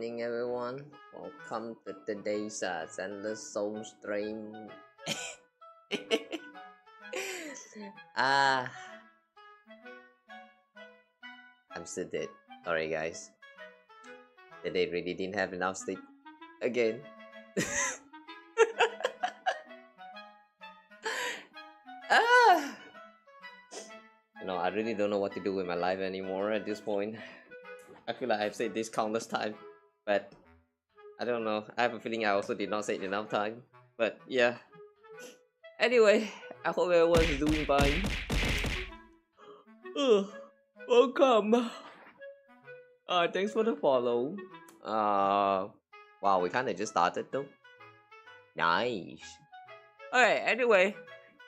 morning, everyone. Welcome to today's ZZZ stream. Ah, I'm still dead. Sorry, guys. Today really didn't have enough sleep. Again. I really don't know what to do with my life anymore at this point. I feel like I've said this countless times, but I don't know. I have a feeling I also did not say it enough time. But yeah. Anyway, I hope everyone's doing fine. Welcome. Thanks for the follow. Wow, we kinda just started though. Nice. Alright, anyway.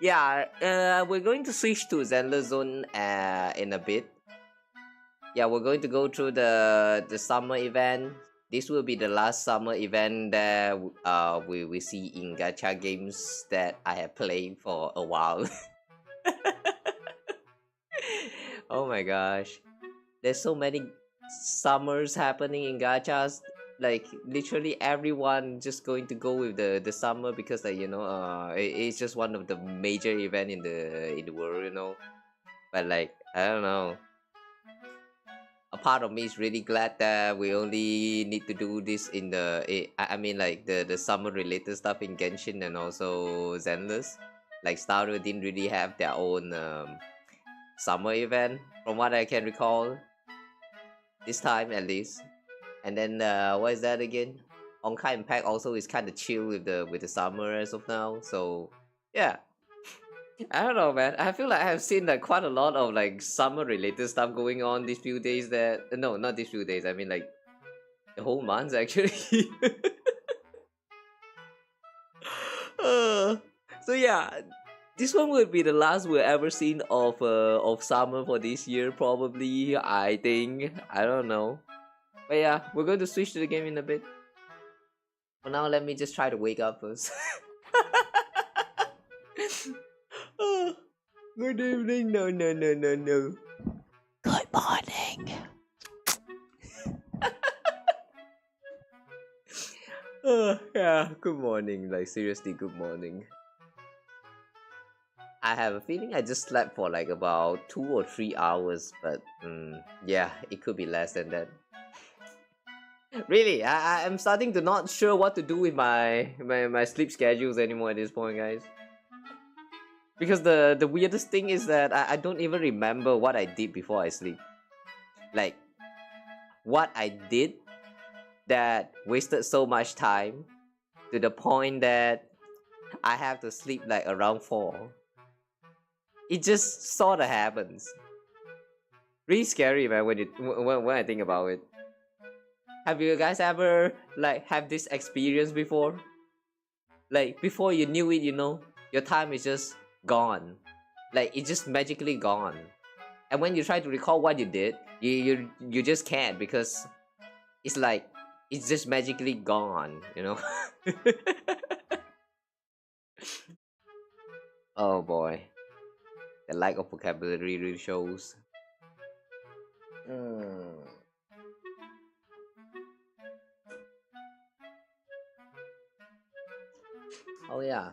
Yeah, we're going to switch to ZZZ Zone in a bit. Yeah, we're going to go through the summer event. This will be the last summer event that we see in gacha games that I have played for a while. Oh my gosh, there's so many summers happening in gachas. Like literally everyone just going to go with the summer because it's just one of the major event in the world. But like I don't know. A part of me is really glad that we only need to do this in the summer related stuff in Genshin and also Zenless. Like Stardew didn't really have their own summer event from what I can recall. This time at least. And then what is that again? Honkai Impact also is kind of chill with the summer as of now. So yeah. I don't know, man. I feel like I have seen like quite a lot of like summer related stuff going on these few days no, not these few days. I mean like the whole months actually. So yeah, this one will be the last we've ever seen of summer for this year probably, I think. I don't know. But yeah, we're going to switch to the game in a bit. For now, let me just try to wake up first. Good evening. No. Good morning. Yeah, good morning. Like seriously, good morning. I have a feeling I just slept for like about 2 or 3 hours, but yeah, it could be less than that. Really, I'm starting to not sure what to do with my sleep schedules anymore at this point, guys. Because the weirdest thing is that I don't even remember what I did before I sleep. Like, what I did that wasted so much time to the point that I have to sleep like around 4. It just sort of happens. Really scary, man, when I think about it. Have you guys ever like have this experience before? Like before you knew it, your time is just gone. Like it's just magically gone. And when you try to recall what you did, you just can't because it's like it's just magically gone, Oh boy. The lack of vocabulary really shows. Oh yeah.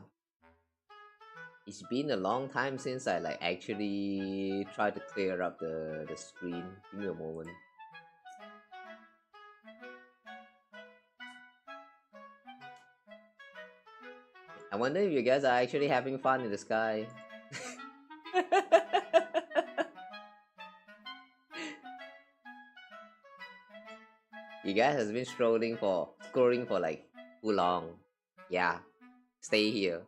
It's been a long time since I like actually tried to clear up the screen. Give me a moment. I wonder if you guys are actually having fun in the sky. You guys has been scrolling for like too long. Yeah. Stay here,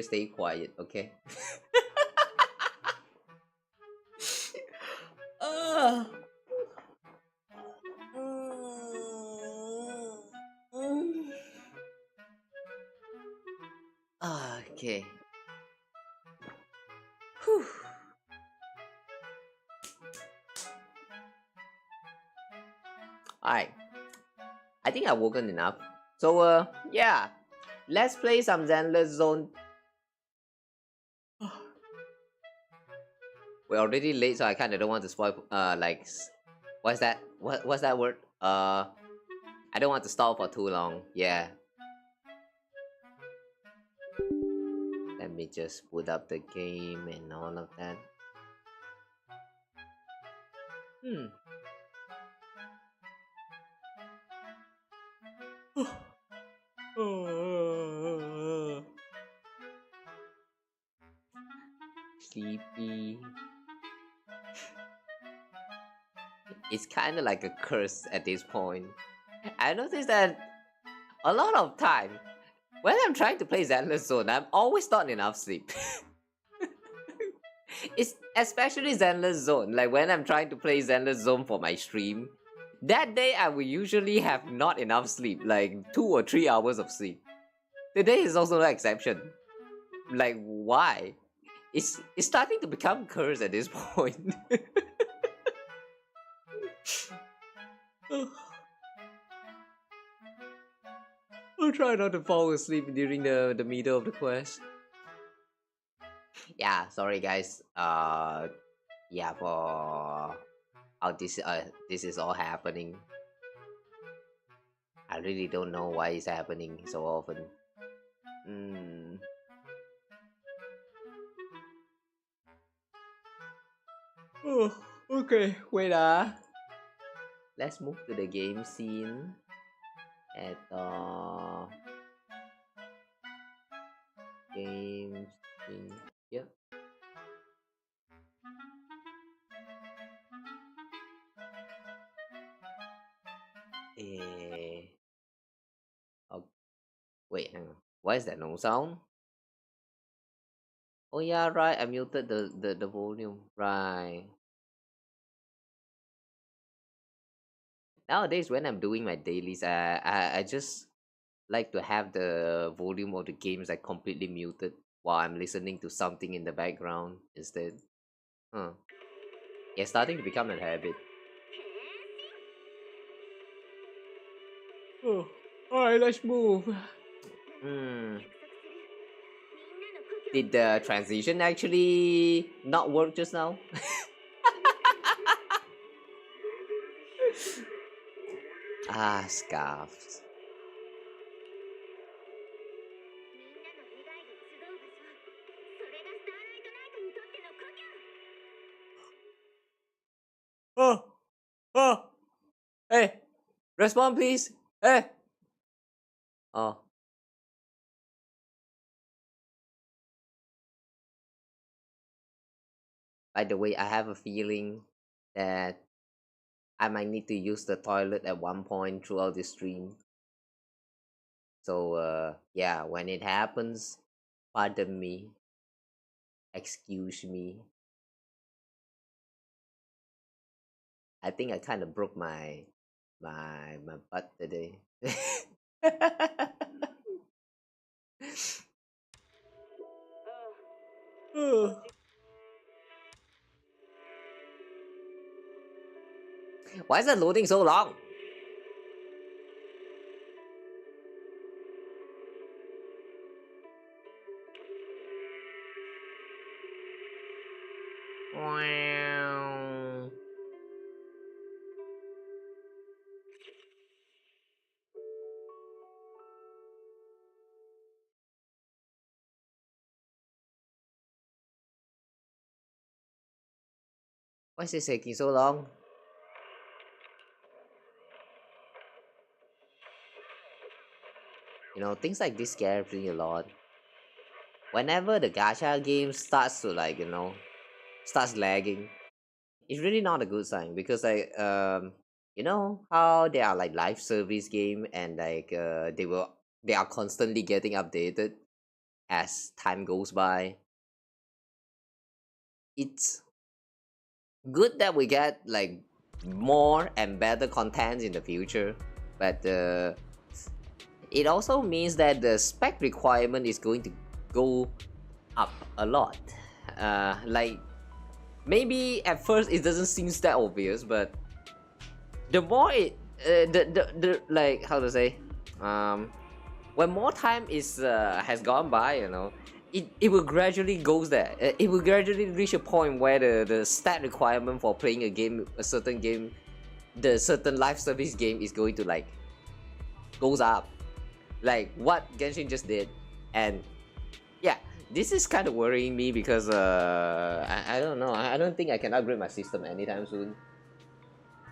stay quiet, okay? Okay. Whew. Alright. I think I've woken enough. So yeah. Let's play some ZZZ Zone. We're already late, so I kinda don't want to spoil like what's that? What's that word? I don't want to stall for too long. Yeah. Let me just put up the game and all of that. Sleepy. It's kind of like a curse at this point. I noticed that a lot of time when I'm trying to play Zenless Zone, I'm always not enough sleep. It's especially Zenless Zone. Like when I'm trying to play Zenless Zone for my stream, that day I will usually have not enough sleep, like 2 or 3 hours of sleep. Today is also no exception. Like why? It's starting to become cursed at this point. I'll try not to fall asleep during the middle of the quest. Yeah, sorry guys. Yeah, for how this is all happening. I really don't know why it's happening so often. Oh, okay, wait let's move to the game scene at game scene. Yep. Oh, wait, hang on. Why is that no sound? Oh yeah, right. I muted the volume. Right. Nowadays, when I'm doing my dailies, I just like to have the volume of the games like completely muted while I'm listening to something in the background instead. Huh. Yeah, starting to become a habit. Oh, alright, let's move. Did the transition actually not work just now? Scarves. Oh, hey, respond please. Hey. Oh. By the way, I have a feeling that I might need to use the toilet at one point throughout the stream. So yeah, when it happens, pardon me. Excuse me. I think I kind of broke my butt today. Why is that loading so long? Why is it taking so long? You know, things like this scare me a lot. Whenever the gacha game starts to starts lagging, it's really not a good sign because you know how they are like live service game and they are constantly getting updated as time goes by. It's good that we get like more and better content in the future, but it also means that the spec requirement is going to go up a lot. Like maybe at first it doesn't seem that obvious, but the more it the like how to say when more time is has gone by, you know, it will gradually goes there. It will gradually reach a point where the stat requirement for playing a game, a certain game, the certain live service game is going to like goes up, like what Genshin just did. And yeah, this is kind of worrying me because I don't know. I don't think I can upgrade my system anytime soon.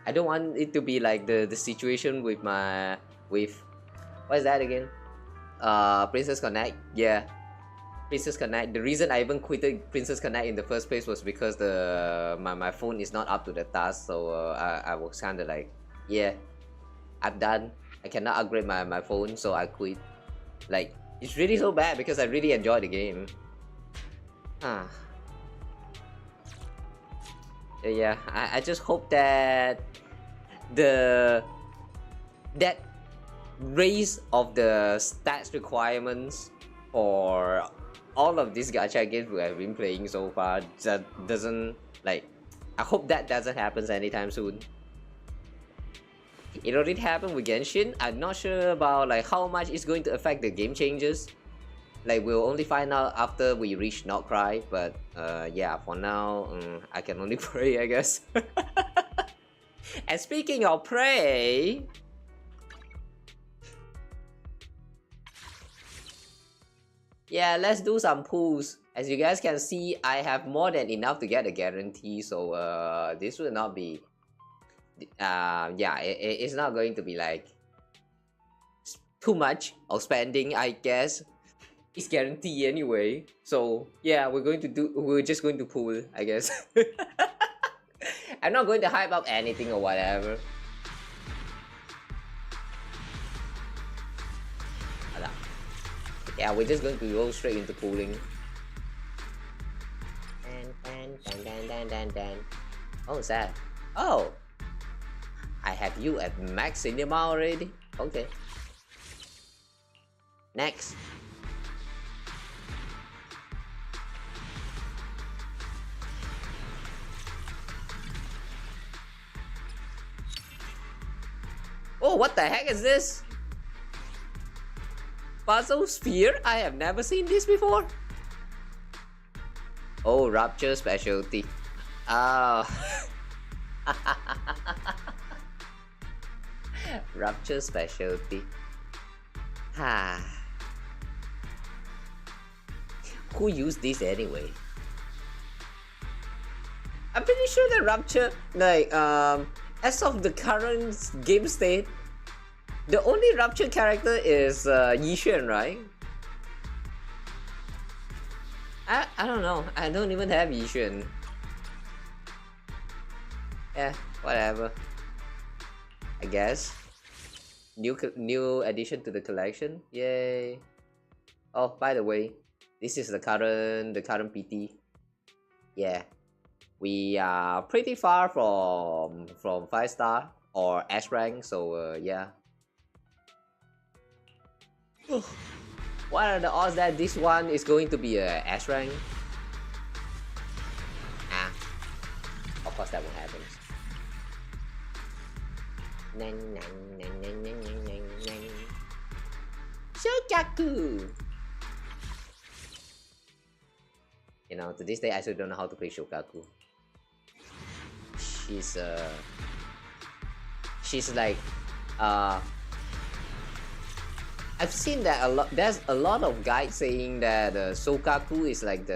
I don't want it to be like the situation with what is that again? Princess Connect. Yeah, Princess Connect. The reason I even quitted Princess Connect in the first place was because my phone is not up to the task. So I was kind of like, yeah, I'm done. I cannot upgrade my phone, so I quit. Like, it's really so bad because I really enjoy the game. Yeah, I just hope that that raise of the stats requirements for all of these gacha games we have been playing so far that doesn't, like, I hope that doesn't happen anytime soon. It already happened with Genshin. I'm not sure about like how much it's going to affect the game changes. Like, we'll only find out after we reach Not Cry. But yeah, for now, I can only pray, I guess. And speaking of pray, yeah, let's do some pulls. As you guys can see, I have more than enough to get a guarantee. So this will not be yeah, it's not going to be like too much of spending, I guess. It's guaranteed anyway. So yeah, we're just going to pull, I guess. I'm not going to hype up anything or whatever. Yeah, we're just going to go straight into pulling. Oh, what's that? Oh, I have you at max cinema already? Okay. Next. Oh, what the heck is this? Puzzle sphere? I have never seen this before. Oh, Rapture specialty. Oh. Rapture specialty. Who used this anyway? I'm pretty sure that Rapture, like, as of the current game state, the only Rapture character is Yixuan, right? I don't know. I don't even have Yixuan. Yeah, whatever. I guess. New addition to the collection. Yay. Oh, by the way, this is the current PT. Yeah. We are pretty far from 5-star or S rank, so yeah. What are the odds that this one is going to be a S rank? Of course that won't happen. Shokaku! You know, to this day I still don't know how to play Shokaku. She's like I've seen that a lot. There's a lot of guys saying that Shokaku is like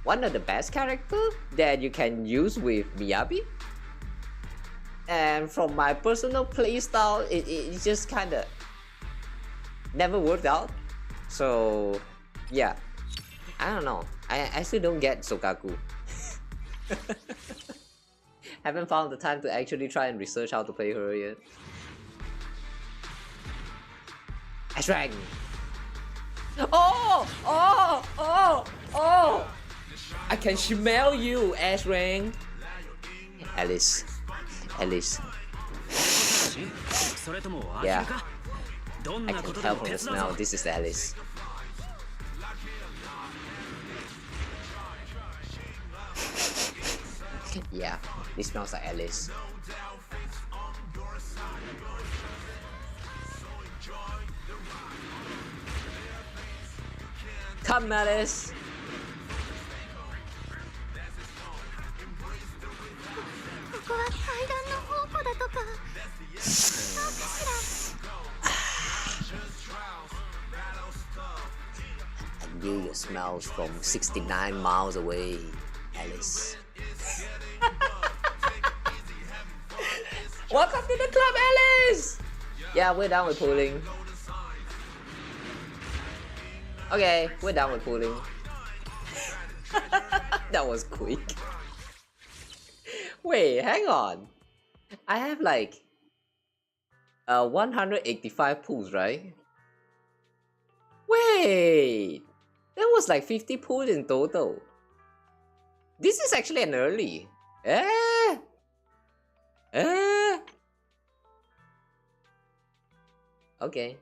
one of the best characters that you can use with Miyabi. And from my personal playstyle, it just kind of never worked out. So yeah, I don't know. I still don't get Shokaku. Haven't found the time to actually try and research how to play her yet. Ashrang! Oh! Oh! Oh! Oh! I can smell you, Ashrang! Alice. Alice. Yeah. I can tell from the smell, this is Alice. Yeah, this smells like Alice. Come, Alice! you your smells from 69 miles away, Alice. Welcome to the club, Alice! Yeah, we're done with pooling. Okay, we're done with pooling. That was quick. Wait, hang on. I have like 185 pools, right? Wait, there was like 50 pools in total. This is actually an early. Okay.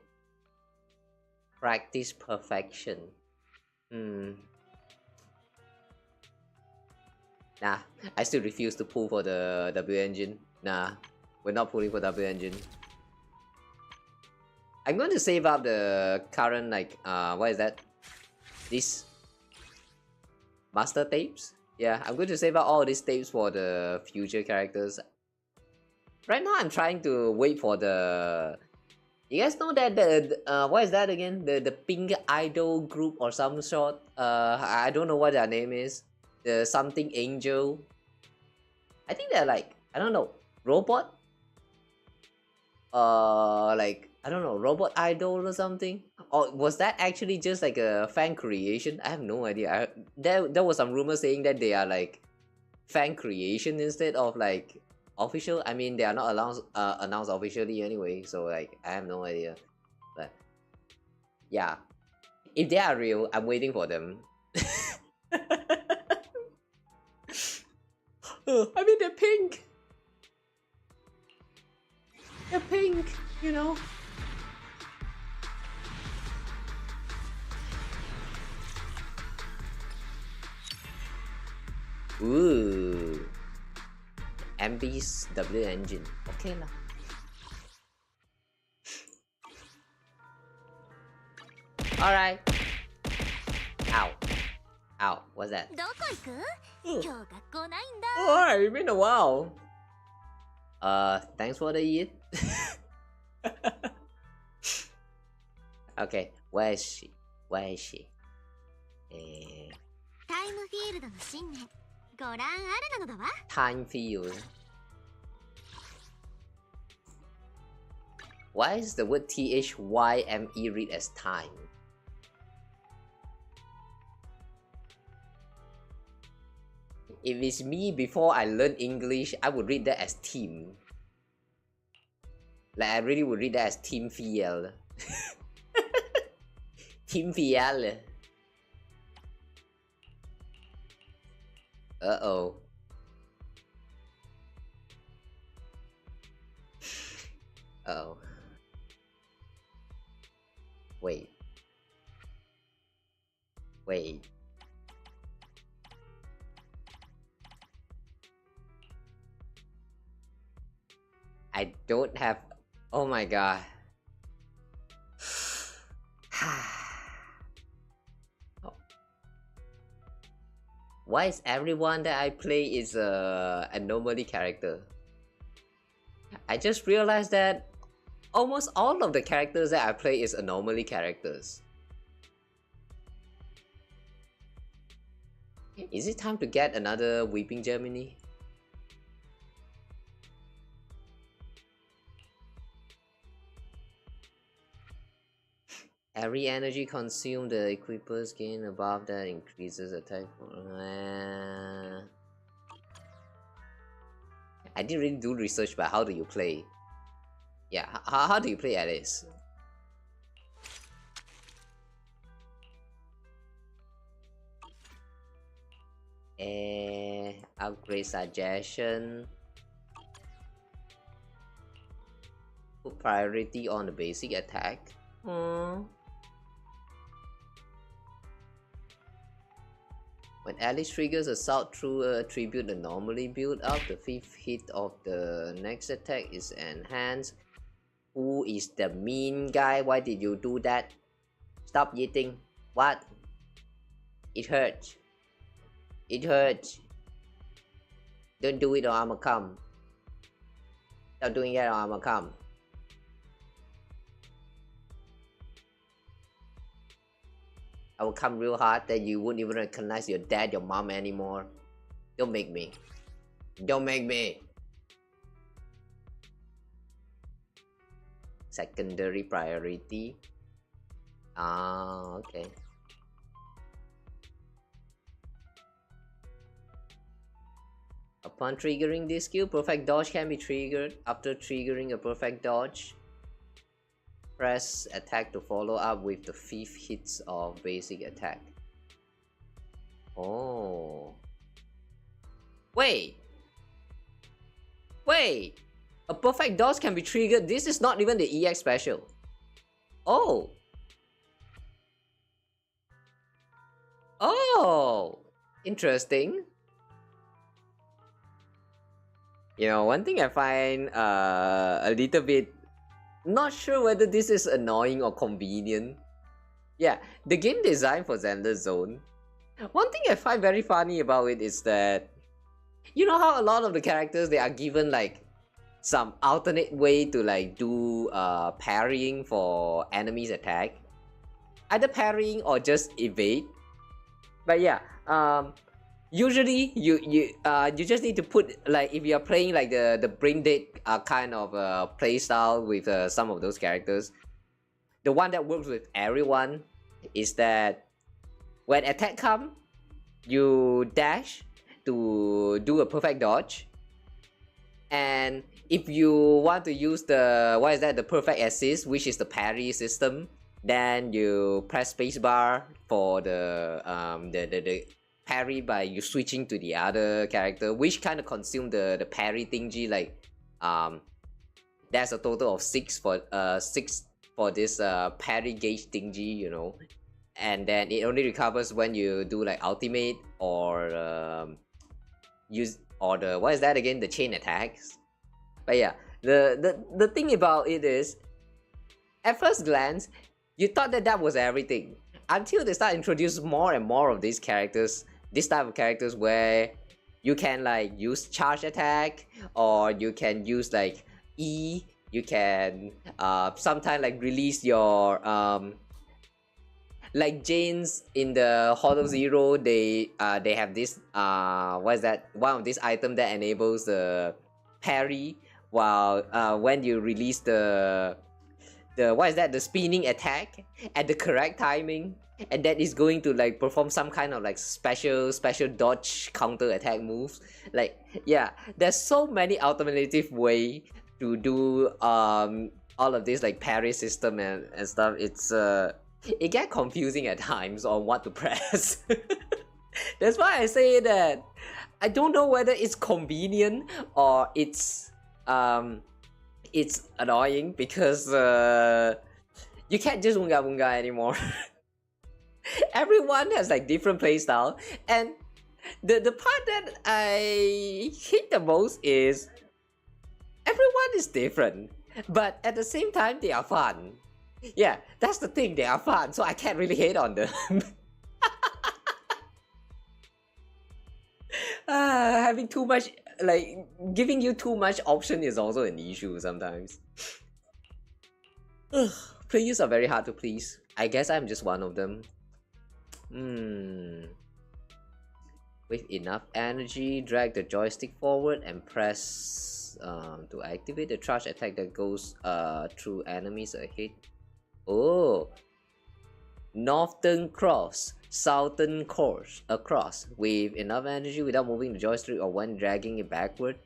Practice perfection. Nah, I still refuse to pull for the W engine. Nah, we're not pulling for W engine. I'm going to save up the current, like, what is that? These master tapes? Yeah, I'm going to save up all these tapes for the future characters. Right now, I'm trying to wait for the... You guys know that what is that again? The pink idol group or some sort? I don't know what their name is. The something angel. I think they're like, I don't know, robot? Like, I don't know, robot idol or something? Or was that actually just like a fan creation? I have no idea. There was some rumor saying that they are like fan creation instead of like official. I mean, they are not announced officially anyway, so like I have no idea. But yeah, if they are real, I'm waiting for them. I mean, they're pink. They're pink, you know. Ooh. MB's W engine. Okay lah. Alright. Ow. Ow. What's that? Alright, it's been a while. Thanks for the eat. Okay, where is she? Where is she? Time field. Why is the word THYME read as time? If it's me before I learn English, I would read that as team. Like I really would read that as team fiel. Team fiel. Uh-oh. Uh-oh. Wait. Wait. I don't have... Oh my god. Why is everyone that I play is a anomaly character? I just realized that almost all of the characters that I play is anomaly characters. Is it time to get another Weeping Gemini? Every energy consumed, the equippers gain above that increases attack. I didn't really do research, but how do you play? Yeah, how do you play Alice? Upgrade suggestion. Put priority on the basic attack. When Alice triggers assault through a attribute that normally build up, the 5th hit of the next attack is enhanced. Who is the mean guy? Why did you do that? Stop eating. What? It hurts. It hurts. Don't do it or I'ma come. Stop doing that or I'ma come. I will come real hard that you wouldn't even recognize your dad, your mom anymore. Don't make me. Don't make me. Secondary priority. Ah, okay. Upon triggering this skill, perfect dodge can be triggered. After triggering a perfect dodge, press attack to follow up with the 5 hits of basic attack. Oh. Wait. A perfect dodge can be triggered. This is not even the EX special. Oh. Oh. Interesting. You know, one thing I find a little bit not sure whether this is annoying or convenient. Yeah, the game design for Zelda Zone. One thing I find very funny about it is that, you know how a lot of the characters, they are given like some alternate way to like do parrying for enemies attack, either parrying or just evade. But yeah, usually you just need to put, like, if you are playing like the brain dead kind of play style with some of those characters, the one that works with everyone is that when attack come, you dash to do a perfect dodge, and if you want to use the the perfect assist, which is the parry system, then you press spacebar for the parry by you switching to the other character, which kind of consume the parry thingy. Like there's a total of 6 for this parry gauge thingy, you know, and then it only recovers when you do like ultimate or use or the the chain attacks. But yeah, the thing about it is, at first glance, you thought that was everything until they start introduce more and more of these characters, this type of characters where you can like use charge attack, or you can use like E, you can sometimes like release your like Janes in the Hollow Zero, they have this one of these item that enables the parry while when you release the spinning attack at the correct timing, and that is going to like perform some kind of like special dodge counter attack moves. Like, yeah, there's so many alternative way to do all of this like parry system and stuff. It's it get confusing at times on what to press. That's why I say that I don't know whether it's convenient or it's annoying, because you can't just wunga wunga anymore. Everyone has like different playstyle, and the part that I hate the most is everyone is different, but at the same time they are fun. Yeah, that's the thing, they are fun, so I can't really hate on them. Having too much, like, giving you too much option is also an issue sometimes. Ugh, players are very hard to please. I guess I'm just one of them. With enough energy, drag the joystick forward and press to activate the charge attack that goes through enemies ahead. Oh, northern cross, southern course across with enough energy without moving the joystick or when dragging it backward.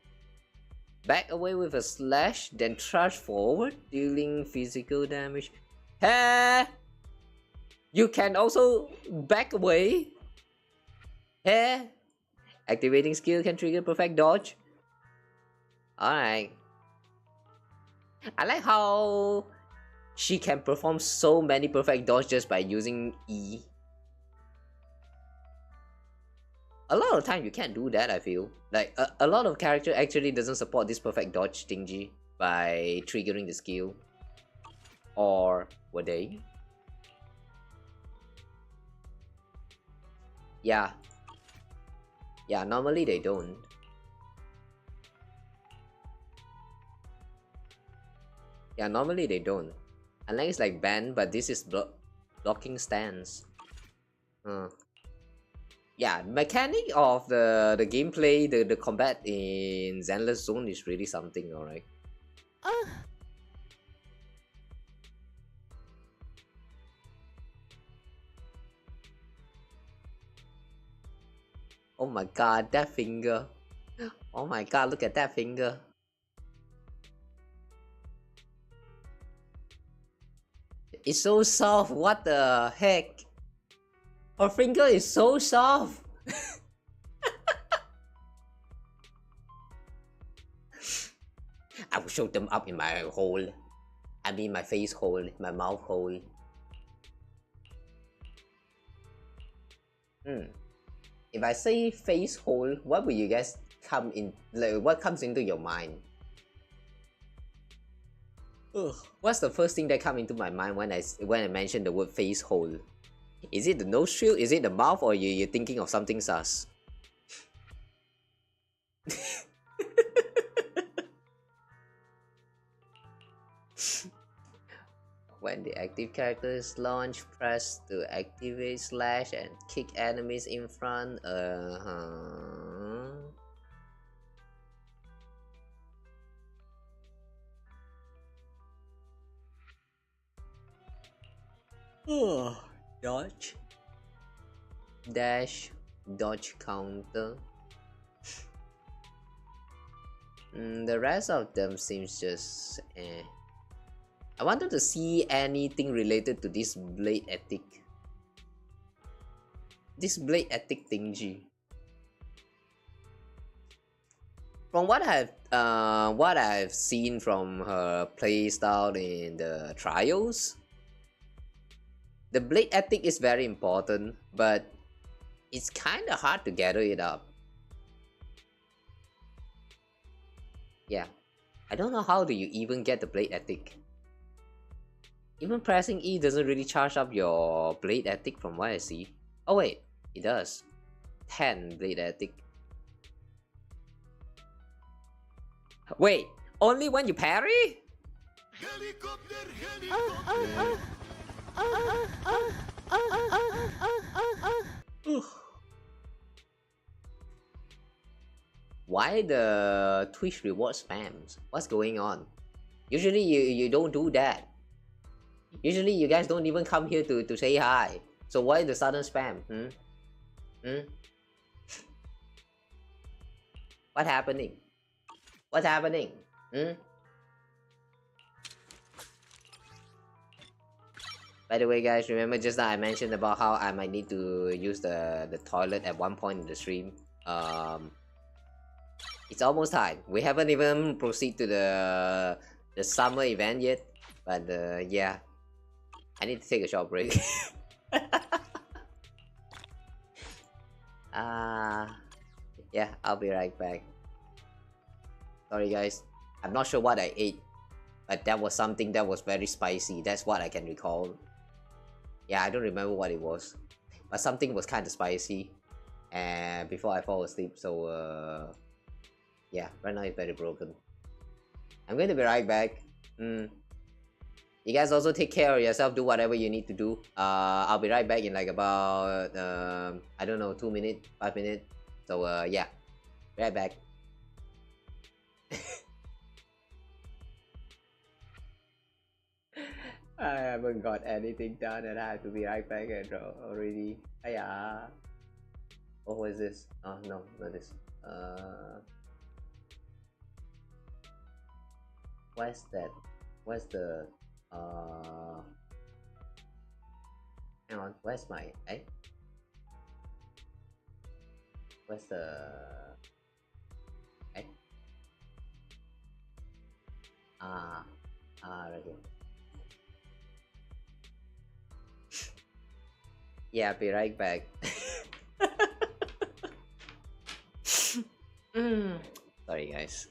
Back away with a slash, then charge forward, dealing physical damage. Hey, you can also back away. Hey, activating skill can trigger perfect dodge. Alright. I like how she can perform so many perfect dodge just by using E. A lot of time you can't do that, I feel. Like, a lot of character actually doesn't support this perfect dodge thingy by triggering the skill. Or would they? Yeah. Yeah, normally they don't. Yeah, normally they don't. Unless it's like banned, but this is blocking stance. Uh, yeah, mechanic of the gameplay, the combat in Zenless Zone is really something, alright. Oh my god, that finger. Oh my god, look at that finger. It's so soft, what the heck? Her finger is so soft. I will show them up in my hole. I mean my face hole, my mouth hole. If I say face hole, what will you guys come in? Like, what comes into your mind? Ugh. What's the first thing that come into my mind when I mention the word face hole? Is it the nostril? Is it the mouth? Or you're thinking of something sus? When the active character is launched, press to activate slash and kick enemies in front. Dodge. Dash. Dodge counter. The rest of them seems just eh. I wanted to see anything related to this blade ethic. This blade ethic thingy. From what I've seen from her playstyle in the trials, the blade ethic is very important, but it's kinda hard to gather it up. Yeah. I don't know how do you even get the blade ethic. Even pressing E doesn't really charge up your blade ethic from what I see. Oh wait, it does. 10 blade ethic. Wait, only when you parry? Why the Twitch reward spams? What's going on? Usually you don't do that. Usually you guys don't even come here to say hi. So why the sudden spam? What happening? What's happening? By the way guys, remember just now I mentioned about how I might need to use the toilet at one point in the stream. It's almost time. We haven't even proceed to the summer event yet. But yeah. I need to take a short break. Yeah, I'll be right back. Sorry guys, I'm not sure what I ate, but that was something that was very spicy. That's what I can recall. Yeah, I don't remember what it was, but something was kind of spicy and before I fall asleep. So yeah, right now it's very broken. I'm going to be right back. You guys also take care of yourself, do whatever you need to do. I'll be right back in like about I don't know, 2 minutes, 5 minutes. So yeah, be right back. I haven't got anything done and I have to be right back already. Yeah. Oh, what is this? Oh no, not this. Where's that? Where's the hang on, where's my where's the right here. Yeah, be right back. Sorry guys.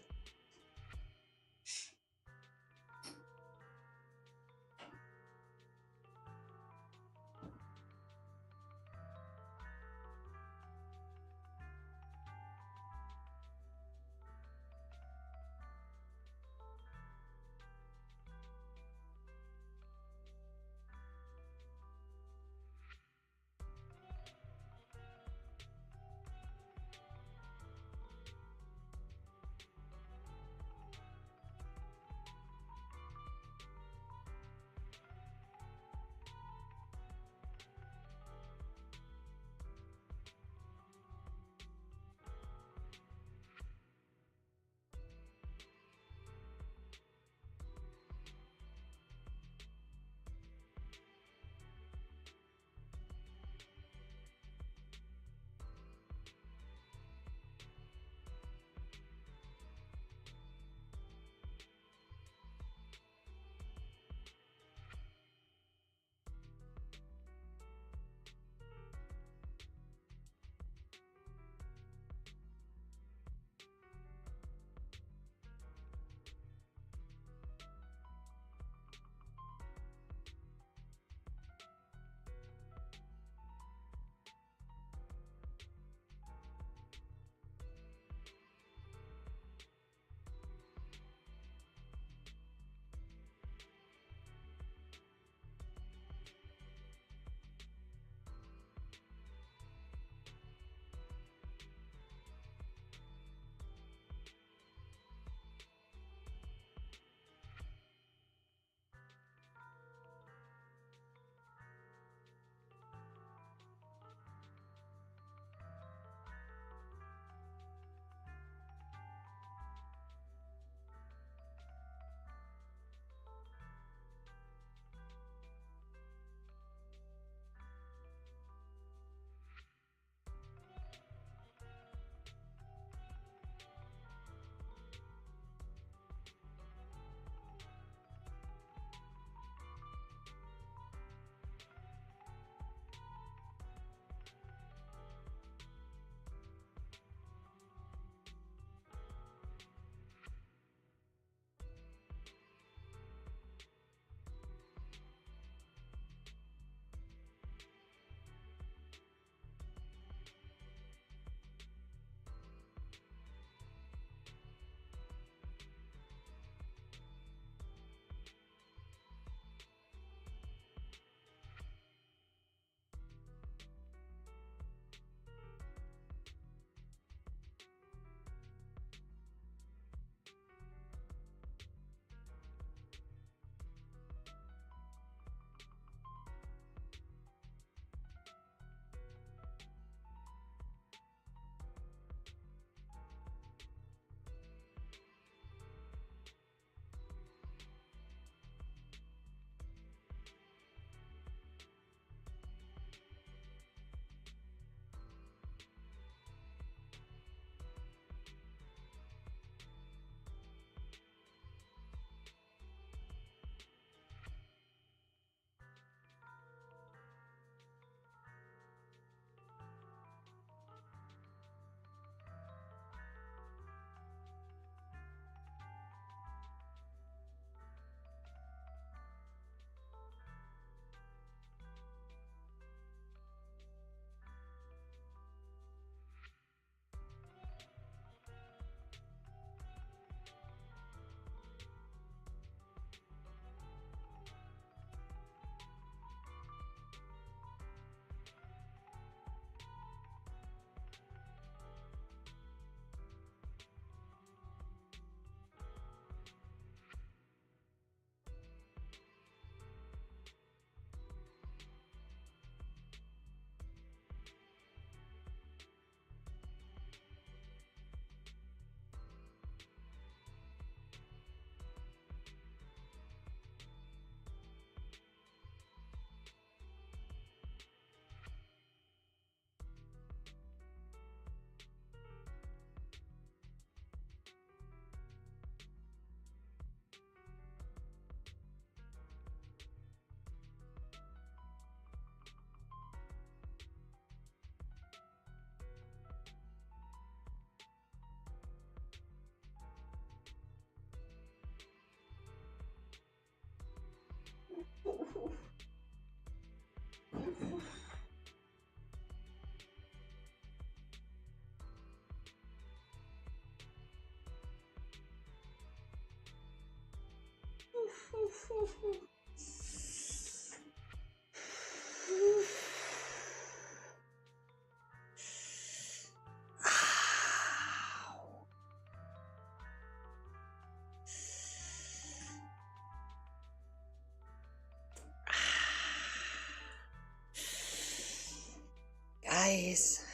Guys,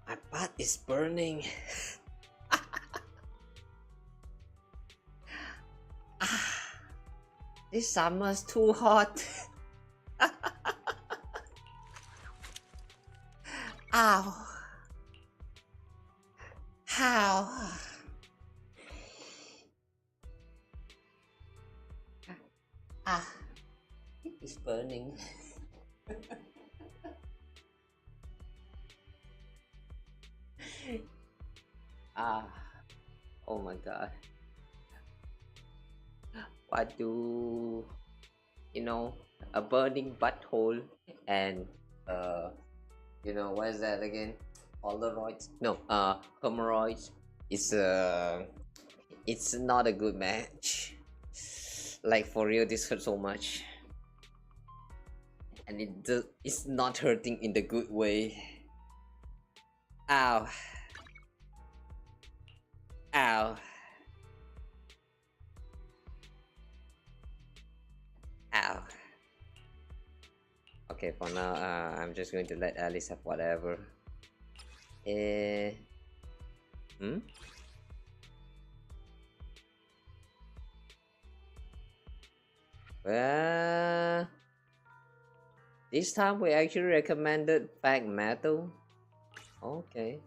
my butt is burning. This summer's too hot. Ow. How? It's burning. Oh my god. What do a burning butthole and what is that again? Polaroids? No, hemorrhoids. It's not a good match. Like for real, this hurts so much, and it's not hurting in the good way. Ow. Ow. Ow. Okay, for now, I'm just going to let Alice have whatever. Well, this time we actually recommended Fag Metal. Okay.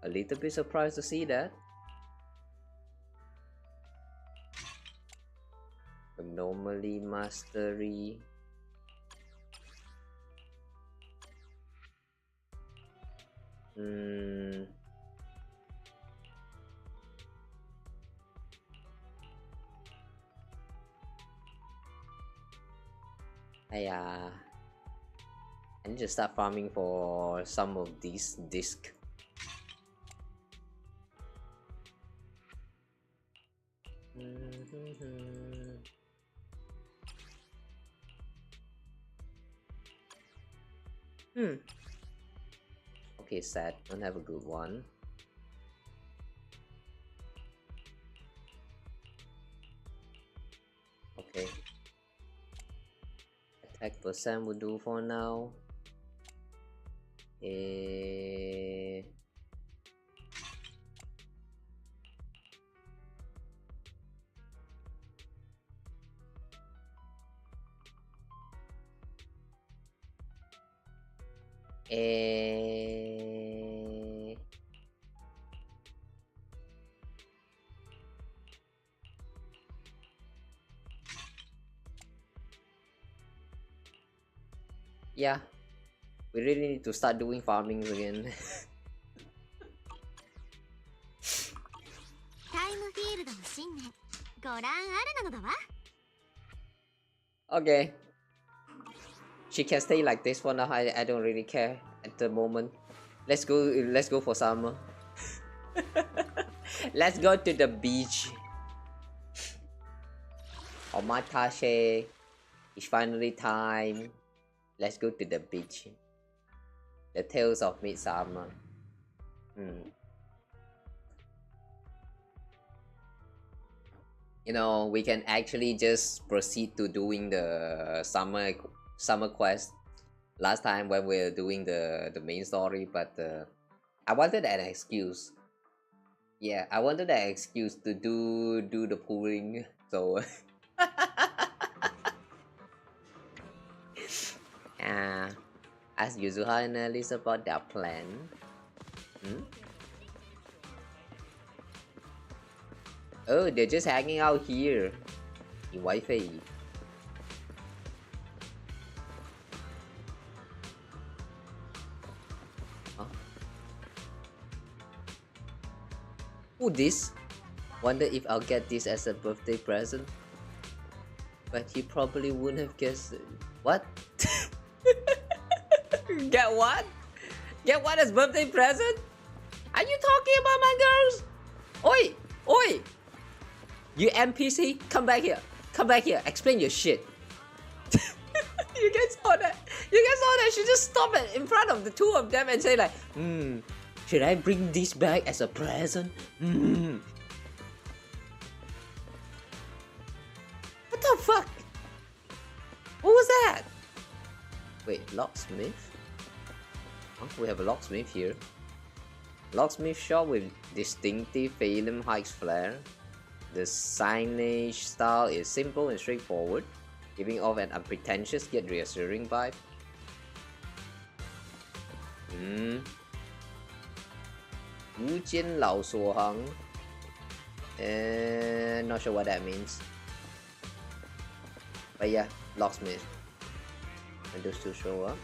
A little bit surprised to see that. Anomaly Mastery. I need to start farming for some of these discs. Okay, sad. Don't have a good one. Okay. Attack percent will do for now. Yeah, we really need to start doing farmings again. Okay, she can stay like this for now. I don't really care at the moment. Let's go for summer. Let's go to the beach. Omatashe, it's finally time. Let's go to the beach. The Tales of Midsummer. We can actually just proceed to doing the summer quest. Last time when we were doing the main story, but I wanted an excuse. Yeah, I wanted an excuse to do the pooling. So as usual, analyze about their plan. Oh, they're just hanging out here in Wi-Fi. Huh? Who this? Wonder if I'll get this as a birthday present. But he probably wouldn't have guessed it. What? Get what? Get what as birthday present? Are you talking about my girls? Oi! Oi! You NPC, come back here. Come back here. Explain your shit. You guys saw that? You guys saw that? She just stopped it in front of the two of them and say like, should I bring this back as a present? What the fuck? What was that? Wait, locksmith? Oh, we have a locksmith here. Locksmith shop with distinctive Phalem Heights flair. The signage style is simple and straightforward, giving off an unpretentious yet reassuring vibe. Wujian Lao Suo Hang. Not sure what that means. But yeah, locksmith. And those two show up.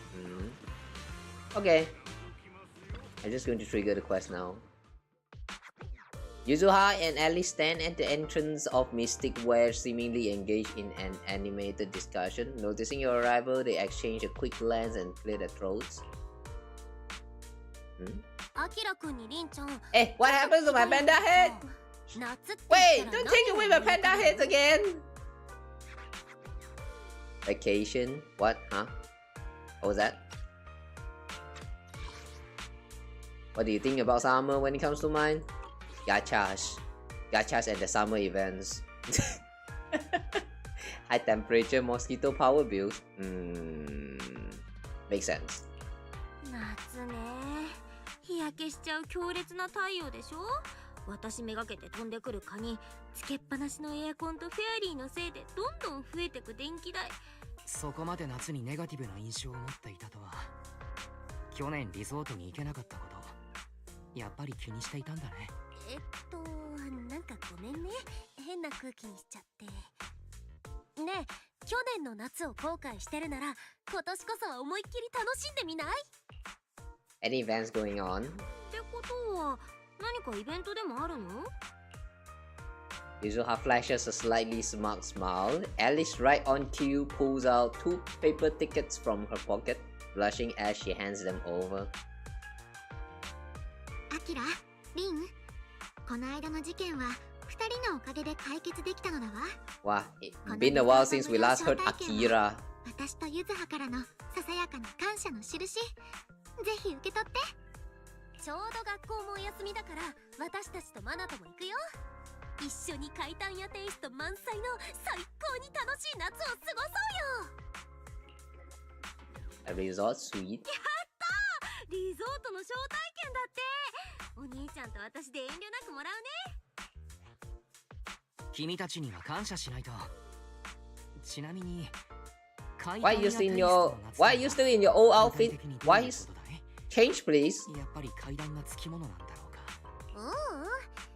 Okay. I'm just going to trigger the quest now. Yuzuha and Alice stand at the entrance of Mystic Ware, seemingly engaged in an animated discussion. Noticing your arrival, they exchange a quick glance and clear their throats. Hey, what happens to my panda head? Wait, don't take away my panda heads again! Vacation? What? Huh? What was that? What do you think about summer when it comes to mine? Gachas. Gachas and the summer events. High temperature mosquito power bills. Makes sense. 夏ね。日焼けしちゃう強烈な太陽でしょ。私めがけて飛んでくる蚊につけっぱなしのエアコンとフェアリーのせいでどんどん増えてく電気代。そこまで夏にネガティブな印象を持っていたとは。去年リゾートに行けなかったこと、やっぱり気にしていたんだね。なんかごめんね。変な空気にしちゃって。ねえ、去年の夏を後悔してるなら、今年こそは思いっきり楽しんでみない？ Any events going on? ってことは、何かイベントでもあるの？ Yuzuha flashes a slightly smug smile. Alice, right on cue, pulls out 2 paper tickets from her pocket, blushing as she hands them over. アキラ、リン、この間の事件は2人のおかげで解決できたのだわ。Wow, it's been a while since we last heard Akira. 私とユズハからのささやかな感謝の印、ぜひ受け取って。ちょうど学校もお休みだから、私たちとマナとも行くよ。一緒に怪談やテイスト満載の最高に楽しい夏を過ごそうよ。 A resort suite. やったー！リゾートの招待券だって。お兄ちゃんと私で遠慮なくもらうね。君たちには感謝しないと。ちなみに、Why are you still in your old outfit? Why is change, please? やっぱり階段がつきものなんだろうか。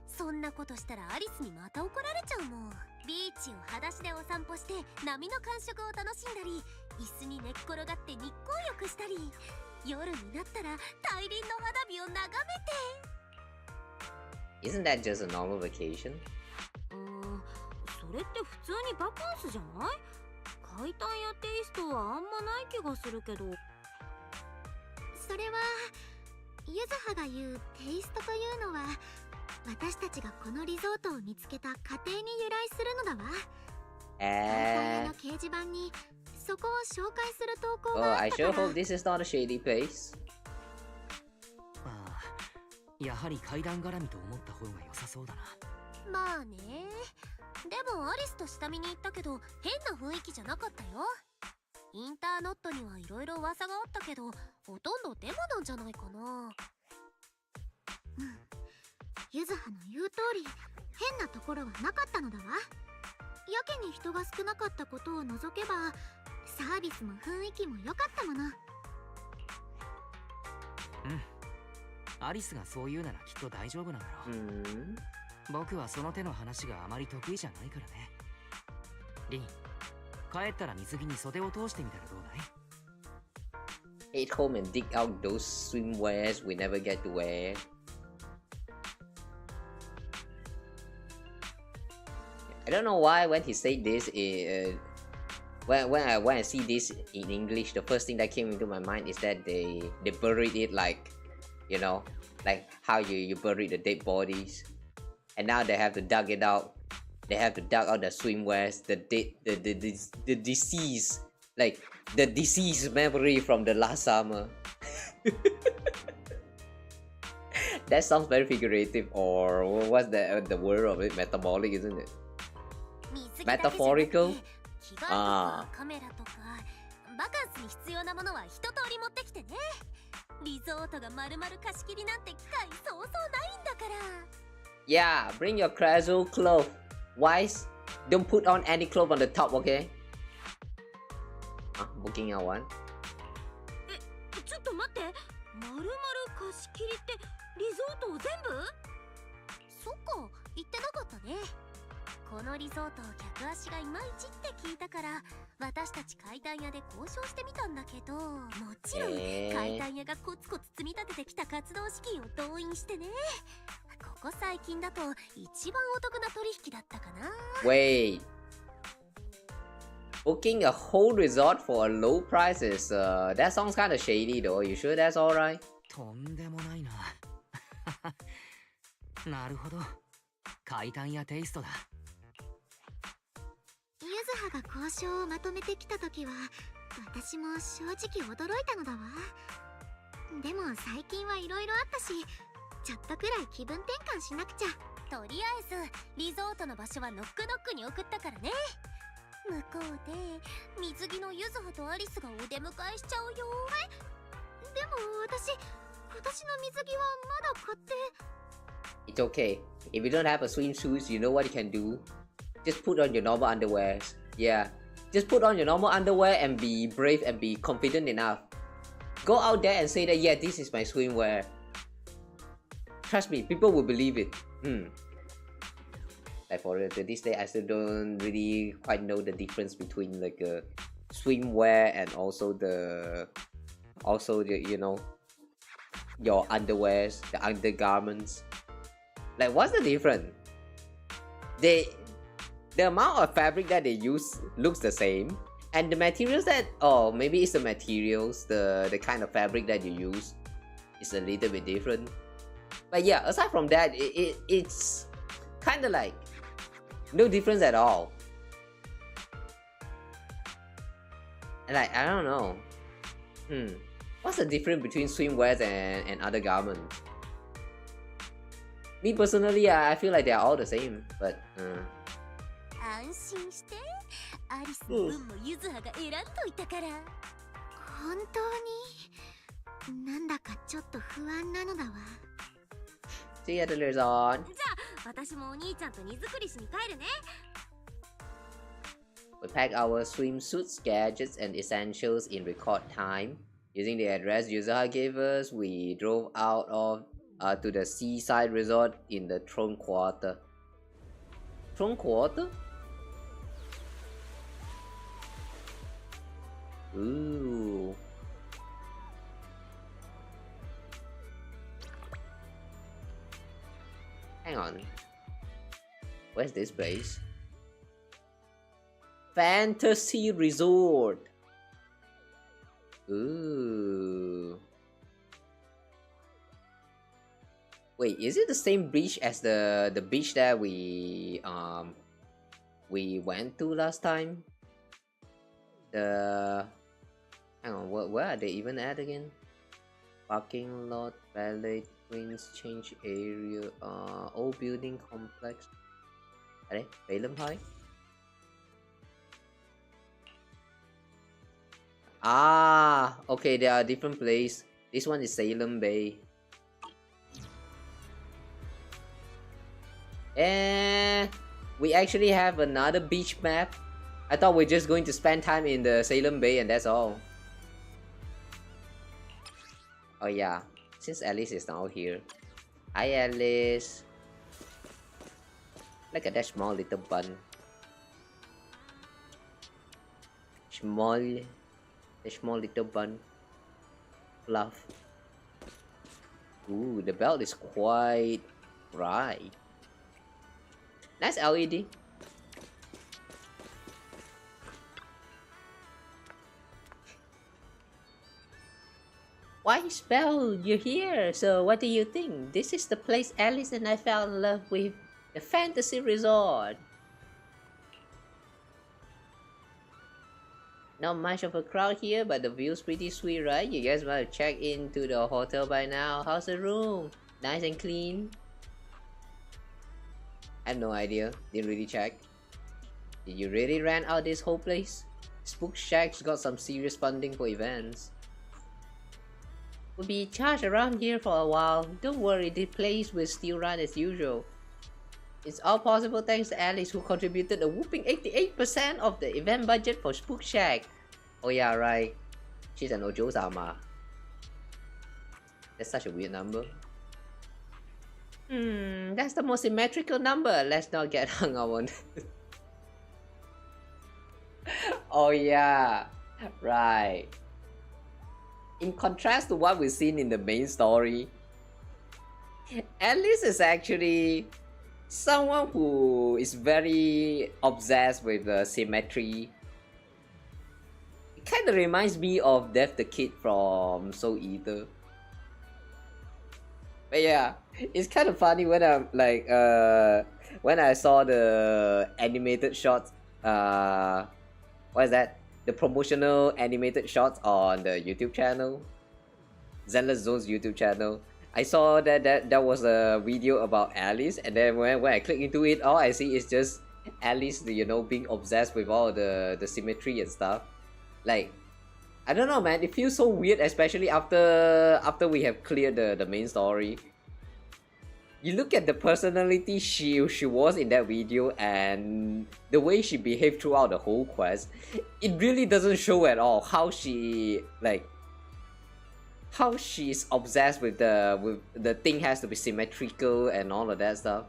そんなことしたらアリスにまた怒られちゃうもん。ビーチを裸足でお散歩して波の感触を楽しんだり、椅子に寝っ転がって日光浴したり、夜になったら大輪の花火を眺めて。 Isn't that just a normal vacation? それって普通にバカンスじゃない？怪談やテイストはあんまない気がするけど。それはユズハが言うテイストというのは、私たちがこのリゾートを見つけた過程に由来するのだわ。怪談屋の掲示板にそこを紹介する投稿があったから。 I sure hope this is not a shady place. やはり階段絡みと思った方が良さそうだな。まあね。でもアリスと下見に行ったけど変な雰囲気じゃなかったよ。インターノットにはいろいろ噂があったけど、ほとんどデマなんじゃないかな。ユズハの言う通り、変なところはなかったのだわ。やけに人が少なかったことを除けば、サービスも雰囲気も良かったもの。アリスがそう言うならきっと大丈夫なんだろう。僕はその手の話があまり得意じゃないからね。リン、帰ったら水着に袖を通してみたらどうだい？ Head home and dig out those swimwears we never get to wear. I don't know why when he said this, when I see this in English, the first thing that came into my mind is that they buried it like, you know, like how you bury the dead bodies, and now they have to dug it out. They have to dug out the swimwears, the dead, the disease, like the disease memory from the last summer. That sounds very figurative, or what's the word of it? Metabolic, isn't it? Metaphorical? Ah. バカンスに必要なものは一通り持ってきてね。リゾートが丸々貸し切りなんて機会そうそうないんだから。Yeah, bring your casual clothes. Wise, don't put on any clothes on the top, okay? Booking out one. ちょっと待って。丸々貸し切りってリゾートを全部？そっか、言ってなかったね。このリゾート客足がいまいちって聞いたから私たち解体屋で交渉してみたんだけど、もちろん解体屋がコツコツ積み立ててきた活動資金を動員してね。ここ最近だと一番お得な取引だったかな。 Wait, booking a whole resort for a low price is that sounds kind of shady though. You sure that's alright? とんでもないな。なるほど。階段やテイストだ。ゆずはが交渉をまとめてきた時は私も正直驚いたのだわ。でも最近はいろいろあったし、ちょっとくらい気分転換しなくちゃ。とりあえずリゾートの場所はノックノックに送ったからね。向こうで水着のゆずはとアリスがお出迎えしちゃうよ。でも私今年の水着はまだ買って。 It's okay. If you don't have a swimsuit, you know what you can do? Just put on your normal underwear. Yeah, just put on your normal underwear and be brave and be confident enough. Go out there and say that, yeah, this is my swimwear. Trust me, people will believe it. Like for this day, I still don't really quite know the difference between like a swimwear and also the you know, your underwears, the undergarments. Like what's the difference? The amount of fabric that they use looks the same, and the materials that, oh, maybe it's the materials, the kind of fabric that you use is a little bit different. But yeah, aside from that, it's kind of like no difference at all. And like, I don't know. What's the difference between swimwears and other garments? Me personally, I feel like they're all the same, but 安心して、アリスの分もゆずはが選んどいたから。本当になんだかちょっと不安なのだわ。 See you at the resort. じゃあ私もお兄ちゃんと荷造りしに帰るね。 We packed our swimsuits, gadgets, and essentials in record time. Using the address Yuzaha gave us, we drove out of to the seaside resort in the Throne Quarter. Throne Quarter? Ooh. Hang on. Where's this place? Fantasy Resort. Ooh. Wait, is it the same beach as the beach that we went to last time? The hang on, where are they even at again? Parking lot, valet, twins, change area, old building complex. Are they Balaam High? Ah, okay, there are different places. This one is Salem Bay. And we actually have another beach map. I thought we're just going to spend time in the Salem Bay and that's all. Oh yeah, since Alice is now here. Hi Alice. Look at that small little bun. The small little bun. Fluff. Ooh, the belt is quite bright. Nice LED. Why, Spell, you're here. So what do you think? This is the place Alice and I fell in love with. The fantasy resort. Not much of a crowd here, but the view's pretty sweet, right? You guys might have checked into the hotel by now. How's the room? Nice and clean? I have no idea. Didn't really check. Did you really rent out this whole place? Spook Shack's got some serious funding for events. We'll be charged around here for a while. Don't worry, the place will still run as usual. It's all possible thanks to Alice, who contributed a whooping 88% of the event budget for Spook Shack. Oh yeah, right. She's an Ojo-sama. That's such a weird number. That's the most symmetrical number. Let's not get hung up on it. Oh yeah, right. In contrast to what we've seen in the main story, Alice is actually someone who is very obsessed with symmetry. It kind of reminds me of Death the Kid from Soul Eater. But yeah, it's kind of funny when I'm like when I saw the animated shots, what is that? The promotional animated shots on the YouTube channel, Zenless Zone's YouTube channel. I saw that was a video about Alice, and then when I click into it, all I see is just Alice, you know, being obsessed with all the symmetry and stuff. Like, I don't know, man. It feels so weird, especially after we have cleared the main story. You look at the personality she was in that video and the way she behaved throughout the whole quest, it really doesn't show at all how she how she's obsessed with the thing has to be symmetrical and all of that stuff.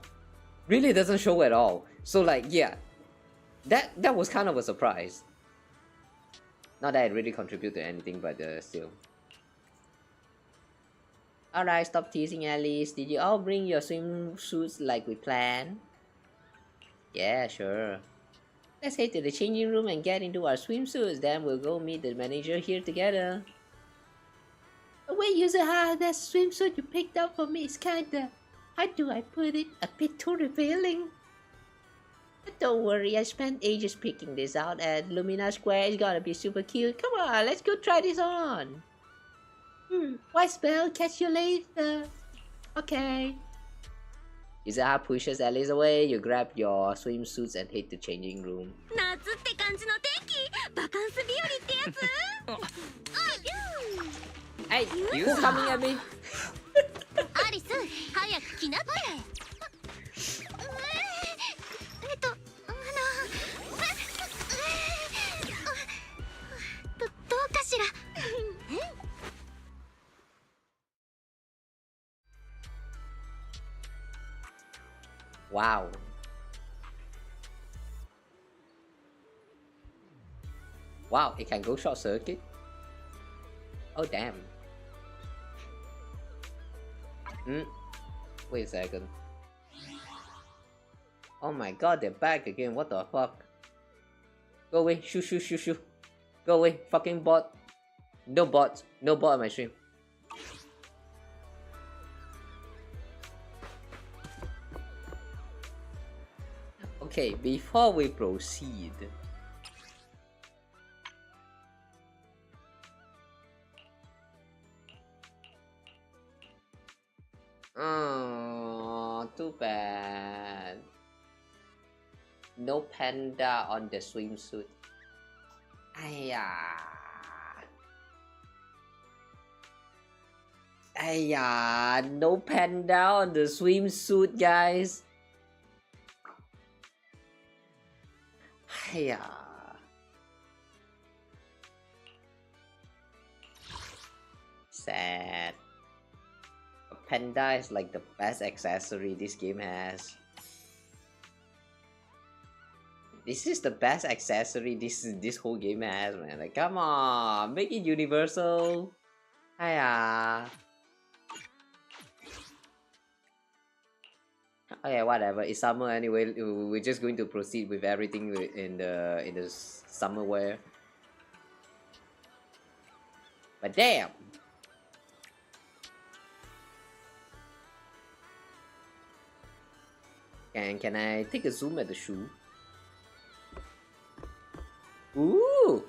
Really doesn't show at all. So like, yeah, that was kind of a surprise. Not that it really contributed to anything, but still. Alright, stop teasing Alice. Did you all bring your swimsuits like we planned? Yeah, sure. Let's head to the changing room and get into our swimsuits, then we'll go meet the manager here together. Wait, Yuzuha, that swimsuit you picked up for me is kinda, how do I put it, a bit too revealing. But don't worry, I spent ages picking this out at Lumina Square. It's gonna be super cute. Come on, let's go try this on. Why, Spell? Catch you later. Okay. Yuzuha pushes Alice away. You grab your swimsuits and head to changing room. 夏って感じの天気バカンス日和ってやつ Hey, you coming at me? アリス早く来なってどうかしらWow. Wow, it can go short circuit. Oh damn. Wait a second. Oh my god, they're back again. What the fuck? Go away. Shoo. Go away. Fucking bot. No bot. No bot on my stream. Okay, before we proceed, oh, too bad. No panda on the swimsuit. Aya. No panda on the swimsuit, guys. Yeah. Sad. A panda is like the best accessory this game has. This is the best accessory this whole game has, man. Like, come on, make it universal. Hiya. Okay, whatever. It's summer anyway. We're just going to proceed with everything in the summer wear. But damn, Can I take a zoom at the shoe? Ooh,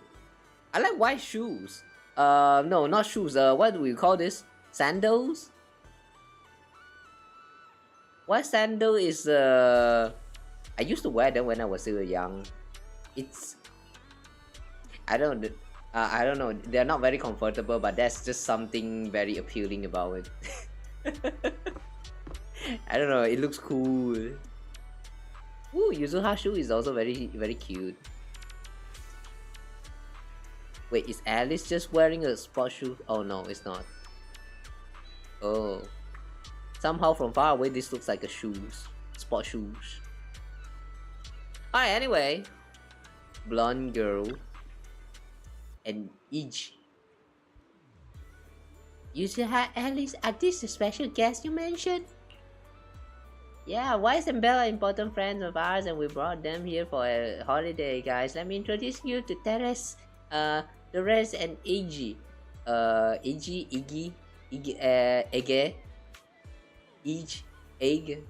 I like white shoes. No, not shoes. What do we call this? Sandals? White sandal is I used to wear them when I was still young. It's I don't know. They're not very comfortable, but that's just something very appealing about it. I don't know. It looks cool. Ooh, Yuzuha shoe is also very cute. Wait, is Alice just wearing a sport shoe? Oh no, it's not. Oh. Somehow from far away this looks like a shoes. Sport shoes. Alright, anyway. Blonde girl. And Iji. Yuzuha, Alice, are these the special guests you mentioned? Yeah, Wise and Belle are important friends of ours and we brought them here for a holiday, guys. Let me introduce you to Teres, Teres and Iggy. Iggy, Ege, Egg,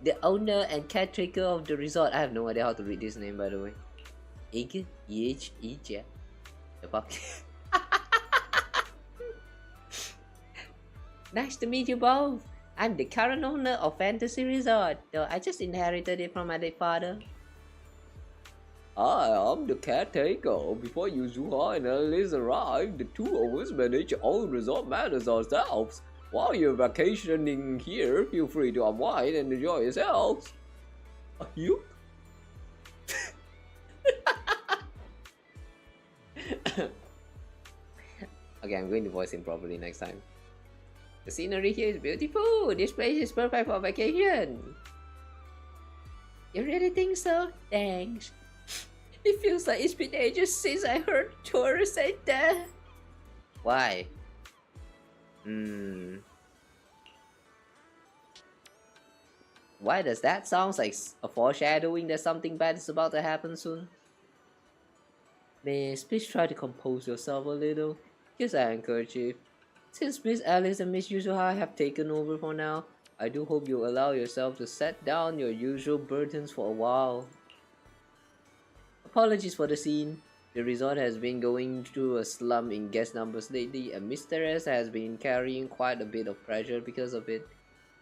the owner and caretaker of the resort. I have no idea how to read this name, by the way. Egg, yeah. The fuck? Nice to meet you both. I'm the current owner of Fantasy Resort, though I just inherited it from my late father. I am the caretaker. Before Yuzuha and Alice arrived, the two of us manage all resort matters ourselves. While you're vacationing here, feel free to unwind and enjoy yourselves. Are you? Okay, I'm going to voice him properly next time. The scenery here is beautiful. This place is perfect for vacation. You really think so? Thanks. It feels like it's been ages since I heard tourists say that. Why? Why does that sound like a foreshadowing that something bad is about to happen soon? Miss, please try to compose yourself a little. Here's our handkerchief. Since Miss Alice and Miss Yuzuha have taken over for now, I do hope you allow yourself to set down your usual burdens for a while. Apologies for the scene. The resort has been going through a slump in guest numbers lately, and Miss Teres has been carrying quite a bit of pressure because of it.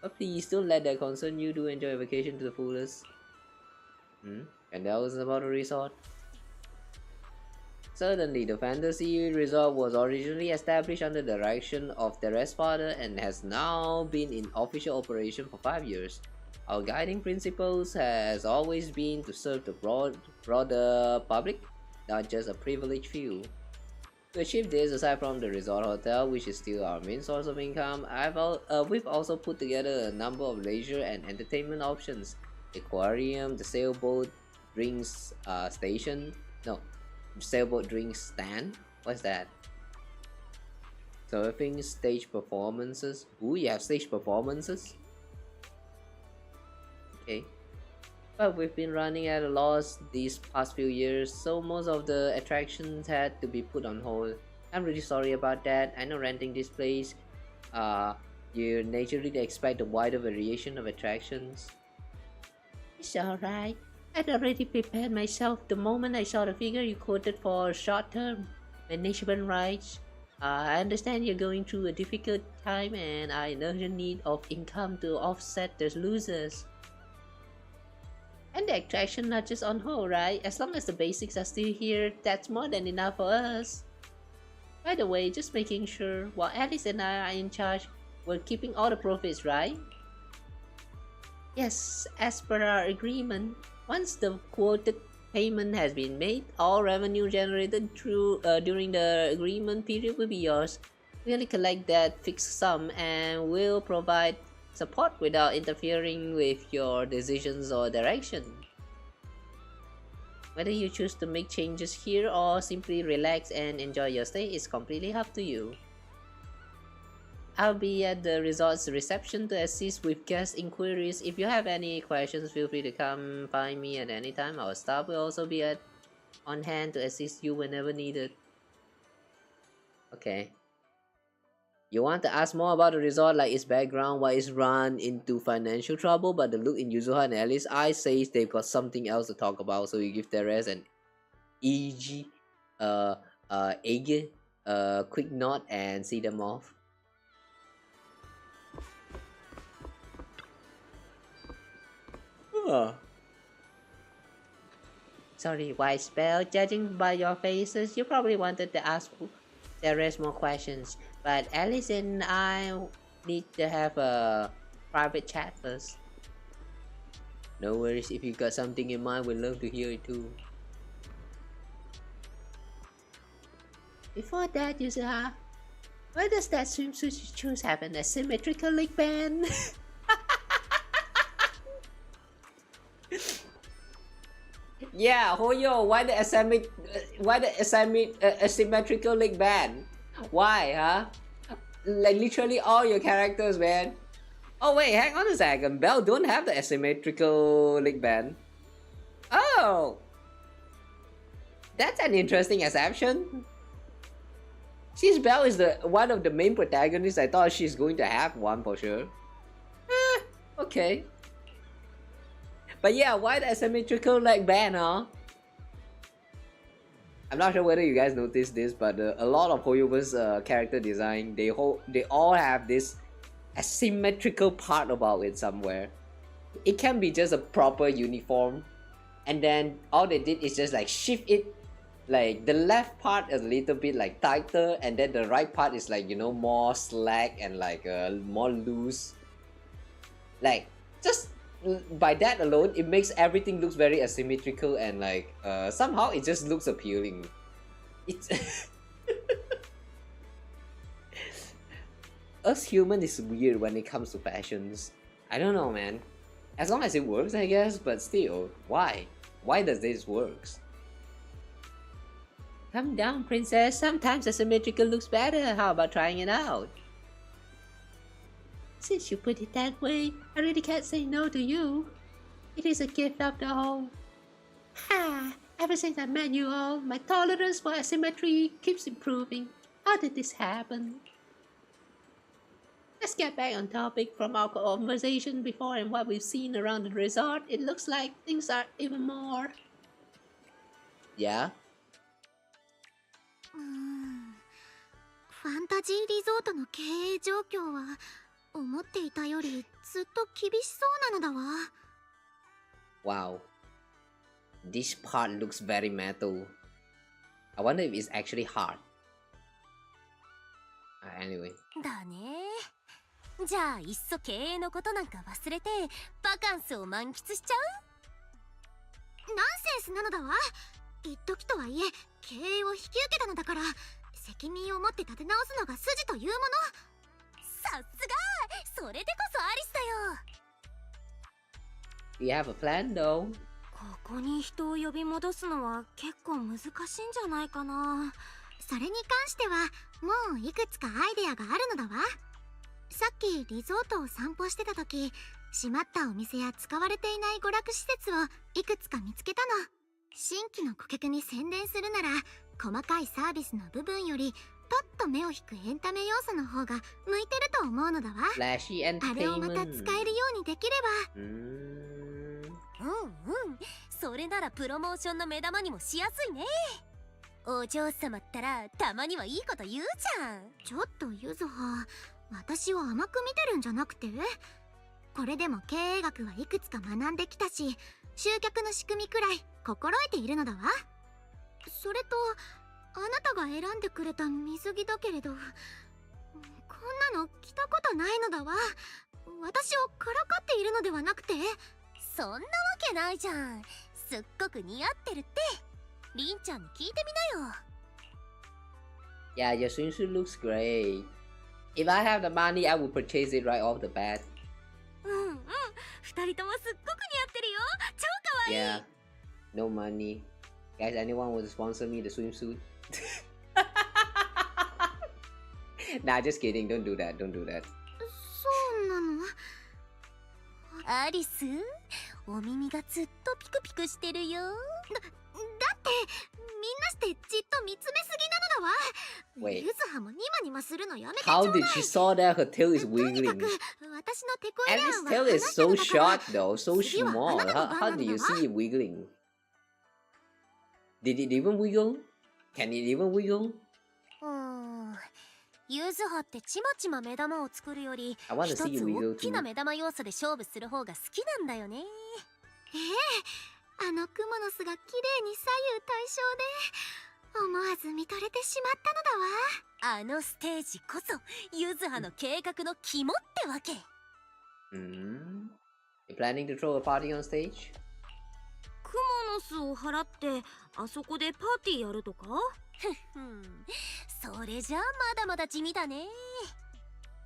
But please don't let that concern you. Do enjoy a vacation to the fullest. And that was about the resort. Certainly, the Fantasy Resort was originally established under the direction of Teres' father and has now been in official operation for 5 years. Our guiding principles has always been to serve the broader public, not just a privileged few. To achieve this, aside from the resort hotel, which is still our main source of income, we've also put together a number of leisure and entertainment options. The aquarium, the sailboat drinks station, sailboat drinks stand. What's that? Surfing, stage performances. Ooh, you have stage performances? Okay. But we've been running at a loss these past few years, so most of the attractions had to be put on hold. I'm really sorry about that. I know renting this place, you naturally expect a wider variation of attractions. It's alright. I'd already prepared myself the moment I saw the figure you quoted for short-term management rights. I understand you're going through a difficult time and are in urgent need of income to offset the losses. And the attraction not just on hold, right? As long as the basics are still here, that's more than enough for us. By the way, just making sure, while Alice and I are in charge, we're keeping all the profits, right? Yes, as per our agreement. Once the quoted payment has been made, all revenue generated during the agreement period will be yours. We only collect that fixed sum and will provide support without interfering with your decisions or direction. Whether you choose to make changes here or simply relax and enjoy your stay is completely up to you. I'll be at the resort's reception to assist with guest inquiries. If you have any questions, feel free to come find me at any time. Our staff will also be on hand to assist you whenever needed. Okay. You want to ask more about the resort, like its background, why it's run into financial trouble, but the look in Yuzuha and Alice's eyes says they've got something else to talk about, so you give Teres an EG, egg, quick nod and see them off. Sorry, white spell. Judging by your faces, you probably wanted to ask Teres more questions, but Alice and I need to have a private chat first. No worries, if you got something in mind, we'd love to hear it too. Before that, Yuzuha, why does that swimsuit you choose have an asymmetrical leg band? Yeah, Hoyo, why the asymmetrical leg band? Why, huh? Like literally all your characters, man. Oh wait, hang on a second. Belle don't have the asymmetrical leg band. Oh, that's an interesting exception. Since Belle is the one of the main protagonists, I thought she's going to have one for sure. Okay. But yeah, why the asymmetrical leg band, huh? I'm not sure whether you guys noticed this, but a lot of Hoyover's character design, they all have this asymmetrical part about it somewhere. It can be just a proper uniform, and then all they did is just like shift it, like the left part is a little bit like tighter, and then the right part is like, you know, more slack and like more loose. Like just by that alone, it makes everything looks very asymmetrical, and like somehow it just looks appealing. It's us human is weird when it comes to fashions. I don't know, man. As long as it works, I guess, but still, why? Why does this works? Calm down, princess. Sometimes asymmetrical looks better. How about trying it out? Since you put it that way, I really can't say no to you. It is a gift after all. Ha! Ever since I met you all, my tolerance for asymmetry keeps improving. How did this happen? Let's get back on topic from our conversation before and what we've seen around the resort. It looks like things are even more... Yeah? ファンタジーリゾートの経営状況は思っていたよりずっと厳しそうなのだわ。Wow. This part looks very metal. I wonder if it's actually hard. Anyway. だね。じゃあいっそ経営のことなんか忘れてバカンスを満喫しちゃう？ナンセンスなのだわ。一時とはいえ経営を引き受けたのだから責任を持って立て直すのが筋というもの。さすが、それでこそアリスだよ。Do you have a plan though? ここに人を呼び戻すのは結構難しいんじゃないかな。それに関してはもういくつかアイデアがあるのだわ。さっきリゾートを散歩してた時、閉まったお店や使われていない娯楽施設をいくつか見つけたの。新規の顧客に宣伝するなら細かいサービスの部分よりパッと目を引くエンタメ要素の方が向いてると思うのだわ。Flashy あれをまた使えるようにできれば。それならプロモーションの目玉にもしやすいね。お嬢様ったらたまにはいいこと言うじゃん。ちょっとゆずは私を甘く見てるんじゃなくて、これでも経営学はいくつか学んできたし、集客の仕組みくらい心得ているのだわ。それとあなたが選んでくれた水着だけれど、こんなの着たことないのだわ。私をからかっているのではなくて。そんなわけないじゃん。すっごく似合ってるって。りんちゃんに聞いてみなよ。Yeah, your swimsuit looks great. If I have the money, I would purchase it right off the bat. 二人ともすっごく似合ってるよ。超かわいい。Yeah, no money. Guys, anyone want to sponsor me the swimsuit? Nah, just kidding. Don't do that. Don't do that. そうなの？アリス、お耳がずっとピクピクしてるよ。だってみんなしてじっと見つめすぎなのだわ。Wait. ゆずはもニマニマするのやめてちょ How うだい。 did she saw that her tail is とにか wiggling? く私のテこ入れ Alice's 案は tail 話 is した so のだから short though, so 次は small. あなたの How 番な do の you だわ。 see it wiggling? Did it even wiggle? Can it even wiggle? ゆずはってちまちま目玉を作るより I want to 一つ see you wiggle 大きな too. 目玉要素で勝負する方が好きなんだよね。あのクモの巣が綺麗に左右対称で思わず見とれてしまったのだわ。あのステージこそゆずはの計画の肝ってわけ。Hmm? You planning to throw a party on stage? クモの巣を払ってあそこでパーティーやるとか？それじゃあまだまだ地味だね。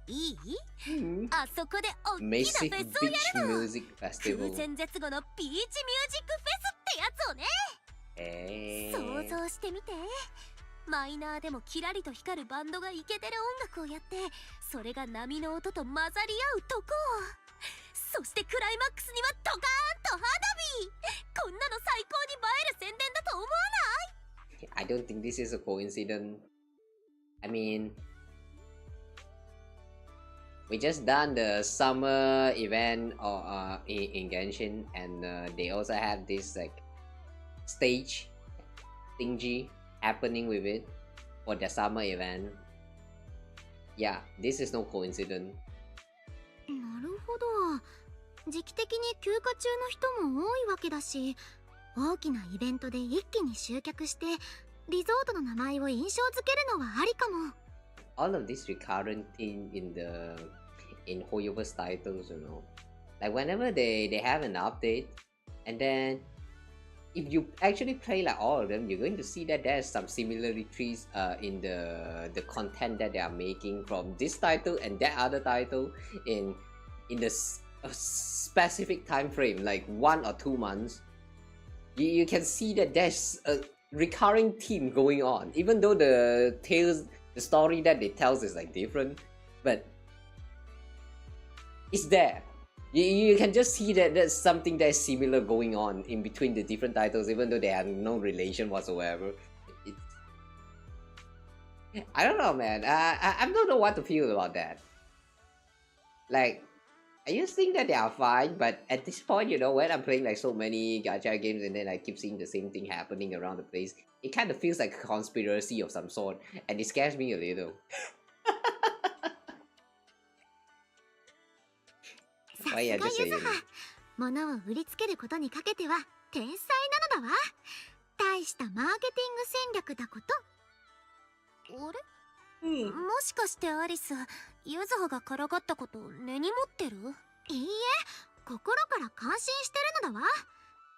いい？ Hmm. あそこでおっきな Massive フェスをや Beach るの。 Music 空 Festival. 前絶後のビーチミュージックフェスってやつをね。 Hey. 想像してみて。マイナーでもキラリと光るバンドがイケてる音楽をやって、それが波の音と混ざり合うとこ。そしてクライマックスにはドカーンと花火。こんなの最高に映える宣伝だと思わない？ I don't think this is a coincidence. I mean, we just done the summer event in Genshin, and they also have this like stage thingy happening with it for the summer event. Yeah, this is no coincidence. なるほど。時期的に休暇中の人も多いわけだし、大きなイベントで一気に集客してリゾートの名前を印象付けるのはありかも。 All of this recurrent theme in Hoyover's titles, you know, like whenever they have an update, and then if you actually play like all of them, you're going to see that there's some similarities in the content that they are making from this title and that other title in the specific time frame, like 1 or 2 months. You can see that there's a recurring theme going on, even though the story that they tell is like different, but it's there. You can just see that there's something that's similar going on in between the different titles, even though they have no relation whatsoever. I don't know, man. I don't know what to feel about that. Like, I used to think that they are fine, but at this point, you know, when I'm playing like so many gacha games and then I keep seeing the same thing happening around the place, it kind of feels like a conspiracy of some sort, and it scares me a little. さすがゆずは、物を売りつけることにかけては天才なのだわ。大したマーケティング戦略だこと。あれ？もしかしてアリス、ゆずはがからかったこと根に持ってる？いいえ、心から感心してるのだわ。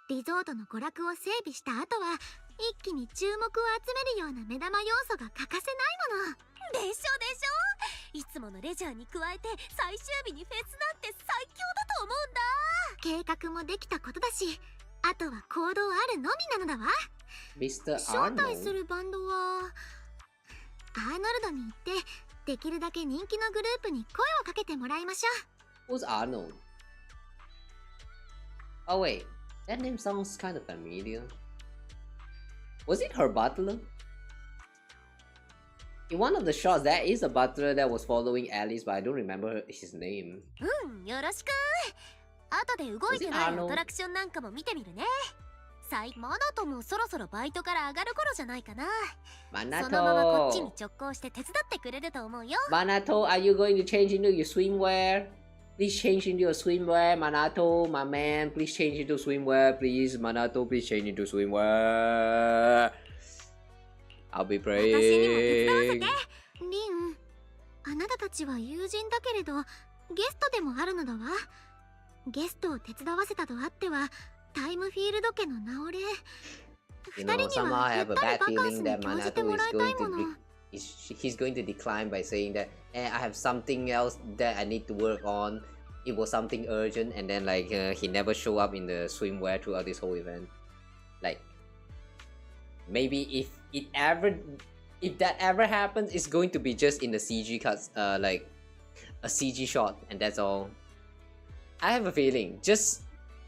リゾートの娯楽を整備した後は一気に注目を集めるような目玉要素が欠かせないもの。でしょでしょ。いつものレジャーに加えて最終日にフェスなんて最強だと思うんだ。計画もできたことだし、あとは行動あるのみなのだわ。 Mr. 招待 Arnold? するバンドはアーノルドに行ってできるだけ人気のグループに声をかけてもらいましょう。 Who's Arnold? Oh wait, that name sounds kind of familiar. Was it her butler? In one of the shots, there is a butler that was following Alice, but I don't remember his name. よろしく。後で動いてないアトラクションなんかも見てみるね。マナトもそろそろバイトから上がる頃じゃないかな。そのままこっちに Manato! 直行して手伝ってくれると思うよ。 Manato, are you going to change into your swimwear? Please change into your swimwear, Manato, my man. Please change into swimwear, please. Manato, please change into swimwear. I'll be 私にも手伝わせて。 praying. リン、あなたたちは友人だけれどゲストでもあるのだわ。ゲストを手伝わせたとあってはタイムフィールド家の名折れ。 You 二 know, 人に somehow は I ゆっ have a たり bad バカンス feeling に that 興じて Manato も is らいた going いもの。 to he's going to decline by saying that I have something else that I need to work on. It was something urgent, and then like he never show up in the swimwear throughout this whole event. Like maybe if that ever happens, it's going to be just in the CG cuts, like a CG shot, and that's all. I have a feeling, just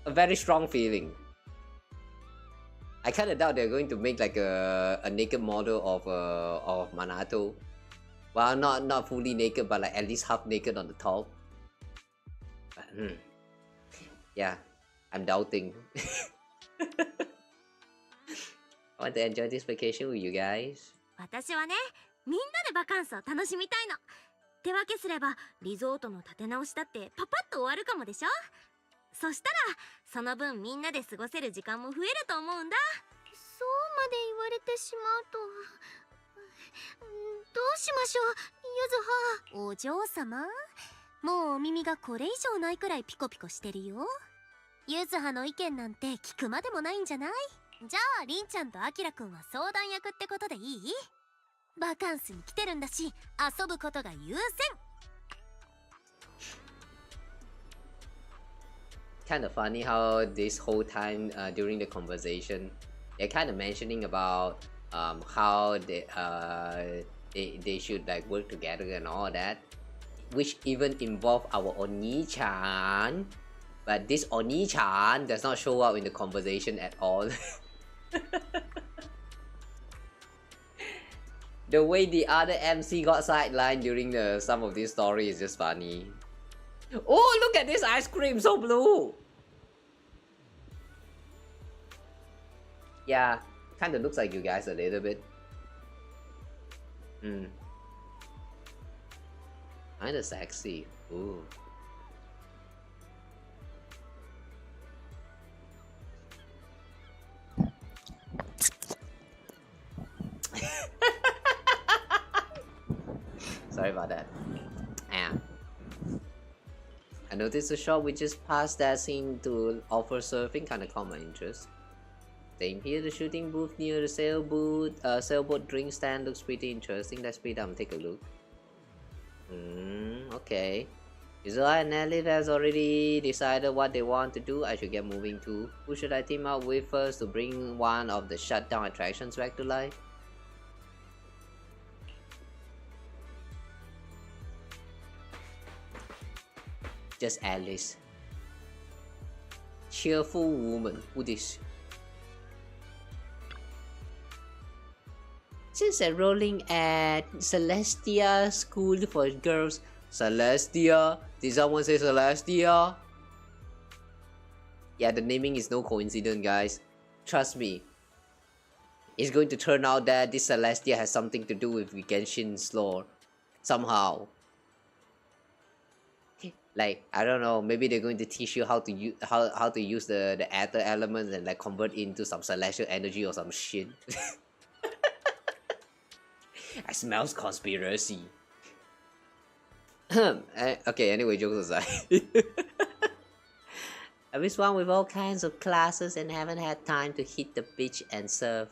a very strong feeling. I kind of doubt they're going to make like a naked model of Manato. Well, not fully naked, but like at least half naked on the top. But, yeah, I'm doubting. I want to enjoy this vacation with you guys. 私はね、みんなでバカンスを楽しみたいの。手分けすればリゾートの立て直しだってパパッと終わるかもでしょ。そしたらその分みんなで過ごせる時間も増えると思うんだ。そうまで言われてしまうと、どうしましょう、ゆずは。お嬢様、もうお耳がこれ以上ないくらいピコピコしてるよ。ゆずはの意見なんて聞くまでもないんじゃない？じゃありんちゃんとあきらくんは相談役ってことでいい？バカンスに来てるんだし、遊ぶことが優先。Kind of funny how this whole time during the conversation they're kind of mentioning about how they should like work together and all that, which even involve our Oni-chan, but this Oni-chan does not show up in the conversation at all. The way the other MC got sidelined during some of this story is just funny. Oh, look at this ice cream, so blue! Yeah, kind of looks like you guys a little bit. Kind of sexy. Ooh. Sorry about that. I noticed the shop we just passed that seemed to offer surfing, kind of caught my interest. Same here, the shooting booth near the sailboat drink stand looks pretty interesting. Let's speed up and take a look. Okay. Isola and Nelly has already decided what they want to do. I should get moving too. Who should I team up with first to bring one of the shutdown attractions back to life? Just Alice. Cheerful woman. Who this? Since enrolling at Celestia School for Girls. Celestia? Did someone say Celestia? Yeah, the naming is no coincidence, guys. Trust me. It's going to turn out that this Celestia has something to do with Genshin's lore. Somehow. Like, I don't know, maybe they're going to teach you how to use how to use the ether elements and like convert into some celestial energy or some shit. I smells conspiracy. Okay, anyway, jokes aside. I was one with all kinds of classes and haven't had time to hit the beach and surf.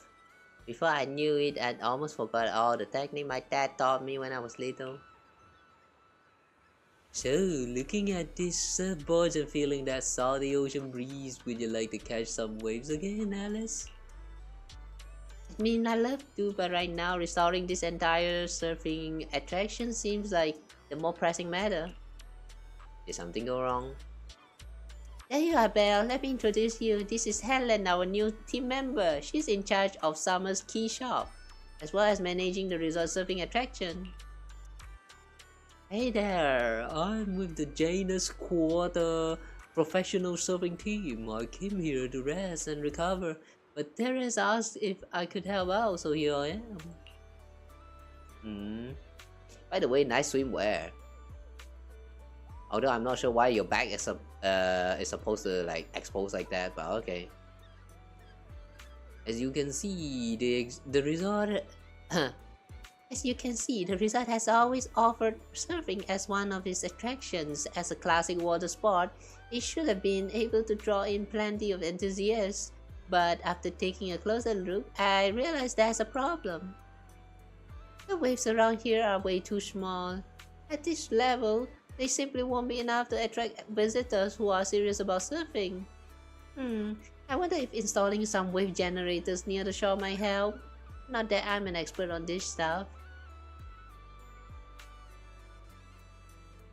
Before I knew it, I'd almost forgot all the technique my dad taught me when I was little. So, looking at these surfboards and feeling that salty ocean breeze, would you like to catch some waves again, Alice? I mean, I love to, but right now, restoring this entire surfing attraction seems like the more pressing matter. Did something go wrong? There you are, Belle. Let me introduce you. This is Helen, our new team member. She's in charge of Summer's key shop, as well as managing the resort surfing attraction. Hey there, I'm with the Janus Quarter professional surfing team. I came here to rest and recover, but Teres asked if I could help out, so here I am. By the way, nice swimwear. Although I'm not sure why your back is supposed to like expose like that, but okay. As you can see, the resort. As you can see, the resort has always offered surfing as one of its attractions. As a classic water sport, it should have been able to draw in plenty of enthusiasts. But after taking a closer look, I realized there's a problem. The waves around here are way too small. At this level, they simply won't be enough to attract visitors who are serious about surfing. I wonder if installing some wave generators near the shore might help. Not that I'm an expert on this stuff.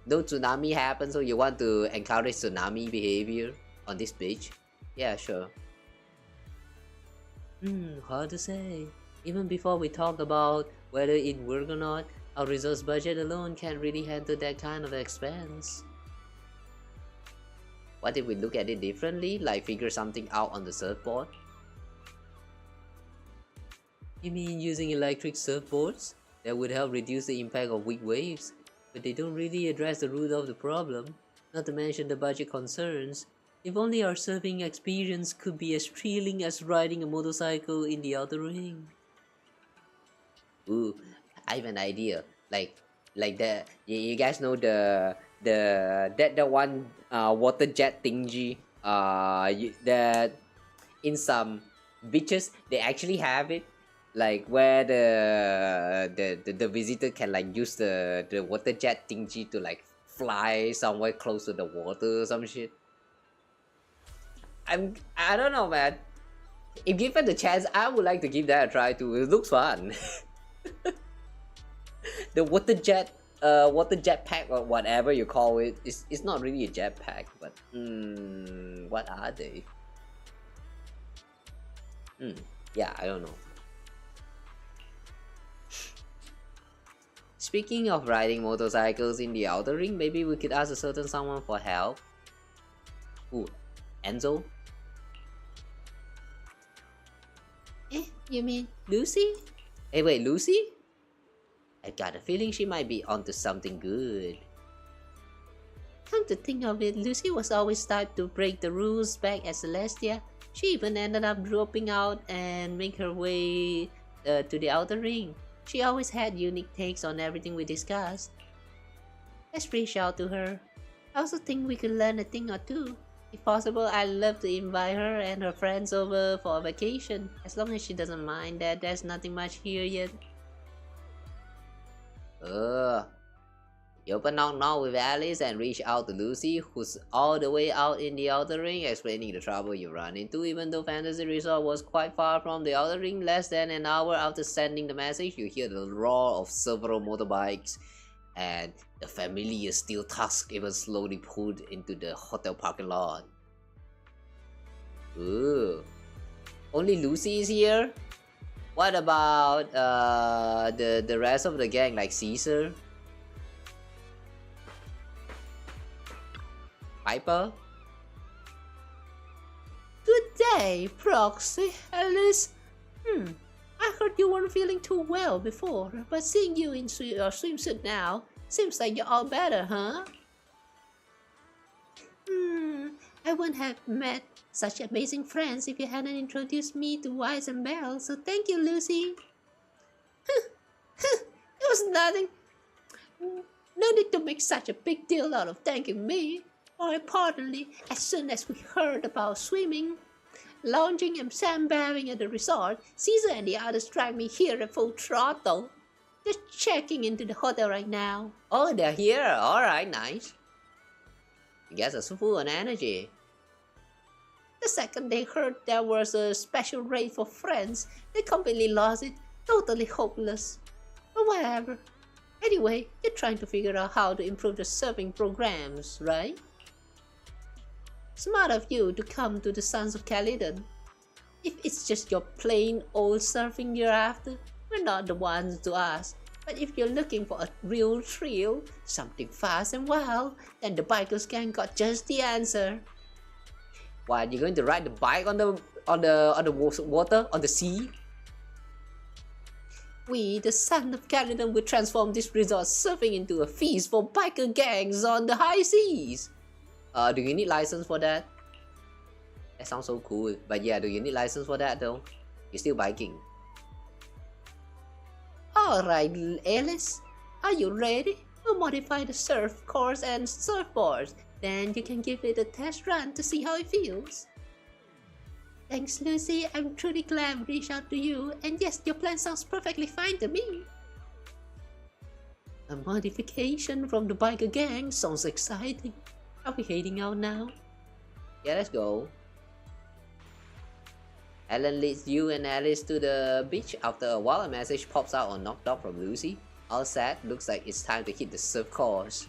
No tsunami happened, so you want to encourage tsunami behavior on this beach? Yeah, sure. Hard to say. Even before we talk about whether it work or not, our resource budget alone can't really handle that kind of expense. What if we look at it differently, like figure something out on the surfboard? You mean using electric surfboards? That would help reduce the impact of weak waves, but they don't really address the root of the problem, not to mention the budget concerns. If only our surfing experience could be as thrilling as riding a motorcycle in the outer ring. Ooh, I have an idea. Like the you guys know the one water jet thingy. That in some beaches they actually have it. Like where the visitor can like use the water jet thingy to like fly somewhere close to the water or some shit. I don't know, man. If given the chance, I would like to give that a try too. It looks fun. The water jet pack or whatever you call it, it's not really a jet pack, but what are they? Yeah, I don't know. Speaking of riding motorcycles in the outer ring, maybe we could ask a certain someone for help. Ooh, Enzo? You mean Lucy? Hey, wait, Lucy? I got a feeling she might be onto something good. Come to think of it, Lucy was always type to break the rules back at Celestia. She even ended up dropping out and make her way to the outer ring. She always had unique takes on everything we discussed. Let's reach out to her. I also think we could learn a thing or two. If possible, I'd love to invite her and her friends over for a vacation, as long as she doesn't mind that there's nothing much here yet. You open knock with Alice and reach out to Lucy, who's all the way out in the outer ring, explaining the trouble you run into. Even though Fantasy Resort was quite far from the outer ring, less than an hour after sending the message, you hear the roar of several motorbikes, and the familiar steel tusk even slowly pulled into the hotel parking lot. Ooh. Only Lucy is here? What about the rest of the gang, like Caesar? Piper? Good day, Proxy, Alice. I heard you weren't feeling too well before, but seeing you in your swimsuit now, seems like you're all better, huh? I wouldn't have met such amazing friends if you hadn't introduced me to Wise and Belle, so thank you, Lucy. It was nothing. No need to make such a big deal out of thanking me. More importantly, as soon as we heard about swimming, lounging and sandbagging at the resort, Caesar and the others dragged me here at full throttle. Just checking into the hotel right now. Oh, they're here. Alright, nice. You guys are so full on energy. The second they heard there was a special rate for friends, they completely lost it. Totally hopeless. But whatever. Anyway, you're trying to figure out how to improve the surfing programs, right? Smart of you to come to the Sons of Caledon. If it's just your plain old surfing you're after, we're not the ones to ask. But if you're looking for a real thrill, something fast and wild, then the Bikers Gang got just the answer. What, you're going to ride the bike on the water, on the sea? We, the Sons of Caledon, will transform this resort surfing into a feast for biker gangs on the high seas. Do you need license for that? That sounds so cool. But yeah, do you need license for that though? You're still biking. Alright, Alice. Are you ready? We'll modify the surf course and surfboards. Then you can give it a test run to see how it feels. Thanks, Lucy. I'm truly glad we reached out to you. And yes, your plan sounds perfectly fine to me. A modification from the biker gang sounds exciting. Are we heading out now? Yeah, let's go. Ellen leads you and Alice to the beach. After a while, a message pops out on Knock Knock from Lucy. All set, looks like it's time to hit the surf course.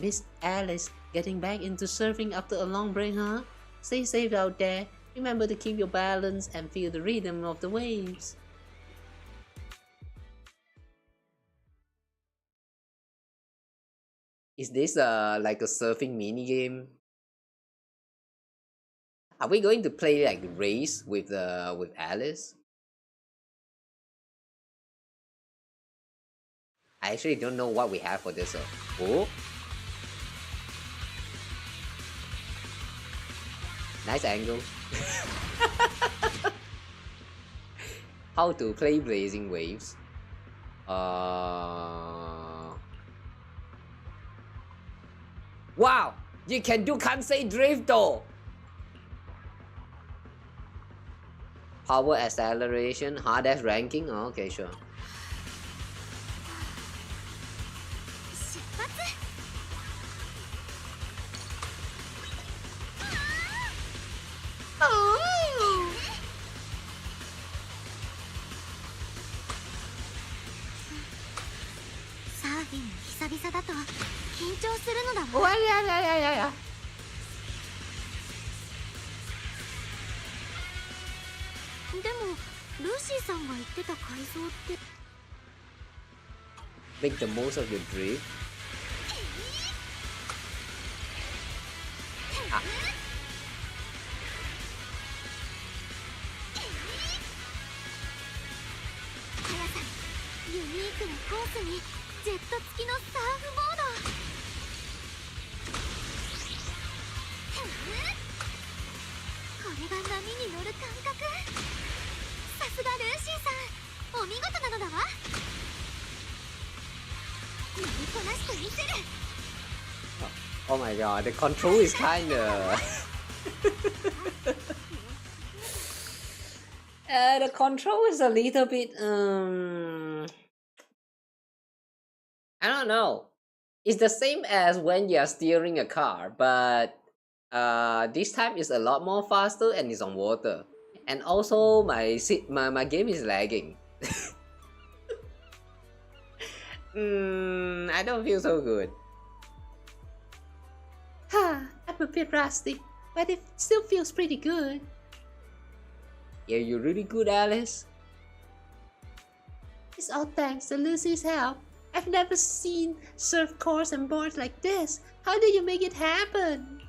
Miss Alice, getting back into surfing after a long break, huh? Stay safe out there. Remember to keep your balance and feel the rhythm of the waves. Is this like a surfing mini game? Are we going to play like race with Alice? I actually don't know what we have for this. Oh, nice angle. How to play Blazing Waves? Wow, you can do Kansei Drift though. Power acceleration, hard as ranking. Oh, okay, sure. Make the most of your drift. Ah. Oh my god, the control is kinda... the control is a little bit... I don't know. It's the same as when you're steering a car, but this time it's a lot more faster and it's on water. And also my game is lagging. I don't feel so good. I'm a bit rusty, but it still feels pretty good. Yeah, you're really good, Alice. It's all thanks to Lucy's help. I've never seen surf course and boards like this. How did you make it happen?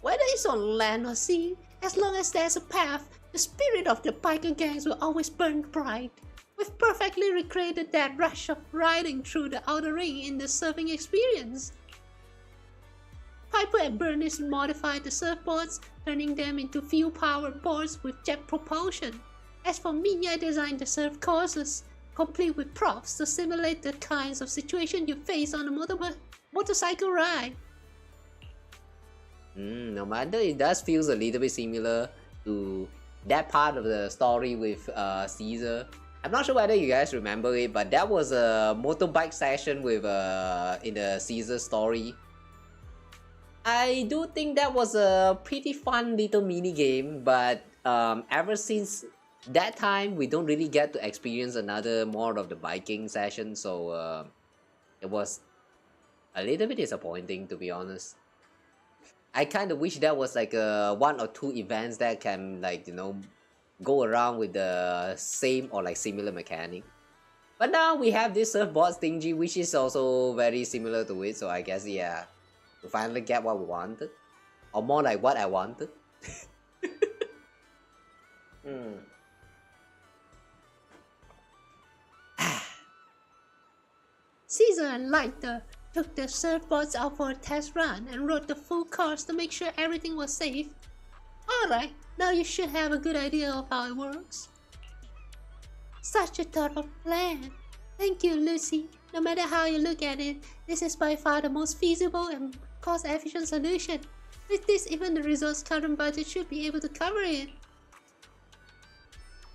Whether it's on land or sea, as long as there's a path, the spirit of the biker gangs will always burn bright. We've perfectly recreated that rush of riding through the outer ring in the surfing experience. Piper and Bernice modified the surfboards, turning them into fuel-powered boards with jet propulsion. As for me, I designed the surf courses, complete with props to simulate the kinds of situations you face on a motorcycle ride. No matter, it does feel a little bit similar to that part of the story with Caesar. I'm not sure whether you guys remember it, but that was a motorbike session with in the Caesar story. I do think that was a pretty fun little mini game, but ever since that time we don't really get to experience another more of the biking session, so it was a little bit disappointing, to be honest. I kind of wish there was like one or two events that can, like, you know, go around with the same or like similar mechanic. But now we have this surfboard stingy, which is also very similar to it, so I guess, yeah, we finally get what we wanted, or more like what I wanted. Caesar and Lighter took the surfboards out for a test run and rode the full course to make sure everything was safe. Alright, now you should have a good idea of how it works. Such a thoughtful plan. Thank you, Lucy. No matter how you look at it, this is by far the most feasible and cost-efficient solution. With this, even the resort's current budget should be able to cover it.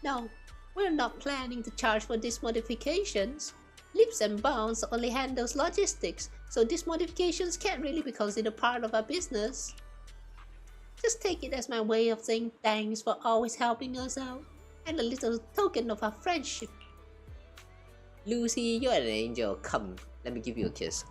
No, we're not planning to charge for these modifications. Leaps and Bounds only handles logistics, so these modifications can't really be considered part of our business. Just take it as my way of saying thanks for always helping us out, and a little token of our friendship. Lucy, you're an angel. Come, let me give you a kiss.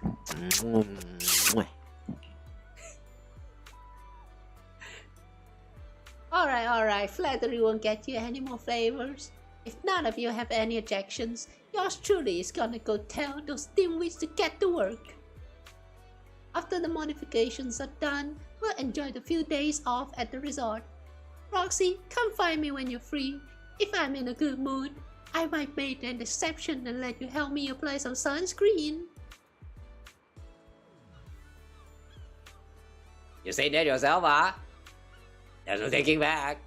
Alright, flattery won't get you any more favors. If none of you have any objections, yours truly is gonna go tell those dimwits to get to work. After the modifications are done, we'll enjoy the few days off at the resort. Roxy, come find me when you're free. If I'm in a good mood, I might make an exception and let you help me apply some sunscreen. You say that yourself, huh? There's no taking back.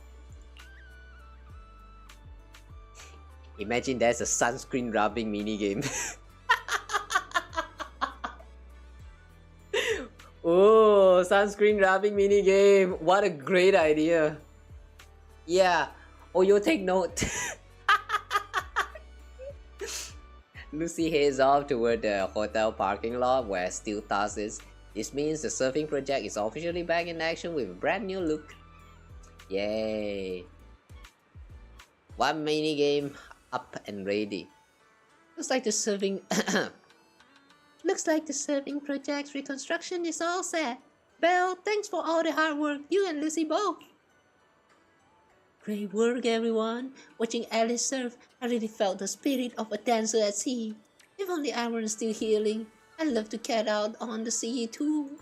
Imagine there's a sunscreen rubbing minigame. Oh, sunscreen rubbing minigame. What a great idea. Yeah. Oh, you take note. Lucy heads off toward the hotel parking lot where Steel Task is. This means the surfing project is officially back in action with a brand new look. Yay. One minigame up and ready. Looks like the surfing project's reconstruction is all set. Belle, thanks for all the hard work, you and Lucy both. Great work, everyone. Watching Alice surf, I really felt the spirit of a dancer at sea. If only I weren't still healing, I'd love to cat out on the sea too.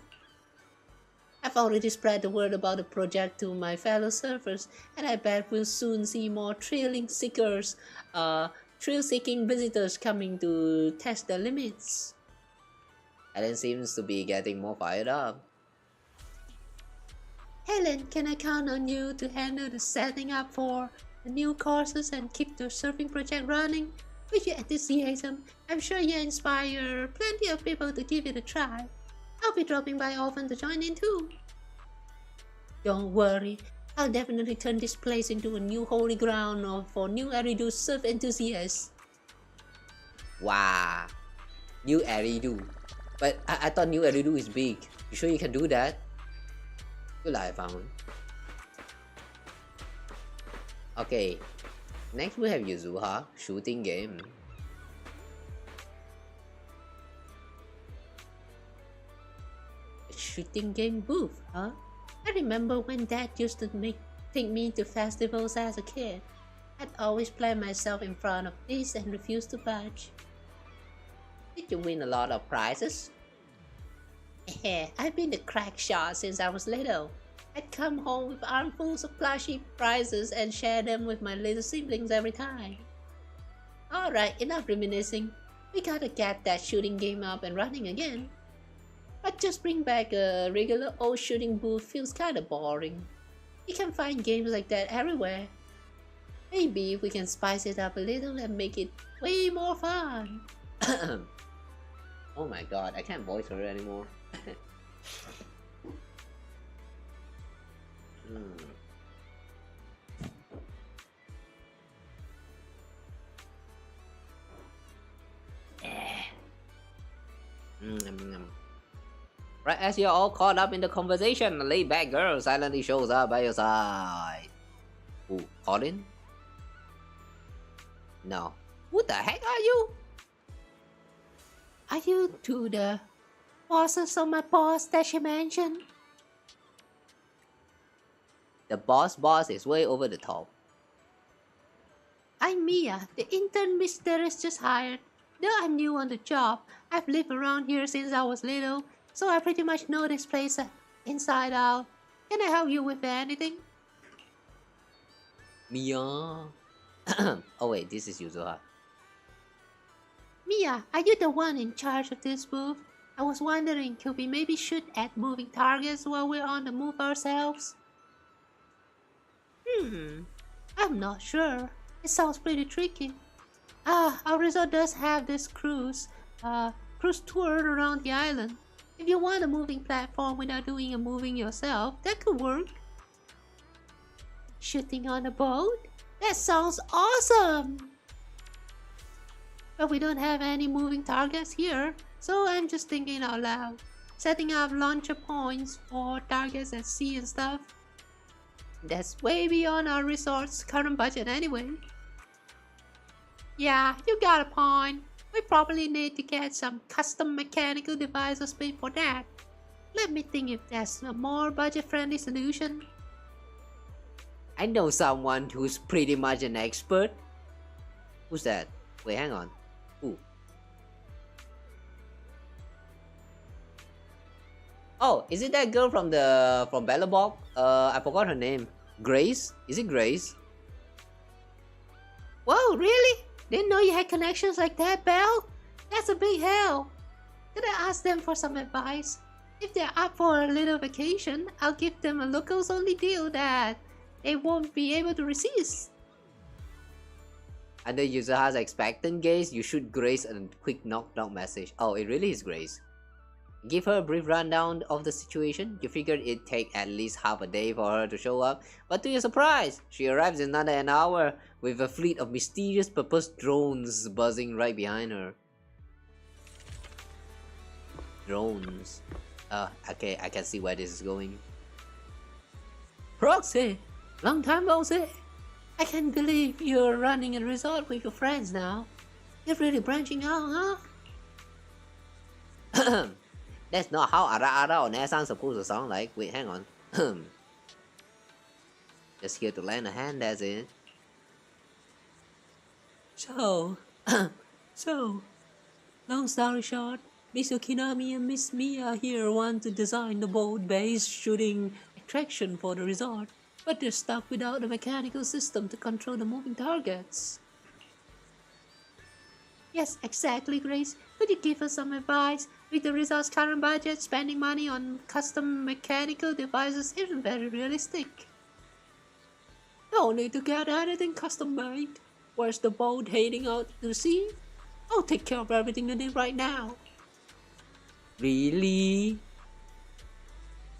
I've already spread the word about the project to my fellow surfers, and I bet we'll soon see more thrill-seeking visitors coming to test their limits. Helen seems to be getting more fired up. Helen, can I count on you to handle the setting up for the new courses and keep the surfing project running? With your enthusiasm, I'm sure you inspire plenty of people to give it a try. I'll be dropping by often to join in too. Don't worry, I'll definitely turn this place into a new holy ground for new Eridu surf enthusiasts. Wow, new Eridu. But I thought new Eridu is big. You sure you can do that? Good I found. Okay, next we have Yuzuha, shooting game. A shooting game booth, huh? I remember when Dad used to take me to festivals as a kid. I'd always plant myself in front of this and refuse to budge. Did you win a lot of prizes? I've been the crack shot since I was little. I'd come home with armfuls of plushy prizes and share them with my little siblings every time. Alright, enough reminiscing. We gotta get that shooting game up and running again. But just bring back a regular old shooting booth feels kinda boring. You can find games like that everywhere. Maybe we can spice it up a little and make it way more fun. Oh my god, I can't voice her anymore. Right as you're all caught up in the conversation, a laid-back girl silently shows up by your side. Who, Colin? No. Who the heck are you? Are you two the bosses of my boss that she mentioned? The boss is way over the top. I'm Mia, the intern Miss Teres just hired. Though I'm new on the job, I've lived around here since I was little, so I pretty much know this place inside out. Can I help you with anything? Mia. Oh wait, this is Yuzuha. Mia, are you the one in charge of this booth? I was wondering, could we maybe shoot at moving targets while we're on the move ourselves? I'm not sure. It sounds pretty tricky. Our resort does have this cruise tour around the island. If you want a moving platform without doing a moving yourself, that could work. Shooting on a boat? That sounds awesome! But we don't have any moving targets here, so I'm just thinking out loud. Setting up launcher points for targets at sea and stuff. That's way beyond our resort's current budget anyway. Yeah, you got a point. We probably need to get some custom mechanical devices made for that. Let me think if there's a more budget-friendly solution. I know someone who's pretty much an expert. Who's that? Wait, hang on. Who? Oh, is it that girl from Bella Bob? I forgot her name. Grace? Is it Grace? Whoa, really? Didn't know you had connections like that, Belle? That's a big help. Could I ask them for some advice? If they're up for a little vacation, I'll give them a locals only deal that they won't be able to resist. Under user has expectant gaze, you shoot Grace a quick knock message. Oh, it really is Grace. Give her a brief rundown of the situation. You figured it'd take at least half a day for her to show up, but to your surprise, she arrives in under an hour with a fleet of mysterious purpose drones buzzing right behind her. Drones. Okay, I can see where this is going. Roxy, long time no see. I can't believe you're running a resort with your friends now. You're really branching out, huh? That's not how Ara Ara or Nesan supposed to sound like. Wait, hang on. Just here to lend a hand, that's it. So, long story short, Miss Yokinami and Miss Mia here want to design the boat-based shooting attraction for the resort, but they're stuck without a mechanical system to control the moving targets. Yes, exactly, Grace. Could you give us some advice? With the resort's current budget, spending money on custom mechanical devices isn't very realistic. No need to get anything custom made. Where's the boat heading out to the sea? I'll take care of everything you need right now. Really?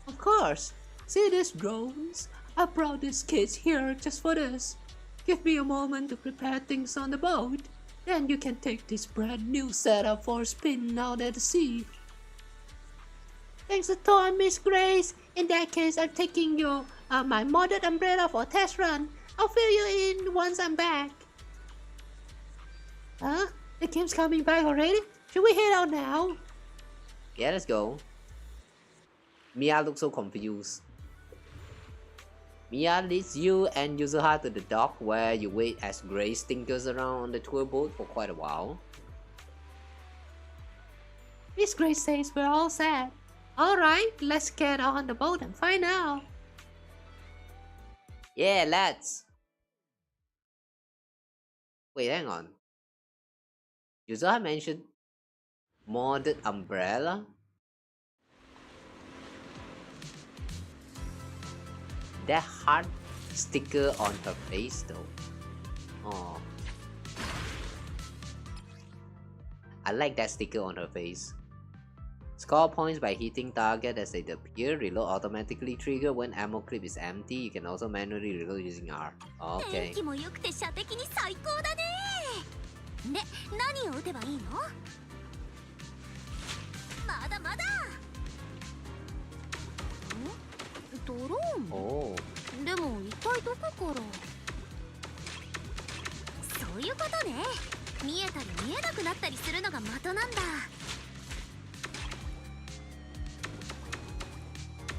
Of course. See these drones? I brought these kids here just for this. Give me a moment to prepare things on the boat. Then you can take this brand new setup for a spin out at the sea. Thanks a ton, Miss Grace. In that case, I'm taking your my modded umbrella for a test run. I'll fill you in once I'm back. Huh? The game's coming back already? Should we head out now? Yeah, let's go. Mia looks so confused. Mia leads you and Yuzuha to the dock where you wait as Grace tinkers around on the tour boat for quite a while. Miss Grace says we're all set. Alright, let's get on the boat and find out. Yeah, let's. Wait, hang on. Yuzuha mentioned modded umbrella? That heart sticker on her face though. Oh, I like that sticker on her face. Score points by hitting target as they appear. Reload automatically trigger when ammo clip is empty. You can also manually reload using R. Okay. 天気も良くて射的に最高だね。で、何を撃てばいいの？まだまだ。ドローン？ Oh. でも一体どこから？そういうことね。見えたり見えなくなったりするのが的なんだ。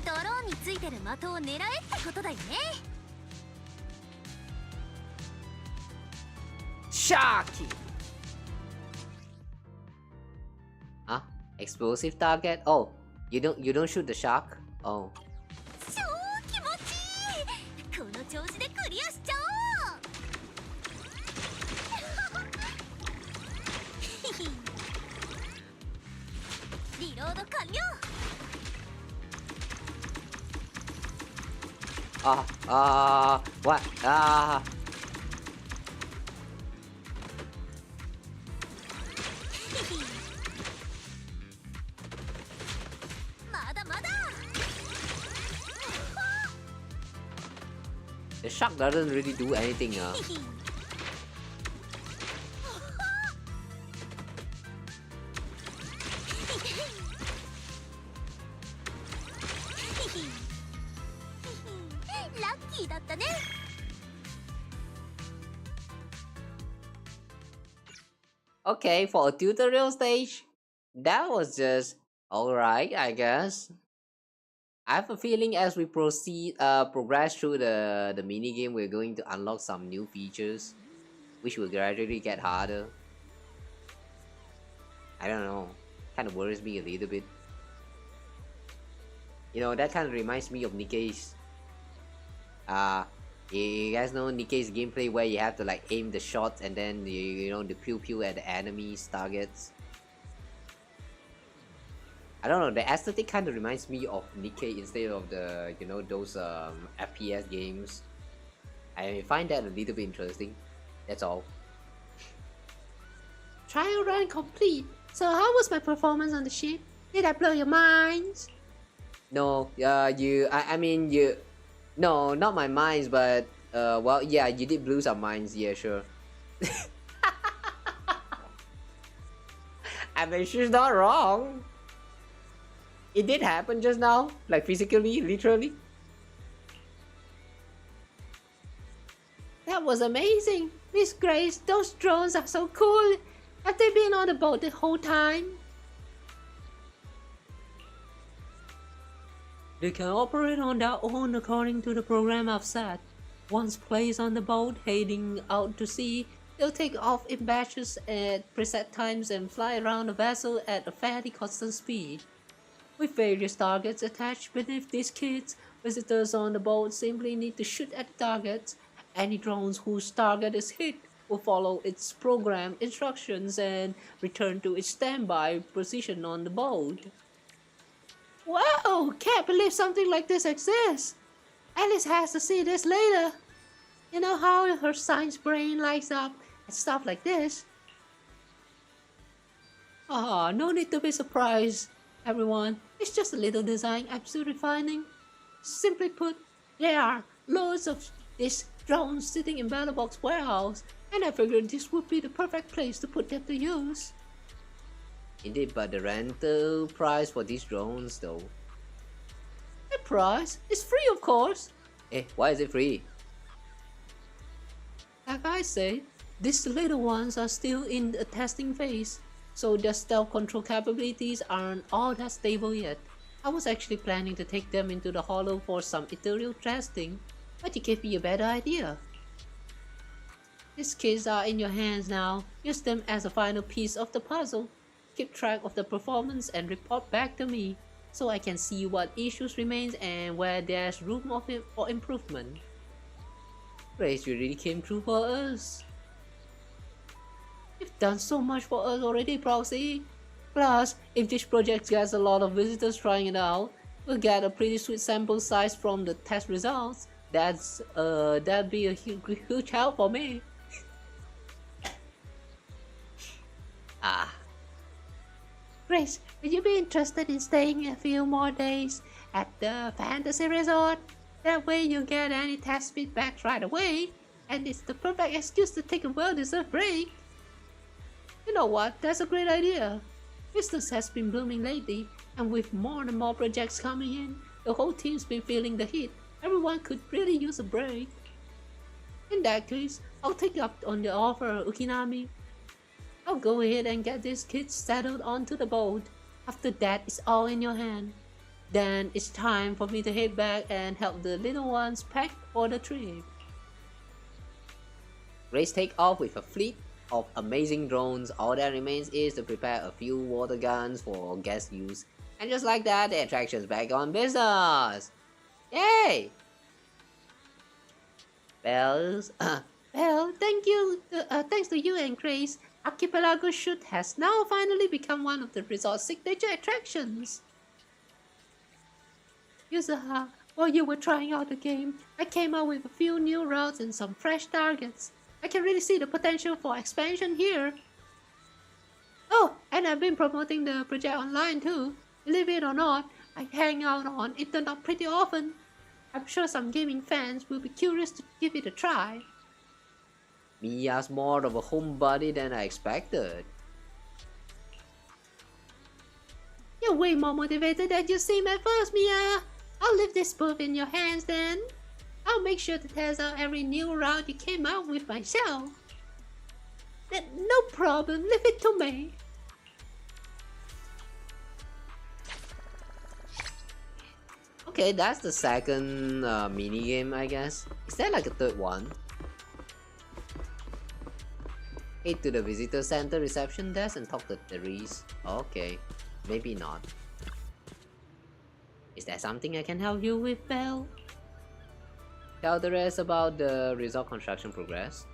ドローンについてる的を狙えってことだよね。Sharky. Huh? Explosive target? Oh, you don't shoot the shark? Oh. 超気持ちいい。この調子でクリアしちゃおう。リロード完了。What? まだまだ。The shark doesn't really do anything. Okay, for a tutorial stage, that was just alright, I guess. I have a feeling as we progress through the mini game, we're going to unlock some new features, which will gradually get harder. I don't know, kind of worries me a little bit. You know, that kind of reminds me of Nikkei's. You guys know Nikkei's gameplay where you have to like aim the shots and then you know the pew pew at the enemies targets. I don't know, the aesthetic kind of reminds me of Nikkei instead of the, you know, those FPS games. I find that a little bit interesting. That's all. Trial run complete. So how was my performance on the ship? Did I blow your minds? No, I mean, no, not my minds, but, well, yeah, you did blow some minds, yeah, sure. I mean, she's not wrong. It did happen just now, like physically, literally. That was amazing. Miss Grace, those drones are so cool. Have they been on the boat the whole time? They can operate on their own according to the program I've set. Once placed on the boat heading out to sea, they'll take off in batches at preset times and fly around the vessel at a fairly constant speed. With various targets attached beneath these kits, visitors on the boat simply need to shoot at the targets. Any drones whose target is hit will follow its program instructions and return to its standby position on the boat. Wow! Can't believe something like this exists! Alice has to see this later. You know how her science brain lights up and stuff like this? Ah, no need to be surprised, everyone. It's just a little design I'm still refining. Simply put, there are loads of these drones sitting in Battle Box warehouse, and I figured this would be the perfect place to put them to use. Indeed, but the rental price for these drones though? The price is free, of course. Eh, why is it free? Like I said, these little ones are still in the testing phase, so their stealth control capabilities aren't all that stable yet. I was actually planning to take them into the hollow for some ethereal testing, but you gave me a better idea. These kits are in your hands now. Use them as a final piece of the puzzle. Keep track of the performance and report back to me, so I can see what issues remain and where there's room for improvement. Grace, you really came through for us. You've done so much for us already, Proxy. Plus, if this project gets a lot of visitors trying it out, we'll get a pretty sweet sample size from the test results. That'd be a huge help for me. Grace, would you be interested in staying a few more days at the fantasy resort? That way you get any test feedback right away, and it's the perfect excuse to take a well-deserved break. You know what, that's a great idea. Business has been blooming lately, and with more and more projects coming in, the whole team's been feeling the heat. Everyone could really use a break. In that case, I'll take up on the offer, Ukinami. I'll go ahead and get these kids settled onto the boat. After that, it's all in your hand. Then it's time for me to head back and help the little ones pack for the trip. Grace take off with a fleet of amazing drones. All that remains is to prepare a few water guns for guest use. And just like that, the attraction's back on business! Yay! Bells, well, thanks to you and Grace, Archipelago Shoot has now finally become one of the resort's signature attractions. Yuzaha, while you were trying out the game, I came up with a few new routes and some fresh targets. I can really see the potential for expansion here. Oh, and I've been promoting the project online too. Believe it or not, I hang out on internet pretty often. I'm sure some gaming fans will be curious to give it a try. Mia's more of a homebody than I expected. You're way more motivated than you seem at first, Mia. I'll leave this booth in your hands then. I'll make sure to test out every new route you came out with myself. No problem, leave it to me. Okay, that's the second mini game, I guess. Is there like a third one? Head to the visitor center reception desk and talk to Therese. Okay, maybe not. Is there something I can help you with, Belle? Tell Therese about the resort construction progress.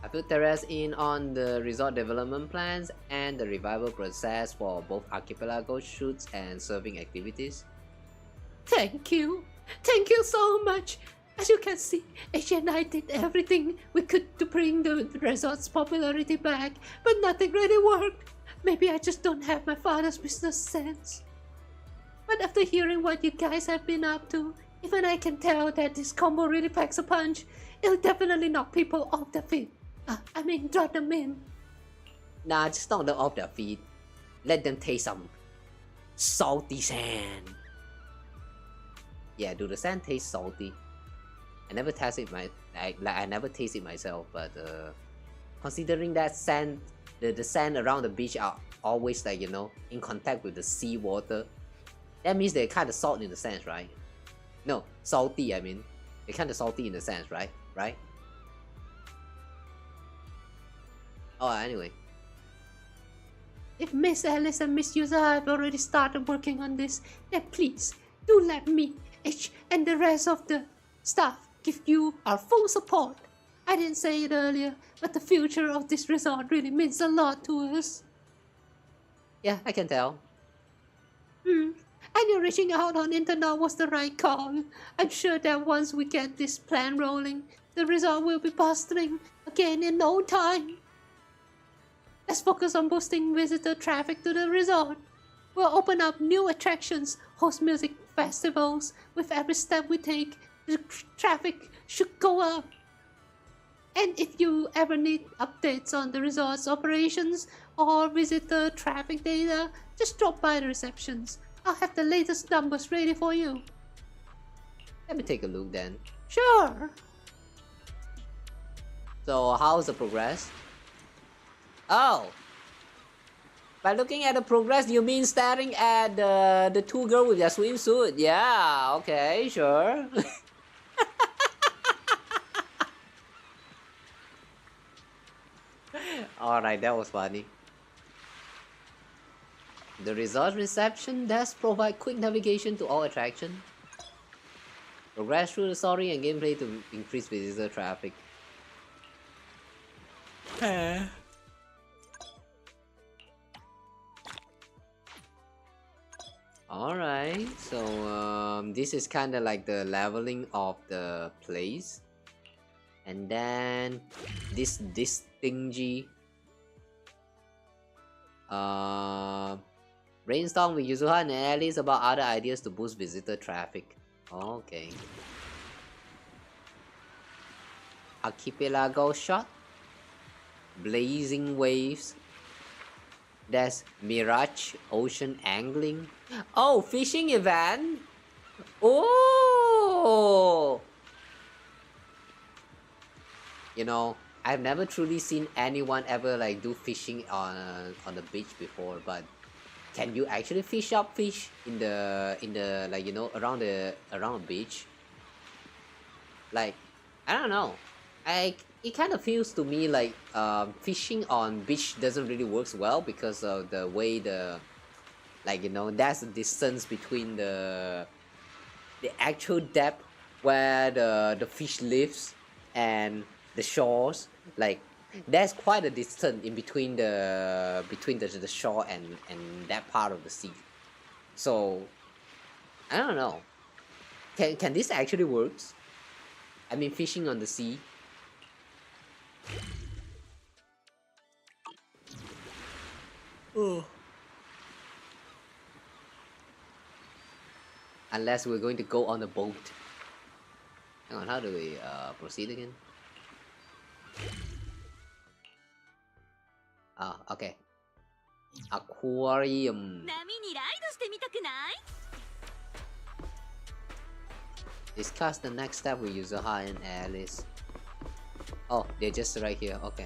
I put Therese in on the resort development plans and the revival process for both archipelago shoots and serving activities. Thank you. Thank you so much. As you can see, Asia and I did everything we could to bring the resort's popularity back, but nothing really worked. Maybe I just don't have my father's business sense. But after hearing what you guys have been up to, even I can tell that this combo really packs a punch. It'll definitely knock people off their feet. I mean, drop them in. Nah, just knock them off their feet. Let them taste some salty sand. Yeah, do the sand taste salty? I never tasted I never tasted myself, but considering that sand, the sand around the beach are always like, you know, in contact with the sea water, that means they're kind of salt in the sense, right? No, salty. I mean, they're kind of salty in the sense, right? Right? Oh, anyway. If Miss Alice and Miss Yusa have already started working on this, then please do let me, H, and the rest of the staff give you our full support. I didn't say it earlier, but the future of this resort really means a lot to us. Yeah, I can tell. I knew reaching out on internet was the right call. I'm sure that once we get this plan rolling, the resort will be bustling again in no time. Let's focus on boosting visitor traffic to the resort. We'll open up new attractions, host music festivals. With every step we take, the traffic should go up. And if you ever need updates on the resort's operations or visitor traffic data, just drop by the receptions. I'll have the latest numbers ready for you. Let me take a look then. Sure. So, how's the progress? Oh! By looking at the progress, you mean staring at the two girls with their swimsuit? Yeah, okay, sure. Alright, that was funny. The resort reception desk provide quick navigation to all attractions. Progress through the story and gameplay to increase visitor traffic. Alright, so this is kind of like the leveling of the place. And then this stingy brainstorm with Yuzuha and Alice about other ideas to boost visitor traffic. Okay. Archipelago shot. Blazing waves. There's Mirage Ocean Angling. Oh, fishing event. Oh. You know, I've never truly seen anyone ever like do fishing on the beach before, but can you actually fish up fish in the like, you know, around a beach? Like, I don't know. It kind of feels to me like fishing on beach doesn't really works well because of the way like, you know, that's the distance between the actual depth where the fish lives and the shores. Like, there's quite a distance in between the shore and that part of the sea. So I don't know. Can this actually works? I mean, fishing on the sea. Oh. Unless we're going to go on a boat. Hang on, how do we proceed again? Ah, okay. Aquarium. Discuss the next step with Yuzuha and Alice. Oh, they're just right here. Okay.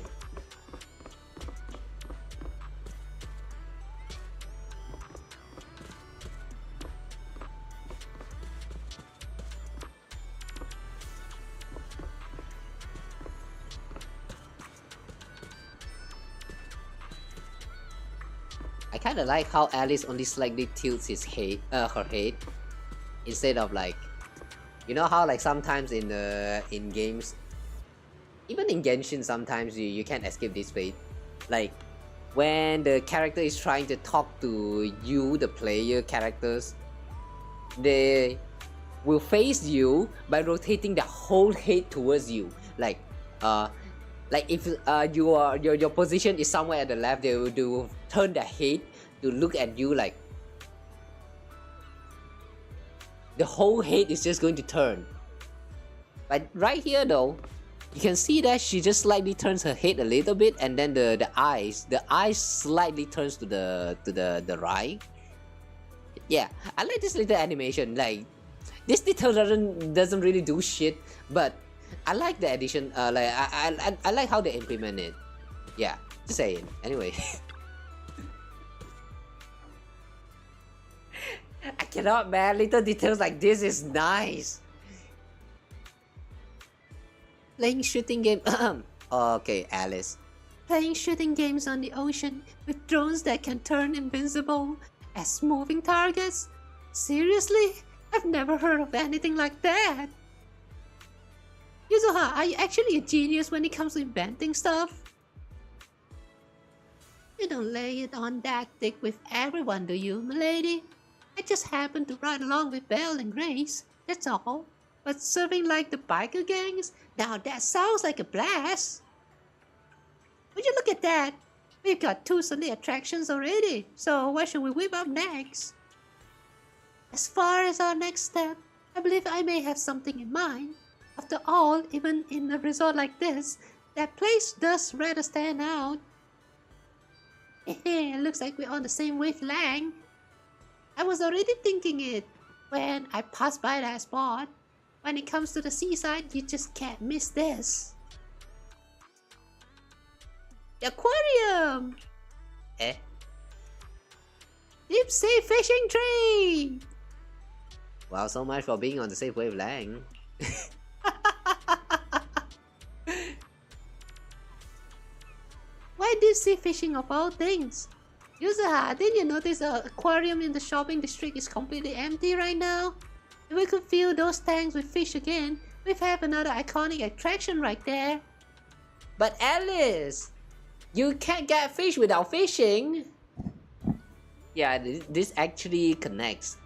kind of like how Alice only slightly tilts her head, instead of like, you know how like sometimes in games, even in Genshin, sometimes you can't escape this fate. Like when the character is trying to talk to you, the player characters, they will face you by rotating the whole head towards you. Like if your position is somewhere at the left, they will turn their head to look at you. Like the whole head is just going to turn. But right here though, you can see that she just slightly turns her head a little bit, and then the eyes slightly turns to the right. Yeah, I like this little animation. Like this detail doesn't really do shit, but I like the addition. I like how they implement it. Yeah, just saying. Anyway, I cannot, man. Little details like this is nice. Playing shooting game. Okay, Alice. Playing shooting games on the ocean with drones that can turn invincible as moving targets? Seriously? I've never heard of anything like that. Yuzuha, are you actually a genius when it comes to inventing stuff? You don't lay it on that thick with everyone, do you, milady? I just happen to ride along with Belle and Grace, that's all. But serving like the biker gangs? Now that sounds like a blast! Would you look at that? We've got 2 Sunday attractions already, so what should we whip up next? As far as our next step, I believe I may have something in mind. After all, even in a resort like this, that place does rather stand out. Looks like we're on the same wavelength. I was already thinking it when I passed by that spot. When it comes to the seaside, you just can't miss this. The aquarium! Deep sea fishing tree! Wow, so much for being on the same wavelength. Why deep sea fishing of all things? Yuzuha, didn't you notice the aquarium in the shopping district is completely empty right now? If we could fill those tanks with fish again, we'd have another iconic attraction right there. But Alice, you can't get fish without fishing. Yeah, this actually connects.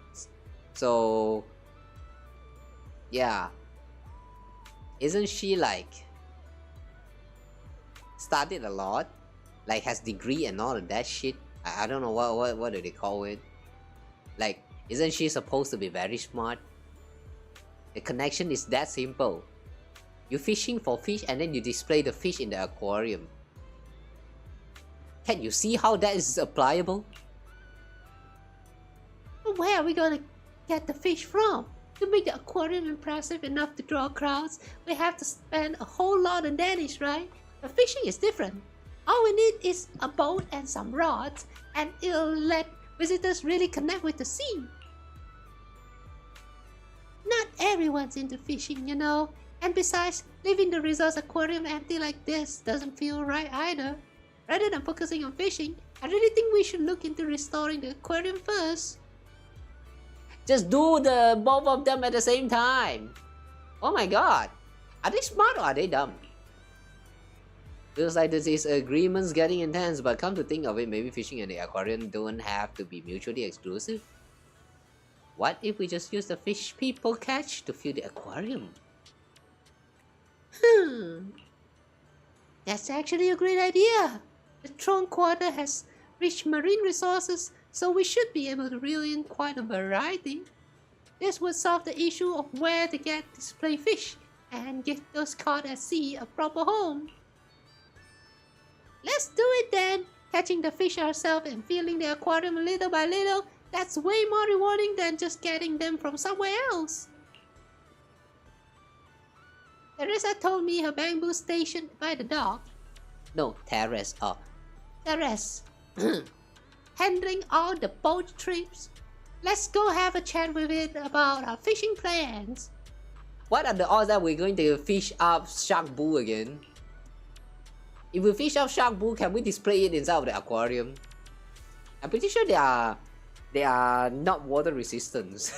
So, yeah. Isn't she like studied a lot? Like has degree and all of that shit? I don't know what do they call it? Like, isn't she supposed to be very smart? The connection is that simple. You're fishing for fish and then you display the fish in the aquarium. Can you see how that is applicable? Where are we gonna get the fish from? To make the aquarium impressive enough to draw crowds, we have to spend a whole lot on Danish, right? But fishing is different. All we need is a boat and some rods, and it'll let visitors really connect with the sea. Not everyone's into fishing, you know. And besides, leaving the resort's aquarium empty like this doesn't feel right either. Rather than focusing on fishing, I really think we should look into restoring the aquarium first. Just do the both of them at the same time. Oh my god. Are they smart or are they dumb? Feels like this agreement's getting intense, but come to think of it, maybe fishing and the aquarium don't have to be mutually exclusive. What if we just use the fish people catch to fill the aquarium? That's actually a great idea. The Throne Quarter has rich marine resources, so we should be able to reel in quite a variety. This would solve the issue of where to get display fish and give those caught at sea a proper home. Let's do it then! Catching the fish ourselves and filling the aquarium little by little, that's way more rewarding than just getting them from somewhere else. Teresa told me her bamboo station by the dock. No, Terrace. Oh, Terrace. Handling all the boat trips. Let's go have a chat with it about our fishing plans. What are the odds that we're going to fish up Shark Boo again? If we fish up Shark Boo, can we display it inside of the aquarium? I'm pretty sure they are not water resistant.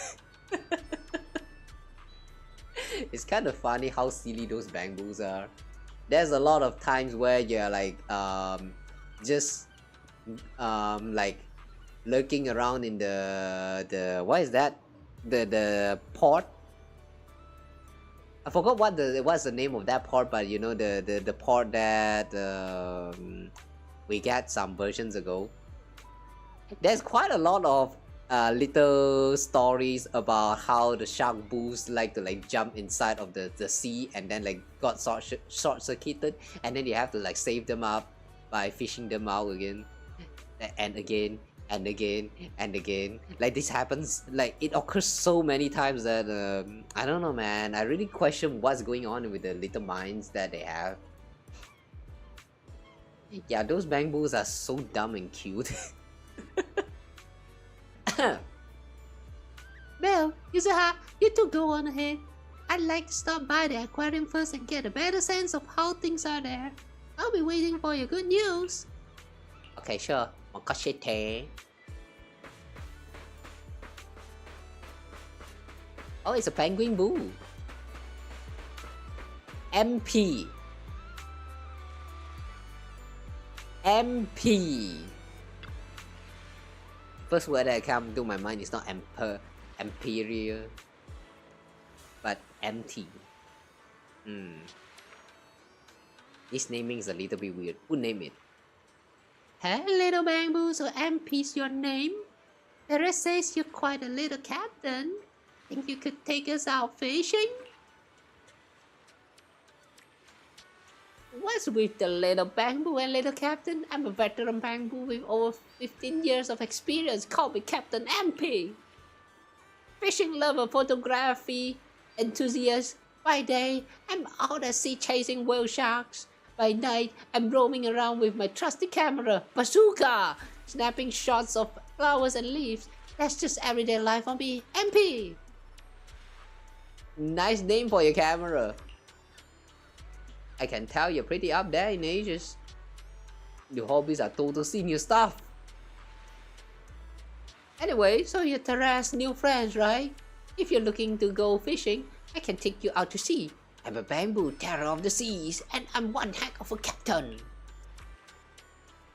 It's kind of funny how silly those bamboos are. There's a lot of times where you're like just like lurking around in the what is that, the port. I forgot what's the name of that port, but you know, the port that we got some versions ago. There's quite a lot of little stories about how the shark bulls like to like jump inside of the sea and then like got short circuited, and then you have to like save them up by fishing them out again and again and again and again. Like this happens, like it occurs so many times that I don't know, man. I really question what's going on with the little minds that they have. Yeah, those bamboos are so dumb and cute. Well, Yuzuha, you two go on ahead. I'd like to stop by the aquarium first and get a better sense of how things are there. I'll be waiting for your good news. Okay, sure. Makashite. Oh, it's a penguin boo. MP. MP. First word that comes to my mind is not imperial, but empty. This naming is a little bit weird. Who named it? Hey, little bamboo, so MP's your name? The rest says you're quite a little captain. Think you could take us out fishing? What's with the little bamboo and little captain? I'm a veteran bamboo with over 15 years of experience. Call me Captain MP. Fishing lover, photography enthusiast. By day, I'm out at sea chasing whale sharks. By night, I'm roaming around with my trusty camera, bazooka, snapping shots of flowers and leaves. That's just everyday life for me, MP. Nice name for your camera. I can tell you're pretty up there in ages. Your hobbies are total senior stuff. Anyway, so you're Tara's new friends, right? If you're looking to go fishing, I can take you out to sea. I'm a bamboo terror of the seas, and I'm one heck of a captain.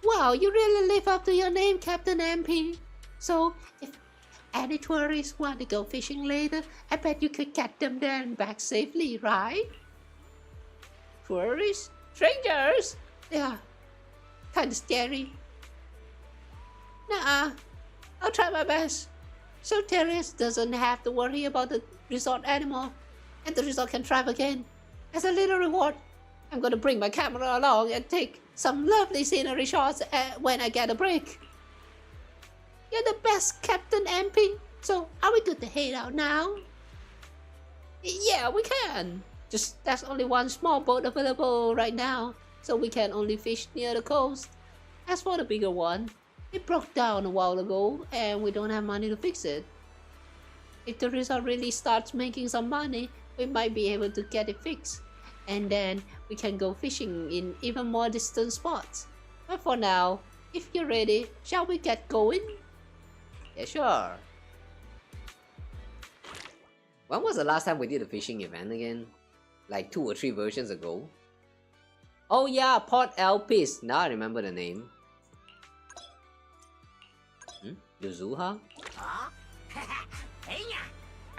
Wow, you really live up to your name, Captain MP. So, if any tourists want to go fishing later, I bet you could catch them there and back safely, right? Tourists? Strangers? Yeah, kinda scary. Nah, I'll try my best. So Terrace doesn't have to worry about the resort anymore, and the resort can thrive again. As a little reward, I'm gonna bring my camera along and take some lovely scenery shots when I get a break. You're the best, Captain MP. So, are we good to head out now? Yeah, we can. Just there's only one small boat available right now, so we can only fish near the coast. As for the bigger one, it broke down a while ago, and we don't have money to fix it. If the resort really starts making some money, we might be able to get it fixed, and then we can go fishing in even more distant spots. But for now, if you're ready, shall we get going? Yeah, sure. When was the last time we did a fishing event again? Like 2 or 3 versions ago. Oh yeah, Port Elpis. Now I remember the name. Yuzuha?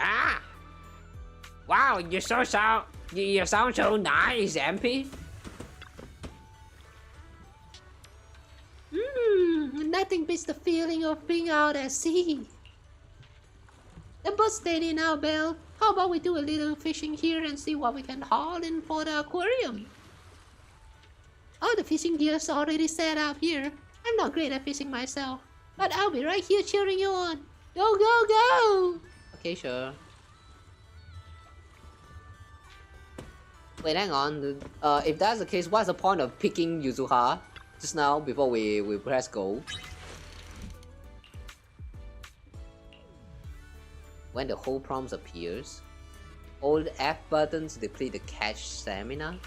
Ah! Wow, you sound so nice, MP. Nothing beats the feeling of being out at sea. The boat's steady now, Belle. How about we do a little fishing here and see what we can haul in for the aquarium? Oh, the fishing gear's already set up here. I'm not great at fishing myself, but I'll be right here cheering you on. Go, go, go! Okay, sure. Wait, hang on. If that's the case, what's the point of picking Yuzuha just now before we press go? When the whole prompt appears, hold F button to deplete the catch stamina.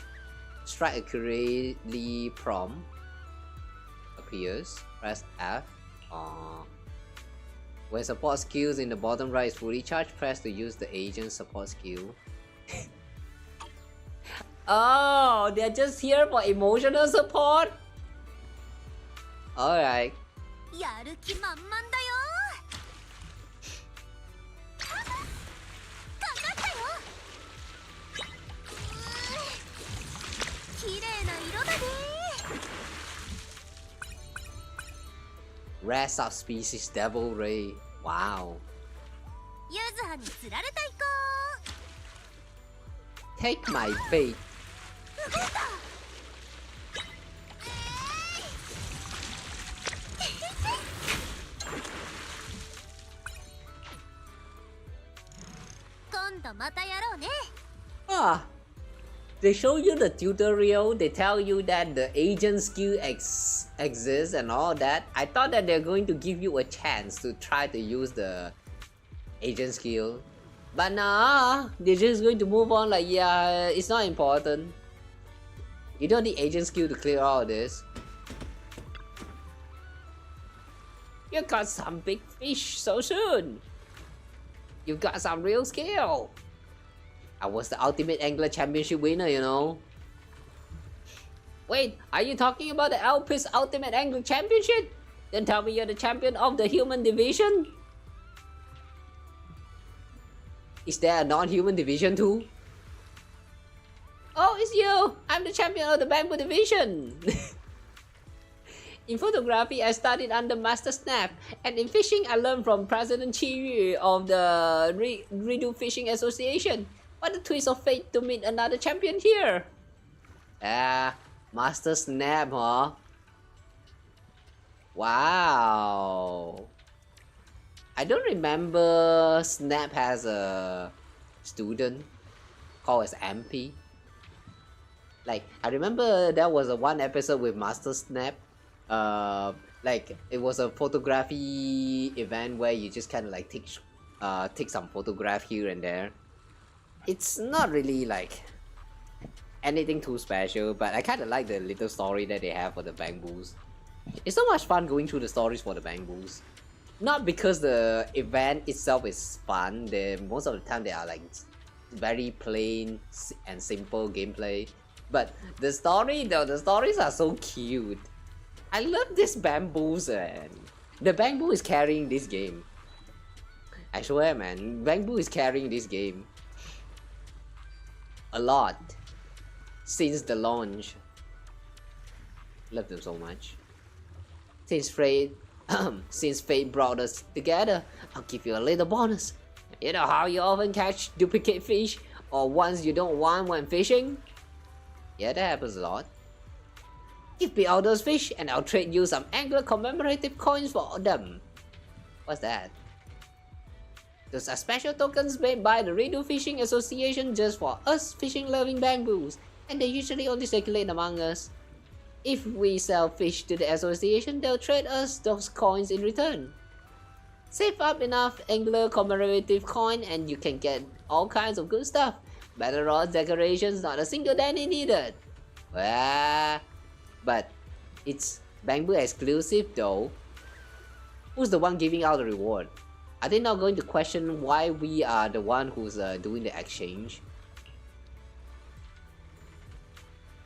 Strike accurately prompt appears. Press F. Aww. When support skills in the bottom right is fully charged, press to use the agent support skill. Oh, they're just here for emotional support? Alright. やる気満々だよ。かかったよ。綺麗な色だね。Rare subspecies Devil Ray. Wow. ゆずはに釣られたいこ。 Take my fate. 動いた。今度またやろうね。 Ah. They show you the tutorial, they tell you that the agent skill exists and all that. I thought that they're going to give you a chance to try to use the agent skill. But nah, they're just going to move on like, yeah, it's not important. You don't need agent skill to clear all this. You got some big fish so soon. You've got some real skill. I was the Ultimate Angler Championship winner, you know. Wait, are you talking about the Alpis Ultimate Angler Championship? Then tell me you're the champion of the human division? Is there a non-human division too? Oh, it's you! I'm the champion of the bamboo division! In photography, I studied under Master Snap, and in fishing, I learned from President Chi Yu of the Redo Fishing Association. What a twist of fate to meet another champion here! Ah, Master Snap, huh? Wow! I don't remember Snap has a student called as MP. Like, I remember there was a one episode with Master Snap. Like, it was a photography event where you just kind of like take some photograph here and there. It's not really like anything too special, but I kind of like the little story that they have for the bamboos. It's so much fun going through the stories for the bamboos. Not because the event itself is fun, most of the time they are like very plain and simple gameplay. But the stories are so cute. I love this bamboos, and the bamboo is carrying this game. I swear, man, bamboo is carrying this game a lot since the launch. Love them so much. Since fate brought us together, I'll give you a little bonus. You know how you often catch duplicate fish or ones you don't want when fishing? Yeah, that happens a lot. Give me all those fish and I'll trade you some angler commemorative coins for them. What's that? Those are special tokens made by the Redo Fishing Association just for us fishing-loving bamboos, and they usually only circulate among us. If we sell fish to the association, they'll trade us those coins in return. Save up enough angler commemorative coin and you can get all kinds of good stuff. Battle rods, decorations, not a single penny needed. But it's bamboo exclusive though. Who's the one giving out the reward? Are they not going to question why we are the one who's doing the exchange?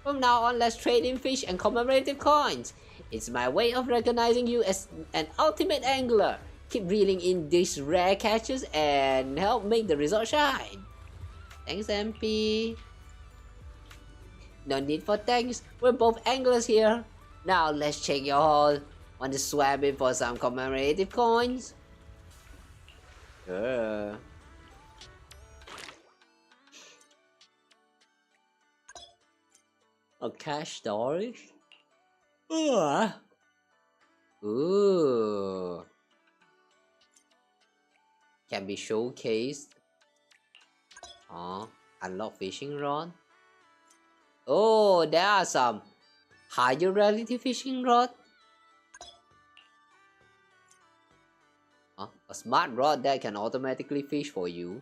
From now on, let's trade in fish and commemorative coins. It's my way of recognizing you as an ultimate angler. Keep reeling in these rare catches and help make the resort shine. Thanks, MP. No need for thanks, we're both anglers here. Now let's check your haul. Want to swap in for some commemorative coins? Sure. A cash storage? Ooh. Can be showcased. Unlock fishing rod. Oh, there are some higher reality fishing rod. A smart rod that can automatically fish for you.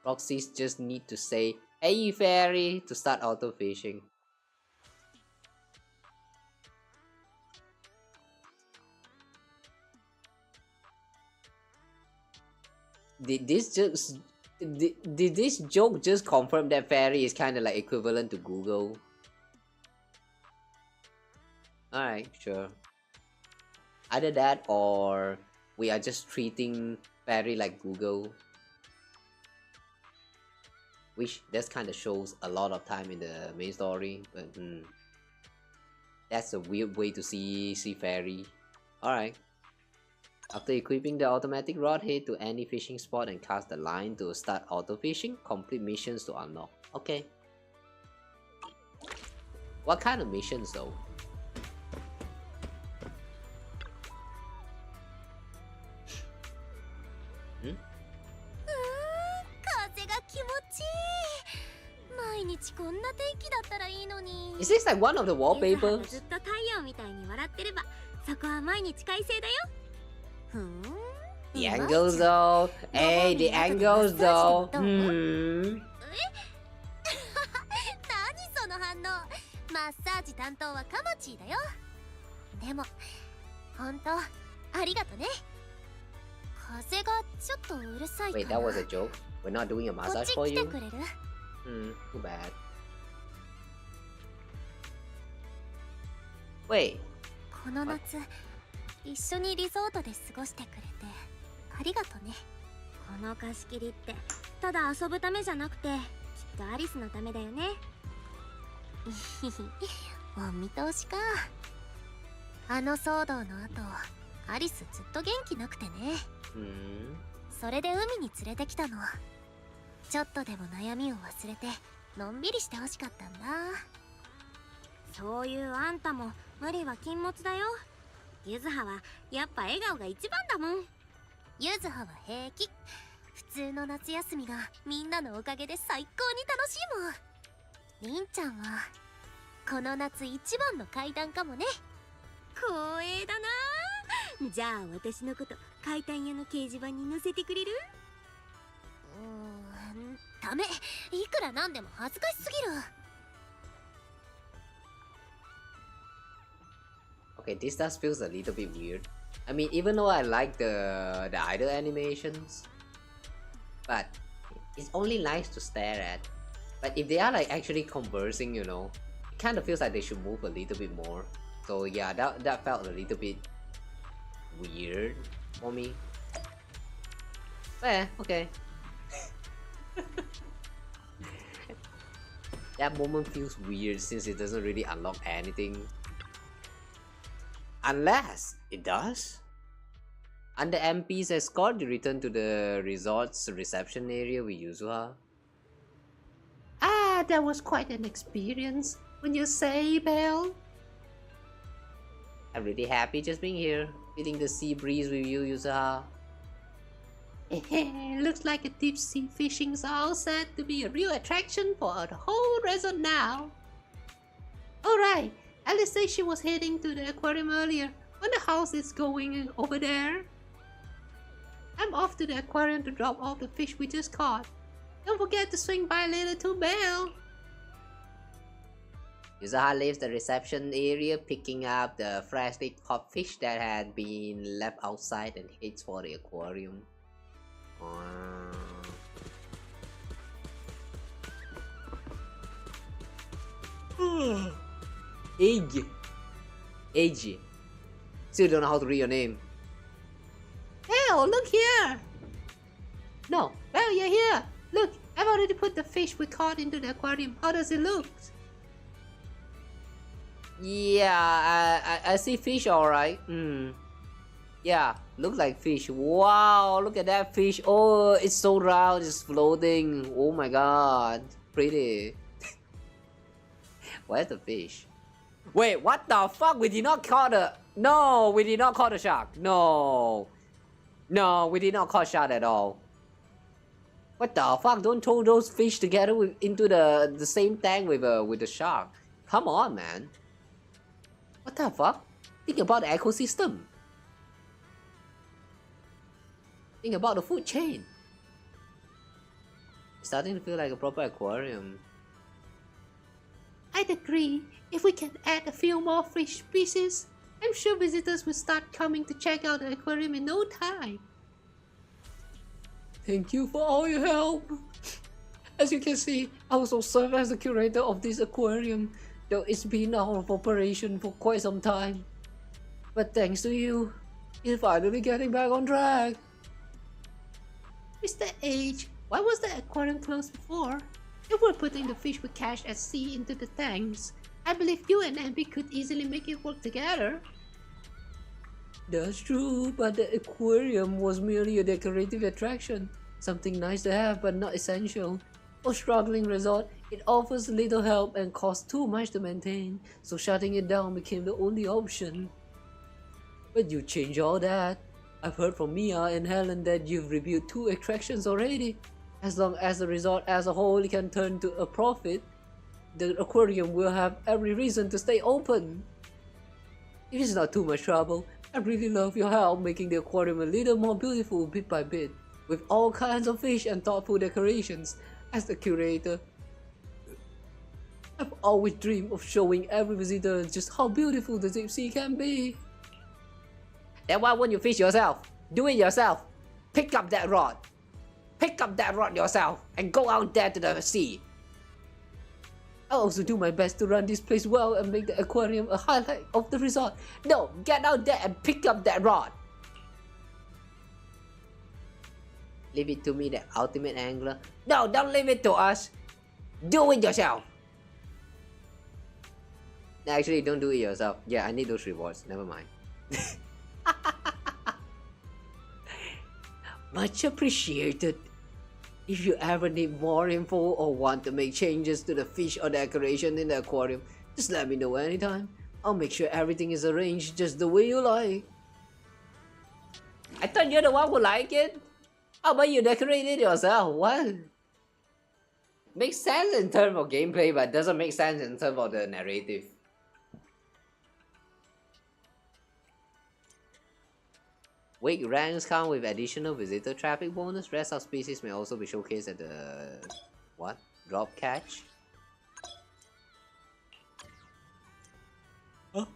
Proxies just need to say, "Hey fairy," to start auto fishing. Did this joke just confirm that fairy is kind of like equivalent to Google? Alright, sure. Either that or we are just treating fairy like Google. Which that kind of shows a lot of time in the main story, but that's a weird way to see fairy. Alright. After equipping the automatic rod, head to any fishing spot and cast the line to start auto fishing. Complete missions to unlock. Okay. What kind of missions though? Is this like one of the wallpapers? The angles though. Hey, the angles though. その反応。マッサージ担当はカモチーだよ。でも本当ありがとね。風がちょっとうるさいから。 Wait, that was a joke? We're not doing a massage for you? こっち来てくれる？ Too bad. Wait. この夏一緒にリゾートで過ごしてくれてありがとね。この貸し切りってただ遊ぶためじゃなくてきっとアリスのためだよね。お見通しか。あの騒動の後アリスずっと元気なくてね。それで海に連れてきたの。ちょっとでも悩みを忘れてのんびりしてほしかったんだ。そういうあんたも無理は禁物だよ。ゆずははやっぱ笑顔が一番だもん。ゆずはは平気。普通の夏休みがみんなのおかげで最高に楽しいもん。りんちゃんはこの夏一番の怪談かもね。光栄だな。じゃあ私のこと怪談屋の掲示板に載せてくれる？ダメ。いくらなんでも恥ずかしすぎる。Okay, this does feels a little bit weird. I mean, even though I like the idle animations, but it's only nice to stare at. But if they are like actually conversing, you know, it kind of feels like they should move a little bit more. So yeah, that felt a little bit weird for me. But yeah, okay. That moment feels weird since it doesn't really unlock anything. Unless it does. Under MP's escort, you return to the resort's reception area with Yuzuha. Ah, that was quite an experience. When you say, Belle. I'm really happy just being here, feeling the sea breeze with you, Yuzuha. Looks like a deep sea fishing's all set to be a real attraction for the whole resort now. Alright, Alice said she was heading to the aquarium earlier. Wonder how it's going over there. I'm off to the aquarium to drop off the fish we just caught. Don't forget to swing by later too, Belle. Yuzuha leaves the reception area, picking up the freshly caught fish that had been left outside and heads for the aquarium. Age. Still don't know how to read your name. Belle, look here. No, Belle, you're here. Look, I've already put the fish we caught into the aquarium. How does it look? Yeah, I see fish, alright. Yeah, looks like fish. Wow, look at that fish. Oh, it's so round, it's floating. Oh my god, pretty. Where's the fish? Wait, what the fuck? We did not caught a... No, we did not caught a shark. No. No, we did not caught shark at all. What the fuck? Don't throw those fish together into the same tank with the shark. Come on, man. What the fuck? Think about the ecosystem. Think about the food chain. It's starting to feel like a proper aquarium. I'd agree. If we can add a few more fish species, I'm sure visitors will start coming to check out the aquarium in no time. Thank you for all your help. As you can see, I also serve as the curator of this aquarium, though it's been out of operation for quite some time. But thanks to you, it's finally getting back on track. Mr. H, why was the aquarium closed before? If we're putting the fish we catch at sea into the tanks, I believe you and Envy could easily make it work together. That's true, but the aquarium was merely a decorative attraction. Something nice to have but not essential. For struggling resort, it offers little help and costs too much to maintain, so shutting it down became the only option. But you change all that. I've heard from Mia and Helen that you've reviewed 2 attractions already. As long as the resort as a whole can turn to a profit, the aquarium will have every reason to stay open. It is not too much trouble. I really love your help making the aquarium a little more beautiful bit by bit, with all kinds of fish and thoughtful decorations. As the curator, I've always dreamed of showing every visitor just how beautiful the deep sea can be. Then why won't you fish yourself? Do it yourself. Pick up that rod. Pick up that rod yourself and go out there to the sea. I'll also do my best to run this place well and make the aquarium a highlight of the resort. No, get out there and pick up that rod. Leave it to me, the ultimate angler. No, don't leave it to us. Do it yourself. Actually, don't do it yourself. Yeah, I need those rewards. Never mind. Much appreciated. If you ever need more info or want to make changes to the fish or decoration in the aquarium, just let me know anytime. I'll make sure everything is arranged just the way you like. I thought you're the one who like it. How about you decorate it yourself? What? Makes sense in terms of gameplay, but doesn't make sense in terms of the narrative. Wake ranks count with additional visitor traffic bonus. Rest of species may also be showcased at the... what? Drop catch? Huh?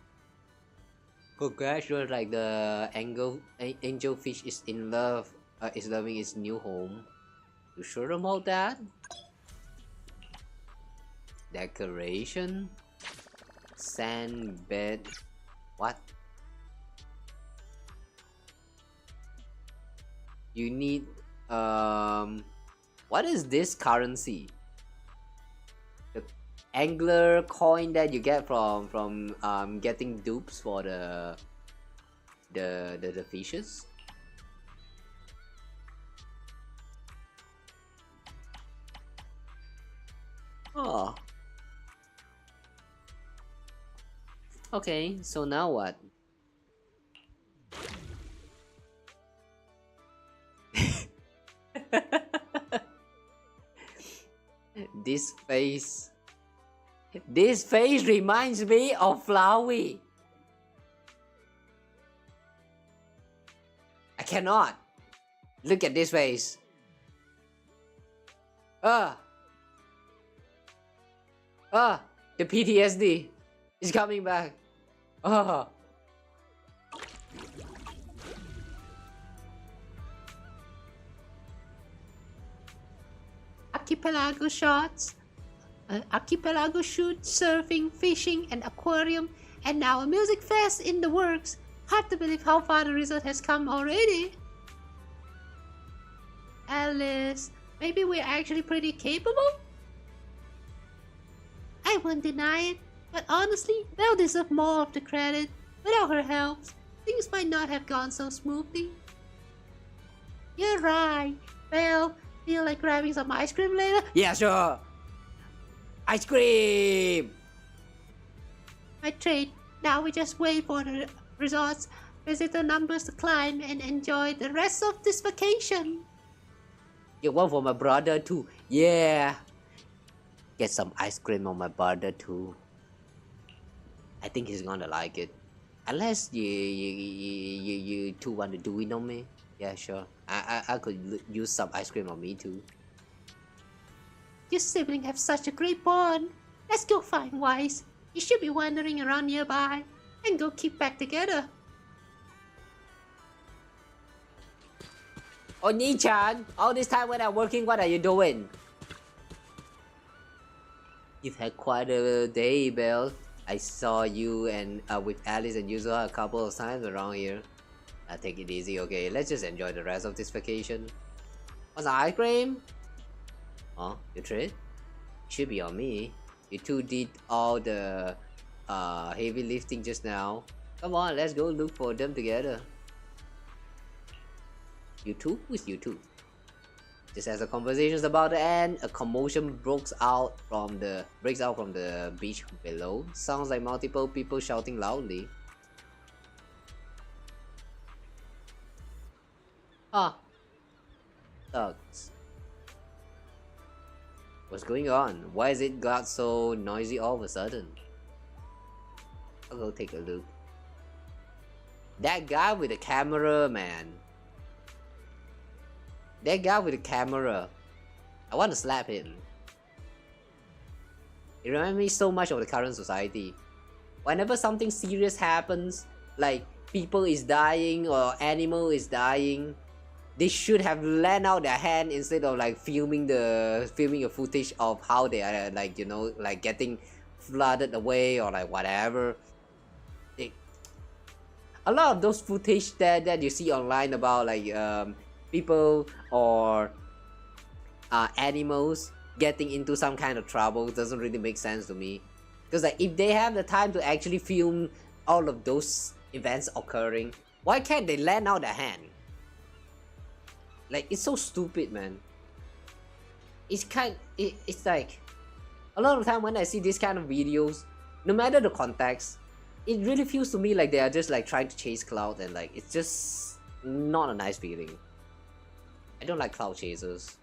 Congratulations, like the angelfish is in love, is loving its new home. You sure about that? Decoration? Sand bed? What? You need what is this currency? The angler coin that you get from getting dupes for the fishes. Oh. Okay, so now what? This face reminds me of Flowey. I cannot look at this face. The PTSD is coming back. Archipelago shots, archipelago shoot, surfing, fishing, and aquarium, and now a music fest in the works. Hard to believe how far the resort has come already. Alice, maybe we're actually pretty capable? I won't deny it, but honestly, Belle deserves more of the credit. Without her help, things might not have gone so smoothly. You're right, Belle. Feel like grabbing some ice cream later? Yeah, sure. Ice cream! My treat. Now we just wait for the resort's visitor numbers to climb and enjoy the rest of this vacation. Get one for my brother too. Yeah. Get some ice cream on my brother too. I think he's gonna like it. Unless you two want to do it on me. Yeah, sure. I could use some ice cream on me too. Your siblings have such a great bond. Let's go find Wise. He should be wandering around nearby. And go keep back together. Oni-chan, all this time when I'm working, what are you doing? You've had quite a day, Belle. I saw you and with Alice and Yuzo a couple of times around here. Take it easy, okay? Let's just enjoy the rest of this vacation. Want some ice cream? Oh, you treat? Should be on me. You two did all the heavy lifting just now. Come on, let's go look for them together. You two? Who's you two? Just as the conversation's about to end, a commotion breaks out from the beach below. Sounds like multiple people shouting loudly. Ah, thugs. What's going on? Why is it got so noisy all of a sudden? I'll go take a look. That guy with the camera, man. That guy with the camera. I want to slap him. It reminds me so much of the current society. Whenever something serious happens, like people is dying or animal is dying, they should have lent out their hand instead of like filming a footage of how they are like, you know, like getting flooded away or like whatever. A lot of those footage that you see online about like people or animals getting into some kind of trouble doesn't really make sense to me. Because like if they have the time to actually film all of those events occurring, why can't they lend out their hand? Like, it's so stupid, man. It's like a lot of time when I see this kind of videos, no matter the context, it really feels to me like they are just like trying to chase cloud, and like it's just not a nice feeling. I don't like cloud chasers.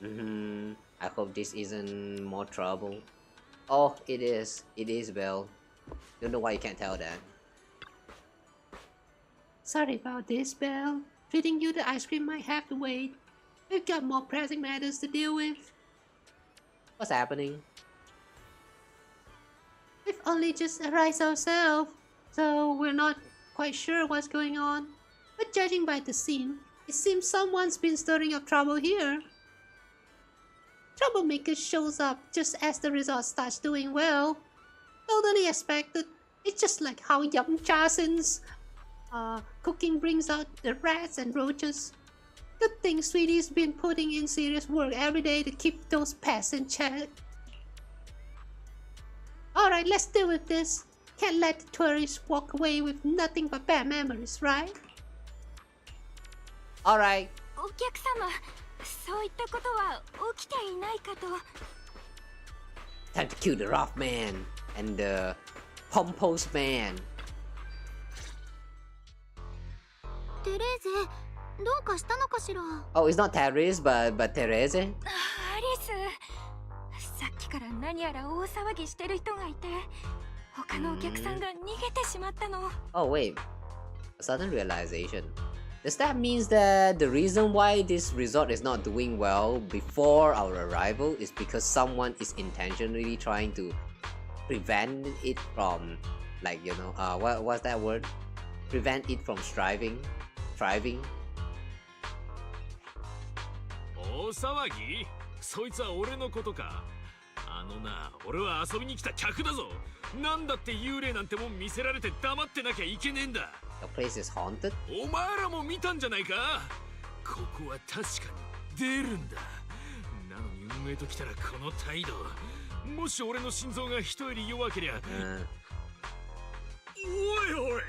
I hope this isn't more trouble. Oh, it is. It is, Belle. Don't know why you can't tell that. Sorry about this, Belle. Feeding you the ice cream might have to wait. We've got more pressing matters to deal with. What's happening? We've only just arrived ourselves, so we're not quite sure what's going on. But judging by the scene, it seems someone's been stirring up trouble here. Troublemaker shows up just as the resort starts doing well. Totally expected. It's just like how Yum Chasen's cooking brings out the rats and roaches. Good thing Sweetie's been putting in serious work every day to keep those pests in check. Alright, let's deal with this. Can't let the tourists walk away with nothing but bad memories, right? Alright. お客様、そういったことは起きていないかと。Time to kill the rough man and the pompous man. テレーゼ、どうかしたのかしら。 Oh, it's not Therese, but Therese. アリス、さっきから何やら大騒ぎしてる人がいて、他のお客さんが逃げてしまったの。Oh wait, a sudden realization. Does that mean that the reason why this resort is not doing well before our arrival is because someone is intentionally trying to prevent it from, like, you know, what's that word? Prevent it from thriving? 大騒ぎ？そいつは俺のことか。あのな、俺は遊びに来た客だぞ。なんだって幽霊なんてもん見せられて黙ってなきゃいけねえんだ。The place is haunted? お前らも見たんじゃないか。ここは確かに出るんだ。なのに運営と来たらこの態度。もし俺の心臓が人より弱けりゃ。おいおい、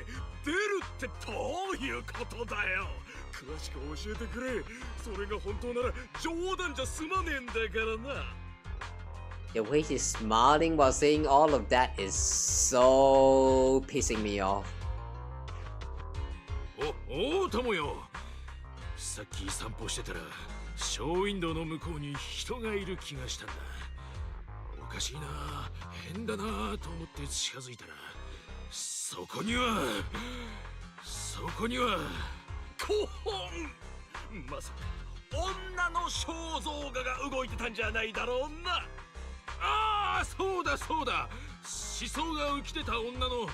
出るってどういうことだよ。詳しく教えてくれ。それが本当なら冗談じゃ済まねえんだからな。The way he's smiling while saying all of that is so pissing me off. おうともよ。さっき散歩してたらショーウィンドウの向こうに人がいる気がしたんだ。おかしいな、変だなと思って近づいたら、そこにはコホン、まさか女の肖像画が動いてたんじゃないだろうな。ああ、そうだそうだ、思想が浮き出た女の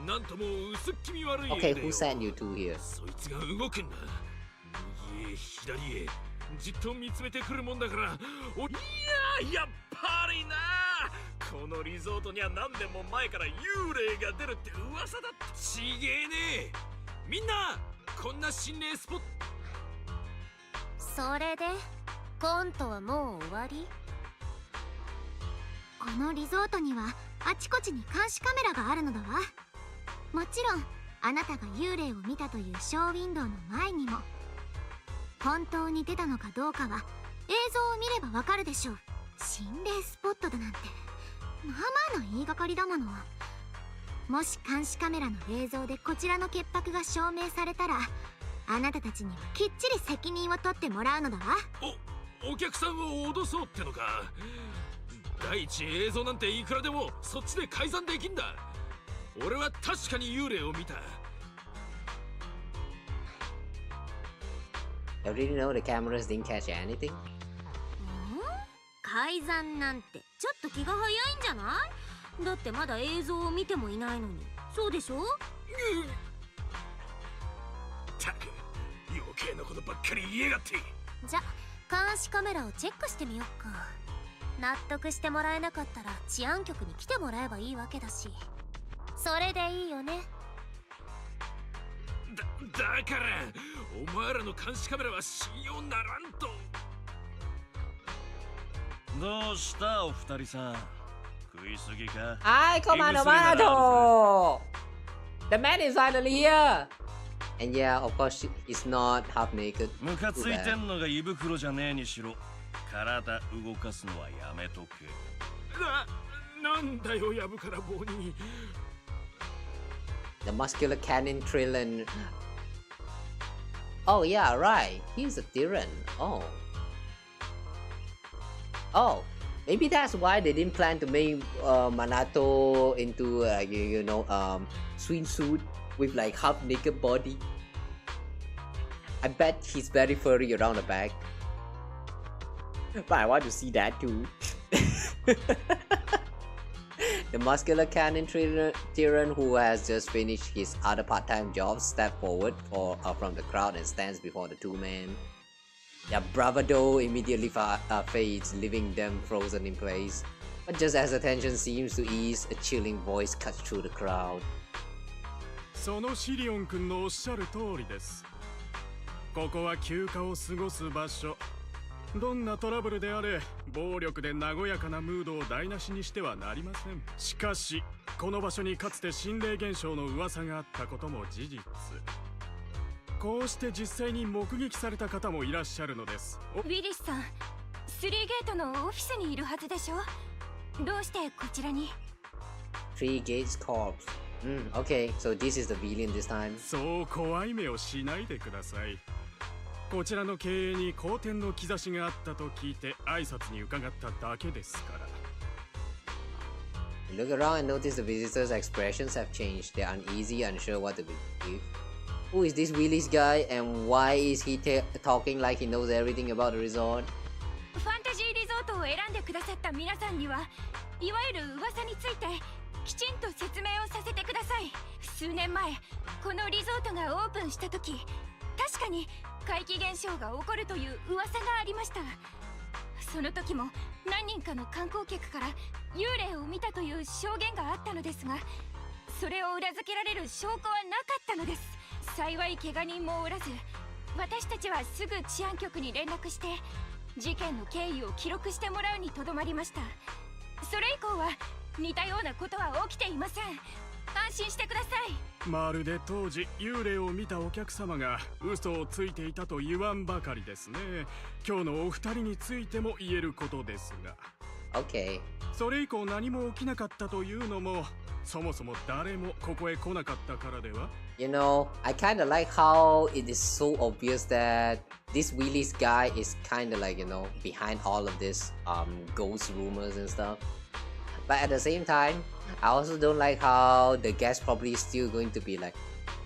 なんとも薄っ気味悪い絵でよ。 Okay, who sent you two here? そいつが動くんだ。左へじっと見つめてくるもんだから、やっぱりな、このリゾートには何年も前から幽霊が出るって噂だって。ちげえねえ。みんなこんな心霊スポット。それでコントはもう終わり？このリゾートにはあちこちに監視カメラがあるのだわ。もちろんあなたが幽霊を見たというショーウィンドウの前にも。本当に出たのかどうかは映像を見ればわかるでしょう。心霊スポットだなんてまあまあな言いがかりだもの。もし監視カメラの映像でこちらの潔白が証明されたら、あなたたちにはきっちり責任を取ってもらうのだわ。お客さんを脅そうってのか。第一映像なんていくらでもそっちで改ざんできんだ。俺は確かに幽霊を見た。I really know the cameras didn't catch anything. 改ざんなんてちょっと気が早いんじゃない？だってまだ映像を見てもいないのに。そうでしょ？たく余計なことばっかり言いやがって。じゃ監視カメラをチェックしてみよっか。納得してもらえなかったら治安局に来てもらえばいいわけだし。それでいいよね。だからお前らの監視カメラは信用ならんと。どうしたお二人さん、食いすぎか。Hi, Commando Manato! The man is finally here! And yeah, of course, he's not half naked. ムカついてんのが胃袋じゃねえにしろ、体動かすのはやめとけ。なんだよやぶから棒に。The muscular cannon Trillion. Oh yeah, right. He's a Tyran. Oh, maybe that's why they didn't plan to make Manato into swimsuit with like half naked body. I bet he's very furry around the back. But I want to see that too. The muscular cannon Tyran who has just finished his other part-time job steps forward from the crowd and stands before the two men. Their bravado immediately fades, leaving them frozen in place. But just as the tension seems to ease, a chilling voice cuts through the crowd. そのシリオン君のおっしゃる通りです。ここは休暇を過ごす場所。どんなトラブルであれ、暴力で和やかなムードを台無しにしてはなりません。しかし、この場所にかつて心霊現象の噂があったことも事実。こうして実際に目撃された方もいらっしゃるのです。ウィリスさん、3ゲートのオフィスにいるはずでしょ？どうしてこちらに？ Three Gates Corps. Okay, so this is the villain this time. そう怖い目をしないでください。こちらの経営に好転の兆しがあったと聞いて挨拶に伺っただけですから。Look around and notice the visitors' expressions have changed. They're uneasy, unsure what to believe. Who is this Willis guy and why is he talking like he knows everything about the resort? ファンタジーリゾートを選んでくださった皆さんには、いわゆる噂についてきちんと説明をさせてください。数年前、このリゾートがオープンした時、確かに怪奇現象が起こるという噂がありました。その時も何人かの観光客から幽霊を見たという証言があったのですが、それを裏付けられる証拠はなかったのです。幸い怪我人もおらず、私たちはすぐ治安局に連絡して事件の経緯を記録してもらうにとどまりました。それ以降は似たようなことは起きていません。安心してください。まるで当時幽霊を見たお客様が嘘をついていたと言わんばかりですね。今日のお二人についても言えることですが、 Okay. それ以降何も起きなかったというのも、そもそも誰もここへ来なかったからでは？ You know, I kinda like how it is so obvious that this Willis guy is kinda like, behind all of this ghost rumors and stuff. But at the same time, I also don't like how the guest probably still going to be like,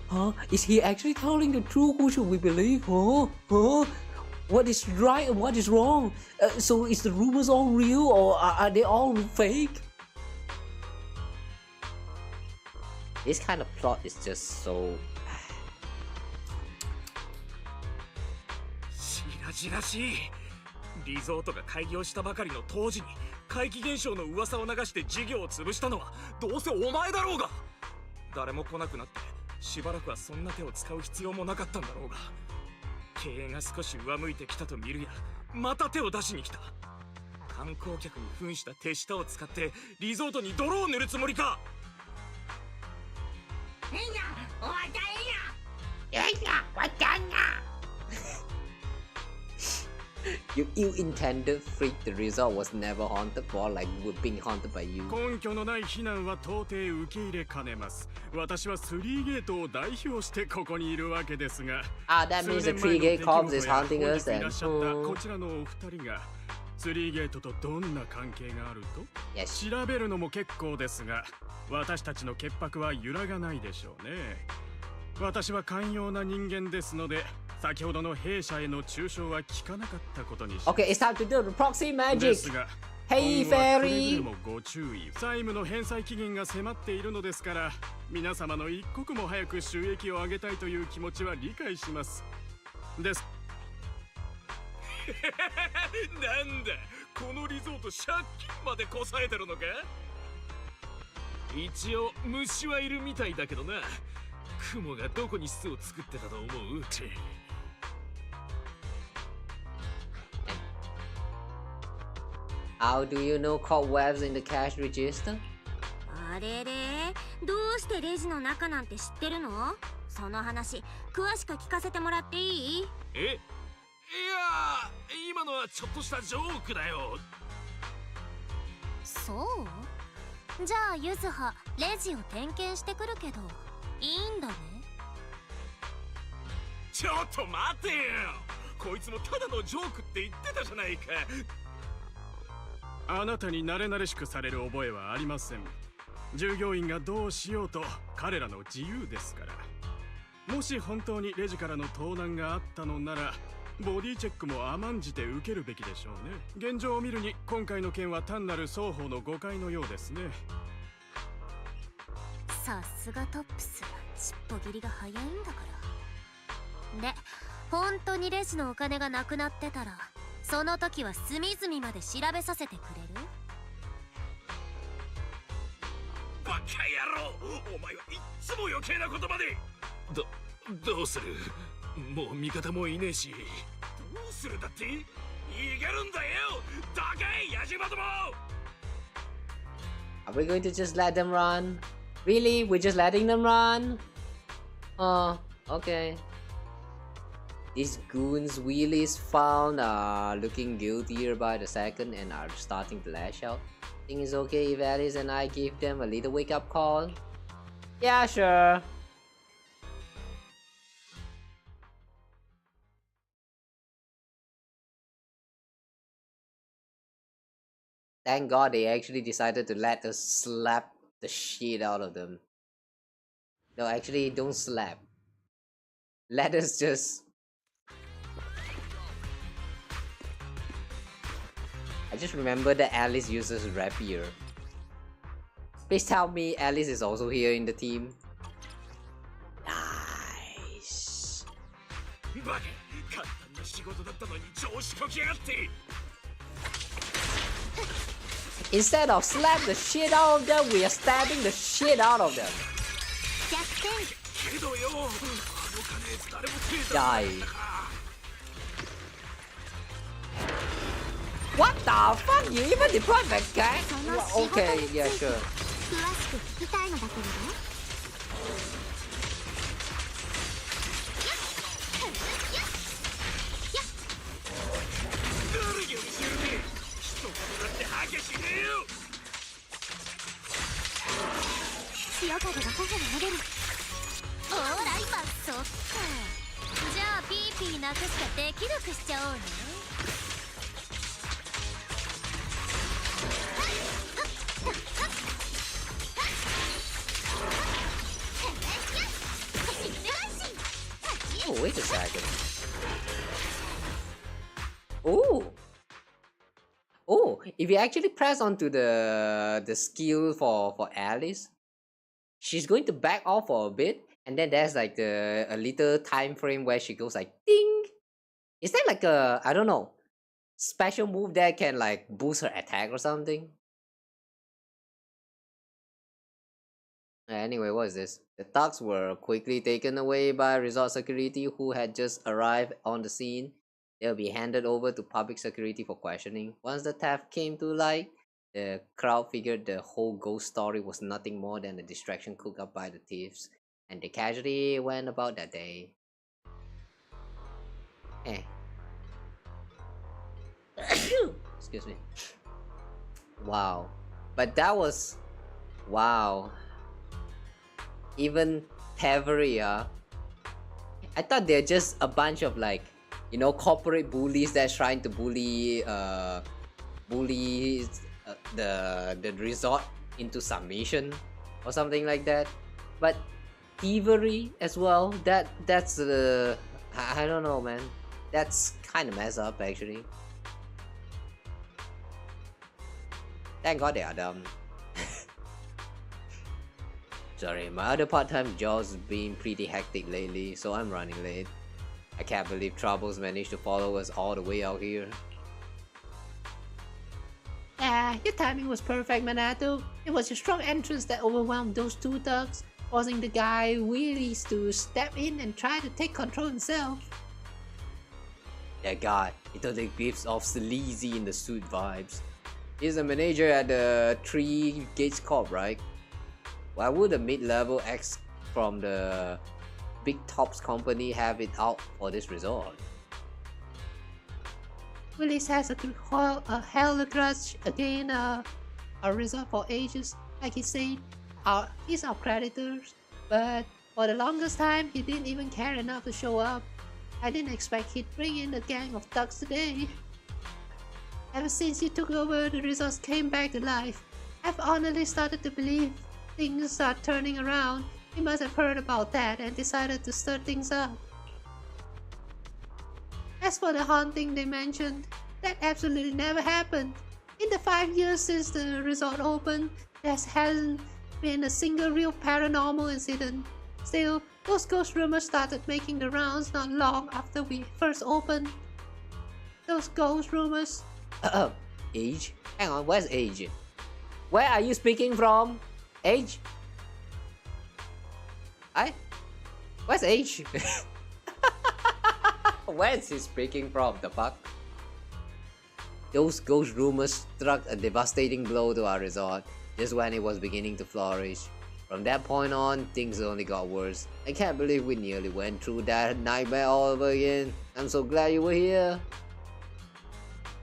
huh? Is he actually telling the truth? Who should we believe? Huh? What is right and what is wrong? So is the rumors all real or are they all fake? This kind of plot is just so... じらしい。リゾートが開業したばかりの当時に怪奇現象の噂を流して事業を潰したのはどうせお前だろうが。誰も来なくなってしばらくはそんな手を使う必要もなかったんだろうが、経営が少し上向いてきたと見るやまた手を出しに来た。観光客に扮した手下を使ってリゾートに泥を塗るつもりか。You ill-intended freak, the result was never haunted for like being haunted by you. 根拠のない非難は到底受け入れかねます。私は3ゲートを代表してここにいるわけですが、 that means the 3 gate cops is haunting us いら then. っしゃったこちらのお二人が3ゲートとどんな関係があると Yes. 調べるのも結構ですが、私たちの潔白は揺らがないでしょうね。私は寛容な人間ですので、先ほどの弊社への中傷は聞かなかったことにします。 Okay, it's time to do the proxy で magic. すが、 Hey 今後はくれぐれ fairy. もご注意。債務の返済期限が迫っているのですから、皆様の一刻も早く収益を上げたいという気持ちは理解します。です。なんだ、このリゾート借金までこさえてるのか。一応虫はいるみたいだけどな。雲がどこに巣を作ってたと思う？ How do you know cobwebs in the cash register? あれれ、どうしてレジの中なんて知ってるの？その話詳しく聞かせてもらっていい？え？いや、今のはちょっとしたジョークだよ。そうじゃあゆずはレジを点検してくるけどいいんだね。ちょっと待てよ、こいつもただのジョークって言ってたじゃないか。あなたに慣れ慣れしくされる覚えはありません。従業員がどうしようと彼らの自由ですから。もし本当にレジからの盗難があったのなら、ボディチェックも甘んじて受けるべきでしょうね。現状を見るに今回の件は単なる双方の誤解のようですね。さすがトップス、尻尾切りが早いんだから。で、本当にレジのお金がなくなってたら、その時は隅々まで調べさせてくれる？バカ野郎、お前はいっつも余計な言葉で。どうする？もう味方もいねえし。どうするだって？逃げるんだよ、どけヤジマども。 Are we going to just let them run? Really? We're just letting them run? Oh, okay. These goons wheelies found are looking guiltier by the second and are starting to lash out. Think it's okay if Alice and I give them a little wake-up call? Yeah, sure. Thank God they actually decided to let us slap the shit out of them. No, actually, don't slap. Let us just... I just remember that Alice uses rapier. Please tell me Alice is also here in the team. Nice. Instead of slap the shit out of them, we are stabbing the shit out of them. Die. What the fuck? You even deployed that guy? Okay, yeah, sure. Oh, wait a second. Oh, if you actually press onto the skill for Alice, she's going to back off for a bit, and then there's like a little time frame where she goes like ding, Is there like a, I don't know, special move that can like boost her attack or something? Anyway, what is this? The thugs were quickly taken away by resort security who had just arrived on the scene. They'll be handed over to public security for questioning. Once the theft came to light, the crowd figured the whole ghost story was nothing more than a distraction cooked up by the thieves, and the casualty went about that day. Eh. Excuse me. Wow. But that was... Wow. Even Taveria, I thought they're just a bunch of like, you know, corporate bullies that's trying to bully the resort into submission or something like that. But thievery as well, that's I don't know, man. That's kind of messed up actually. Thank God they are dumb. Sorry, my other part-time job's been pretty hectic lately, so I'm running late. I can't believe Troubles managed to follow us all the way out here. Yeah, your timing was perfect, Manato. It was your strong entrance that overwhelmed those two thugs, causing the guy Willis to step in and try to take control himself. That guy, he totally gives off sleazy in the suit vibes. He's a manager at the Three Gates Corp, right? Why would a mid-level ex from the Big Tops company have it out for this resort? Willis has a hell of a grudge against our resort for ages. Like he said, he's our creditors. But for the longest time, he didn't even care enough to show up. I didn't expect he'd bring in a gang of thugs today. Ever since he took over, the resorts came back to life. I've honestly started to believe things are turning around. He must have heard about that and decided to stir things up. As for the haunting they mentioned, that absolutely never happened. In the 5 years since the resort opened, there hasn't been a single real paranormal incident. Still, those ghost rumors started making the rounds not long after we first opened. Those ghost rumors... Age? Hang on, where's Age? Where are you speaking from? Age? Where's Age? Where's he speaking from? The fuck? Those ghost rumors struck a devastating blow to our resort, just when it was beginning to flourish. From that point on, things only got worse. I can't believe we nearly went through that nightmare all over again. I'm so glad you were here.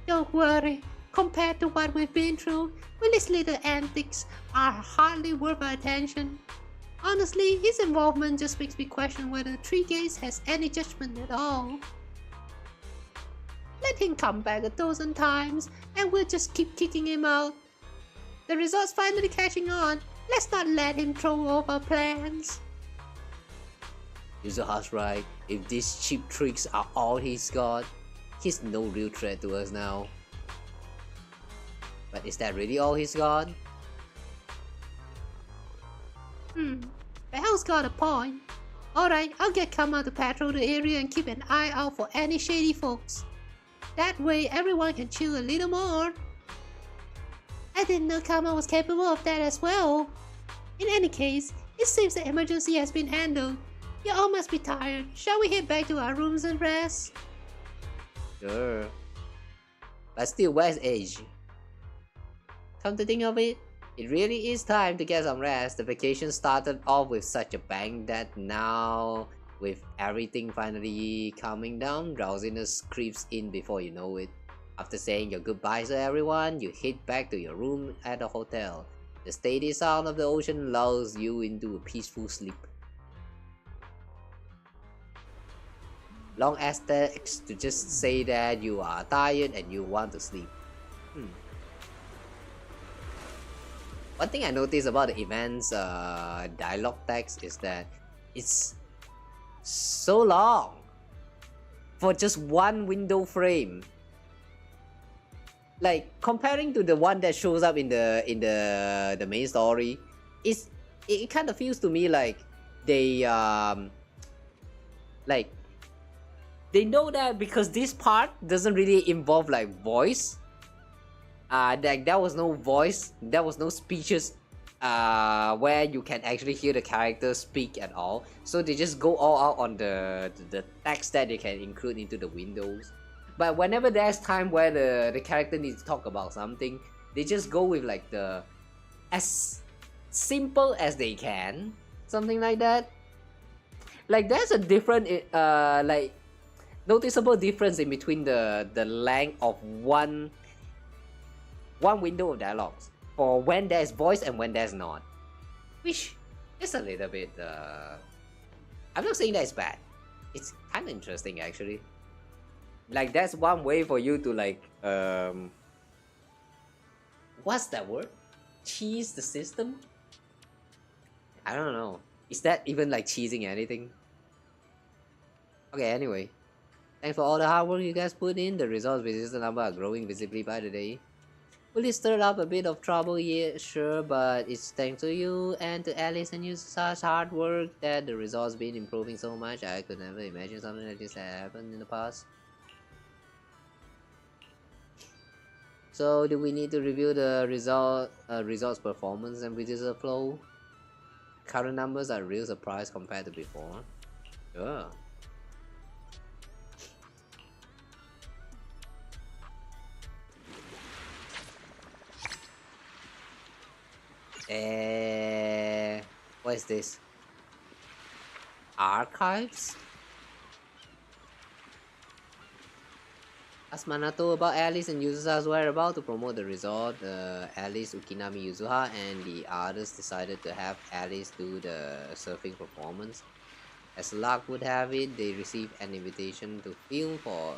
Don't worry, compared to what we've been through, Willie's little antics are hardly worth our attention. Honestly, his involvement just makes me question whether Three Gates has any judgment at all. Let him come back a dozen times, and we'll just keep kicking him out. The resort's finally catching on. Let's not let him throw off our plans. Yuzuha's right. If these cheap tricks are all he's got, he's no real threat to us now. But is that really all he's got? Bell's got a point. Alright, I'll get Kawa to patrol the area and keep an eye out for any shady folks. That way everyone can chill a little more. I didn't know Kawa was capable of that as well. In any case, it seems the emergency has been handled. You all must be tired. Shall we head back to our rooms and rest? Sure. But still, where's Age? Come to think of it, it really is time to get some rest. The vacation started off with such a bang that now, with everything finally calming down, drowsiness creeps in before you know it. After saying your goodbyes to everyone, you head back to your room at the hotel. The steady sound of the ocean lulls you into a peaceful sleep. Long aesthetics to just say that you are tired and you want to sleep. One thing I noticed about the event's dialogue text is that it's so long for just one window frame. Like comparing to the one that shows up in the main story, it kind of feels to me like they they know that because this part doesn't really involve like voice. Like there was no voice, there was no speeches where you can actually hear the characters speak at all. So they just go all out on the text that they can include into the windows. But whenever there's time where the character needs to talk about something, they just go with like the as simple as they can, something like that. Like there's a different like noticeable difference in between the length of one window of dialogues for when there's voice and when there's not, which is a little bit I'm not saying that it's bad, it's kind of interesting actually. Like that's one way for you to like what's that word, cheese the system. I don't know, is that even like cheesing anything? Okay, anyway, thanks for all the hard work you guys put in. The results visitor number are growing visibly by the day. Will it stir up a bit of trouble? Yeah, sure, but it's thanks to you and to Alice and you such hard work that the results been improving so much. I could never imagine something like this had happened in the past. So do we need to review the results performance and visitor flow? Current numbers are a real surprise compared to before. Sure. What is this? Archives? Ask Manato about Alice and Yuzuha's whereabouts to promote the resort. Alice, Ukinami, Yuzuha and the others decided to have Alice do the surfing performance. As luck would have it, they received an invitation to film for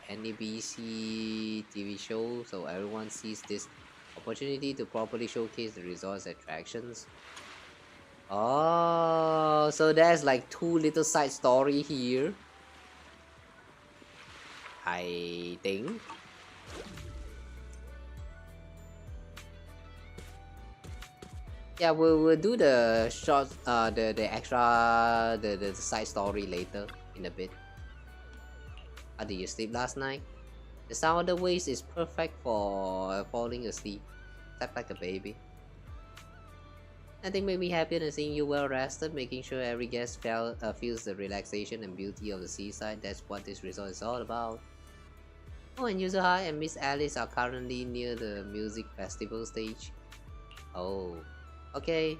an NBC TV show, so everyone sees this opportunity to properly showcase the resort's attractions. Oh, so there's like two little side story here, I think. Yeah, we'll do the short, the extra, the side story later in a bit. How did you sleep last night? The sound of the waves is perfect for falling asleep. Slept like a baby. Nothing made me happier than seeing you well rested, making sure every guest feels the relaxation and beauty of the seaside. That's what this resort is all about. Oh, and Yuzuha and Miss Alice are currently near the music festival stage. Oh, okay.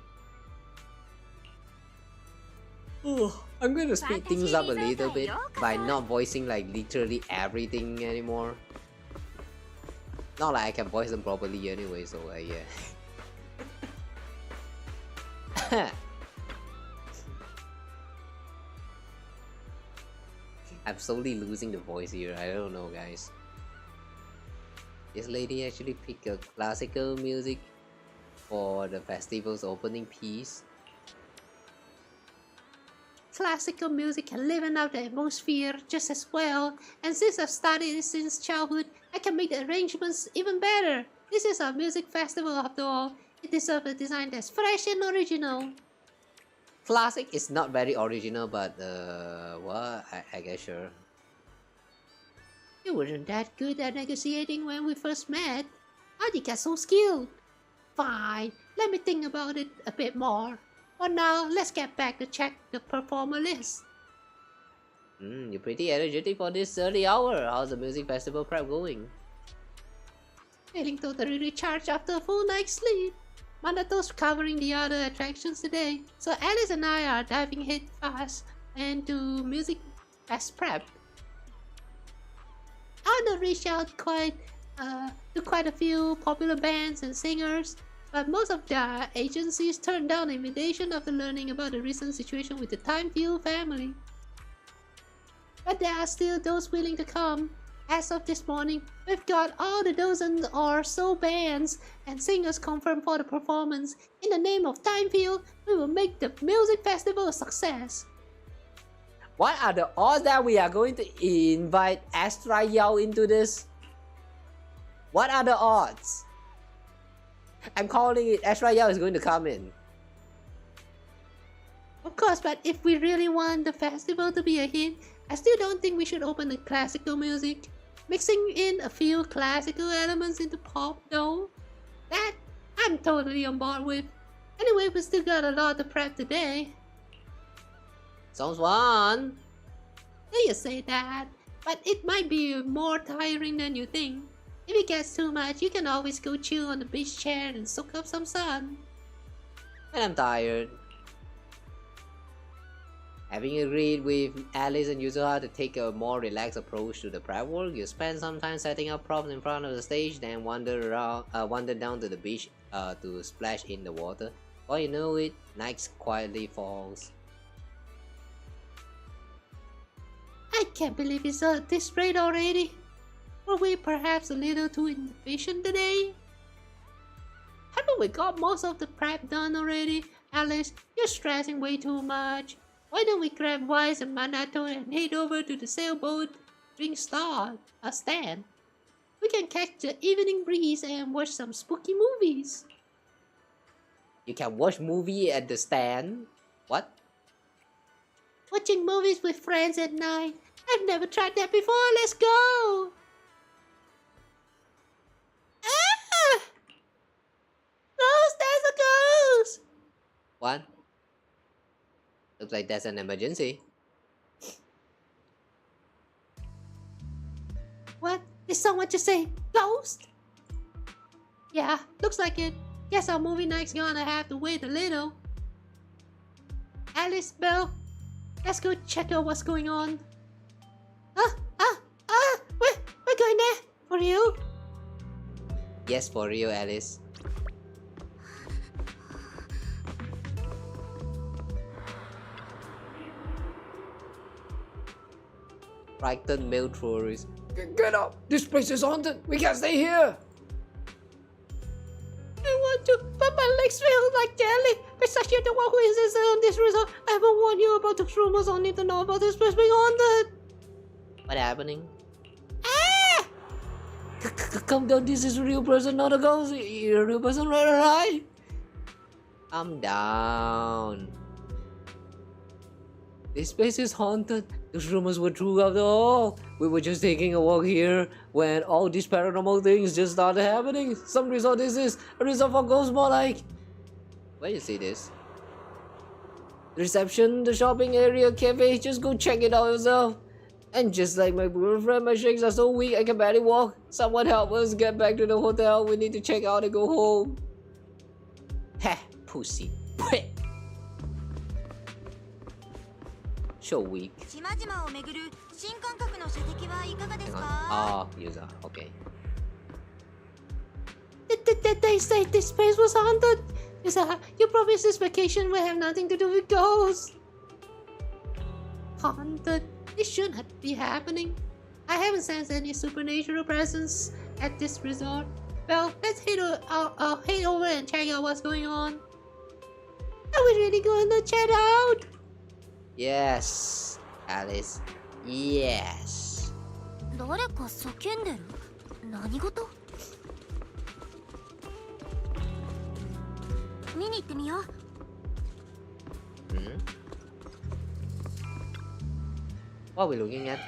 Oh, I'm gonna speed things up a little bit by not voicing like literally everything anymore. Not like I can voice them properly anyway, so yeah. I'm slowly losing the voice here, I don't know guys. This lady actually picked a classical music for the festival's opening piece. Classical music can liven up the atmosphere just as well, and since I've studied it since childhood, I can make the arrangements even better. This is a music festival after all. It deserves a design that's fresh and original. Classic is not very original, but what? I guess sure. You weren't that good at negotiating when we first met. How'd you get so skilled? Fine, let me think about it a bit more. For now, let's get back to check the performer list. You're pretty energetic for this early hour. How's the music festival prep going? Feeling totally recharged after a full night's sleep. Manato's covering the other attractions today, so Alice and I are diving head fast into music fest prep. I'll reach out to quite a few popular bands and singers, but most of their agencies turned down the invitation after learning about the recent situation with the Timefield family. But there are still those willing to come. As of this morning, we've got all the dozen or so bands and singers confirmed for the performance. In the name of Timefield, we will make the music festival a success. What are the odds that we are going to invite Astra Yao into this? What are the odds? I'm calling it, Astra Yao is going to come in. Of course, but if we really want the festival to be a hit, I still don't think we should open the classical music. Mixing in a few classical elements into pop, though, that I'm totally on board with. Anyway, we still got a lot to prep today. Sounds fun. Yeah, you say that, but it might be more tiring than you think. If it gets too much, you can always go chill on the beach chair and soak up some sun. And I'm tired. Having agreed with Alice and Yuzuha to take a more relaxed approach to the prep work, you spend some time setting up props in front of the stage, then wander down to the beach to splash in the water. Before you know it, night quietly falls. I can't believe it's this late already. Were we perhaps a little too impatient today? Haven't we got most of the prep done already? Alice, you're stressing way too much. Why don't we grab Wise and Manato and head over to the sailboat drink stand? We can catch the evening breeze and watch some spooky movies. You can watch movie at the stand? What? Watching movies with friends at night. I've never tried that before. Let's go! Ah! Ghost! There's a ghost! What? Looks like that's an emergency. What? Did someone just say ghost? Yeah, looks like it. Guess our movie night's gonna have to wait a little. Alice, Belle, let's go check out what's going on. We're going there. For you? Yes, for real, Alice. Frightened male tourist. Get up! This place is haunted! We can't stay here! I want to, but my legs feel like jelly. Besides, you're the one who insisted on this result. I haven't warned you about the rumors. I need to know about this place being haunted. What's happening? Ah! Calm down, this is a real person, not a ghost. You're a real person, right? Calm down. This place is haunted. Those rumors were true after all. We were just taking a walk here when all these paranormal things just started happening. Some resort this is a resort for ghosts, more like. Where you see this? The reception, the shopping area, cafe. Just go check it out yourself. And just like my girlfriend, my shakes are so weak I can barely walk. Someone help us get back to the hotel. We need to check out and go home. Heh, pussy. So weak. Hang on. Ah, user. Okay. They say this place was haunted. You promised this vacation will have nothing to do with ghosts. Haunted? This shouldn't be happening. I haven't sensed any supernatural presence at this resort. Well, let's head over and check out what's going on. Are we really going to check out? Yes, Alice. Yes. 誰か叫んでる？何事？見に行ってみよう。Hmm? What are we looking at?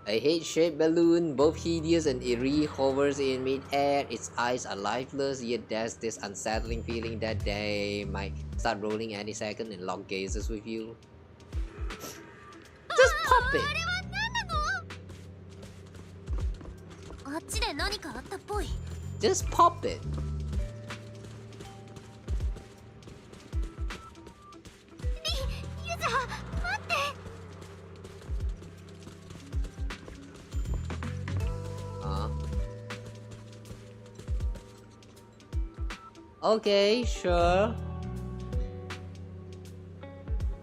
A head-shaped balloon, both hideous and eerie, hovers in mid-air. Its eyes are lifeless, yet there's this unsettling feeling that they might start rolling any second and lock gazes with you. Just pop it! あっちで何かあったっぽい。 Just pop it! Okay, sure.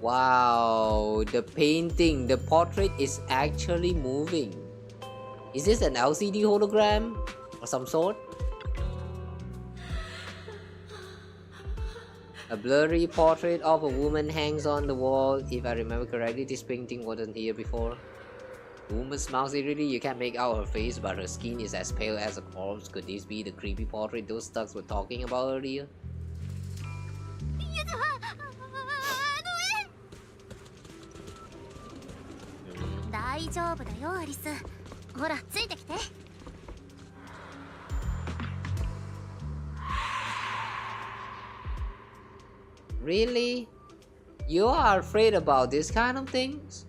Wow, the painting, the portrait is actually moving. Is this an LCD hologram or some sort? A blurry portrait of a woman hangs on the wall. If I remember correctly, this painting wasn't here before. The woman smiles eerily. You can't make out her face, but her skin is as pale as a corpse. Could this be the creepy portrait those thugs were talking about earlier? 大丈夫だよアリス。ほらついてきて。Really? You are afraid about this kind of things?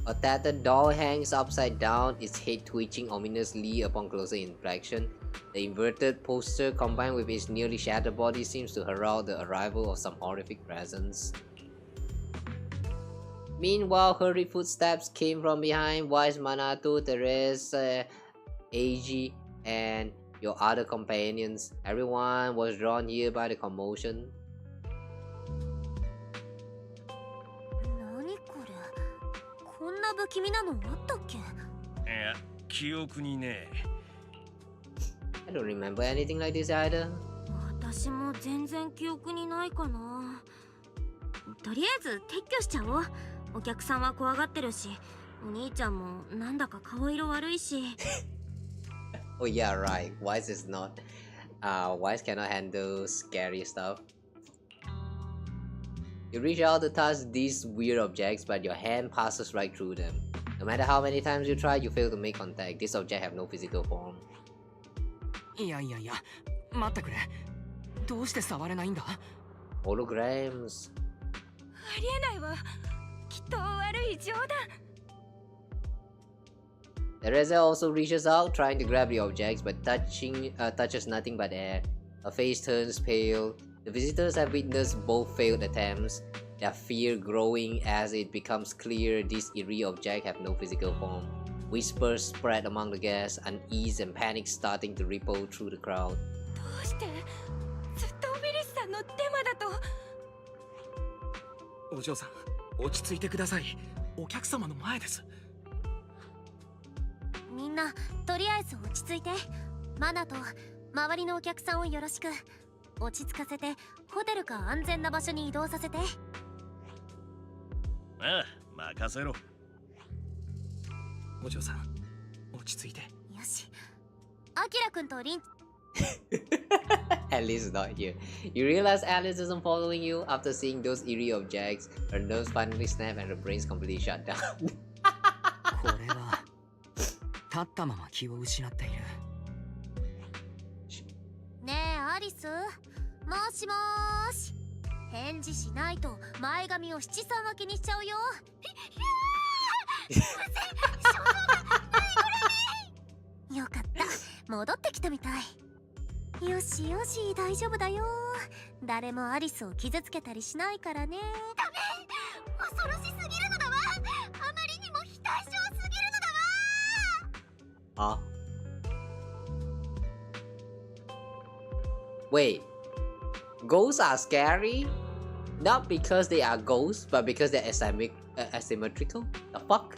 A tattered doll hangs upside down, its head twitching ominously upon closer inspection. The inverted posture combined with its nearly shattered body seems to herald the arrival of some horrific presence. Meanwhile, hurried footsteps came from behind. Wise Manato, Teresa, Eiji, and your other companions. Everyone was drawn here by the commotion. 何これ、こんな不気味なのあったっけ？いや、記憶にねえ。I don't remember anything like this either. 私も全然記憶にないかな。とりあえず撤去しちゃおう。お客さんは怖がってるし、お兄ちゃんもなんだか顔色悪いし。Oh yeah, right. Wise is not. Wise cannot handle scary stuff. You reach out to touch these weird objects, but your hand passes right through them. No matter how many times you try, you fail to make contact. These objects have no physical form. いやいやいや、待ってくれ。どうして触れないんだ？ Holograms. ありえないわ。きっと悪い冗談。Teresa also reaches out, trying to grab the objects, but touches nothing but air. Her face turns pale. The visitors have witnessed both failed attempts, their fear growing as it becomes clear these eerie objects have no physical form. Whispers spread among the guests, unease and panic starting to ripple through the crowd. どうしてずっとウィリスさんのデマだと。お嬢さん、落ち着いてください。お客様の前です。みんなとりあえず落ち着いて。マナと周りのお客さんをよろしく。落ち着かせてホテルか安全な場所に移動させて。ああ、任せろ。お嬢さん、落ち着いて。よし、アキラくんとリン。Alice is not here. You realize Alice isn't following you after seeing those eerie objects. Her nerves finally snap and her brains completely shut down. これは立ったまま気を失っている。ねえアリス、もしもーし。返事しないと前髪を七三分けにしちゃうよ。よかった、戻ってきたみたい。よしよし、大丈夫だよ。誰もアリスを傷つけたりしないからね。ダメ、恐ろしすぎるのだわ。あまりにも非対称すぎるのだわ。Huh? Wait, ghosts are scary? Not because they are ghosts, but because they're asymmetrical? The fuck?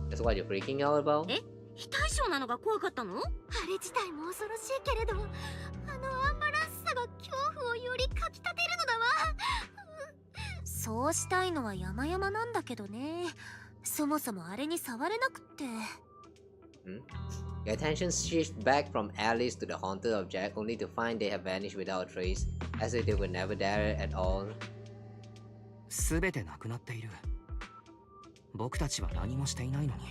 That's what you're freaking out about? え、非対称なのが怖かったの？あれ自体も恐ろしいけれど、あのアンバランスさが恐怖をよりかきたてるのだわ。そうしたいのは山々なんだけどね。そもそもあれに触れなくって。Your attention shifts back from Alice to the haunted object, only to find they have vanished without a trace, as if they were never there at all. すべてなくなっている。僕たちは何もしていないのに。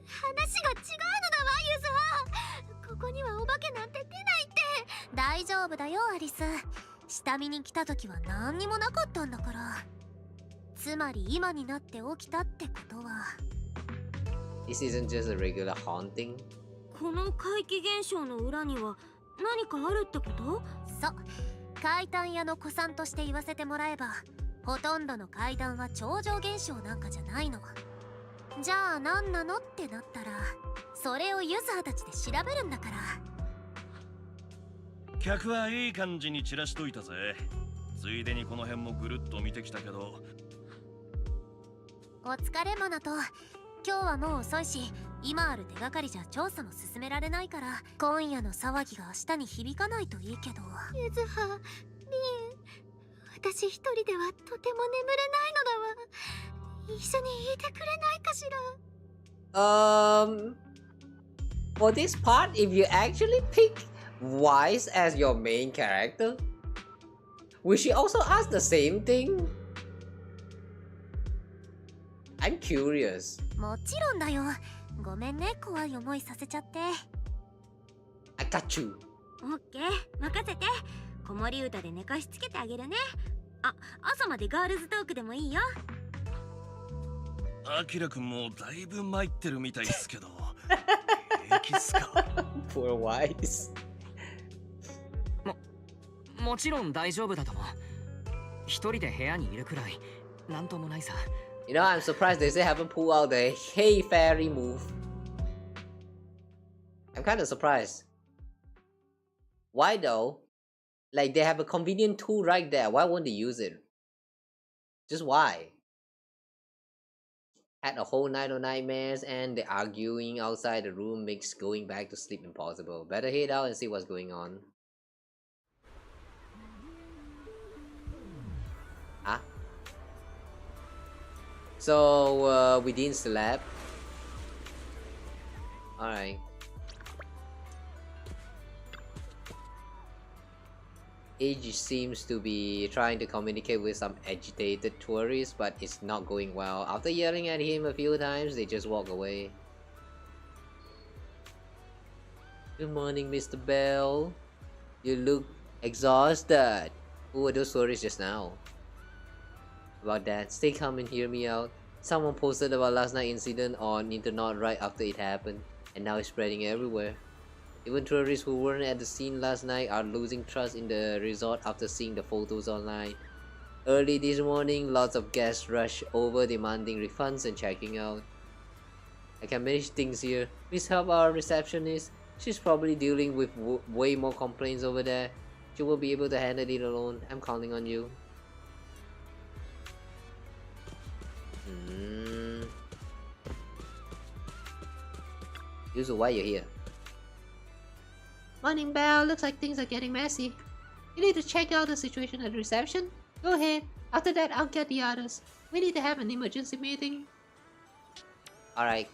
話が違うのだわ、ユズハ。ここにはお化けなんて出ないって。大丈夫だよアリス。下見に来た時は何にもなかったんだから。つまり今になって起きたってことは。This isn't just a regular haunting. この怪奇現象の裏には何かあるってこと？そう、怪談屋の古参として言わせてもらえば、ほとんどの怪談は超常現象なんかじゃないの。じゃあ何なのってなったら、それをユザーたちで調べるんだから。客はいい感じに散らしといたぜ。ついでにこの辺もぐるっと見てきたけど。お疲れマナと。今日はもう遅いし、今ある手がかりじゃ調査も進められないから、今夜の騒ぎが明日に響かないといいけど。ユズハ、リン、私一人ではとても眠れないのだわ。一緒にいてくれないかしら。For this part, if you actually pick Wise as your main character, Will she also ask the same thing? I'm curious. もちろんだよ。ごめんね、怖い思いさせちゃって。I got you. オッケー、任せて。子守歌で寝かしつけてあげるね。あ、朝までガールズトークでもいいよ。アキラくんもだいぶ参ってるみたいですけど。平気っすか？ Poor wise. もちろん大丈夫だと思う。一人で部屋にいるくらいなんともないさ。You know, I'm surprised they haven't pulled out the Hey Fairy move. I'm kind of surprised. Why though? Like, they have a convenient tool right there. Why won't they use it? Just why? Had a whole night of nightmares and the arguing outside the room makes going back to sleep impossible. Better head out and see what's going on. Ah? So, we didn't sleep. Alright. Age seems to be trying to communicate with some agitated tourists, but it's not going well. After yelling at him a few times, they just walk away. Good morning, Mr. Bell. You look exhausted. Who were those tourists just now? About that, stay calm and hear me out. Someone posted about last night's incident on internet right after it happened, and now it's spreading everywhere. Even tourists who weren't at the scene last night are losing trust in the resort after seeing the photos online. Early this morning, lots of guests rushed over demanding refunds and checking out. I can manage things here. Please help our receptionist. She's probably dealing with way more complaints over there. She won't be able to handle it alone. I'm counting on you. Yuzu, why you're here? Morning, Belle. Looks like things are getting messy. You need to check out the situation at the reception? Go ahead. After that, I'll get the others. We need to have an emergency meeting. Alright.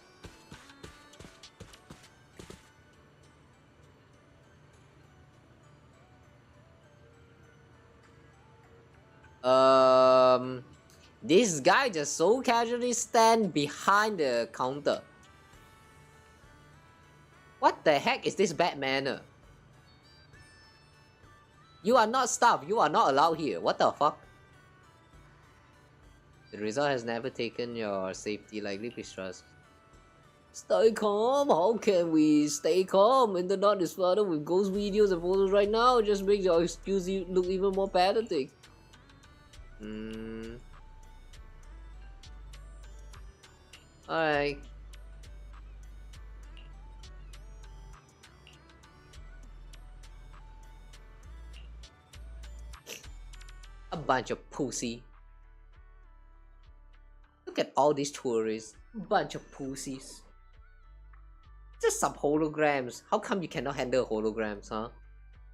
This guy just so casually stand behind the counter. What the heck is this bad manner? You are not staff. You are not allowed here. What the fuck? The resort has never taken your safety lightly. Please trust. Stay calm. How can we stay calm? Internet is flooded with ghost videos and photos right now. It just makes your excuse look even more pathetic. Alright. A bunch of pussy. Look at all these tourists. Bunch of pussies. Just some holograms. How come you cannot handle holograms, huh?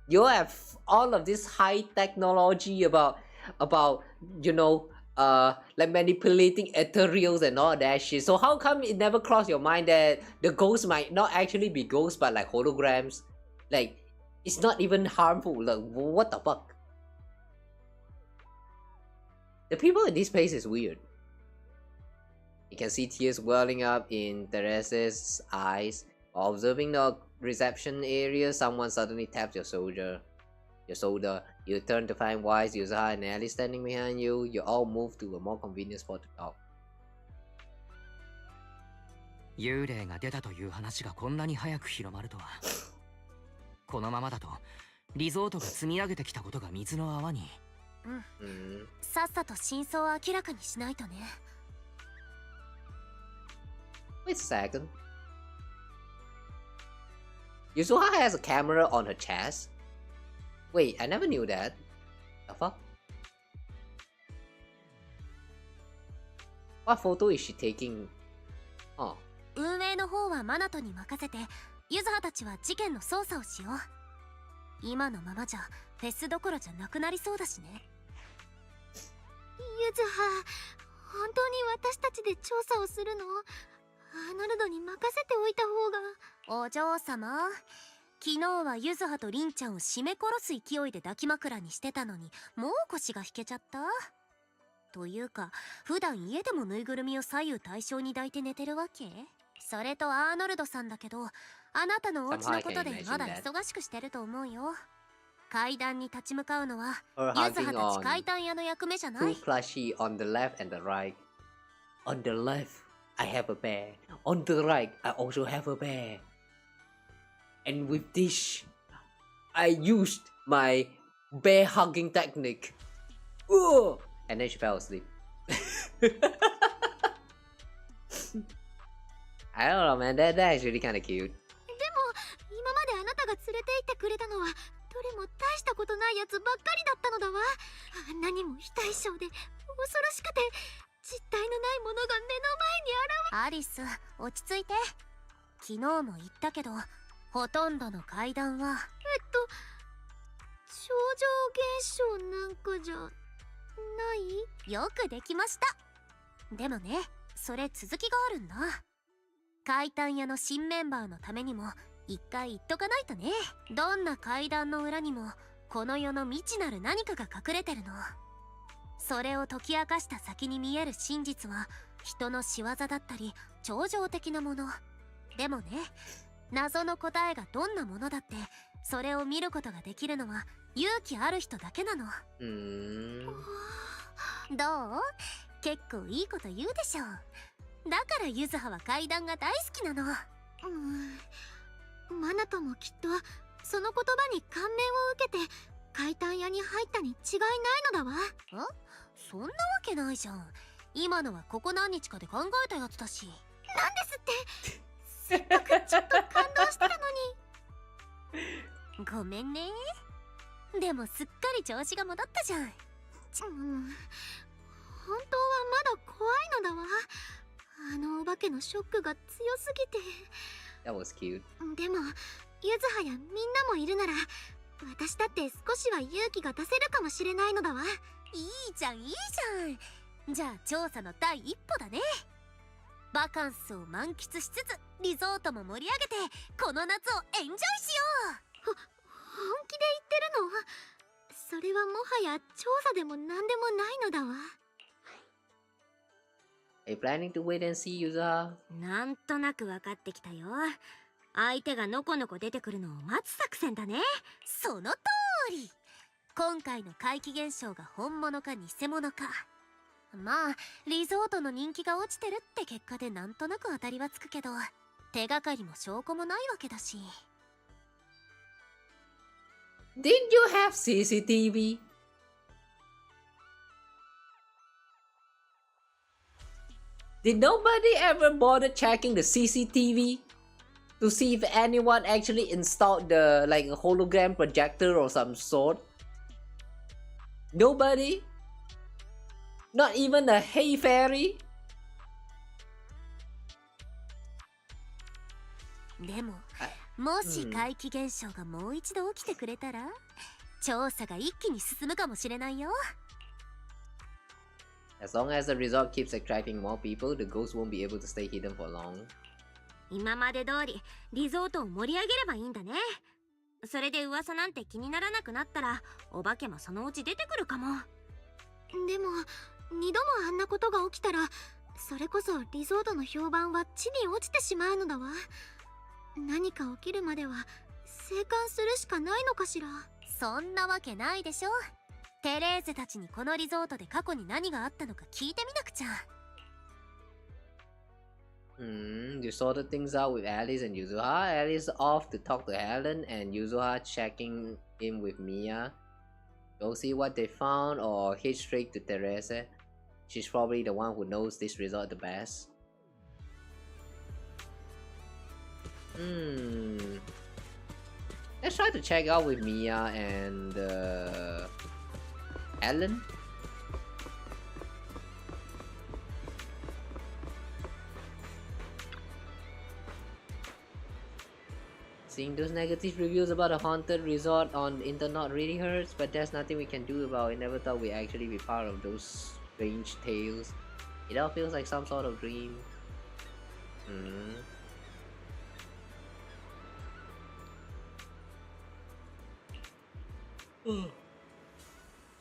You have all of this high technology about you know, like manipulating ethereals and all that shit. So how come it never crossed your mind that the ghosts might not actually be ghosts but like holograms? Like, it's not even harmful. Like, what the fuck? The people in this place is weird. You can see tears welling up in Teresa's eyes. While observing the reception area, someone suddenly taps your shoulder. You turn to find Wise, Yuzaha, and Ellie standing behind you. You all move to a more convenient spot to talk. 幽霊が出たという話がこんなに早く広まるとは。このままだとリゾートが積み上げてきたことが水の泡に。さっさと真相を明らかにしないとね。Wait a second. Yuzuha has a camera on her chest? Wait, I never knew that. The fuck? What photo is she taking? Oh. 運営の方はマナトに任せて、ユズハたちは事件の捜査をしよう。今のままじゃフェスどころじゃなくなりそうだしね。ユズハ、本当に私たちで調査をするの？アーノルドに任せておいた方が。お嬢様、昨日はゆずはとりんちゃんを絞め殺す勢いで抱き枕にしてたのに、もう腰が引けちゃった。というか、普段家でもぬいぐるみを左右対称に抱いて寝てるわけ？それとアーノルドさんだけど、あなたのお家のことでまだ忙しくしてると思うよ。階段に立ち向かうのはゆずはたち階段屋の役目じゃない？ Too plushy on the left and the right. On the left, I have a bear. On the right, I also have a bear. And with this, I used my bear hugging technique. Ooh! And then she fell asleep. I don't know, man. That is really kind of cute. でも今まであなたが連れて行ってくれたのはどれも大したことないやつばっかりだったのだわ。あんなにも非対称で恐ろしくて実体のないものが目の前に現れ。アリス、落ち着いて。昨日も言ったけど、ほとんどの階段は超常現象なんかじゃない？よくできました。でもね、それ続きがあるんだ。階段屋の新メンバーのためにも一回言っとかないとね。どんな階段の裏にもこの世の未知なる何かが隠れてるの。それを解き明かした先に見える真実は人の仕業だったり超常的なもの。でもね、謎の答えがどんなものだってそれを見ることができるのは勇気ある人だけなの。どう？結構いいこと言うでしょ。だからゆずはは階段が大好きなの。マナトもきっとその言葉に感銘を受けて階段屋に入ったに違いないのだわ。そんなわけないじゃん。今のはここ何日かで考えたやつだし。なんですって。せっかくちょっと感動してたのに。ごめんね。でもすっかり調子が戻ったじゃん。本当はまだ怖いのだわ。あのお化けのショックが強すぎて。That was cute. でもゆずはやみんなもいるなら私だって少しは勇気が出せるかもしれないのだわ。いいじゃんいいじゃん。じゃあ調査の第一歩だね。バカンスを満喫しつつリゾートも盛り上げてこの夏をエンジョイしよう。本気で言ってるの？それはもはや調査でも何でもないのだわ。Are you planning to wait and see, Yuza? なんとなく分かってきたよ。相手がのこのこ出てくるのを待つ作戦だね。その通り。今回の怪奇現象が本物か偽物か。まあリゾートの人気が落ちてるって結果でなんとなく当たりはつくけど、手がかりも証拠もないわけだし。Did you have CCTV? Did nobody ever bother checking the CCTV to see if anyone actually installed the like a hologram projector or some sort? Nobody? Not even a Hey Fairy? でももし怪奇現象がもう一度起きてくれたら、調査が一気に進むかもしれないよ。As long as the resort keeps attracting more people, the ghost won't be able to stay hidden for long. 今まで通りリゾートを盛り上げればいいんだね。それで噂なんて気にならなくなったらお化けもそのうち出てくるかも。でも二度もあんなことが起きたらそれこそリゾートの評判は地に落ちてしまうのだわ。何か起きるまでは静観するしかないのかしら。そんなわけないでしょ。テレーゼたちにこのリゾートで過去に何があったのか聞いてみなくちゃ。You sorted things out with Alice and Yuzuha. Alice off to talk to Helen and Yuzuha checking in with Mia. Go see what they found or hit straight to Teresa. She's probably the one who knows this resort the best. Let's try to check out with Mia and Ellen. Seeing those negative reviews about a haunted resort on the internet really hurts, but there's nothing we can do about it. Never thought we'd actually be part of those strange tales. It all feels like some sort of dream.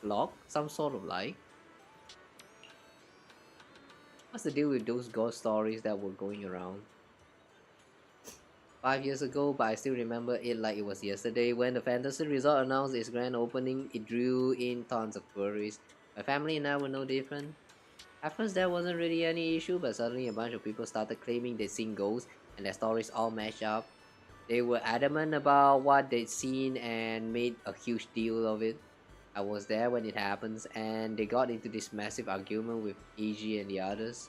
Lock? Some sort of like? What's the deal with those ghost stories that were going around? 5 years ago, but I still remember it like it was yesterday. When the fantasy resort announced its grand opening, it drew in tons of tourists. My family and I were no different. At first there wasn't really any issue, but suddenly a bunch of people started claiming they'd seen ghosts and their stories all matched up. They were adamant about what they'd seen and made a huge deal of it. I was there when it happens, and they got into this massive argument with AG and the others.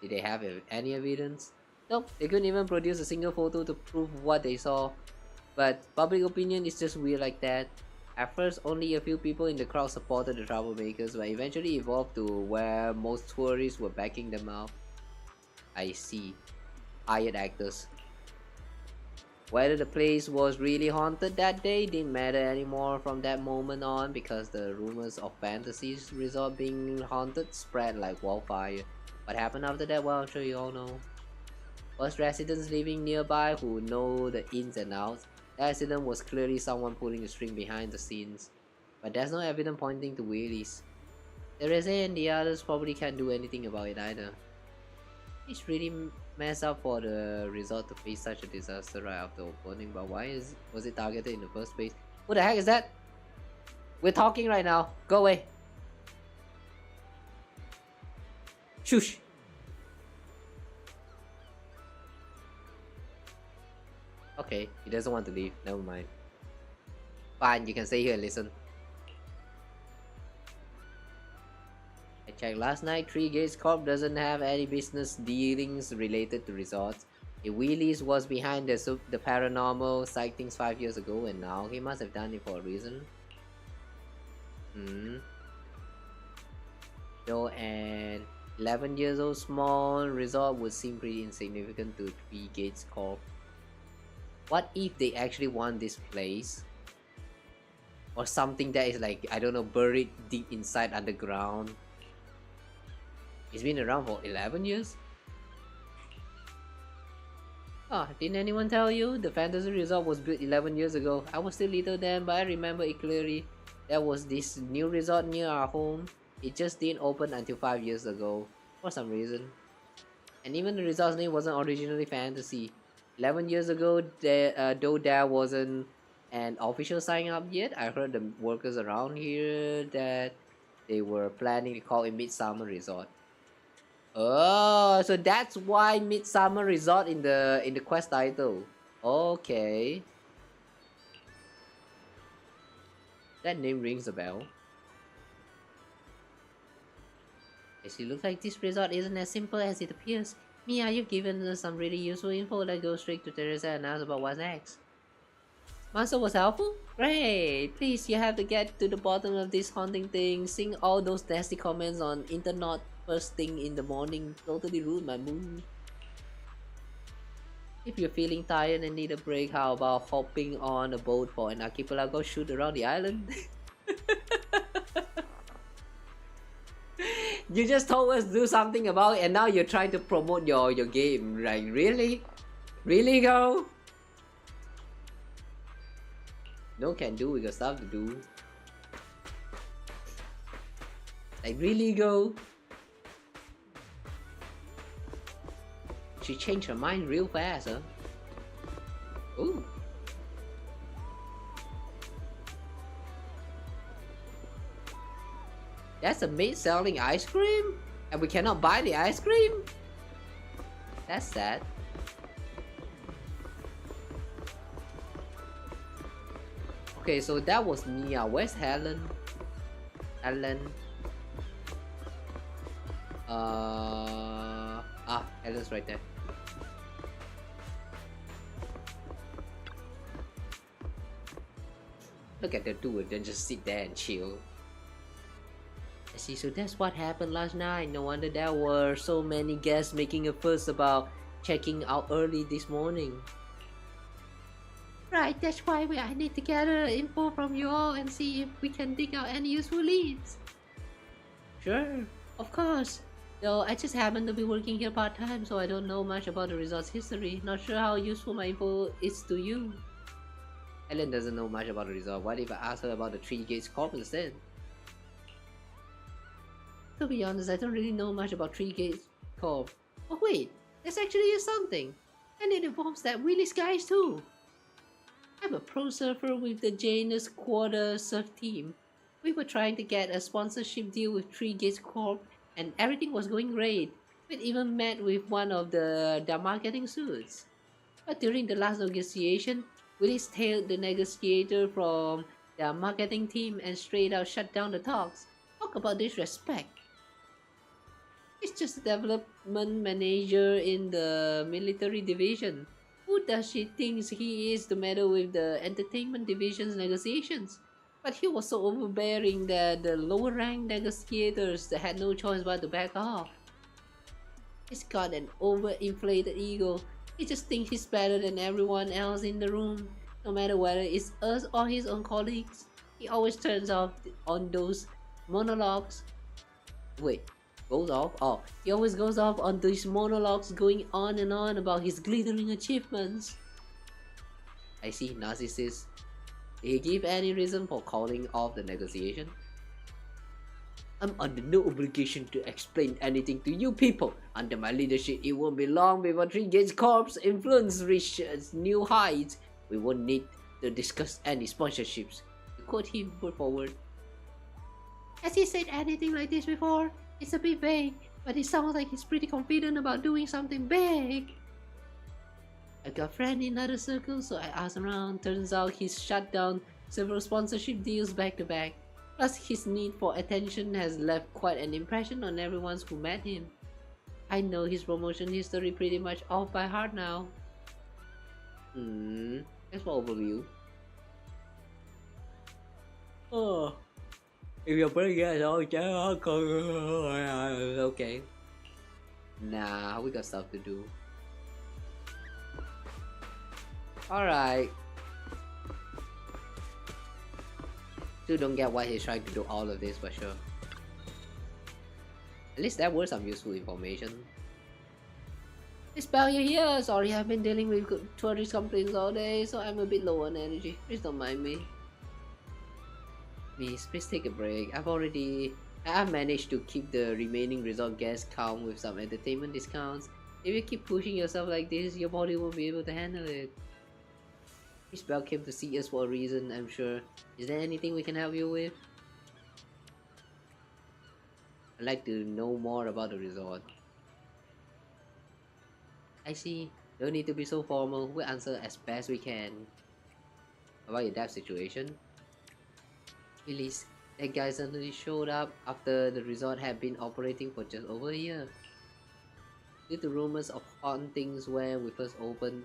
Did they have any evidence? Nope, they couldn't even produce a single photo to prove what they saw. But public opinion is just weird like that. At first, only a few people in the crowd supported the troublemakers, but eventually evolved to where most tourists were backing them out. I see. Hired actors. Whether the place was really haunted that day didn't matter anymore from that moment on, because the rumors of Fantasy's resort being haunted spread like wildfire. What happened after that, well, I'm sure you all know. First, residents living nearby who know the ins and outs. The accident was clearly someone pulling the string behind the scenes, but there's no evidence pointing to wheelies. Teresa and the others probably can't do anything about it either. It's really messed up for the resort to face such a disaster right after opening, but why was it targeted in the first place? Who the heck is that? We're talking right now. Go away. Shush. Okay, he doesn't want to leave. Never mind. Fine, you can stay here and listen. I checked last night. Three Gates Corp doesn't have any business dealings related to resorts. If Willis was behind the paranormal sightings 5 years ago, and now he must have done it for a reason. Though an 11 years old small resort would seem pretty insignificant to Three Gates Corp. What if they actually want this place? Or something that is like, I don't know, buried deep inside underground. It's been around for 11 years? Oh, didn't anyone tell you? The fantasy resort was built 11 years ago. I was still little then, but I remember it clearly. There was this new resort near our home. It just didn't open until 5 years ago, for some reason. And even the resort's name wasn't originally fantasy. 11 years ago, though there wasn't an official sign up yet, I heard the workers around here that they were planning to call it Midsummer Resort. Oh, so that's why Midsummer Resort in the quest title. Okay. That name rings a bell. It looks like this resort isn't as simple as it appears. Mia, you've given us some really useful info. Let's go straight to Teresa and ask about what's next. Master was helpful? Great! Please, you have to get to the bottom of this haunting thing. Seeing all those nasty comments on internet first thing in the morning totally ruined my mood. If you're feeling tired and need a break, how about hopping on a boat for an archipelago shoot around the island? You just told us to do something about it and now you're trying to promote your game. Like, really? Really, girl? No can do, we got stuff to do. Like, really, girl? She changed her mind real fast, huh? Ooh. That's a maid selling ice cream? And we cannot buy the ice cream? That's sad. Okay, so that was Mia. Where's Helen? Helen's right there. Look at the two and then just sit there and chill. I see, so that's what happened last night. No wonder there were so many guests making a fuss about checking out early this morning. Right, that's why I need to gather info from you all and see if we can dig out any useful leads. Sure, of course. Though I just happen to be working here part-time, so I don't know much about the resort's history. Not sure how useful my info is to you. Ellen doesn't know much about the resort. What if I ask her about the Three Gates Corp instead? To be honest, I don't really know much about Three Gates Corp. Oh wait, there's actually something. And it involves that Willy's guys too. I'm a pro surfer with the Janus Quarter surf team. We were trying to get a sponsorship deal with Three Gates Corp and everything was going great. We'd even met with one of their marketing suits. But during the last negotiation, Willy tailed the negotiator from their marketing team and straight out shut down the talks. Talk about disrespect. He's just a development manager in the military division. Who does she think he is to meddle with the entertainment division's negotiations? But he was so overbearing that the lower rank negotiators had no choice but to back off. He's got an overinflated ego. He just thinks he's better than everyone else in the room. No matter whether it's us or his own colleagues, he always turns off on those monologues. Wait, goes off? Oh, he always goes off on these monologues going on and on about his glittering achievements. I see, narcissist. Did he give any reason for calling off the negotiation? I'm under no obligation to explain anything to you people. Under my leadership, it won't be long before Three Gates Corp's influence reaches new heights. We won't need to discuss any sponsorships. To quote him, put forward. Has he said anything like this before? It's a bit vague, but it sounds like he's pretty confident about doing something big. I've got friends in other circles, so I asked around. Turns out he's shut down several sponsorship deals back to back. Plus, his need for attention has left quite an impression on everyone who met him. I know his promotion history pretty much off by heart now. Thanks for overview. Oh, if you're pretty good, okay. Nah, we got stuff to do. Alright. Still don't get why he's trying to do all of this, but sure. At least that was some useful information. Miss Bell, you're here. Sorry, I've been dealing with tourist complaints all day, so I'm a bit low on energy. Please don't mind me. Miss, please take a break. I've managed to keep the remaining resort guests calm with some entertainment discounts. If you keep pushing yourself like this, your body won't be able to handle it. Miss Bell came to see us for a reason, I'm sure. Is there anything we can help you with? I'd like to know more about the resort. I see. No need to be so formal. We'll answer as best we can. About your debt situation? Willis, that guy suddenly showed up after the resort had been operating for just over a year. Due to rumors of hauntings when we first opened,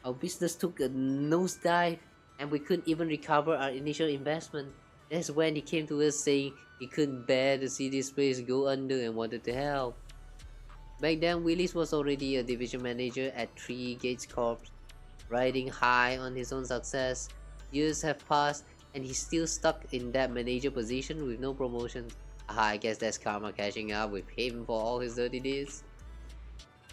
our business took a nosedive and we couldn't even recover our initial investment. That's when he came to us saying he couldn't bear to see this place go under and wanted to help. Back then, Willis was already a division manager at Three Gates Corp, riding high on his own success. Years have passed and he's still stuck in that manager position with no promotion. I guess that's karma catching up with him for all his dirty deeds.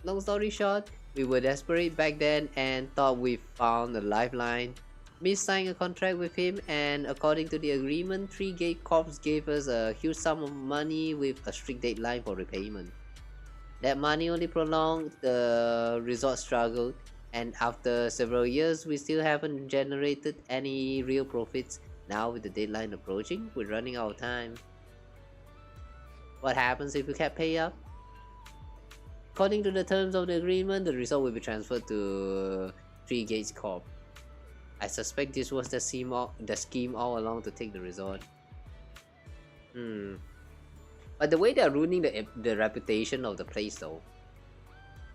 Long story short, we were desperate back then and thought we found a lifeline. We signed a contract with him, and according to the agreement, Three Gate Corps gave us a huge sum of money with a strict deadline for repayment. That money only prolonged the resort struggle, and after several years, we still haven't generated any real profits. Now with the deadline approaching, we're running out of time. What happens if we can't pay up? According to the terms of the agreement, the resort will be transferred to Three Gates Corp. I suspect this was the scheme all along to take the resort. But the way they're ruining the reputation of the place though,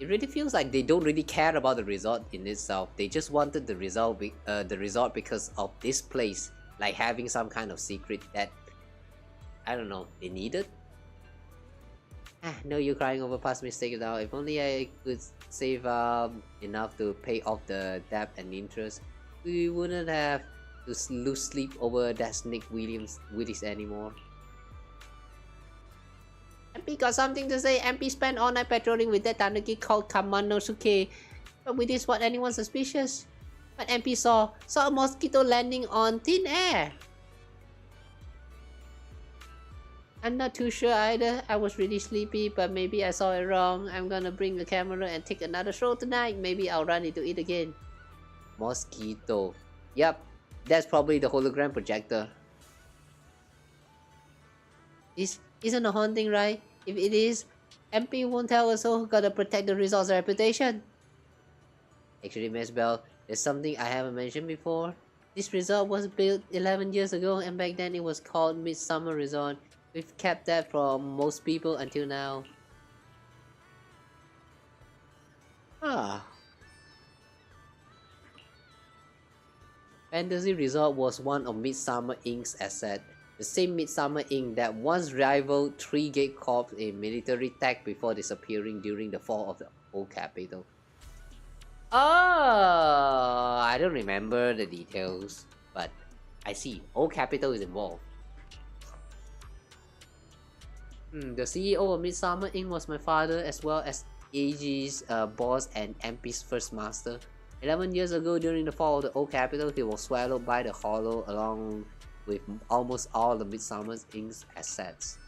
it really feels like they don't really care about the resort in itself. They just wanted the resort because of this place, like having some kind of secret that, I don't know, they needed. No, you're crying over past mistakes now. If only I could save up enough to pay off the debt and interest, we wouldn't have to lose sleep over that Snake Willis anymore. MP got something to say. MP spent all night patrolling with that tanuki called Kamanosuke. But with this, what anyone suspicious? But MP saw a mosquito landing on thin air. I'm not too sure either. I was really sleepy, but maybe I saw it wrong. I'm gonna bring the camera and take another show tonight. Maybe I'll run into it again. Mosquito. Yep, that's probably the hologram projector. Isn't a haunting, right? If it is, MP won't tell us, so gotta protect the resort's reputation. Actually, Miss Bell, there's something I haven't mentioned before. This resort was built 11 years ago, and back then it was called Midsummer Resort. We've kept that from most people until now. Fantasy Resort was one of Midsummer Inc.'s assets. The same Midsummer Inc. that once rivaled Three Gate Corp in military tech before disappearing during the fall of the old capital. Oh, I don't remember the details, but I see. Old capital is involved. The CEO of Midsummer Inc. was my father, as well as AG's boss and MP's first master. 11 years ago, during the fall of the old capital, he was swallowed by the hollow along with almost all the Midsummer Inc.'s assets.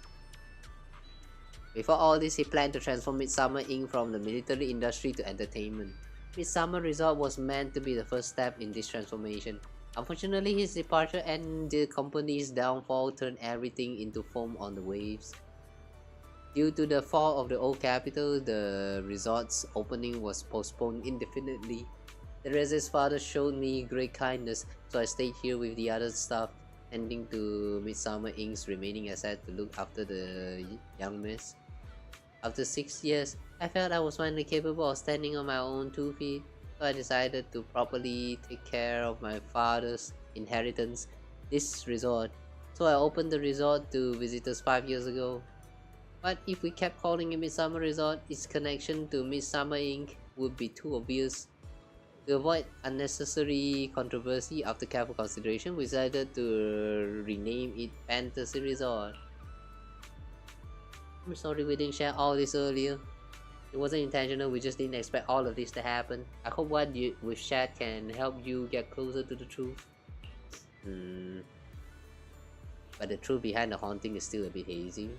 Before all this, he planned to transform Midsummer Inc. from the military industry to entertainment. Midsummer Resort was meant to be the first step in this transformation. Unfortunately, his departure and the company's downfall turned everything into foam on the waves. Due to the fall of the old capital, the resort's opening was postponed indefinitely. Therese's father showed me great kindness, so I stayed here with the other staff, tending to Midsummer Inc.'s remaining asset to look after the young miss. After 6 years, I felt I was finally capable of standing on my own 2 feet, so I decided to properly take care of my father's inheritance, this resort. So I opened the resort to visitors 5 years ago. But if we kept calling it Midsummer Resort, its connection to Midsummer Inc. would be too obvious. To avoid unnecessary controversy, after careful consideration, we decided to rename it Fantasy Resort. I'm sorry we didn't share all this earlier. It wasn't intentional, we just didn't expect all of this to happen. I hope what we've shared can help you get closer to the truth. But the truth behind the haunting is still a bit hazy.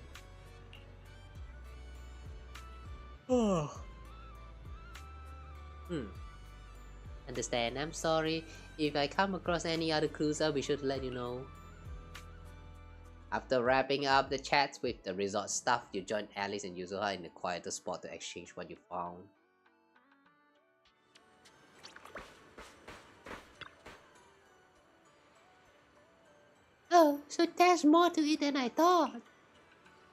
Understand, I'm sorry. If I come across any other clues, I'll be sure to let you know. After wrapping up the chats with the resort staff, you join Alice and Yuzuha in the quieter spot to exchange what you found. Oh, so there's more to it than I thought.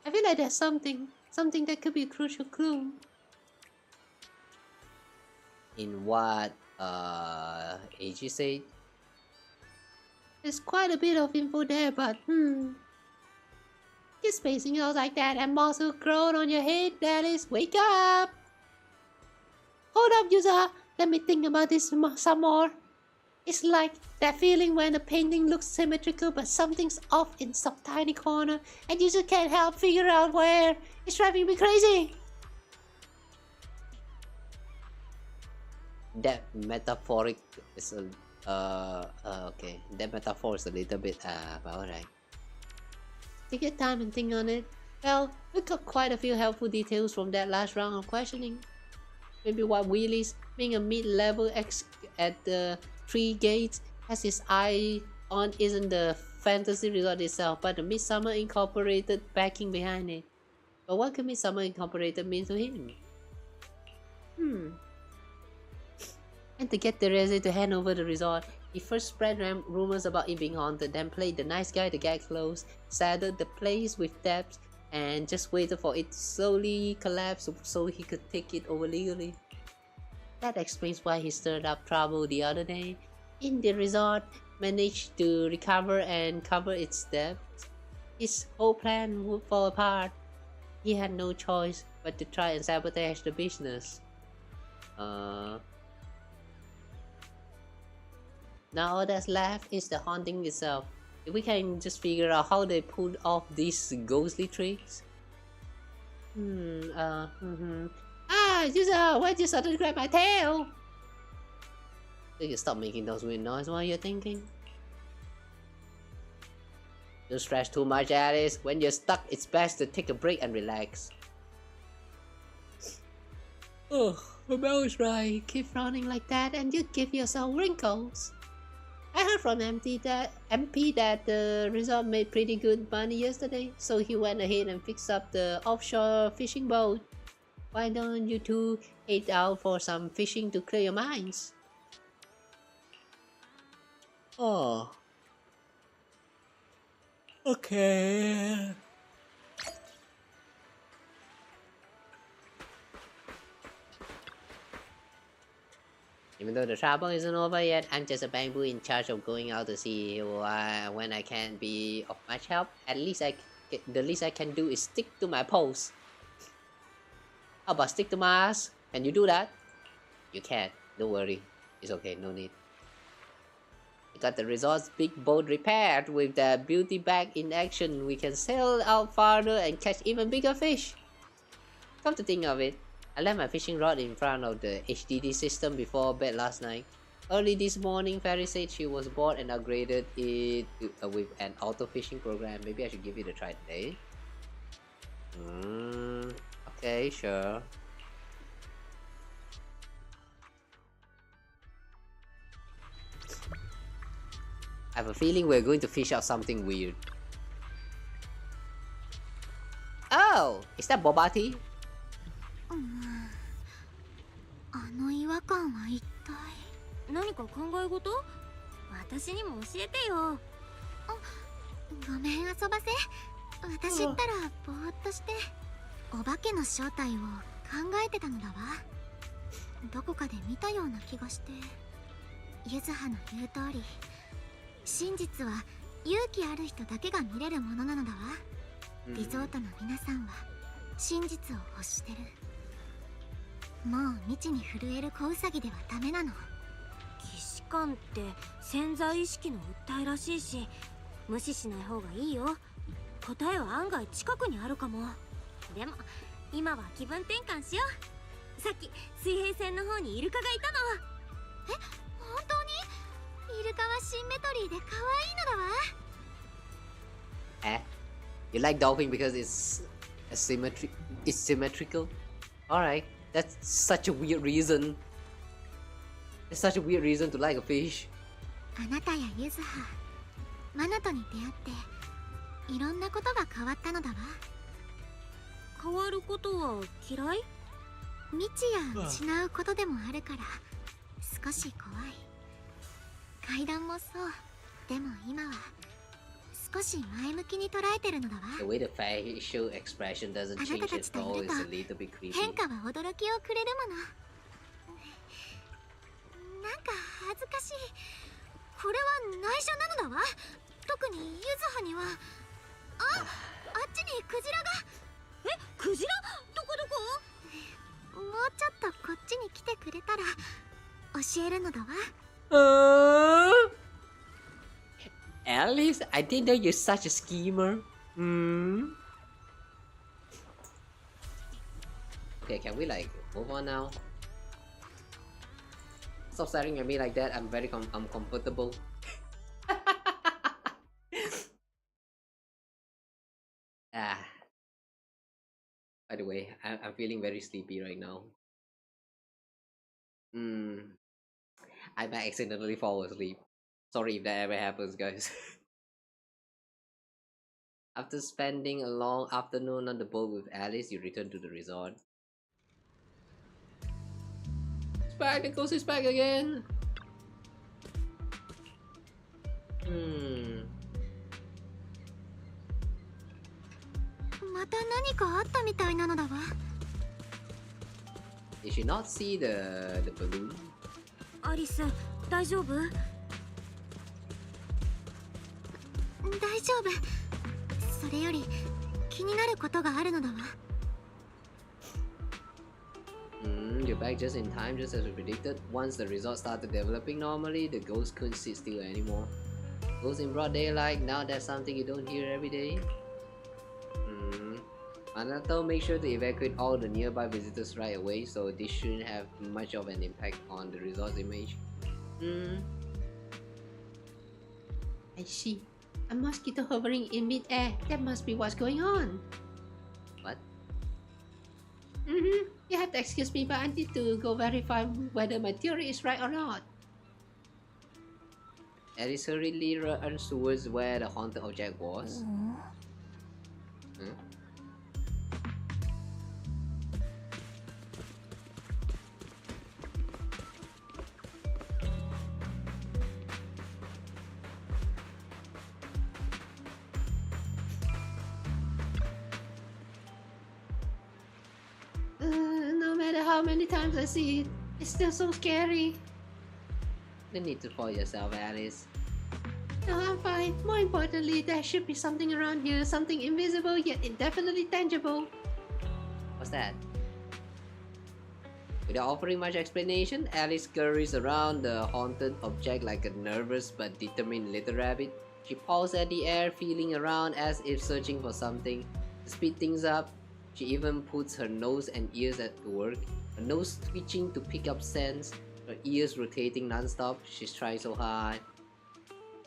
I feel like there's something that could be a crucial clue. In what AG said? There's quite a bit of info there, but You're spacing out like that and moss will grow on your head, Alice. Wake up! Hold up, user. Let me think about this some more. It's like that feeling when the painting looks symmetrical but something's off in some tiny corner and you just can't help figure out where. It's driving me crazy. That metaphoric is okay. That metaphor is a little bit but alright. Take your time and think on it. Well, we got quite a few helpful details from that last round of questioning. Maybe what Willy's being a mid-level X at the 3 gates has his eye on isn't the fantasy resort itself, but the Midsummer Incorporated backing behind it. But what could Midsummer Incorporated mean to him? And to get Therese to hand over the resort, he first spread rumors about it being haunted, then played the nice guy to get close, saddled the place with debts, and just waited for it to slowly collapse so he could take it over legally. That explains why he stirred up trouble the other day. In the resort, managed to recover and cover its debts. His whole plan would fall apart. He had no choice but to try and sabotage the business. Now all that's left is the haunting itself. If we can just figure out how they pulled off these ghostly tricks. User, why did you suddenly grab my tail? You can stop making those weird noises while you're thinking. Don't stress too much, Alice. When you're stuck, it's best to take a break and relax. Oh, Mel is right. Keep frowning like that and you give yourself wrinkles. I heard from MP that the resort made pretty good money yesterday, so he went ahead and fixed up the offshore fishing boat. Why don't you two head out for some fishing to clear your minds? Oh. Okay. Even though the trouble isn't over yet, I'm just a bamboo in charge of going out to sea when I can't be of much help. At least the least I can do is stick to my post. How about stick to my ass? Can you do that? You can. Don't worry. It's okay. No need. We got the resort's big boat repaired. With the beauty bag in action, we can sail out farther and catch even bigger fish. Come to think of it, I left my fishing rod in front of the HDD system before bed last night. Early this morning, Fairy said she was bored and upgraded it with an auto fishing program. Maybe I should give it a try today. Okay, sure. I have a feeling we're going to fish out something weird. Oh, is that boba tea? あの違和感は一体何か考え事？私にも教えてよ。ごめん、遊ばせ。私ったらぼーっとしてお化けの正体を考えてたのだわ。どこかで見たような気がして。ゆずはの言う通り、真実は勇気ある人だけが見れるものなのだわ。リゾートの皆さんは真実を欲してる。もう未知に震える小ウサギではダメなの。既視感って潜在意識の訴えらしいし、無視しない方がいいよ。答えは案外近くにあるかも。でも今は気分転換しよう。さっき水平線の方にイルカがいたの。え、本当に？イルカはシンメトリーで可愛いのだわ。You like dolphin because it's symmetrical? Alright, that's such a weird reason. It's such a weird reason to like a fish. あなたやゆずは、マナトに出会っていろんなことが変わったのだわ。変わることは嫌い？未知や失うことでもあるから少し怖い。階段もそう。でも今は少し前向きに捉えてるのだわ。The way the facial expression doesn't change at all is a little bit creepy. 変化は驚きをくれるもの。なんか恥ずかしい。これは内緒なのだわ。特にゆずはには。あっちにクジラが。え、クジラ？どこどこ？もうちょっとこっちに来てくれたら教えるのだわ。Alice, I didn't know you're such a schemer. Okay, can we like move on now? Stop staring at me like that. I'm very uncomfortable. By the way, I'm feeling very sleepy right now. I might accidentally fall asleep. Sorry if that ever happens, guys. After spending a long afternoon on the boat with Alice, you return to the resort. It's back, the ghost is back again. また何かあったみたいなのだわ。Did you not see the balloon? アリス、大丈夫？大丈夫。それより気になることがあるのだわ。You're back just in time, just as we predicted. Once the resort started developing normally, the ghosts couldn't sit still anymore. Ghosts in broad daylight, now that's something you don't hear every day. Anato, make sure to evacuate all the nearby visitors right away, so this shouldn't have much of an impact on the resort's image. Hmm. I see. A mosquito hovering in mid-air. That must be what's going on. What? Mm-hmm. You have to excuse me, but I need to go verify whether my theory is right or not. Alice hurriedly runs towards where the haunted object was. Hmm? No matter how many times I see it, it's still so scary. No need to fall yourself, Alice. No, I'm fine. More importantly, there should be something around here, something invisible yet indefinitely tangible. What's that? Without offering much explanation, Alice scurries around the haunted object like a nervous but determined little rabbit. She paws at the air, feeling around as if searching for something. To speed things up, she even puts her nose and ears at work, her nose twitching to pick up scents, her ears rotating non-stop. She's trying so hard.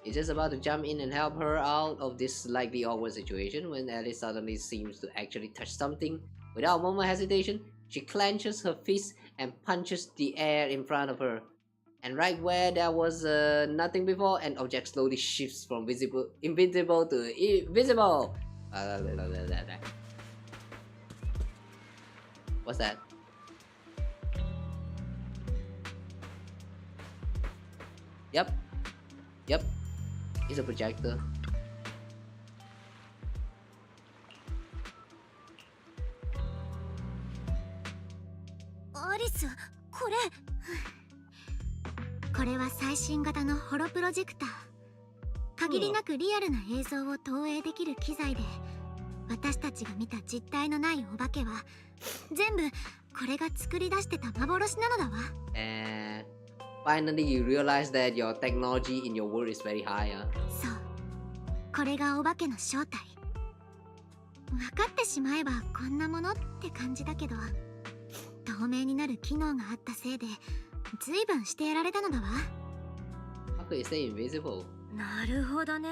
He's just about to jump in and help her out of this slightly awkward situation when Alice suddenly seems to actually touch something. Without a moment of hesitation, she clenches her fist and punches the air in front of her. And right where there was nothing before, an object slowly shifts from invisible to visible. What's that? Yep. It's a projector. Alice, これは最新型のホロプロジェクター。限りなくリアルな映像を投影できる機材で、私たちが見た実体のないお化けは全部これが作り出してた幻なのだわ。Finally, you realize that your technology in your world is very high, huh? そう、これがお化けの正体。分かってしまえばこんなものって感じだけど、透明になる機能があったせいで随分してやられたのだわ。How could it stay invisible? なるほどね。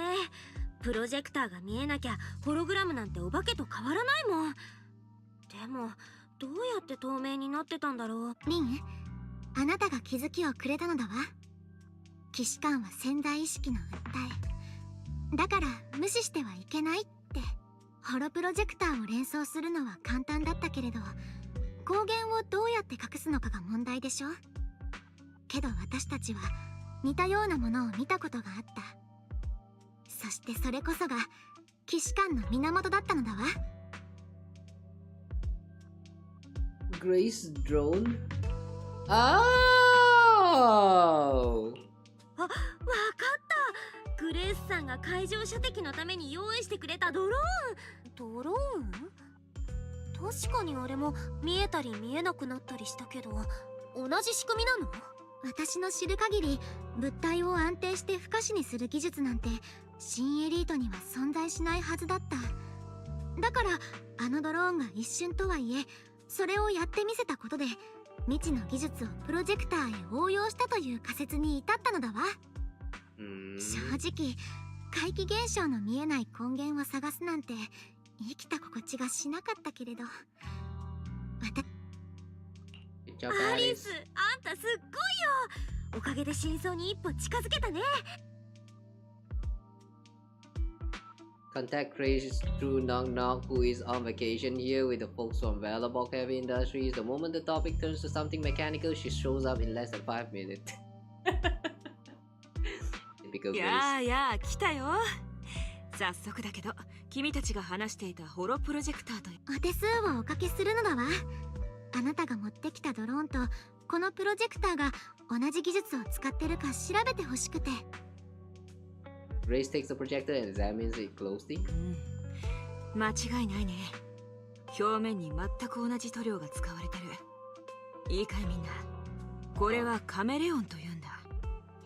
プロジェクターが見えなきゃホログラムなんてお化けと変わらないもん。でもどうやって透明になってたんだろう。リン、あなたが気づきをくれたのだわ。騎士官は潜在意識の訴えだから無視してはいけないって。ホロプロジェクターを連想するのは簡単だったけれど、光源をどうやって隠すのかが問題でしょ。けど私たちは似たようなものを見たことがあった。そしてそれこそが騎士官の源だったのだわ。Grace drone? Oh! あ、わかった。グレースさんが海上射的のために用意してくれたドローン。ドローン？確かにあれも見えたり見えなくなったりしたけど、同じ仕組みなの？私の知る限り物体を安定して不可視にする技術なんて新エリートには存在しないはずだった。だからあのドローンが一瞬とはいえそれをやってみせたことで未知の技術をプロジェクターへ応用したという仮説に至ったのだわ。正直怪奇現象の見えない根源を探すなんて生きた心地がしなかったけれど、アリス、あんたすっごいよ。おかげで真相に一歩近づけたね。Contact Grace through Knock Knock, who is on vacation here with the folks from Valuable Heavy Industries. The moment the topic turns to something mechanical, she shows up in less than 5 minutes. Typical Grace. やあやあ、来たよ。早速だけど、君たちが話していたホロプロジェクターとお手数をおかけするのだわ。あなたが持ってきたドローンとこのプロジェクターが同じ技術を使ってるか調べてほしくて。Grace takes the projector and examines it closely. 間違いないね。表面に全く同じ塗料が使われてる。いいかいみんな。これはカメレオンというんだ。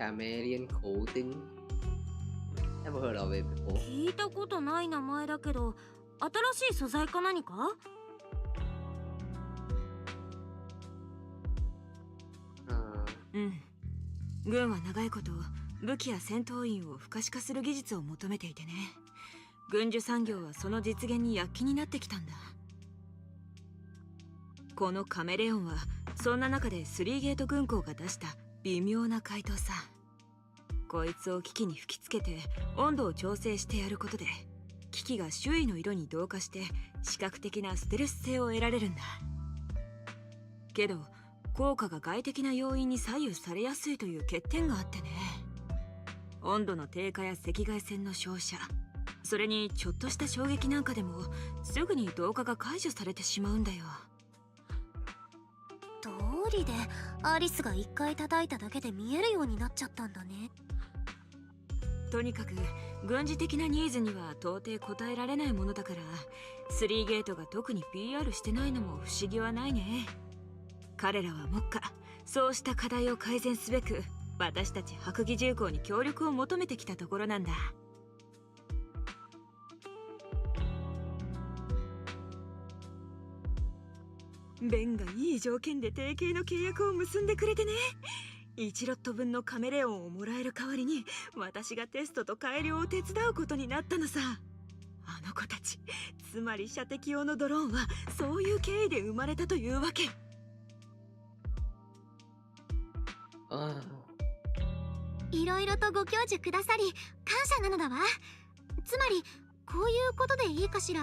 Chameleon coating? Never heard of it before. 聞いたことない名前だけど、新しい素材か何か？軍は長いこと武器や戦闘員を不可視化する技術を求めていてね。軍需産業はその実現に躍起になってきたんだ。このカメレオンはそんな中で3ゲート軍港が出した微妙な回答さ。こいつを機器に吹きつけて温度を調整してやることで、機器が周囲の色に同化して視覚的なステルス性を得られるんだ。けど効果が外的な要因に左右されやすいという欠点があってね。温度の低下や赤外線の照射、それにちょっとした衝撃なんかでもすぐに同化が解除されてしまうんだよ。どうりでアリスが一回叩いただけで見えるようになっちゃったんだね。とにかく軍事的なニーズには到底応えられないものだから、3ゲートが特に PR してないのも不思議はないね。彼らは目下そうした課題を改善すべく私たち白技重工に協力を求めてきたところなんだ。ベンがいい条件で提携の契約を結んでくれてね。1ロット分のカメレオンをもらえる代わりに私がテストと改良を手伝うことになったのさ。あの子たち、つまり射的用のドローンはそういう経緯で生まれたというわけ。いろいろとご教授くださり感謝なのだわ。つまりこういうことでいいかしら。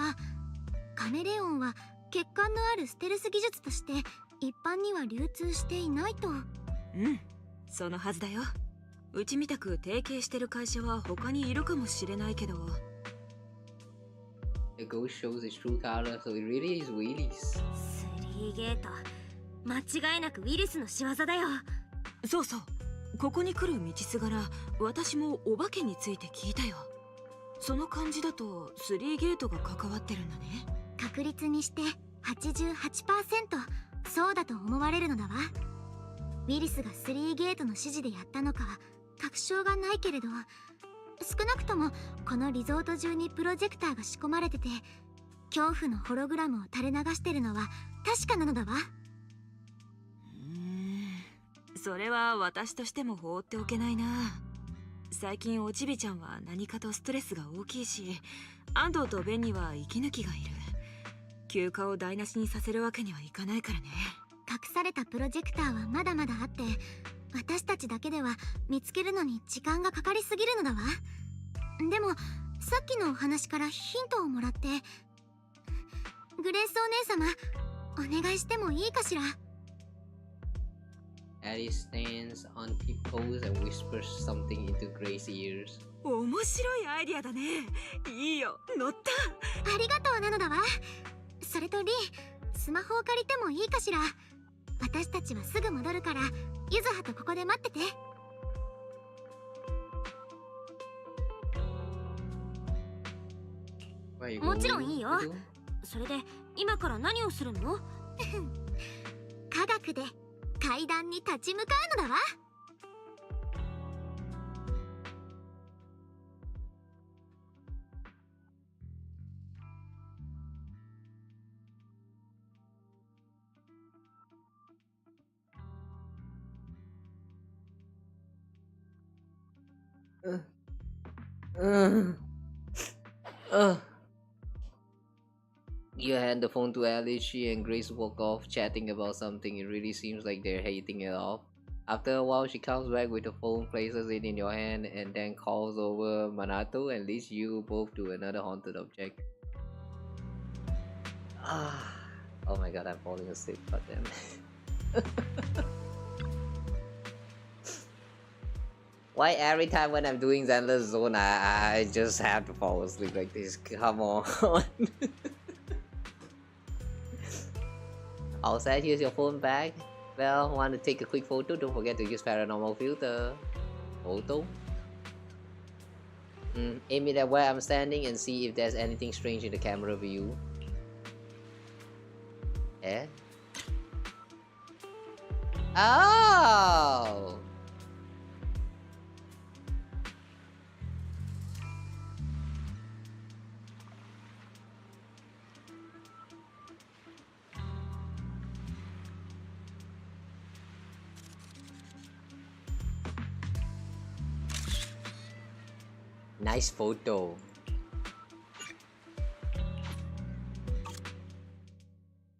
カメレオンは欠陥のあるステルス技術として一般には流通していないと。そのはずだよ。うちみたく提携してる会社は他にいるかもしれないけど。The ghost shows its true color, so it really is Willy's. 3ゲート、間違いなくウィリスの仕業だよ。そうそう、ここに来る道すがら私もお化けについて聞いたよ。その感じだと3ゲートが関わってるんだね。確率にして 88%、 そうだと思われるのだわ。ウィリスが3ゲートの指示でやったのかは確証がないけれど、少なくともこのリゾート中にプロジェクターが仕込まれてて、恐怖のホログラムを垂れ流してるのは確かなのだわ。それは私としても放っておけないな。最近おちびちゃんは何かとストレスが大きいし、安藤とベンには息抜きがいる。休暇を台無しにさせるわけにはいかないからね。隠されたプロジェクターはまだまだあって、私たちだけでは見つけるのに時間がかかりすぎるのだわ。でもさっきのお話からヒントをもらって、グレースお姉様、お願いしてもいいかしら。Alice stands on tiptoes and whispers something into Grace's ears. 面白いアイディアだね。いいよ、乗った。ありがとうなのだわ。それとリン、スマホを借りてもいいかしら。私たちはすぐ戻るから、ゆずはとここで待ってて。もちろんいいよ。それで今から何をするの？科学で階段に立ち向かうのだわ。You hand the phone to Alice. She and Grace walk off, chatting about something. It really seems like they're hitting it off. After a while, she comes back with the phone, places it in your hand, and then calls over Manato and leads you both to another haunted object. Oh my god, I'm falling asleep, goddamn. Why every time when I'm doing Zenless Zone, I just have to fall asleep like this? Come on. All set, here's your phone back. Well, want to take a quick photo? Don't forget to use paranormal filter. Photo. Aim it at where I'm standing and see if there's anything strange in the camera view. Yeah. Oh! Nice photo.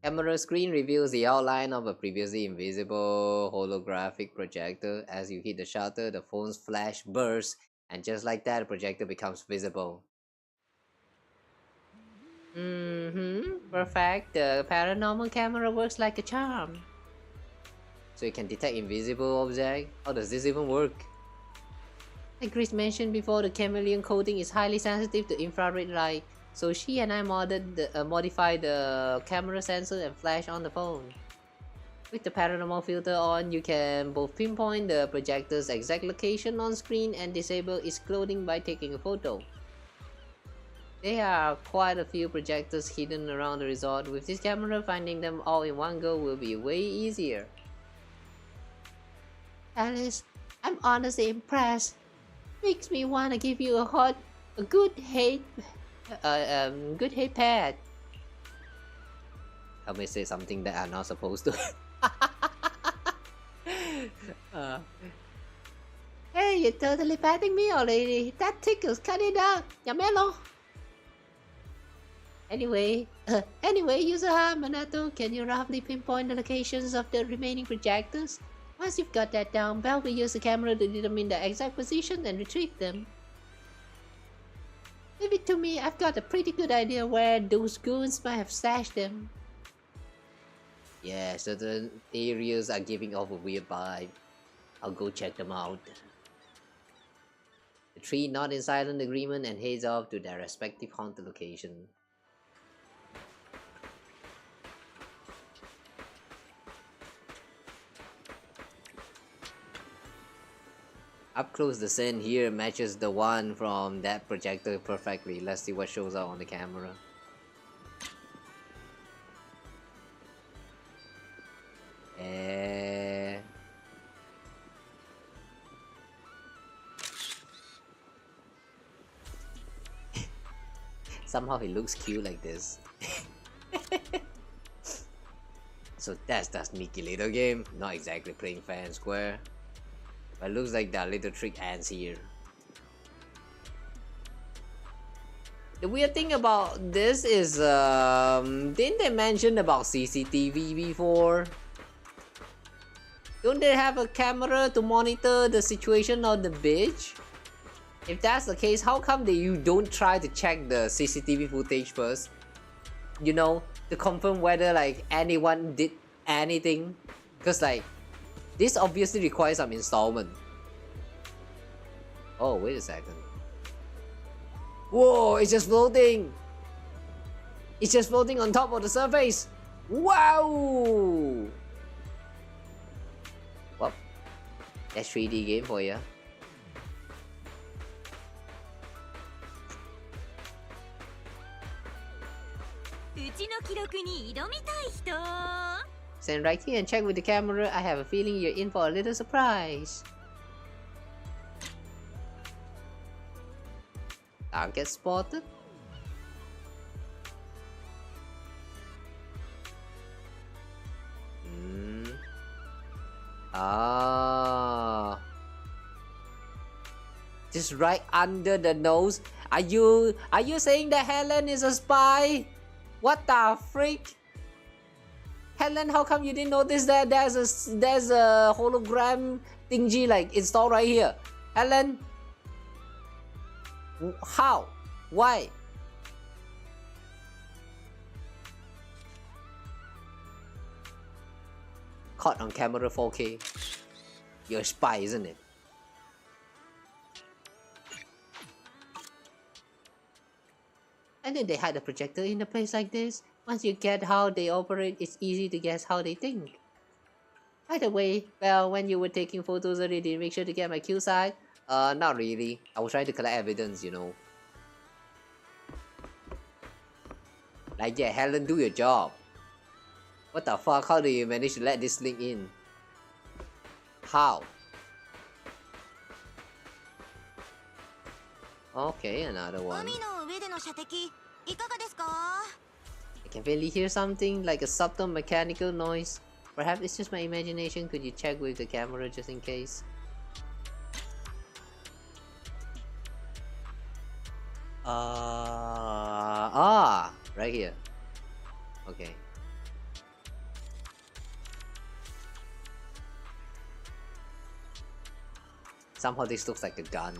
Camera screen reveals the outline of a previously invisible holographic projector. As you hit the shutter, the phone's flash bursts, and just like that, the projector becomes visible. Perfect. The paranormal camera works like a charm. So it can detect invisible objects. How does this even work? Like Chris mentioned before, the chameleon coating is highly sensitive to infrared light. So she and I modified the camera sensor and flash on the phone. With the paranormal filter on, you can both pinpoint the projector's exact location on screen and disable its clothing by taking a photo. There are quite a few projectors hidden around the resort. With this camera, finding them all in one go will be way easier. Alice, I'm honestly impressed. Makes me wanna give you a good hate pad. Help me say something that I'm not supposed to. Hey, you're totally patting me already. That tickles, cut it out. Yamelo. Anyway, user Manato, can you roughly pinpoint the locations of the remaining projectors? Once you've got that down, Belle will use the camera to determine the exact position and retrieve them. Leave it to me, I've got a pretty good idea where those goons might have stashed them. Yeah, certain areas are giving off a weird vibe. I'll go check them out. The three nod in silent agreement and heads off to their respective haunted location. Up close, the scene here matches the one from that projector perfectly. Let's see what shows up on the camera. Somehow he looks cute like this. So that's the sneaky little game. Not exactly playing fair and square, but looks like there are little trick ants here. The weird thing about this is, didn't they mention about CCTV before? Don't they have a camera to monitor the situation on the beach? If that's the case, how come you don't try to check the CCTV footage first? You know, to confirm whether like anyone did anything? Because like, this obviously requires some installment. Oh, wait a second. Whoa, it's just floating! It's just floating on top of the surface! Wow! Well, that's 3D game for you. Stand right here and check with the camera. I have a feeling you're in for a little surprise. Target spotted. Ah, just right under the nose. Are you saying that Helen is a spy? What the freak? Helen, how come you didn't notice that there's a hologram thingy like installed right here? Helen, how? Why? Caught on camera 4K. You're a spy, isn't it? And then they hide the projector in a place like this. Once you get how they operate, it's easy to guess how they think. By the way, well, when you were taking photos earlier, did you make sure to get my Q side? Not really. I was trying to collect evidence, you know. Like, yeah, Helen, do your job. What the fuck? How do you manage to let this link in? How? Okay, another one. I can barely hear something like a subtle mechanical noise. Perhaps it's just my imagination. Could you check with the camera just in case? Right here. Okay. Somehow this looks like a gun.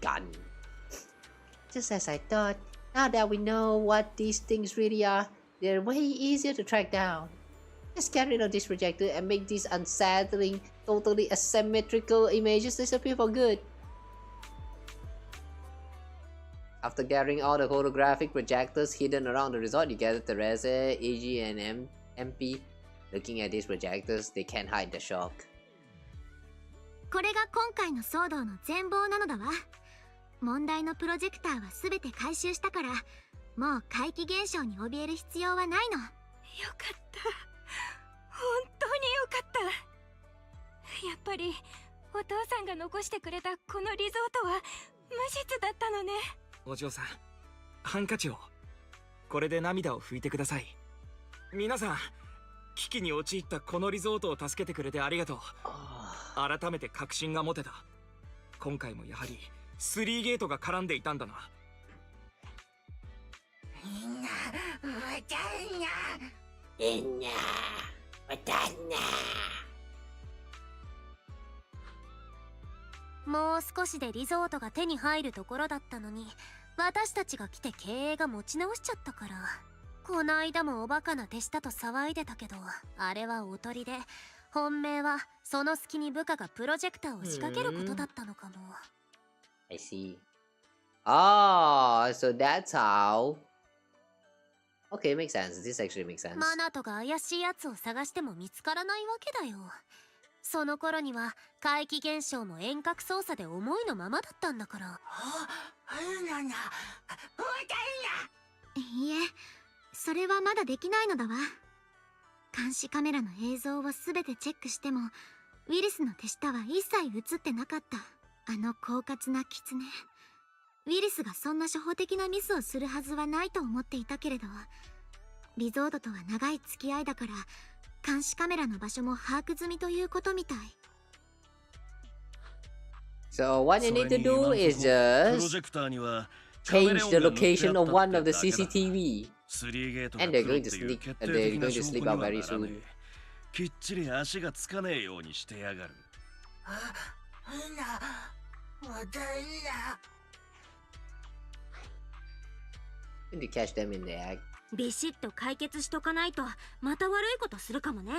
Gun. Just as I thought, now that we know what these things really are, they're way easier to track down. Just get rid of this projector and make these unsettling, totally asymmetrical images disappear for good. After gathering all the holographic projectors hidden around the resort, you gather Teresa, AG, and MP. Looking at these projectors, they can't hide the shock. これが今回の騒動の全貌なのだわ。問題のプロジェクターは全て回収したから、もう怪奇現象に怯える必要はないの。よかった。本当によかった。やっぱりお父さんが残してくれたこのリゾートは無実だったのね。お嬢さん、ハンカチを。これで涙を拭いてください。皆さん、危機に陥ったこのリゾートを助けてくれてありがとう。改めて確信が持てた。今回もやはり3ゲートが絡んでいたんだな。みんな、わかんな。みんな、わかんな。もう少しでリゾートが手に入るところだったのに、私たちが来て経営が持ち直しちゃったから。こないだもおバカな手下と騒いでたけど、あれはおとりで、本命はその隙に部下がプロジェクターを仕掛けることだったのかも。I see. Oh, so that's how. Okay, makes sense. This actually makes sense. マナトが怪しいやつを探しても見つからないわけだよ。その頃には怪奇現象も遠隔操作で思いのままだったんだから。いいえ、それはまだできないのだわ。監視カメラの映像を全てチェックしても、ウィリスの手下は一切映ってなかった。あの狡猾なキツネ。ウィリスがそんな初歩的なミスをするはずはないと思っていたけれど、リゾートとは長い付き合いだから、監視カメラの場所も把握済みということみたい。So what you need to do is just change the location of one of the CCTV, and they're going to sleep out very soon. きっちり足がつかねえようにしてやがる。And to catch them in the act. ビシッと解決しとかないとまた悪いことするかもね。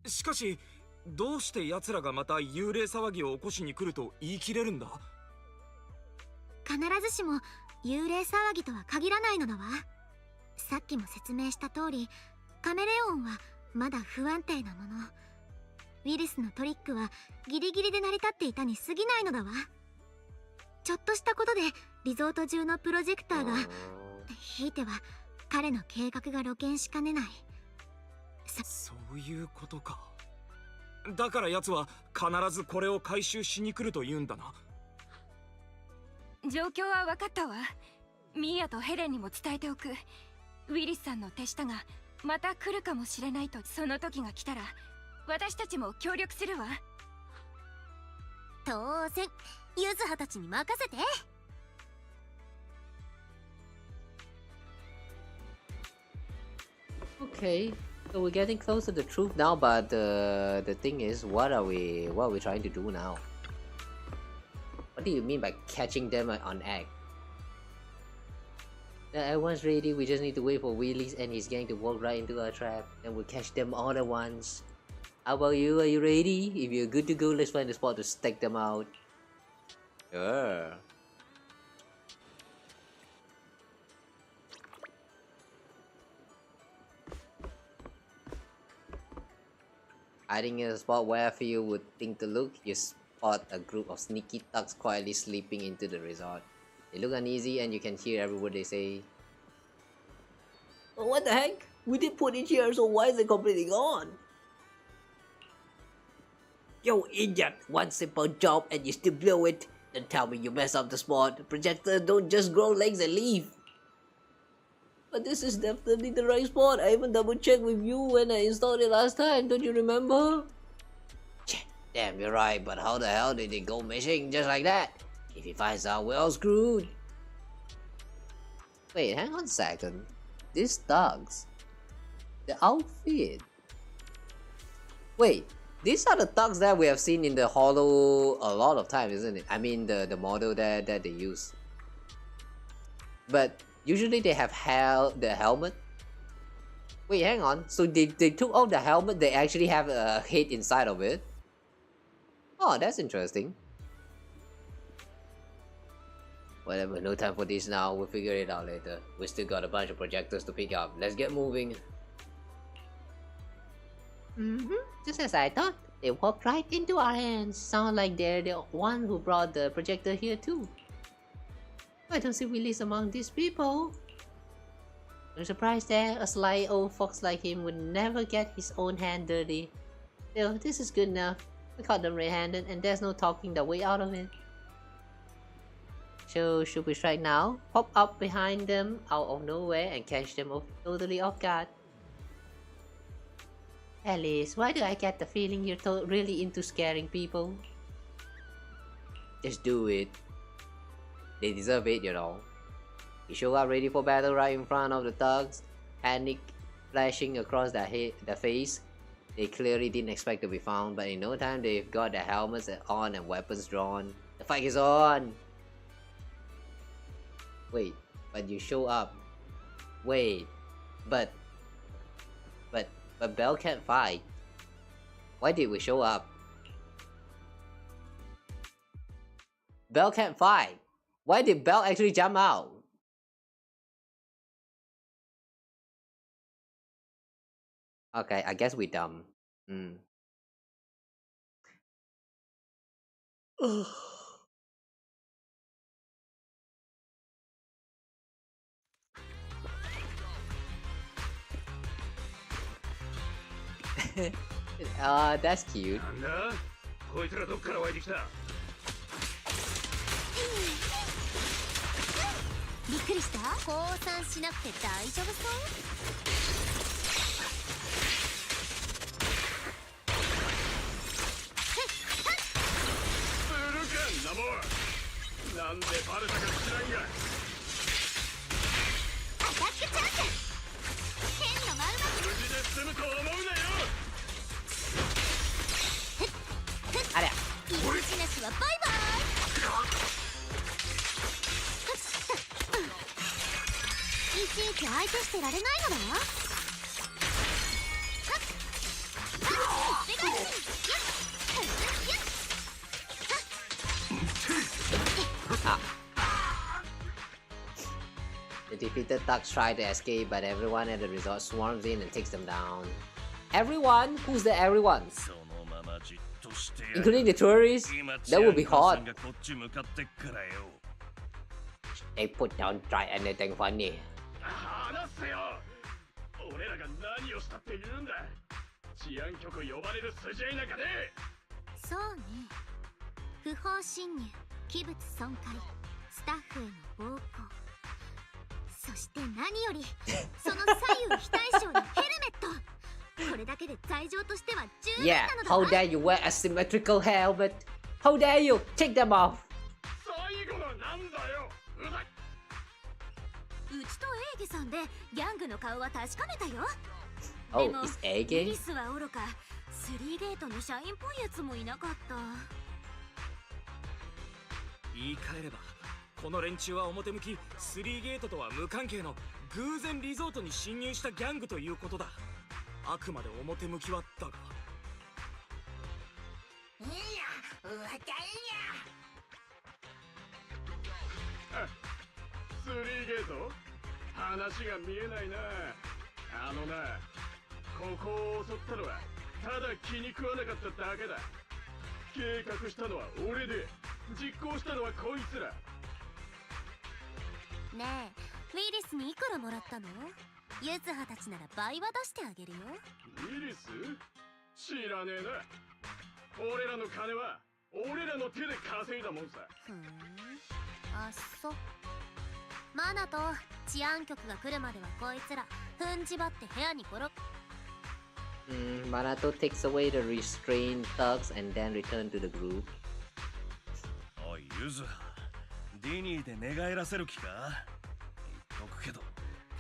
しかし、どうして奴らがまた幽霊騒ぎを起こしに来ると言い切れるんだ？必ずしも幽霊騒ぎとは限らないのだわ。さっきも説明した通り、カメレオンはまだ不安定なもの。ウィリスのトリックはギリギリで成り立っていたに過ぎないのだわ。ちょっとしたことでリゾート中のプロジェクターが、ひいては彼の計画が露見しかねない。そういうことか。だから奴は必ずこれを回収しに来ると言うんだな。状況は分かったわ。ミーヤとヘレンにも伝えておく。ウィリスさんの手下がまた来るかもしれないと。その時が来たら私たちも協力するわ。当然、ユズハたちに任せて。Okay, so we're getting close to the truth now, but the thing is, what are we trying to do now? What do you mean by catching them on egg? Everyone's ready, we just need to wait for Willis and he's going to walk right into our trap, and we'll catch them all at once. How about you? Are you ready? If you're good to go, let's find a spot to stake them out. Sure. Hiding in a spot wherever you would think to look, you spot a group of sneaky thugs quietly sleeping into the resort. They look uneasy and you can hear every word they say. Oh, what the heck? We did put it here, so why is it completely gone? Yo, idiot! One simple job and you still blow it. Then tell me you mess up the spot. Projectors don't just grow legs and leave. But this is definitely the right spot. I even double checked with you when I installed it last time. Don't you remember? Damn, you're right. But how the hell did it go missing just like that? If he finds out, we're all screwed. Wait, hang on a second. These thugs. The outfit. Wait, these are the thugs that we have seen in the Hollow a lot of times, isn't it? I mean the model that they use. But usually they have the helmet. Wait, hang on. So they took off the helmet, they actually have a head inside of it. Oh, that's interesting. Whatever, no time for this now. We'll figure it out later. We still got a bunch of projectors to pick up. Let's get moving. Just as I thought. They walked right into our hands. Sound like they're the one who brought the projector here too. I don't see Willis among these people. No surprise there. A sly old fox like him would never get his own hand dirty. Still, this is good enough. We caught them red-handed and there's no talking the way out of it. So, should we strike now? Pop up behind them out of nowhere and catch them totally off guard. Alice, why do I get the feeling you're really into scaring people? Just do it. They deserve it, you know. You show up ready for battle right in front of the thugs, panic flashing across their face. They clearly didn't expect to be found, but in no time they've got their helmets on and weapons drawn. The fight is on! Wait, but you show up. Wait, but Belle can't fight. Why did we show up? Belle can't fight. Why did Belle actually jump out? Okay, I guess we dumb. That's cute. なんだこいつらどっから湧いてきたびっくりした？降参しなくて大丈夫そう？するかんなもんなんでバレたか知らんがアタックチャンス！変のまうま無事で済むと思うなよありゃ命なしはバイバイ！いちいち相手してられないのだThe defeated thugs try to escape, but everyone at the resort swarms in and takes them down. Everyone? Who's the everyone? Including the tourists? That would be hot. They put down try anything funny. 話せよ俺らが何をしたって言うんだ治安局呼ばれる筋合いなんかねそうね不法侵入器物損壊スタッフへの暴行そして何よりその左右非対称のヘルメットこれだけで罪状としては十分 Yeah, なのだ how dare you wear a symmetrical helmet? How dare you? Take them off! 最後のなんだようざうちとエーゲさんでギャングの顔は確かめたよ。 Oh, でも it's ウ A ィリ game? スはおろか3ゲートの社員っぽいやつもいなかった。言い換えればこの連中は表向き3ゲートとは無関係の偶然リゾートに侵入したギャングということだ。あくまで表向きはだがいや若いや3ゲート話が見えないなあのなここを襲ったのはただ気に食わなかっただけだ計画したのは俺で実行したのはこいつらねえウィリスにいくらもらったのユズハたちなら倍は出してあげるよウィリス知らねえな俺らの金は俺らの手で稼いだもんさふんあっそマナと治安局が来るまではこいつら踏んじばって部屋に転Manato takes away the restrained thugs and then return to the group. おいゆず、ディニーで寝返らせる気か？言っとくけど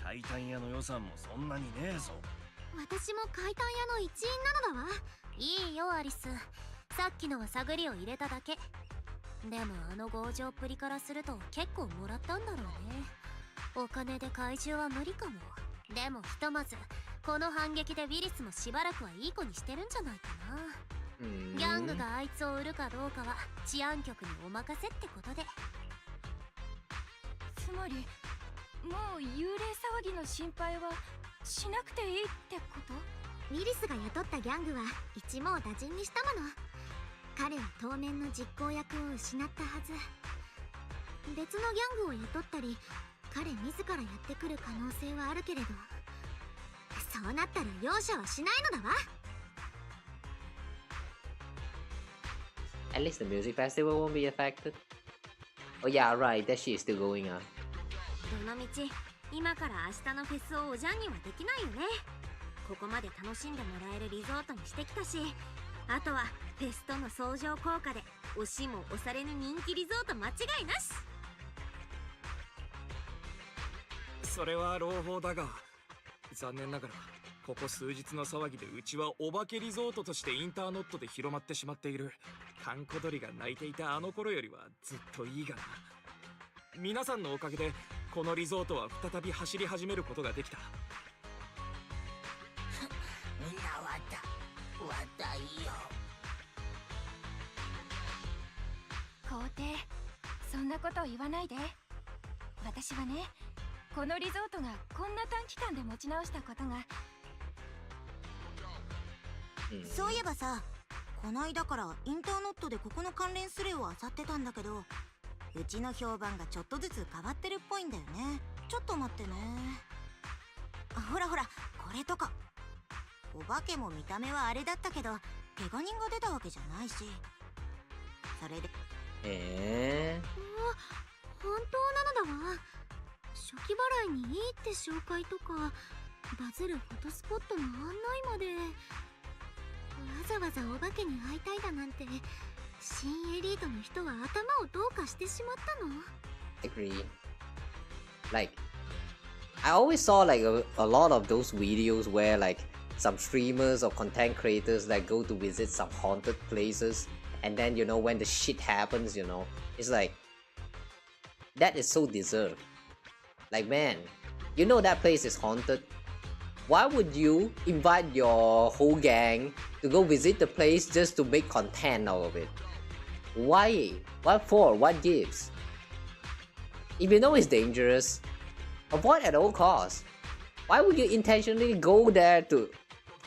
解体屋の予算もそんなにねえぞ。私も解体屋の一員なのだわ。いいよアリス、さっきのは探りを入れただけ。でもあの強情っぷりからすると結構もらったんだろうね。お金で怪獣は無理かも。でもひとまずこの反撃でウィリスもしばらくはいい子にしてるんじゃないかな。ギャングがあいつを売るかどうかは治安局にお任せってことで。つまりもう幽霊騒ぎの心配はしなくていいってこと？ウィリスが雇ったギャングは一網打尽にしたもの。彼は当面の実行役を失ったはず。別のギャングを雇ったり彼自らやってくる可能性はあるけれど、そうなったら容赦はしないのだわ。 At least the music festival won't be affected. Oh yeah, right, that shit is still going on. どのみち今から明日のフェスをおじゃんにはできないよね。ここまで楽しんでもらえるリゾートにしてきたし、あとはフェスとの相乗効果で押しも押されぬ人気リゾート間違いなし。それは朗報だが、残念ながらここ数日の騒ぎでうちはお化けリゾートとしてインターネットで広まってしまっている。カンコドリが泣いていたあの頃よりはずっといいがな。皆さんのおかげでこのリゾートは再び走り始めることができた。みんなわったいよ。皇帝、そんなこと言わないで。私はね、このリゾートがこんな短期間で持ち直したことが。そういえばさ、こないだからインターネットでここの関連スレを漁ってたんだけど、うちの評判がちょっとずつ変わってるっぽいんだよね。ちょっと待ってね。ほらほら、これとか。お化けも見た目はあれだったけど怪我人が出たわけじゃないし、それで本当なのだわ。初期払いにいいって紹介とかバズるフォトスポットの案内まで。わざわざお化けに会いたいだなんて、新エリートの人は頭をどうかしてしまったの？ Agree. Like, I always saw like a lot of those videos where like some streamers or content creators that go to visit some haunted places, and then you know when the shit happens, you know, it's like that is so deserved. Like man, you know that place is haunted. Why would you invite your whole gang to go visit the place just to make content out of it? Why? What for? What gives? If you know it's dangerous, avoid at all costs. Why would you intentionally go there to,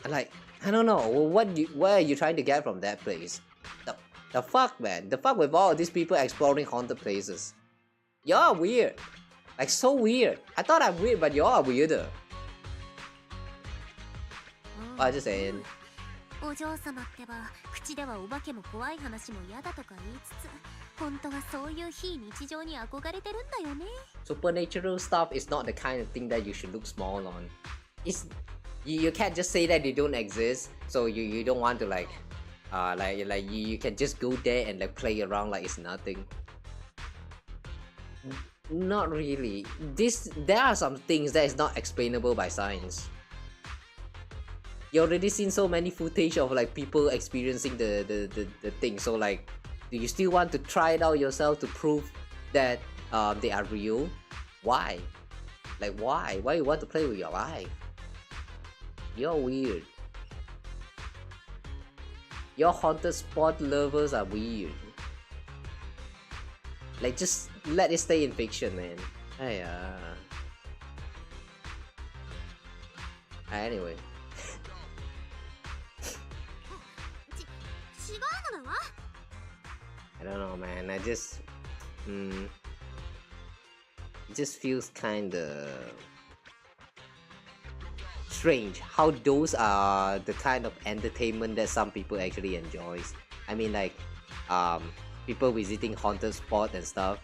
like, I don't know, what are you trying to get from that place? The fuck, man? The fuck with all these people exploring haunted places? Y'all are weird. Like, so weird. I thought I'm weird, but y'all are weirder. I'm just saying. お嬢様ってば口ではお化けも怖い話も嫌だとか言いつつ、本当はそういう非日常に憧れてるんだよね。 Supernatural stuff is not the kind of thing that you should look small on. It's you can't just say that they don't exist. So you don't want to like you can just go there and like play around like it's nothing. Not really. There are some things that is not explainable by science. You already seen so many footage of like people experiencing the thing. So like, do you still want to try it out yourself to prove that they are real? Why? Like why? Why you want to play with your life? You're weird. Your haunted spot lovers are weird. Like just let it stay in fiction, man. Anyway. 違うのだわ。 I don't know, man. It just feels kinda strange how those are the kind of entertainment that some people actually enjoys. I mean, like, people visiting haunted spot and stuff.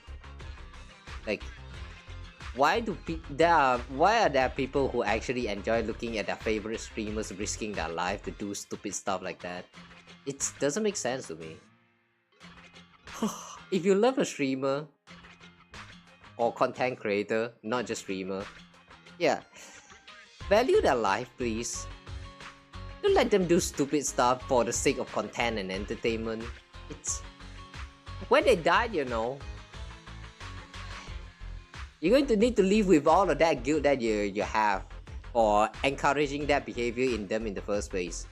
Like, why are there people who actually enjoy looking at their favorite streamers risking their life to do stupid stuff like that? It doesn't make sense to me. If you love a streamer or content creator, not just streamer, yeah, value their life, please. Don't let them do stupid stuff for the sake of content and entertainment. It's when they die, you know, you're going to need to live with all of that guilt that you have for encouraging that behavior in them in the first place.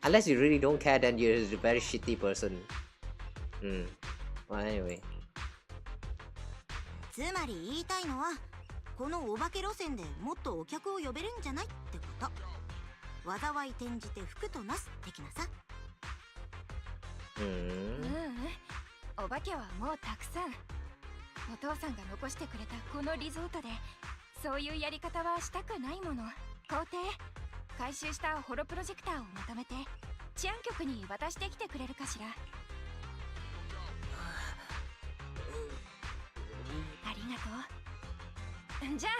Unless you really don't care, then you're a very shitty person. Well, anyway. つまり言いたいのは、このお化け路線でもっとお客を呼べるんじゃないってこと。災い転じて福となす的なさ。お化けはもうたくさん。お父さんが残してくれたこのリゾートで、そういうやり方はしたくないもの。皇帝、回収したホロプロジェクターをまとめて治安局に渡してきてくれるかしら。ありがとう。じゃあ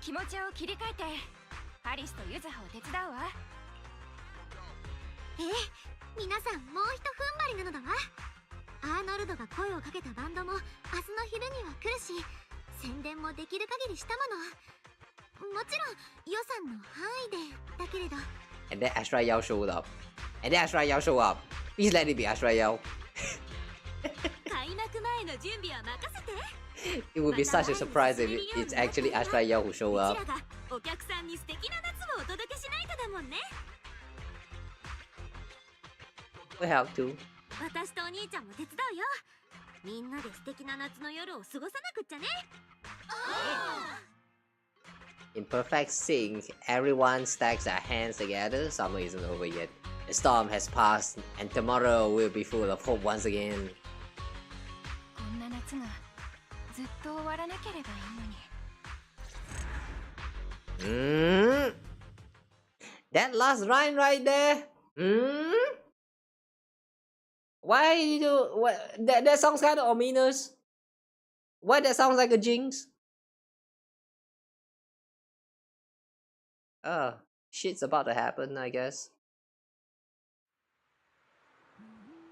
気持ちを切り替えてアリスとユズハを手伝うわ。皆さんもうひと踏ん張りなのだわ。アーノルドが声をかけたバンドも明日の昼には来るし、宣伝もできる限りしたもの。もちろん予算の範囲でだけれど。And then Ashra Yao showed up. Please let it be Ashra Yao. 開幕前の準備は任せて。It would be such a surprise if it's actually Ashra Yao who showed up. お客さんに素敵な夏をお届けしないとだもんね。We have to. 私とお兄ちゃんも手伝うよ。みんなで素敵な夏の夜を過ごさなくっちゃね。In perfect sync, everyone stacks their hands together. Summer isn't over yet. The storm has passed, and tomorrow will be full of hope once again. こんな夏がずっと終わらなければいいのに。That last line right there. Why you what that sounds kind of ominous. Why that sounds like a jinx? Shit's about to happen, I guess.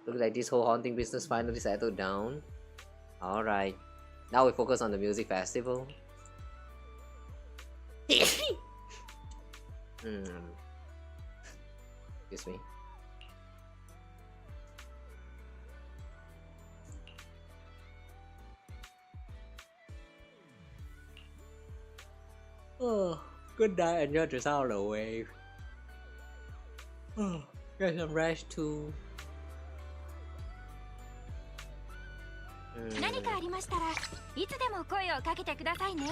Looks like this whole haunting business finally settled down. Alright. Now we focus on the music festival. Excuse me. Oh, good night. Enjoy the sound of the wave. Get some rest too. 何かありましたらいつでも声をかけてくださいね。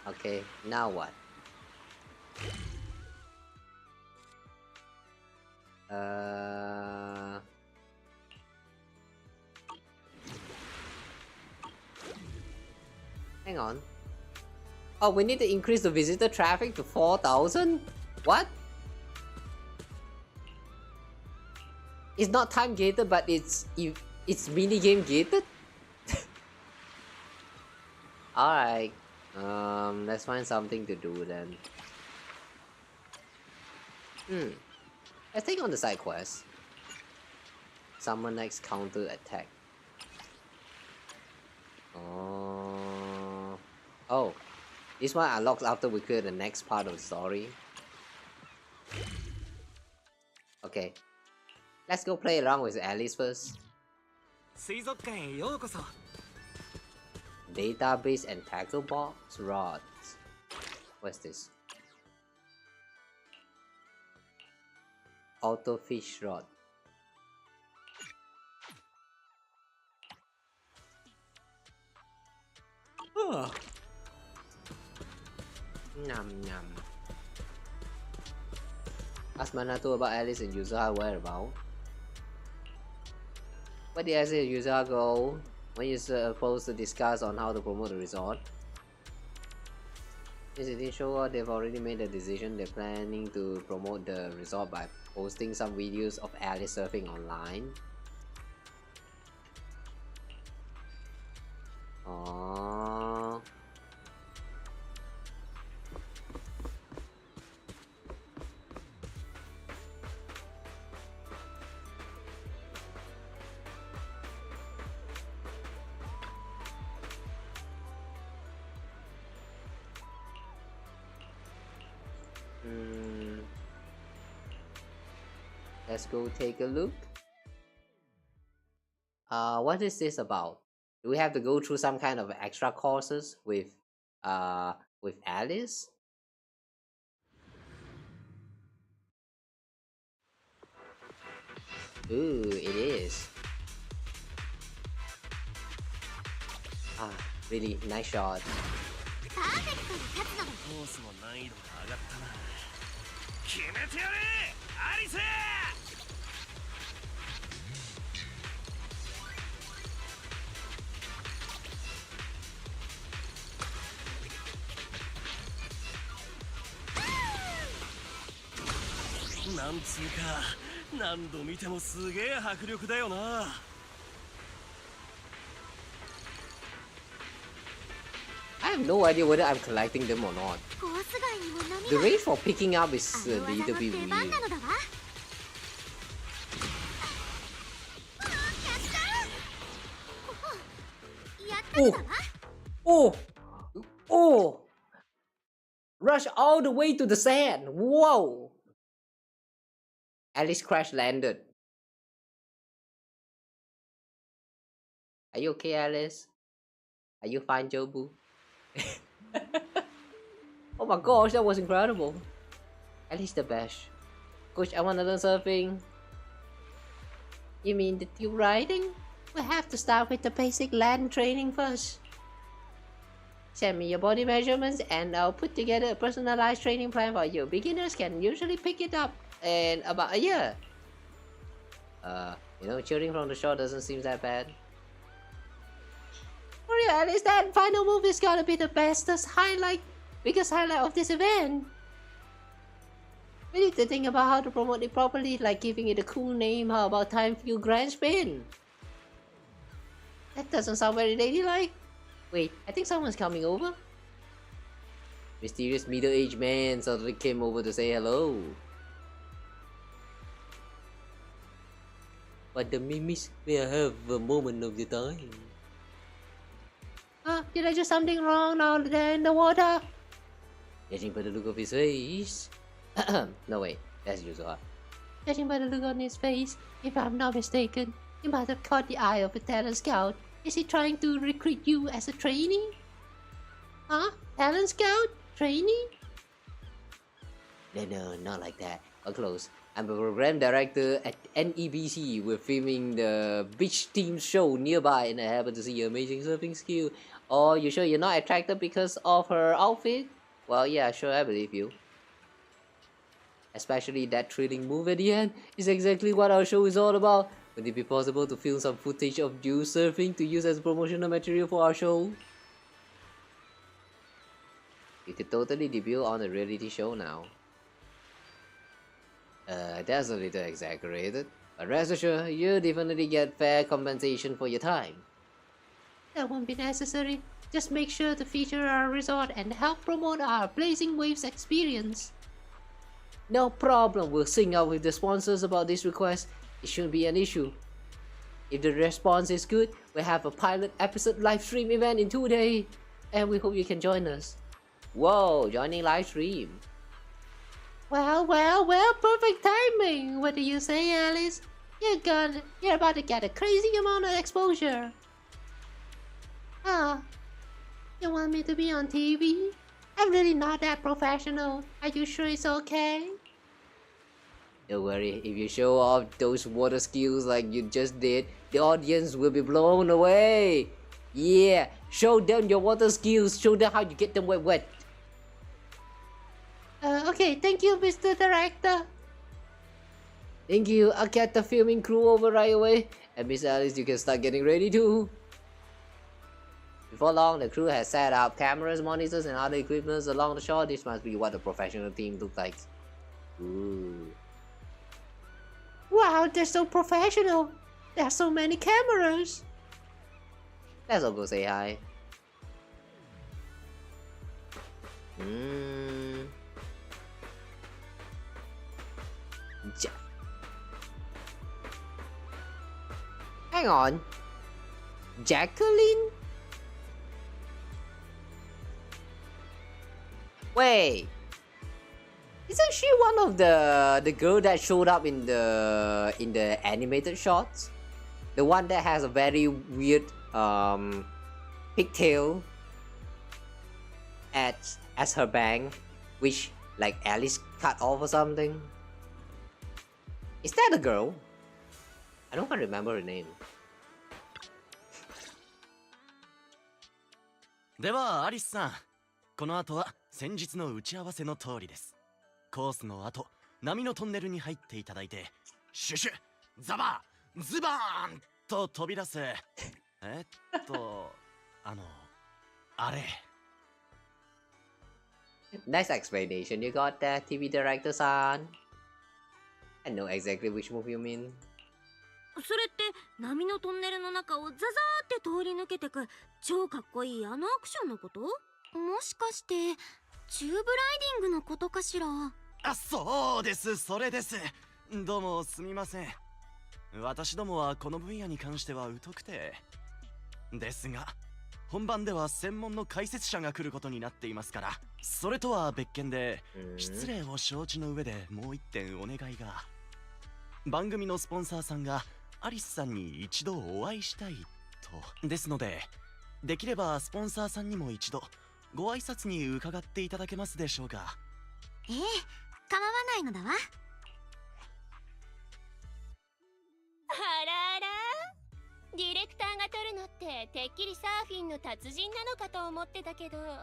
Okay, now what? Hang on. Oh, we need to increase the visitor traffic to 4,000? What? It's not time gated, but it's mini game gated? Alright. Let's find something to do then. Let's take on the side quest. Summon next counter attack. Oh. This one unlocks after we clear the next part of the story. Okay. Let's go play around with Alice first. 水族館へようこそ。Database and tackle box rods. What's this? Auto fish rod. Nom nom. Ask Manatu about Alice and Yuzaha whereabouts. Where did Alice and Yuzaha go? When you're supposed to discuss on how to promote the resort? Is it in show or they've already made a decision? They're planning to promote the resort by posting some videos of Alice surfing online. Aww. Let's go take a look. What is this about? Do we have to go through some kind of extra courses with Alice? Ooh, it is. Ah, really nice shot. コースの難易度が上がったな。決めてやれアリス。なんつうか何度見てもすげえ迫力だよな。I have no idea whether I'm collecting them or not. The rate for picking up is a little bit weird. Oh! Oh! Oh! Rush all the way to the sand! Whoa! Alice crash landed. Are you okay, Alice? Are you fine, Jobu? Oh my gosh, that was incredible. Alice the best. Coach, I wanna learn surfing. You mean the tube riding? We have to start with the basic land training first. Send me your body measurements and I'll put together a personalized training plan for you. Beginners can usually pick it up in about a year. You know, cheering from the shore doesn't seem that bad. For real, at least that final move is gonna be the biggest highlight of this event. We need to think about how to promote it properly, like giving it a cool name. How about Time Fuel Grand Spin? That doesn't sound very ladylike. Wait, I think someone's coming over. Mysterious middle-aged man suddenly came over to say hello. But the mimis, may I have a moment of your time? Did I do something wrong now there in the water? Judging by the look of his face. No wait, that's usual. Judging by the look on his face, if I'm not mistaken, he might have caught the eye of a talent scout. Is he trying to recruit you as a trainee? Huh? Talent scout? Trainee? No, not like that. But close. I'm a program director at NEBC. We're filming the beach team show nearby and I happen to see your amazing surfing skill. Oh, you sure you're not attracted because of her outfit? Well, yeah, sure, I believe you. Especially that thrilling move at the end is exactly what our show is all about. Would it be possible to film some footage of you surfing to use as promotional material for our show? You could totally debut on a reality show now. That's a little exaggerated, but rest assured, you'll definitely get fair compensation for your time. That won't be necessary. Just make sure to feature our resort and help promote our Blazing Waves experience. No problem, we'll sync up with the sponsors about this request. It shouldn't be an issue. If the response is good, we'll have a pilot episode live stream event in 2 days, and we hope you can join us. Whoa, joining live stream. Well, perfect timing. What do you say, Alice? You're about to get a crazy amount of exposure. You want me to be on TV? I'm really not that professional. Are you sure it's okay? Don't worry, if you show off those water skills like you just did, the audience will be blown away. Yeah, show them your water skills, show them how you get them wet. Okay, thank you, Mr. Director. Thank you, I'll get the filming crew over right away. And Miss Alice, you can start getting ready too. Before long, the crew has set up cameras, monitors, and other equipment along the shore. This must be what a professional team looks like. Ooh. Wow, they're so professional. There are so many cameras. Let's all go say hi. Hang on. Jacqueline? Wait. Isn't she one of the girl that showed up in the animated shots? The one that has a very weird pigtail as her bang, which like Alice cut off or something. Is that a girl? I don't quite remember her name. ではアリスさん、この後は先日の打ち合わせの通りです。コースの後、波のトンネルに入っていただいて、シュシュ、ザバー、ズバーンと飛び出す。あれ。Nice explanation you got there, TV director san. I know exactly which move you mean. それって波のトンネルの中をザザーって通り抜けてく超かっこいいあのアクションのこと？もしかしてチューブライディングのことかしら？あ、そうです、それです。どうもすみません。私どもはこの分野に関しては疎くて。ですが、本番では専門の解説者が来ることになっていますから、それとは別件で、失礼を承知の上でもう一点お願いが。番組のスポンサーさんがアリスさんに一度お会いしたいと。ですので、できればスポンサーさんにも一度ご挨拶に伺っていただけますでしょうか。ええ、構わないのだわ。あらあら、ディレクターが撮るのっててっきりサーフィンの達人なのかと思ってたけど、まさ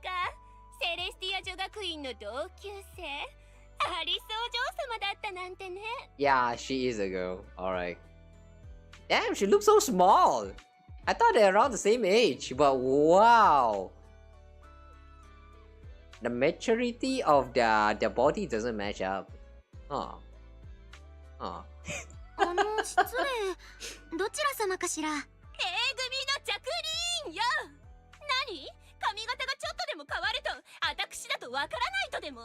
かセレスティア女学院の同級生アリスお嬢様だったなんてね。Yeah, she is a girl. Alright. Damn, she looks so small. I thought they're around the same age, but wow. The maturity of their body doesn't match up. Huh. 失礼、どちら様かしら？ A 組のジャクリーンよ。何？髪型がちょっとでも変わると私だとわからないとでも？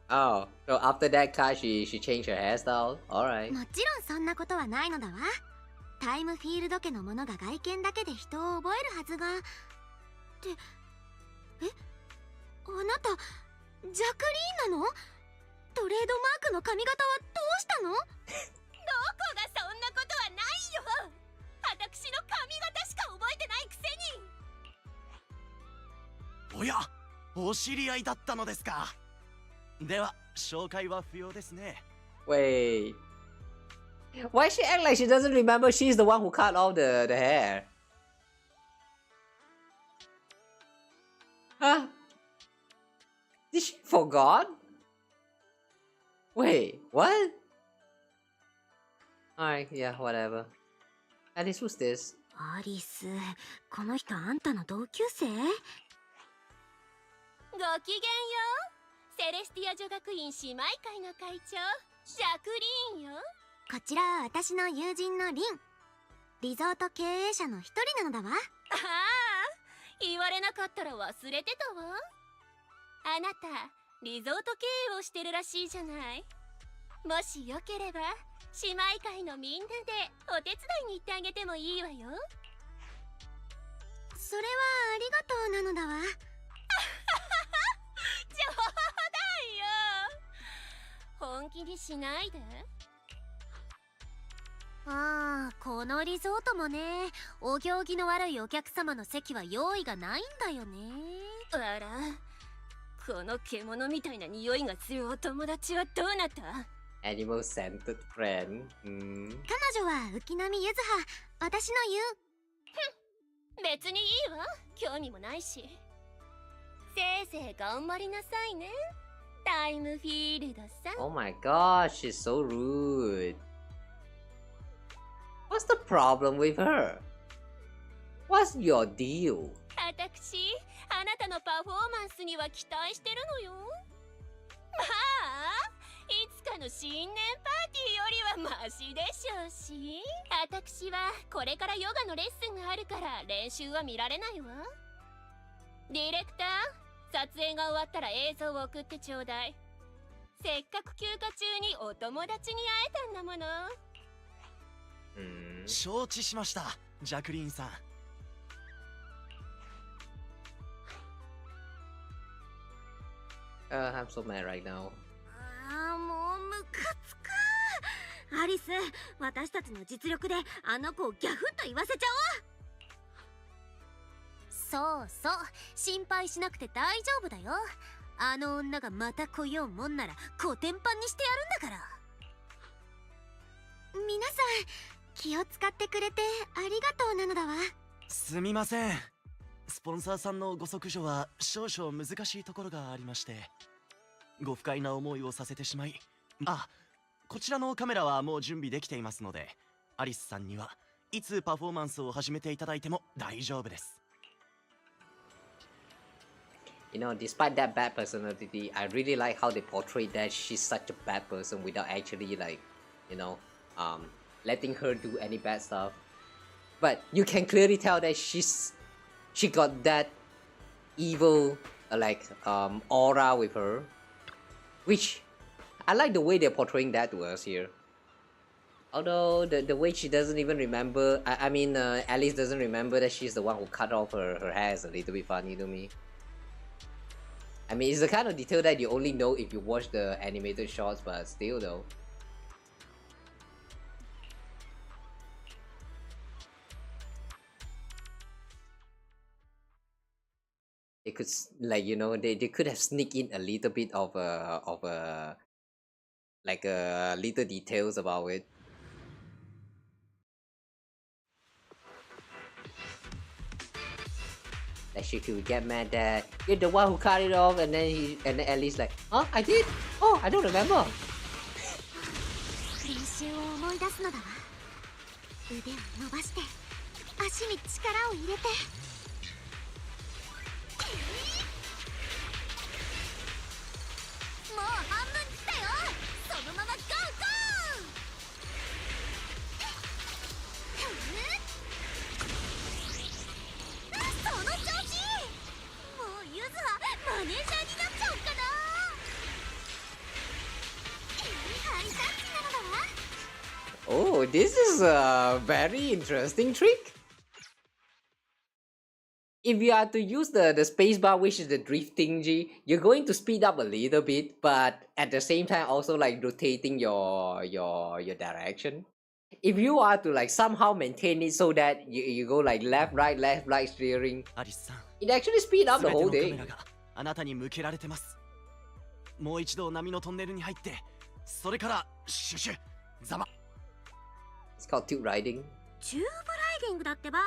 Oh, so after that cut, she changed her hairstyle. Alright. もちろんそんなことはないのだわ。タイムフィールド家の者が外見だけで人を覚えるはずが。って、あなたジャクリーンなの？トレードマークの髪型はどうしたの？どこがそんなことはないよ。私の髪型しか覚えてないくせに。おや、お知り合いだったのですか。では紹介は不要ですね。 Wait. Why she act like she doesn't remember she's the one who cut off the hair? Huh? Did she forgot? Wait, what? Alright, yeah, whatever. Alice, who's this? アリス、この人あんたの同級生？ごきげんよう。セレスティア女学院姉妹会の会長、ジャクリーンよ。こちら私の友人のリン。リゾート経営者の一人なのだわ。ああ、言われなかったら忘れてたわ。あなた、リゾート経営をしてるらしいじゃない。もしよければ、姉妹会のみんなでお手伝いに行ってあげてもいいわよ。それはありがとうなのだわ。冗談よ。本気にしないで。ああ、このリゾートもね、お行儀の悪いお客様の席は用意がないんだよね。あら、この獣みたいな匂いがするお友達はどうなった？ Animal scented friend. 彼女は浮波ゆずは、私の言う。別にいいわ、興味もないし。せいぜい頑張りなさいね、タイムフィールドさん。 Oh my gosh, she's so rude. What's the problem with her? What's your deal? 私、あなたのパフォーマンスには期待してるのよ。まあ、いつかの新年パーティーよりはマシでしょうし。私はこれからヨガのレッスンがあるから練習は見られないわ。ディレクター、撮影が終わったら映像を送ってちょうだい。せっかく休暇中にお友達に会えたんだもの。承知しました、ジャクリーンさん。I'm so mad right now. ああ、もうムカつく。アリス、私たちの実力であの子をギャフンと言わせちゃそうそう、心配しなくて大丈夫だよ。あの女がまた来ようもんならコテンパンにしてやるんだから。皆さん気を使ってくれてありがとうなのだわ。すみません、スポンサーさんのご息女は少々難しいところがありまして、ご不快な思いをさせてしまい。こちらのカメラはもう準備できていますので、アリスさんにはいつパフォーマンスを始めていただいても大丈夫です。You know, despite that bad personality, I really like how they portrayed that she's such a bad person without actually like, you know, letting her do any bad stuff. But you can clearly tell that she got that evil aura with her, which I like the way they're portraying that to us here. Although the way she doesn't even remember, I mean Alice doesn't remember that she's the one who cut off her hair is a little bit funny to me. I mean, it's the kind of detail that you only know if you watch the animated shots, but still though. They could, like, you know, they could have sneaked in a little bit of little details about it. Like she could get mad that you're the one who cut it off, and then Ellie's like, huh? I did? Oh, I don't remember. 練習を思い出すのだわ。腕を伸ばして足に力を入れて。もう半分来たよ。そのままゴーゴー。その調子。もうゆずはマネージャーになっちゃおうかな。ハイタッチなのだわ。Oh, this is a very interesting trick. If you are to use the spacebar, which is the drifting G, you're going to speed up a little bit, but at the same time also like rotating your direction. If you are to like somehow maintain it so that you go like left, right steering, it actually speed up the whole thing. あなたに向けられてます。もう一度波のトンネルに入って、それからシュシュザマ。It's called tube riding. チューブライディングだってば、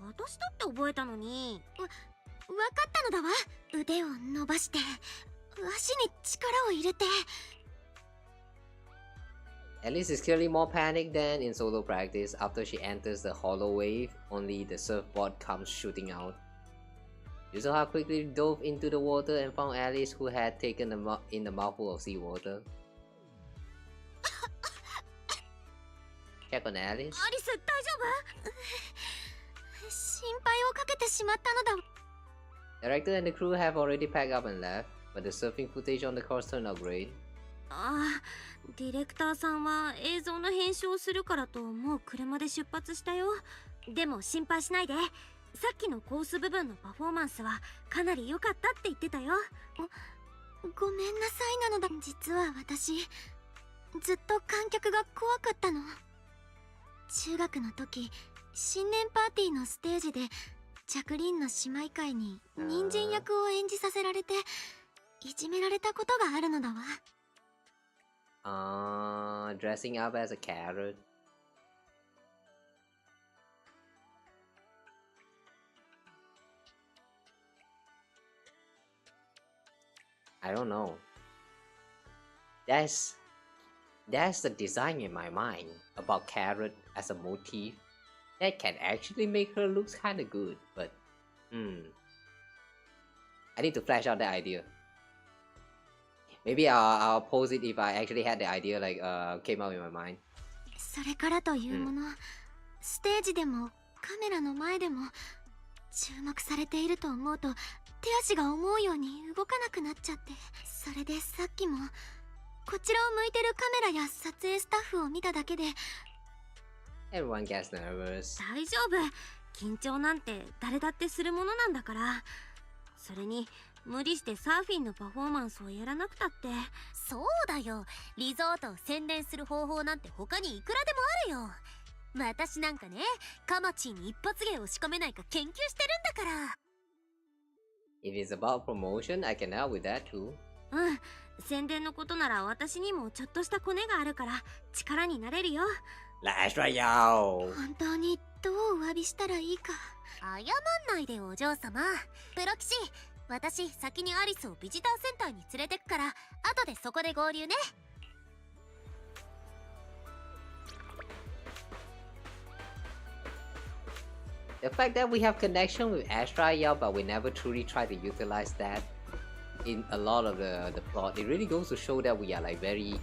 私だって覚えたのに。わかったのだわ。腕を伸ばして足に力を入れて。Alice is clearly more panicked than in solo practice. After she enters the hollow wave, only the surfboard comes shooting out. Yuzoha quickly dove into the water and found Alice, who had taken in a mouthful of seawater. Check on Alice. アリス、大丈夫？心配をかけてしまったのだ。Director and the crew have already packed up and left, but the surfing footage on the course turned out great. ディレクターさんは映像の編集をするからともう車で出発したよ。でも心配しないで。さっきのコース部分のパフォーマンスはかなり良かったって言ってたよ。ごめんなさいなのだ。実は私ずっと観客が怖かったの。中学の時、新年パーティーのステージでジャクリンの姉妹会に人参役を演じさせられていじめられたことがあるのだわ。Dressing up as a carrot. I don't know. That's the design in my mind about carrot as a motif. That can actually make her looks kind of good, but I need to flesh out the idea. Maybe I'll post it if I actually had the idea like came out in my mind. それからというもの、ステージでもカメラの前でも注目されていると思うと手足が思うように動かなくなっちゃって、それでさっきもこちらを向いてるカメラや撮影スタッフを見ただけで Everyone gets nervous. 大丈夫、緊張なんて誰だってするものなんだから。それに無理してサーフィンのパフォーマンスをやらなくたって。そうだよ、リゾートを宣伝する方法なんて他にいくらでもあるよ。私なんかね、カマチーに一発芸を仕込めないか研究してるんだから。 If it's about promotion, I can help with that too. 宣伝のことなら私にもちょっとしたコネがあるから力になれるよ。Let's try yo. 本当にどうお詫びしたらいいか。謝んないでお嬢様。プロ騎士、私先にアリスをビジターセンターに連れてくから後でそこで合流ね。The fact that we have connection with Astra, yeah, but we never truly try to utilize that in a lot of the plot, it really goes to show that we are like very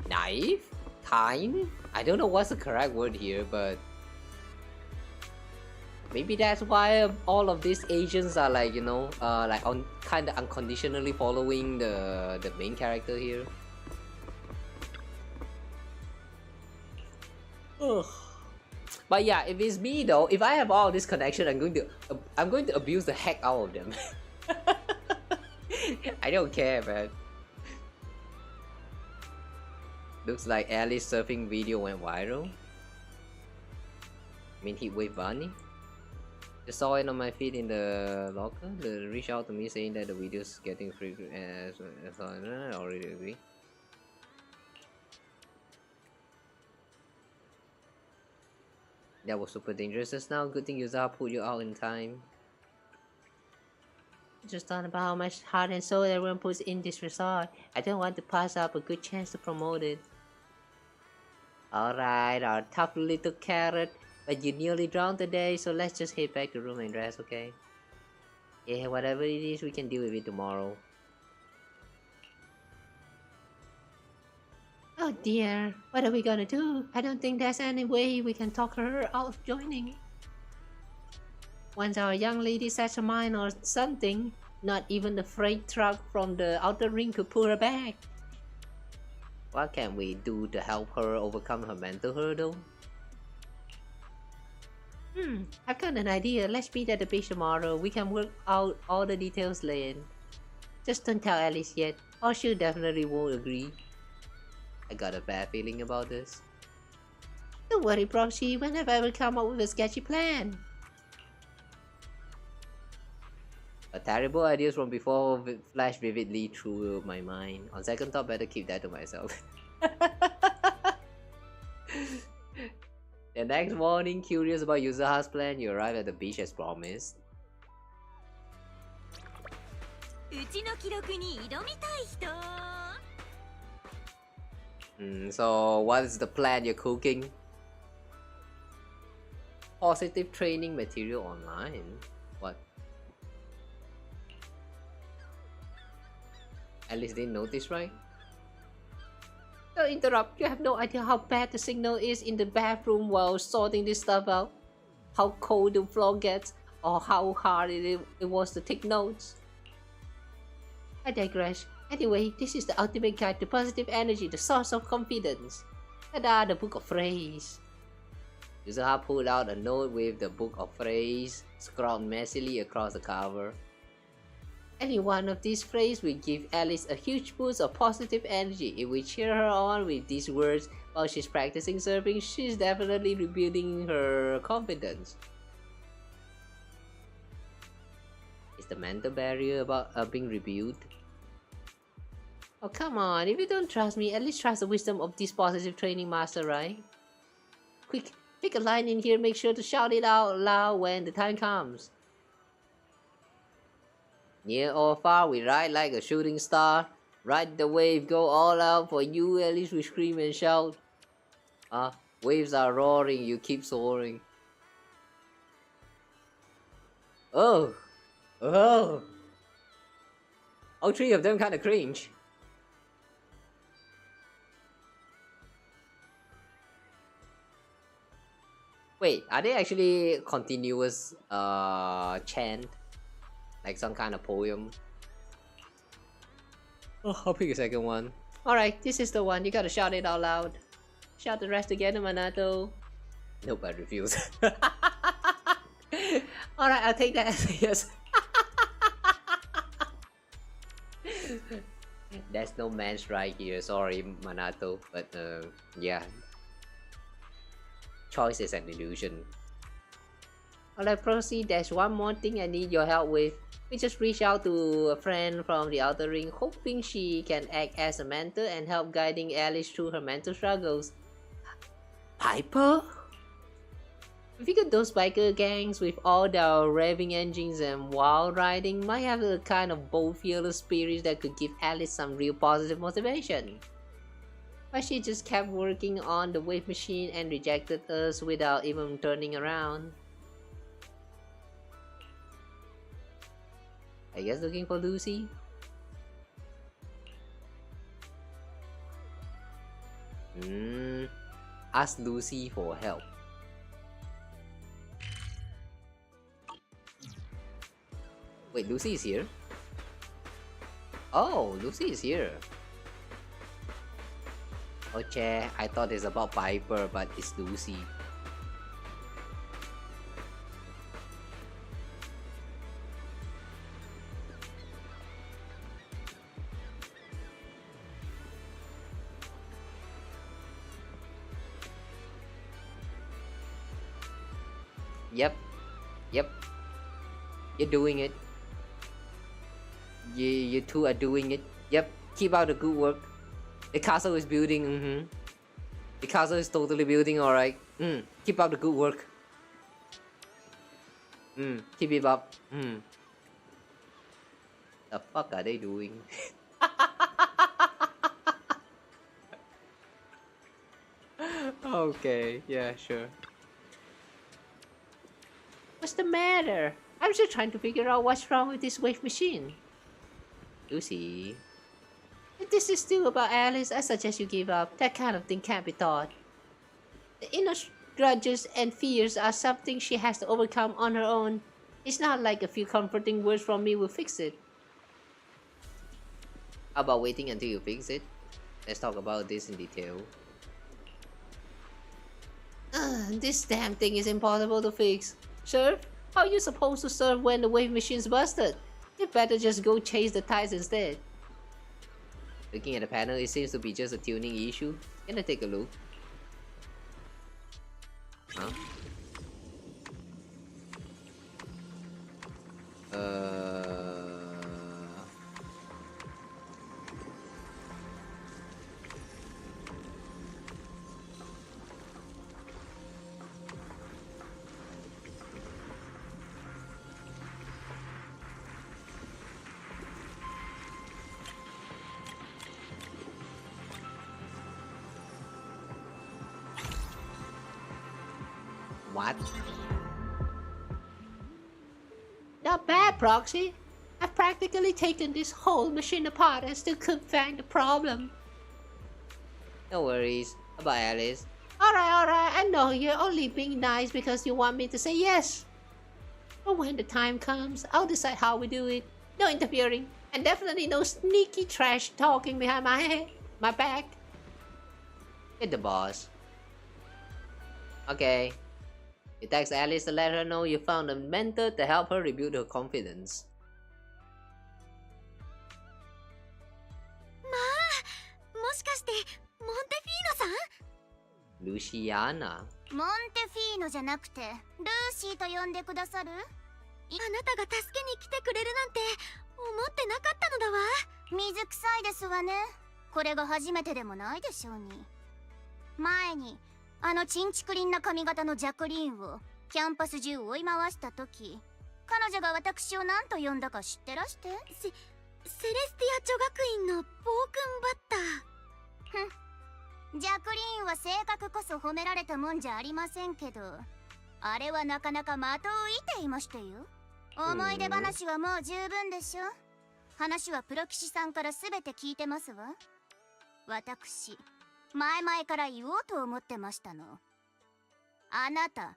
naive, kind. I don't know what's the correct word here, but maybe that's why all of these agents are like, you know, like kind of unconditionally following the main character here. Ugh. But yeah, if it's me though, if I have all this connection, I'm going to abuse the heck out of them. I don't care, man. Looks like Alice surfing video went viral. I mean, Heatwave Bunny. Just saw it on my feed in the locker. They reached out to me saying that the video's getting free as I already agree. That was super dangerous just now. Good thing Yuza pulled you out in time. Just thought about how much heart and soul everyone puts in this resort. I don't want to pass up a good chance to promote it. Alright, our tough little carrot. But you nearly drowned today, so let's just head back to room and rest, okay? Yeah, whatever it is, we can deal with it tomorrow. Oh dear, what are we gonna do? I don't think there's any way we can talk her out of joining. Once our young lady sets her mind or something, not even the freight truck from the outer ring could pull her back. What can we do to help her overcome her mental hurdle? I've got an idea. Let's meet at the beach tomorrow. We can work out all the details later. Just don't tell Alice yet, or she definitely won't agree. I got a bad feeling about this. Don't worry, Proxy. When have I ever come up with a sketchy plan? A terrible ideas from before flash vividly through my mind. On second thought, better keep that to myself. The next morning, curious about Yuzaha's plan, you arrive at the beach as promised. So what is the plan you're cooking? Positive training material online? What? At least didn't notice, right? Don't interrupt. You have no idea how bad the signal is in the bathroom while sorting this stuff out. How cold the floor gets, or how hard it was to take notes. I digress. Anyway, this is the ultimate guide to positive energy, the source of confidence. Ta-da, the book of phrase. Yuzaha pulled out a note with the book of phrase scrawled messily across the cover. Any one of these phrases will give Alice a huge boost of positive energy. If we cheer her on with these words while she's practicing surfing, she's definitely rebuilding her confidence. Is the mental barrier about being rebuilt? Oh come on, if you don't trust me, at least trust the wisdom of this positive training master, right? Quick, pick a line in here, make sure to shout it out loud when the time comes. Near or far, we ride like a shooting star. Ride the wave, go all out for you, at least we scream and shout. Waves are roaring, you keep soaring. Oh! Oh! All three of them kinda cringe. Wait, are they actually continuous chant? Like some kind of poem? Oh, I'll pick a second one. Alright, this is the one. You gotta shout it out loud. Shout the rest together, Manato. Nope, I refuse. Alright, I'll take that as a yes. There's no man's right here. Sorry, Manato. But yeah. Choice is an illusion. Alright, proceed. There's one more thing I need your help with. We just reached out to a friend from the outer ring, hoping she can act as a mentor and help guiding Alice through her mental struggles. Piper? We figured those biker gangs with all their revving engines and wild riding might have the kind of bold, fearless spirits that could give Alice some real positive motivation. But she just kept working on the wave machine and rejected us without even turning around. I guess looking for Lucy? Ask Lucy for help. Wait, Lucy is here? Oh, Lucy is here. Oh, che, I thought it's about Piper, but it's Lucy. Yep. You're doing it. You two are doing it. Yep. Keep up the good work. The castle is building. The castle is totally building. All right. Keep up the good work. Keep it up. The fuck are they doing? Okay. Yeah. Sure. What's the matter? I'm just trying to figure out what's wrong with this wave machine. Lucy. If this is still about Alice, I suggest you give up. That kind of thing can't be taught. The inner grudges and fears are something she has to overcome on her own. It's not like a few comforting words from me will fix it. How about waiting until you fix it? Let's talk about this in detail. This damn thing is impossible to fix. Serve? How are you supposed to serve when the wave machine's busted? You better just go chase the tides instead. Looking at the panel, it seems to be just a tuning issue. Can I take a look? Huh? What? Not bad, Proxy. I've practically taken this whole machine apart and still couldn't find the problem. No worries about Alice. Alright, I know you're only being nice because you want me to say yes. But when the time comes, I'll decide how we do it. No interfering, and definitely no sneaky trash talking behind my back. Get the boss. Okay. You text Alice to let her know you found a mentor to help her rebuild her confidence. Luciana. モンテフィーノじゃなくてルーシーと呼んでくださる？あなたが助けに来てくれるなんて思ってなかったのだわ。水臭いですわね。これが初めてでもないでしょうに。前にあのチンチクリンな髪型のジャクリーンをキャンパス中追い回した時、彼女が私を何と呼んだか知ってらして？セレスティア女学院の暴君バッター。ふん。ジャクリーンは性格こそ褒められたもんじゃありませんけど、あれはなかなか的を射ていましたよ。思い出話はもう十分でしょ。話はプロ騎士さんから全て聞いてますわ。私前々から言おうと思ってましたの。あなた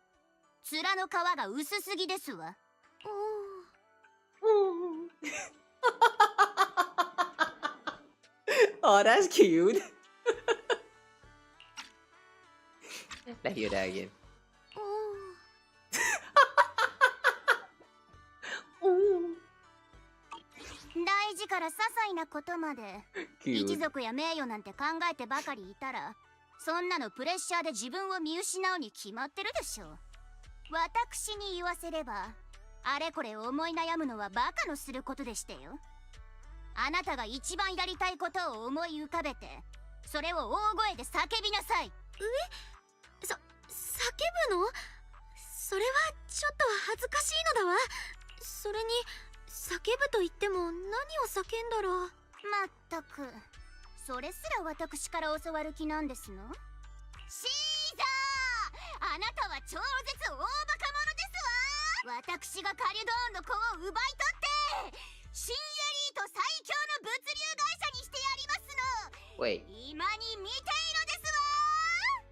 面の皮が薄すぎですわ。Oh, that's cute. Let's hear that again. 大事から些細なことまで一族や名誉なんて考えてばかりいたら、そんなのプレッシャーで自分を見失うに決まってるでしょ。私に言わせれば、あれこれ思い悩むのはバカのすることでしてよ。あなたが一番やりたいことを思い浮かべて、それを大声で叫びなさい。叫ぶの？それはちょっと恥ずかしいのだわ。それに叫ぶと言っても何を叫んだら。まったく、それすら私から教わる気なんですの？シーザー、あなたは超絶大バカ者ですわ。私がカリュドーンの子を奪い取って新エリート最強の物流会社にしてやりますの。 Wait, 今に見ていろですわ。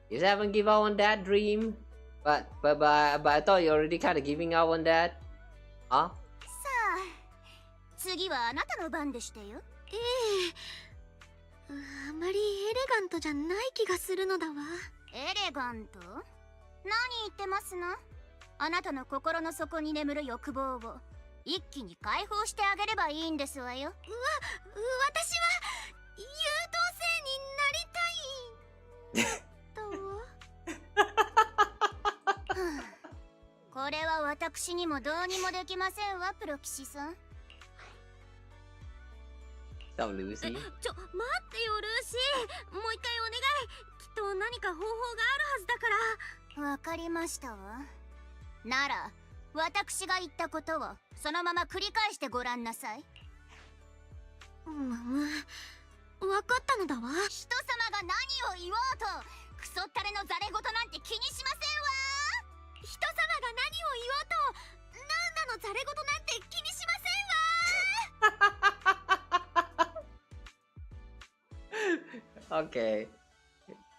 you haven't give up on that dream? But I thought you already kind of giving up on that. Huh? さあ、次はあなたの番でしてよ。あまりエレガントじゃない気がするのだわ。エレガント？何言ってますの？あなたの心の底に眠る欲望を一気に解放してあげればいいんですわよ。私は優等生になりたいこれは私にもどうにもできませんわ、プロ騎士さん。So Lucy? ちょ、待ってよルーシー、もう一回お願い。きっと何か方法があるはずだから。わかりましたわ。なら私が言ったことをそのまま繰り返してごらんなさい。わかったのだわ。人様が何を言おうとクソったれのザレ言なんて気にしませんわ。人様が何を言おうとナウナのザレ言なんて気にしませんわ。Okay.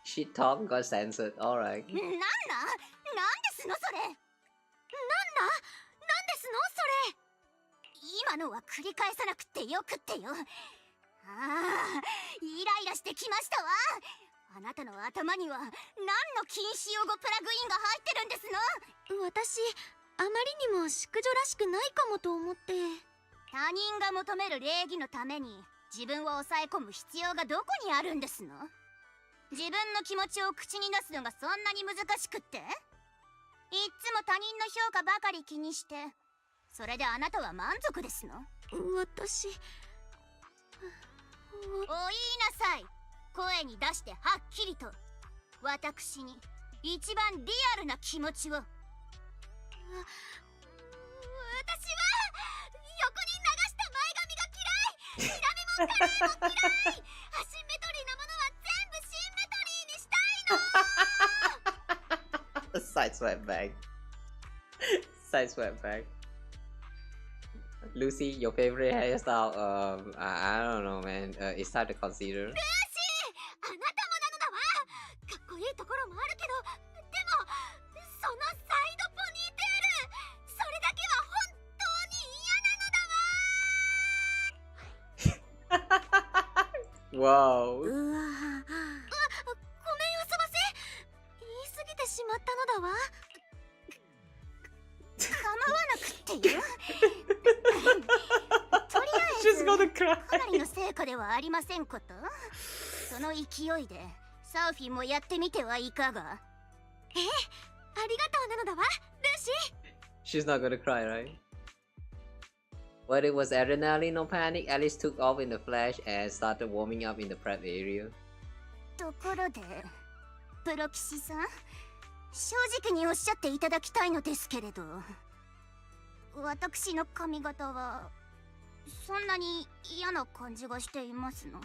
Shit talk got censored. Alright. なんですのそれ。なんですのそれ。今のは繰り返さなくってよくってよ。ああ、イライラしてきましたわ。あなたの頭には何の禁止用語プラグインが入ってるんですの？私あまりにも淑女らしくないかもと思って。他人が求める礼儀のために自分を抑え込む必要がどこにあるんですの？自分の気持ちを口に出すのがそんなに難しくって？いっつも他人の評価ばかり気にして、それであなたは満足ですの？私お言いなさい。声に出してはっきりと。私に一番リアルな気持ちを。私は横に流した前髪が嫌い。見た目もカレーも嫌い。アシンメトリーなものは全部シンメトリーにしたいの。Side sweat bag. Side sweat bag. Lucy, your favorite hairstyle? I don't know, man. It's hard to consider. あなたもなのだわ。かっこいいところもあるけど、でもそのサイドポニーテール、それだけは本当に嫌なのだわ。Wow. ごめんよそばせ。言い過ぎてしまったのだわ。構わなくってよ。とりあえずかなりの成果ではありませんこと。その勢いでサーフィンもやってみてはいかが？ありがとうなのだわ、ルーシー。 She's not gonna cry, right? But it was adrenaline, no panic. Alice took off in the flash and started warming up in the prep area. ところで、プロ騎士さん、正直におっしゃっていただきたいのですけれど、私の髪型はそんなに嫌な感じがしていますの？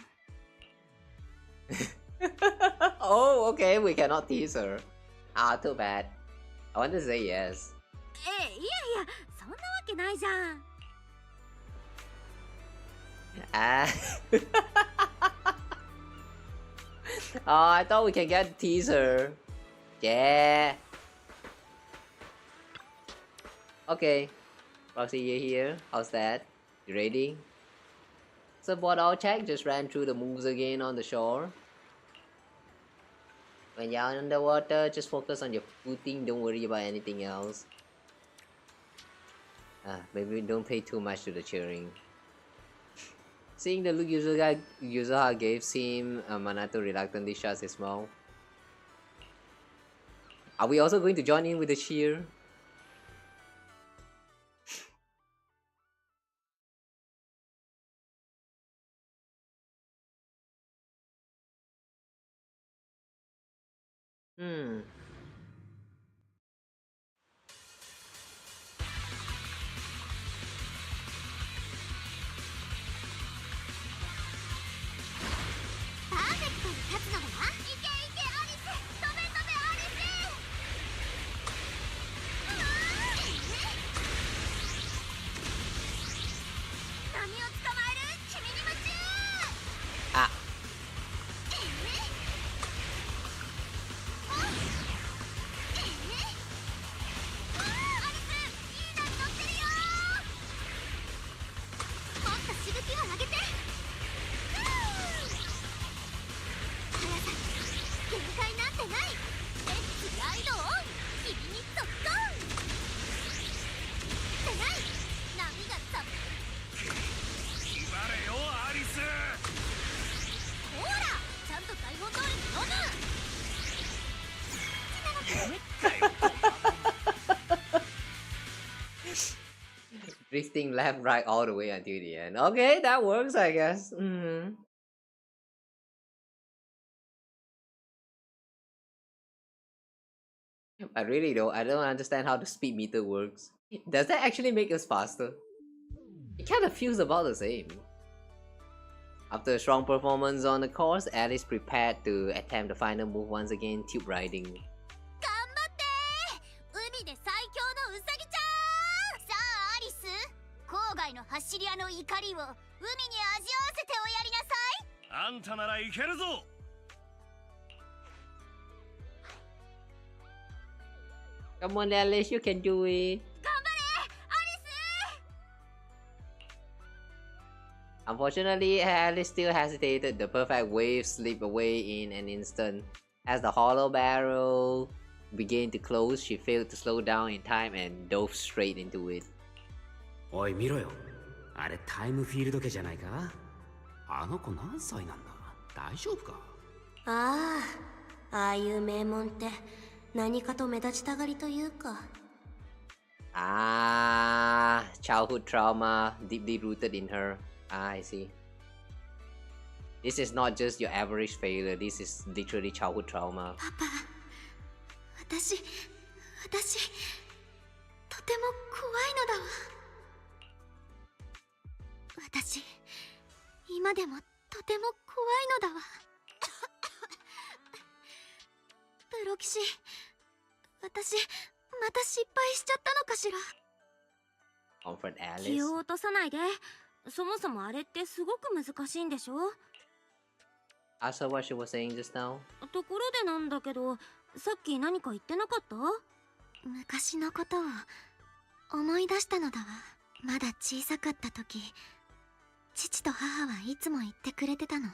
Oh, okay, we cannot tease her. Ah, too bad. I want to say yes. いやいや、そんなわけないじゃん。Ah. Oh, I thought we can get teaser. Yeah. Okay. Roxy, you here? How's that? You ready? Support all check. Just ran through the moves again on the shore. When you're underwater, just focus on your footing. Don't worry about anything else. Maybe don't pay too much to the cheering. Seeing the look Yuzuha gave him, Manato reluctantly shuts his mouth. Are we also going to join in with the cheer? Hmm. Ah. Drifting left, right, all the way until the end. Okay, that works, I guess. I really don't. I don't understand how the speed meter works. Does that actually make us faster? It kind of feels about the same. After a strong performance on the course, Alice prepared to attempt the final move once again, tube riding. の走り屋の怒りを海に味わわせておやりなさい。あんたならいけるぞ。Come on, Alice, you can do it. 頑張れ、アリス。 Unfortunately, Alice still hesitated. The perfect wave slipped away in an instant. As the hollow barrel began to close, she failed to slow down in time and dove straight into it. おい見ろよ、あれタイムフィールド家じゃないか。あの子何歳なんだ、大丈夫か。ああいう名門って何かと目立ちたがりというか。Childhood trauma deeply rooted in her. I see. This is not just your average failure, this is literally childhood trauma. パパ、私とても怖いのだわ。私今でもとても怖いのだわ。プロ騎士、私また失敗しちゃったのかしら。 Comfort Alice. 気を落とさないで。そもそもあれってすごく難しいんでしょ。 Ask her what she was saying just now. ところでなんだけど、さっき何か言ってなかった？昔のことを思い出したのだわ。まだ小さかった時、父と母はいつも言ってくれてたの。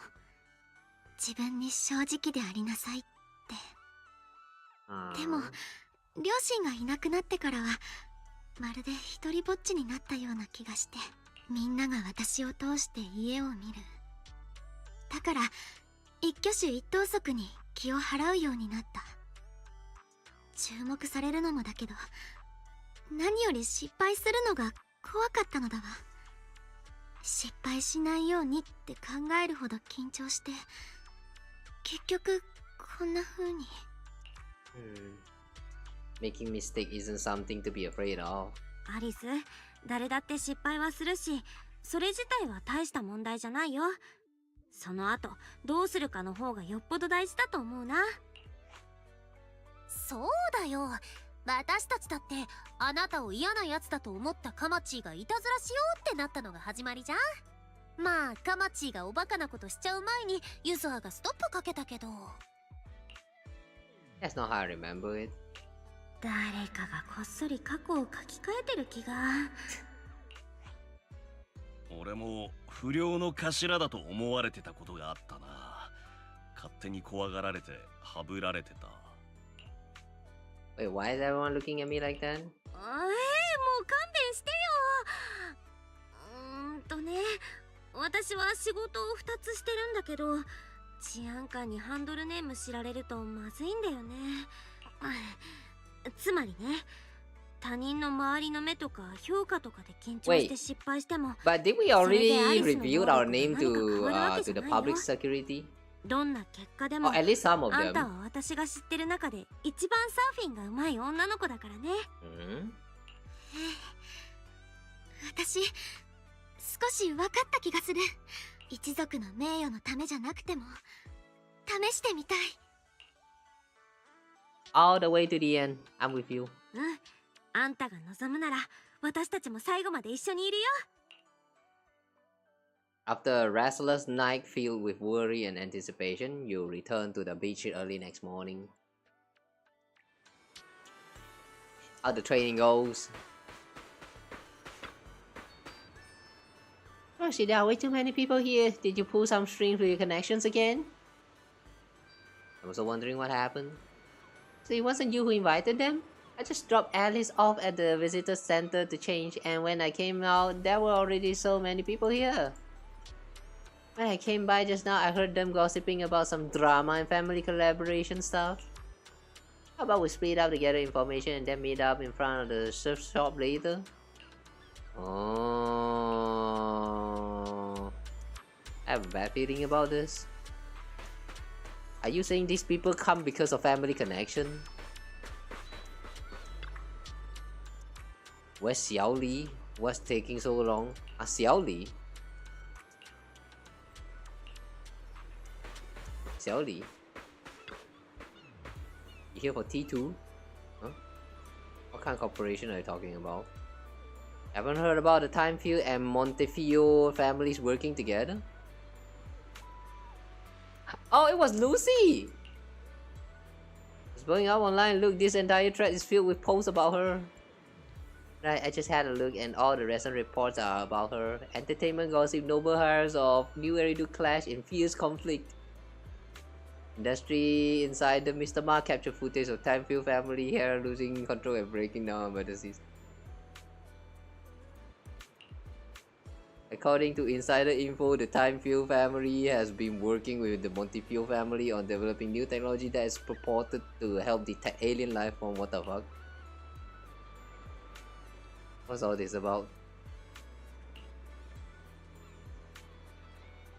自分に正直でありなさいって。でも両親がいなくなってからはまるで一人ぼっちになったような気がして、みんなが私を通して家を見る。だから一挙手一投足に気を払うようになった。注目されるのもだけど、何より失敗するのが怖かったのだわ。失敗しないようにって考えるほど緊張して、結局こんな風に。Making mistake isn't something to be afraid of. アリス、誰だって失敗はするし、それ自体は大した問題じゃないよ。その後どうするかの方がよっぽど大事だと思うな。そうだよ。私たちだってあなたを嫌なやつだと思ったカマチーがいたずらしようってなったのが始まりじゃん。まあカマチーがおバカなことしちゃう前にユズハがストップかけたけど。 That's not how I remember it. 誰かがこっそり過去を書き換えてる気が。俺も不良の頭だと思われてたことがあったな。勝手に怖がられてはぶられてた。Wait, why is everyone looking at me like that? もう勘弁してよ。ね、私は仕事を2つしてるんだけど、治安官にハンドルネーム知られるとまずいんだよね。つまりね、他人の周りの目とか評価とかで緊張して失敗しても。But did we already reveal our name to the public security? どんな結果でも、at least some of them. あんたは私が知ってる中で一番サーフィンが上手い女の子だからね。私、少し分かった気がする。一族の名誉のためじゃなくても試してみたい。All the way to the end. I'm with you. あんたが望むなら私たちも最後まで一緒にいるよ。After a restless night filled with worry and anticipation, you return to the beach early next morning. How the training goes? Actually, there are way too many people here. Did you pull some strings with your connections again? I'm also wondering what happened. So it wasn't you who invited them? I just dropped Alice off at the visitor center to change, and when I came out, there were already so many people here. When I came by just now, I heard them gossiping about some drama and family collaboration stuff. How about we split up to gather information and then meet up in front of the surf shop later? Oh, I have a bad feeling about this. Are you saying these people come because of family connection? Where's Xiao Li? What's taking so long? Xiao Li? Xiao Li? You here for T2? Huh? What kind of corporation are you talking about? Haven't heard about the Timefield and Montefiore families working together? Oh, it was Lucy! Just going up online, look, this entire thread is filled with posts about her. Right, I just had a look and all the recent reports are about her. Entertainment gossip, noble hires of new Eridu clash in fierce conflict. Industry insider Mr. Ma captured footage of Timefield family hair losing control and breaking down emergencies. According to insider info, the Timefield family has been working with the Montefiore family on developing new technology that is purported to help detect alien life form. What the fuck? What's all this about?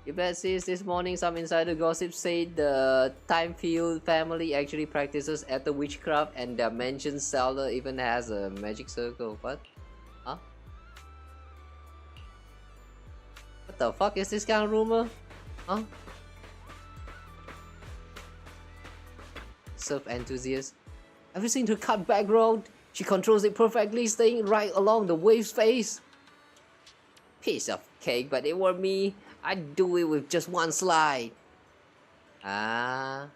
You bet sis, this morning some insider gossip said the Timefield family actually practices ether witchcraft and their mansion cellar even has a magic circle. What? Huh? What the fuck is this kind of rumor? Huh? Surf enthusiast. Have you seen her cut background? She controls it perfectly, staying right along the wave's face. Piece of cake, but it were me. I'd do it with just one slide. Ah.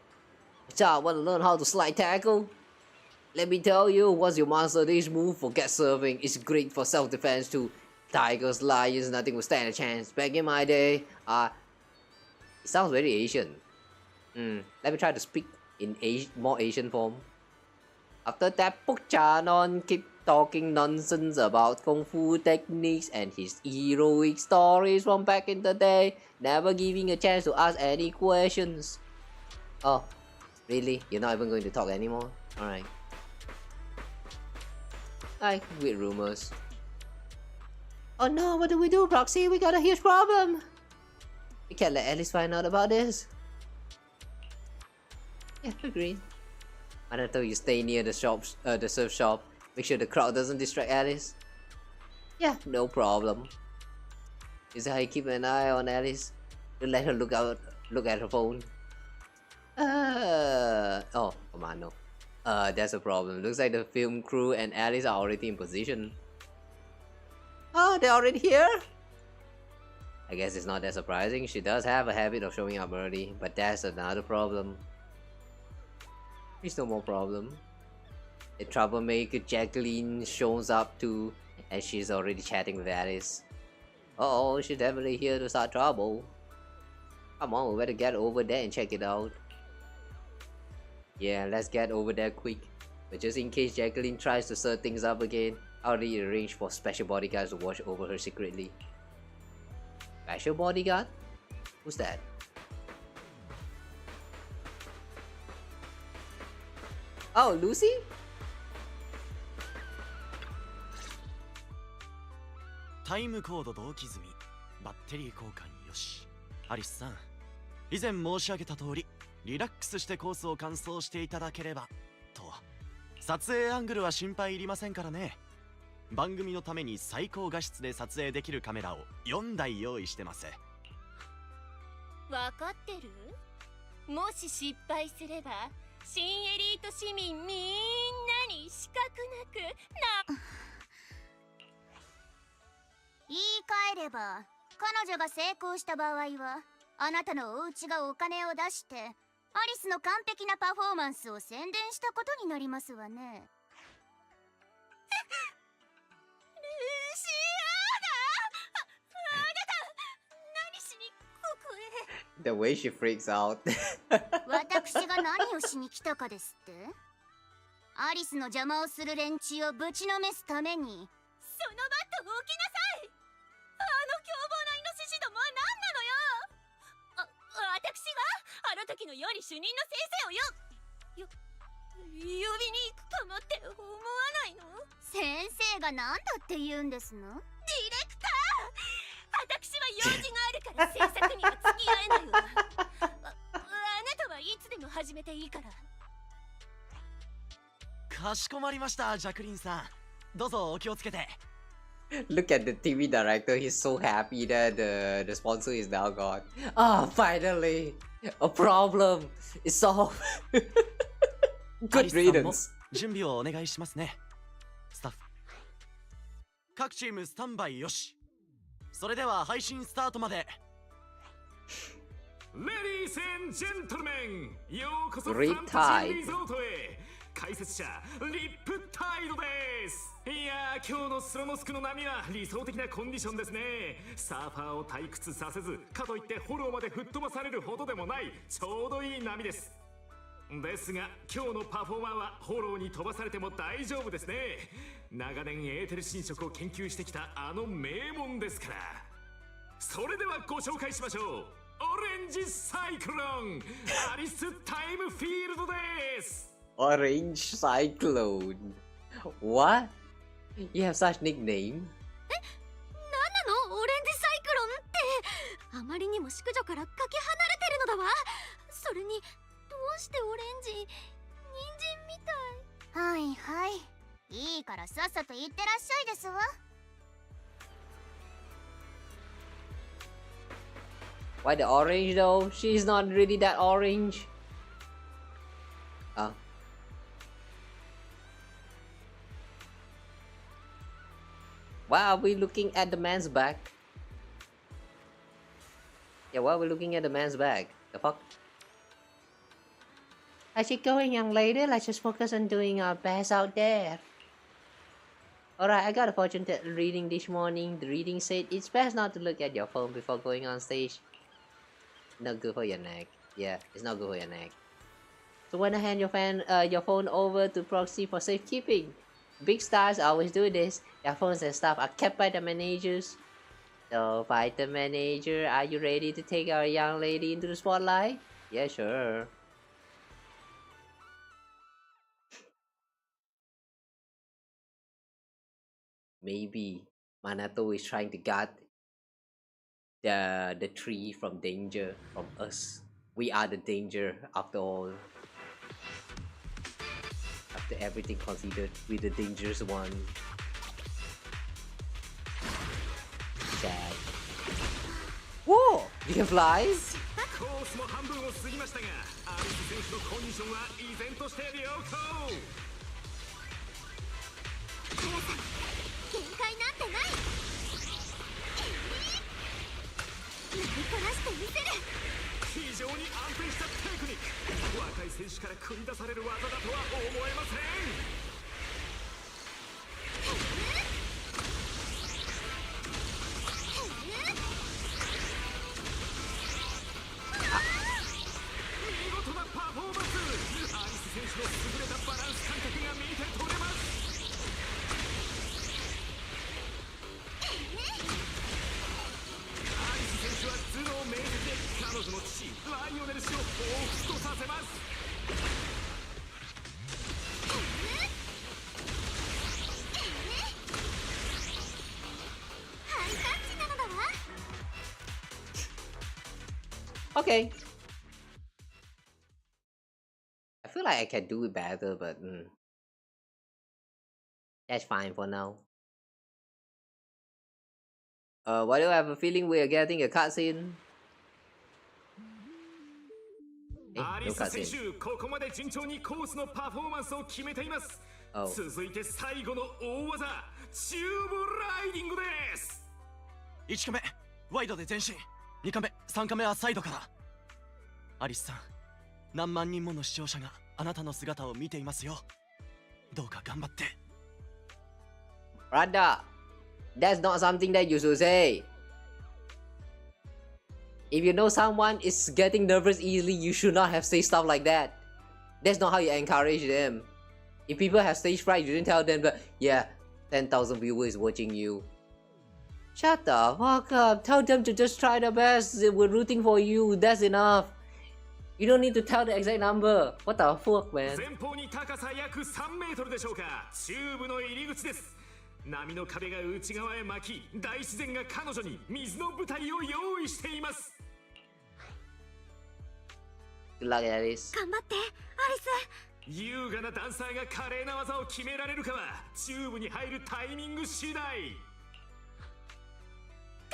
Child, wanna learn how to slide tackle? Let me tell you, once you master this move, forget surfing. It's great for self-defense too. Tigers, lions, nothing will stand a chance. Back in my day, it sounds very Asian. Let me try to speak in more Asian form. After that, Puk Chanon keep talking nonsense about Kung Fu techniques and his heroic stories from back in the day, never giving a chance to ask any questions. Oh, really? You're not even going to talk anymore? Alright. Like weird rumors. Oh no, what do we do, Proxy? We got a huge problem! We can't let Alice find out about this. Yeah, agreed. Why don't you stay near the shops, the surf shop? Make sure the crowd doesn't distract Alice. Yeah, no problem. Is that how you keep an eye on Alice? let her look at her phone. Oh, come on, no. That's a problem. Looks like the film crew and Alice are already in position. Oh, they're already here? I guess it's not that surprising. She does have a habit of showing up early, but that's another problem. It's no more problem. The troublemaker Jacqueline shows up too, and she's already chatting with Alice. Uh oh, she's definitely here to start trouble. Come on, we better get over there and check it out. Yeah, let's get over there quick. But just in case Jacqueline tries to stir things up again, I already arranged for special bodyguards to watch over her secretly. Special bodyguard? Who's that? Oh, Lucy? Time code 同期済み。バッテリー交換よし。アリスさん、以前申し上げた通り、リラックスしてコースを完走していただければと。撮影アングルは心配いりませんからね。番組のために最高画質で撮影できるカメラを4台用意してます。わかってる？もし失敗すれば、新エリート市民みんなに資格なくな。言い換えれば、彼女が成功した場合は、あなたのお家がお金を出して、アリスの完璧なパフォーマンスを宣伝したことになりますわね。ルーシアーナ！あなた、何しにここへ？ The way she freaks out. 私が何をしに来たかですって？アリスの邪魔をする連中をぶちのめすために。そのバットを置きなさい！あの凶暴なイノシシどもは何なのよ！私があの時のように主任の先生を呼びに行くかもって思わないの？先生が何だって言うんですの？ディレクター！私は用事があるから制作には付き合えないわ。あなたはいつでも始めていいから。かしこまりました、ジャクリンさん。どうぞお気をつけて。Look at the TV director, he's so happy that the sponsor is now gone. Ah, finally! A problem is solved! Good riddance! 準備をお願いしますね。スタッフ。各チームスタンバイよし。それでは配信スタートまで。Ladies and gentlemen! ようこそファ Retied. ンタジーリゾートへ。解説者リップタイドです。いやー、今日のスロモスクの波は理想的なコンディションですね。サーファーを退屈させず、かといってフォローまで吹っ飛ばされるほどでもないちょうどいい波です。ですが今日のパフォーマーはフォローに飛ばされても大丈夫ですね。長年エーテル侵食を研究してきたあの名門ですから。それではご紹介しましょう。オレンジサイクロンアリスタイムフィールドです。Orange Cyclone. What? You have such nickname? 何なのオレンジサイクロンって。あまりにも宿女からかけ離れてるのだわ。それにどうしてオレンジ？人参みたい。はいはい。いいからさっさと行ってらっしゃいですわ。Why the orange though? She's not really that orange. Why are we looking at the man's back? Yeah, why are we looking at the man's back? The fuck? How's it going, young lady? Let's just focus on doing our best out there. Alright, I got a fortune reading this morning. The reading said it's best not to look at your phone before going on stage. Not good for your neck. Yeah, it's not good for your neck. So when I hand your phone over to proxy for safekeeping. Big stars always do this. Their phones and stuff are kept by the managers. So, fighter manager, are you ready to take our young lady into the spotlight? Yeah, sure. Maybe Manato is trying to guard the tree from danger from us. We are the danger after all. After everything considered, we're the dangerous one. Sad. Whoa! You can fly? コースも半分を過ぎましたが、アリス選手のコンディションは依然として良好。限界なんてない。乗りこなしてみせる。非常に安定したテクニック。若い選手から繰り出される技だとは思えません。見事なパフォーマンス。アリス選手の優れたバランス感覚が見て取れます。アリス選手は頭脳明晰で彼女の父ライオネル氏を彷彿とさせます。ハイタッチなのだわ。Okay. I feel like I can do it better, but that's fine for now. Why do I have a feeling we are getting a cutscene? アリス選手、ここまで順調にコースのパフォーマンスを決めています。続いて最後の大技、チューブライディングです。1カメワイドで前進、2カメ3カメはサイドから。アリスさん、何万人もの視聴者があなたの姿を見ていますよ。どうか頑張って。Brother, that's not something that you should say. If you know someone is getting nervous easily, you should not have said stuff like that. That's not how you encourage them. If people have stage fright, you didn't tell them that, yeah, 10,000 viewers watching you. Shut the fuck up. Tell them to just try their best. We're rooting for you. That's enough. You don't need to tell the exact number. What the fuck, man? 前方に高さ約3メートルでしょうか。チューブの入り口です。波の壁が内側へ巻き、大自然が彼女に水の舞台を用意しています。Good luck, Alice. 頑張って、アリス。優雅なダンサーが華麗な技を決められるかはチューブに入るタイミング次第。頑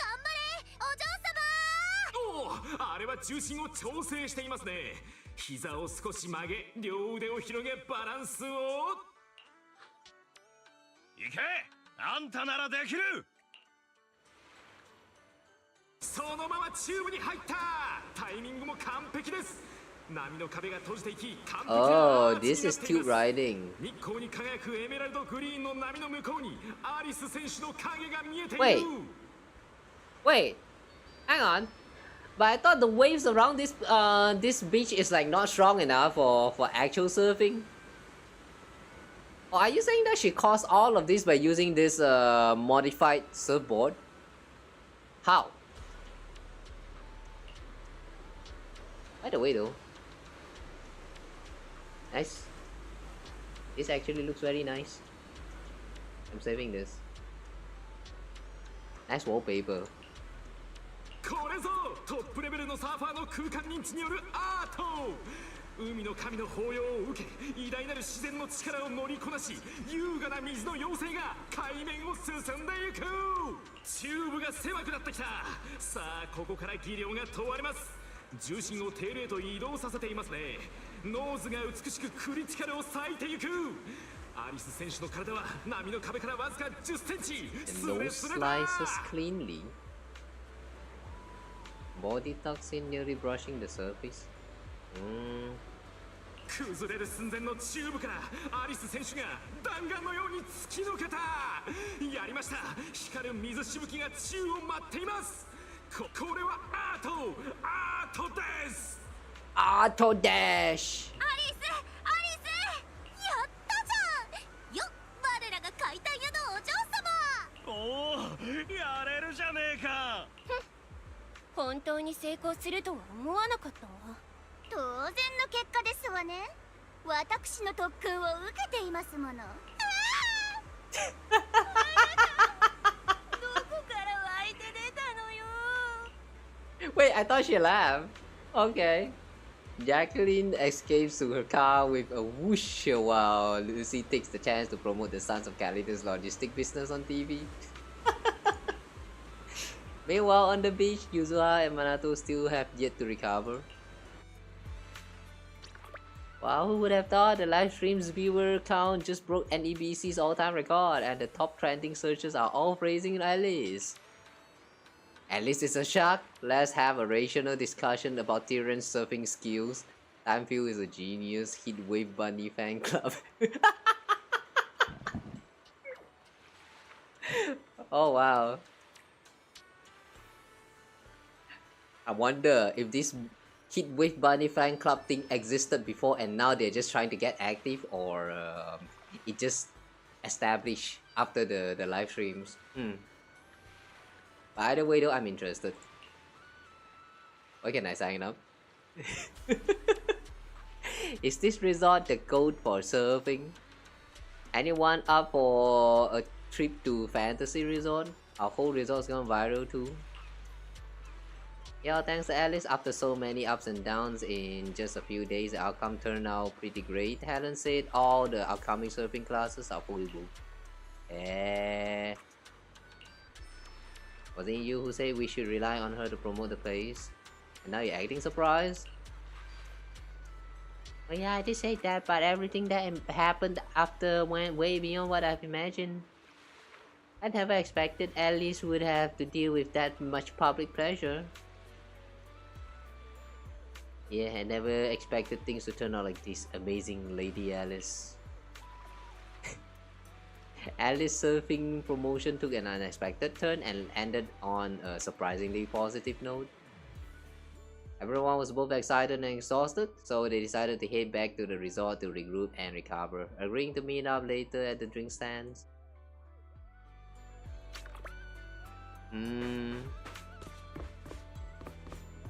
張れ、お嬢様。おお、あれは重心を調整していますね。膝を少し曲げ、両腕を広げ、バランスを。いけ、あんたならできる。そのままチューブに入った。タイミングも完璧です。波の壁が閉じていき、完璧なアーチになっています。 this is tube riding. 日光に輝くエメラルドグリーンの波の向こうにアリス選手の影が見えている。Wait, hang on. But I thought the waves around this beach is like not strong enough for actual surfing. Or are you saying that she caused all of this by using this modified surfboard? How? By the way though, nice. This actually looks very nice. I'm saving this. Nice wallpaper. これぞトップレベルのサーファーの空間認知によるアート。海の神の抱擁を受け、偉大なる自然の力を乗りこなし、優雅な水の妖精が海面を進んでいく。チューブが狭くなってきた。さあここから技量が問われます。重心を低レート移動させていますね。ノーズが美しくクリティカルを割いていく。アリス選手の体は波の壁からわずか10センチ。スレスレだ。 slices cleanly. Body toxin nearly brushing the surface. 崩れる寸前のチューブからアリス選手が弾丸のように突き抜けた。やりました。光る水しぶきが宙を舞っています。これはアートです。アートダッシュ。アリスやったじゃん。よっ、我らが解体屋のお嬢様。おお、やれるじゃねえか。本当に成功するとは思わなかったわ。当然の結果ですわね。私の特訓を受けていますもの。どこから湧いて出たのよ。 Wait, I thought she laughed. Okay. Jacqueline escapes to her car with a whoosh while Lucy takes the chance to promote the Sons of Calidus logistic business on TV. Meanwhile, on the beach, Yuzuha and Minato still have yet to recover. Wow, who would have thought the live stream's viewer count just broke NEBC's all-time record, and the top trending searches are all praising Alice. Alice is a shock. Let's have a rational discussion about Tyrion's surfing skills. Timefeel is a genius. Heatwave Bunny fan club. Oh wow. I wonder if this Heatwave Bunny fan club thing existed before and now they're just trying to get active, or it just established after the live streams. But either way though, I'm interested. Where can I sign up? Is this resort the code for surfing? Anyone up for a trip to Fantasy Resort? Our whole resort's gone viral too. Yeah, thanks to Alice. After so many ups and downs in just a few days, the outcome turned out pretty great. Helen said all the upcoming surfing classes are fully booked. Wasn't it you who said we should rely on her to promote the place? And now you're acting surprised? Well, yeah, I did say that, but everything that happened after went way beyond what I've imagined. I never expected Alice would have to deal with that much public pressure. Yeah, I never expected things to turn out like this. Amazing Lady Alice. Alice surfing promotion took an unexpected turn and ended on a surprisingly positive note. Everyone was both excited and exhausted, so they decided to head back to the resort to regroup and recover, agreeing to meet up later at the drink stands.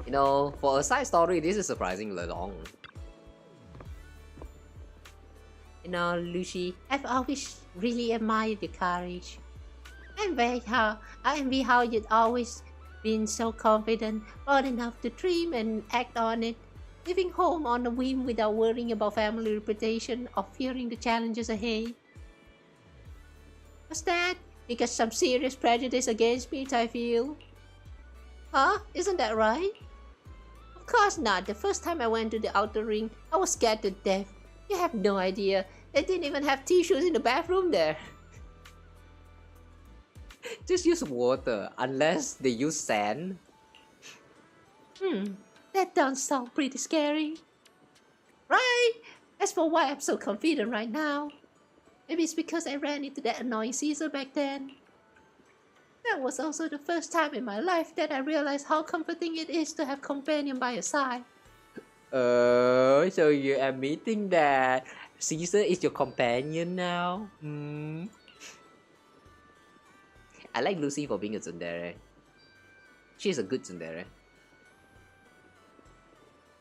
You know, for a side story, this is surprisingly long. You know, Lucy, I've always really admired your courage. I envy how you'd always been so confident, bold enough to dream and act on it, leaving home on a whim without worrying about family reputation or fearing the challenges ahead. Was that because some serious prejudice against me, I feel? Huh? Isn't that right? Of course not. The first time I went to the outer ring, I was scared to death. You have no idea. They didn't even have tissues in the bathroom there. Just use water, unless they use sand. That does sound pretty scary. Right? As for why I'm so confident right now, maybe it's because I ran into that annoying Caesar back then. That was also the first time in my life that I realized how comforting it is to have a companion by your side. So you're admitting that Caesar is your companion now? I like Lucy for being a tsundere. She's a good tsundere.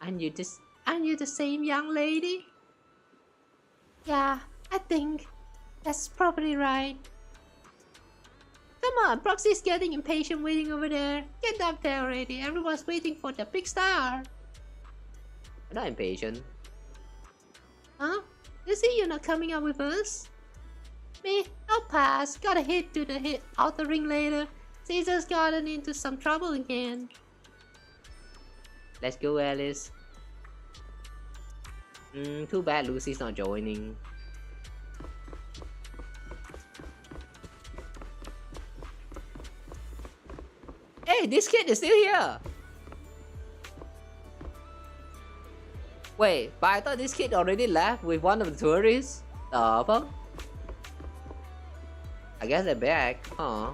Aren't you the same young lady? Yeah, I think that's probably right. Come on, Proxy's getting impatient waiting over there. Get up there already. Everyone's waiting for the big star. I'm not impatient. Huh? Lucy, you're not coming out with us? Me? I'll pass. Gotta head to the outer ring later. Caesar's gotten into some trouble again. Let's go, Alice. Too bad Lucy's not joining. Hey, this kid is still here! Wait, but I thought this kid already left with one of the tourists? The fuck? I guess they're back, huh?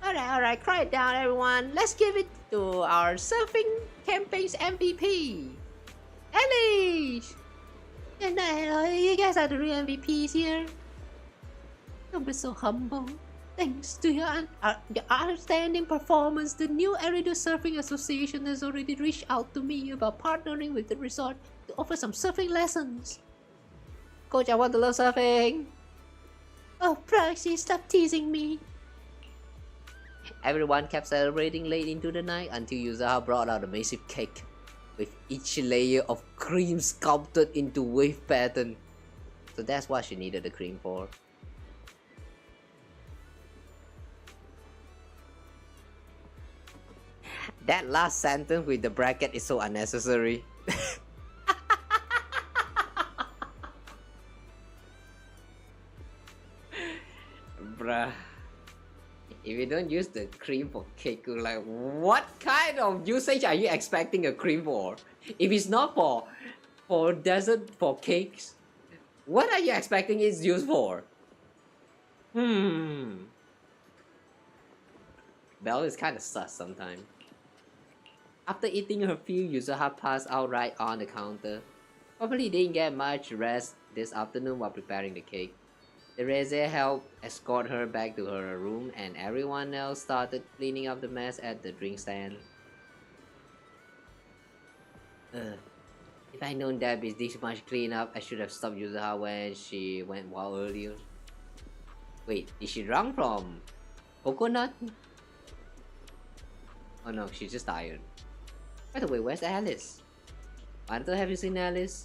Alright, quiet down everyone. Let's give it to our surfing campaign's MVP, Alice! And you guys are the real MVPs here. Don't be so humble. Thanks to your outstanding performance, the new Eridu Surfing Association has already reached out to me about partnering with the resort to offer some surfing lessons. Coach, I want to learn surfing! Oh, Proxy, stop teasing me! Everyone kept celebrating late into the night until Yuzaha brought out a massive cake with each layer of cream sculpted into wave pattern. So that's what she needed the cream for. That last sentence with the bracket is so unnecessary. Bruh. If you don't use the cream for cake, like what kind of usage are you expecting a cream for? If it's not for dessert, for cakes, what are you expecting it's used for? Belle is kind of sus sometimes. After eating her few, Yuzuha passed out right on the counter. Probably didn't get much rest this afternoon while preparing the cake. Teresa helped escort her back to her room, and everyone else started cleaning up the mess at the drink stand. If I known that with this much cleanup, I should have stopped Yuzuha when she went wild earlier. Wait, is she drunk from coconut? Oh no, she's just tired. By the way, where's Alice? Wanda, have you seen Alice?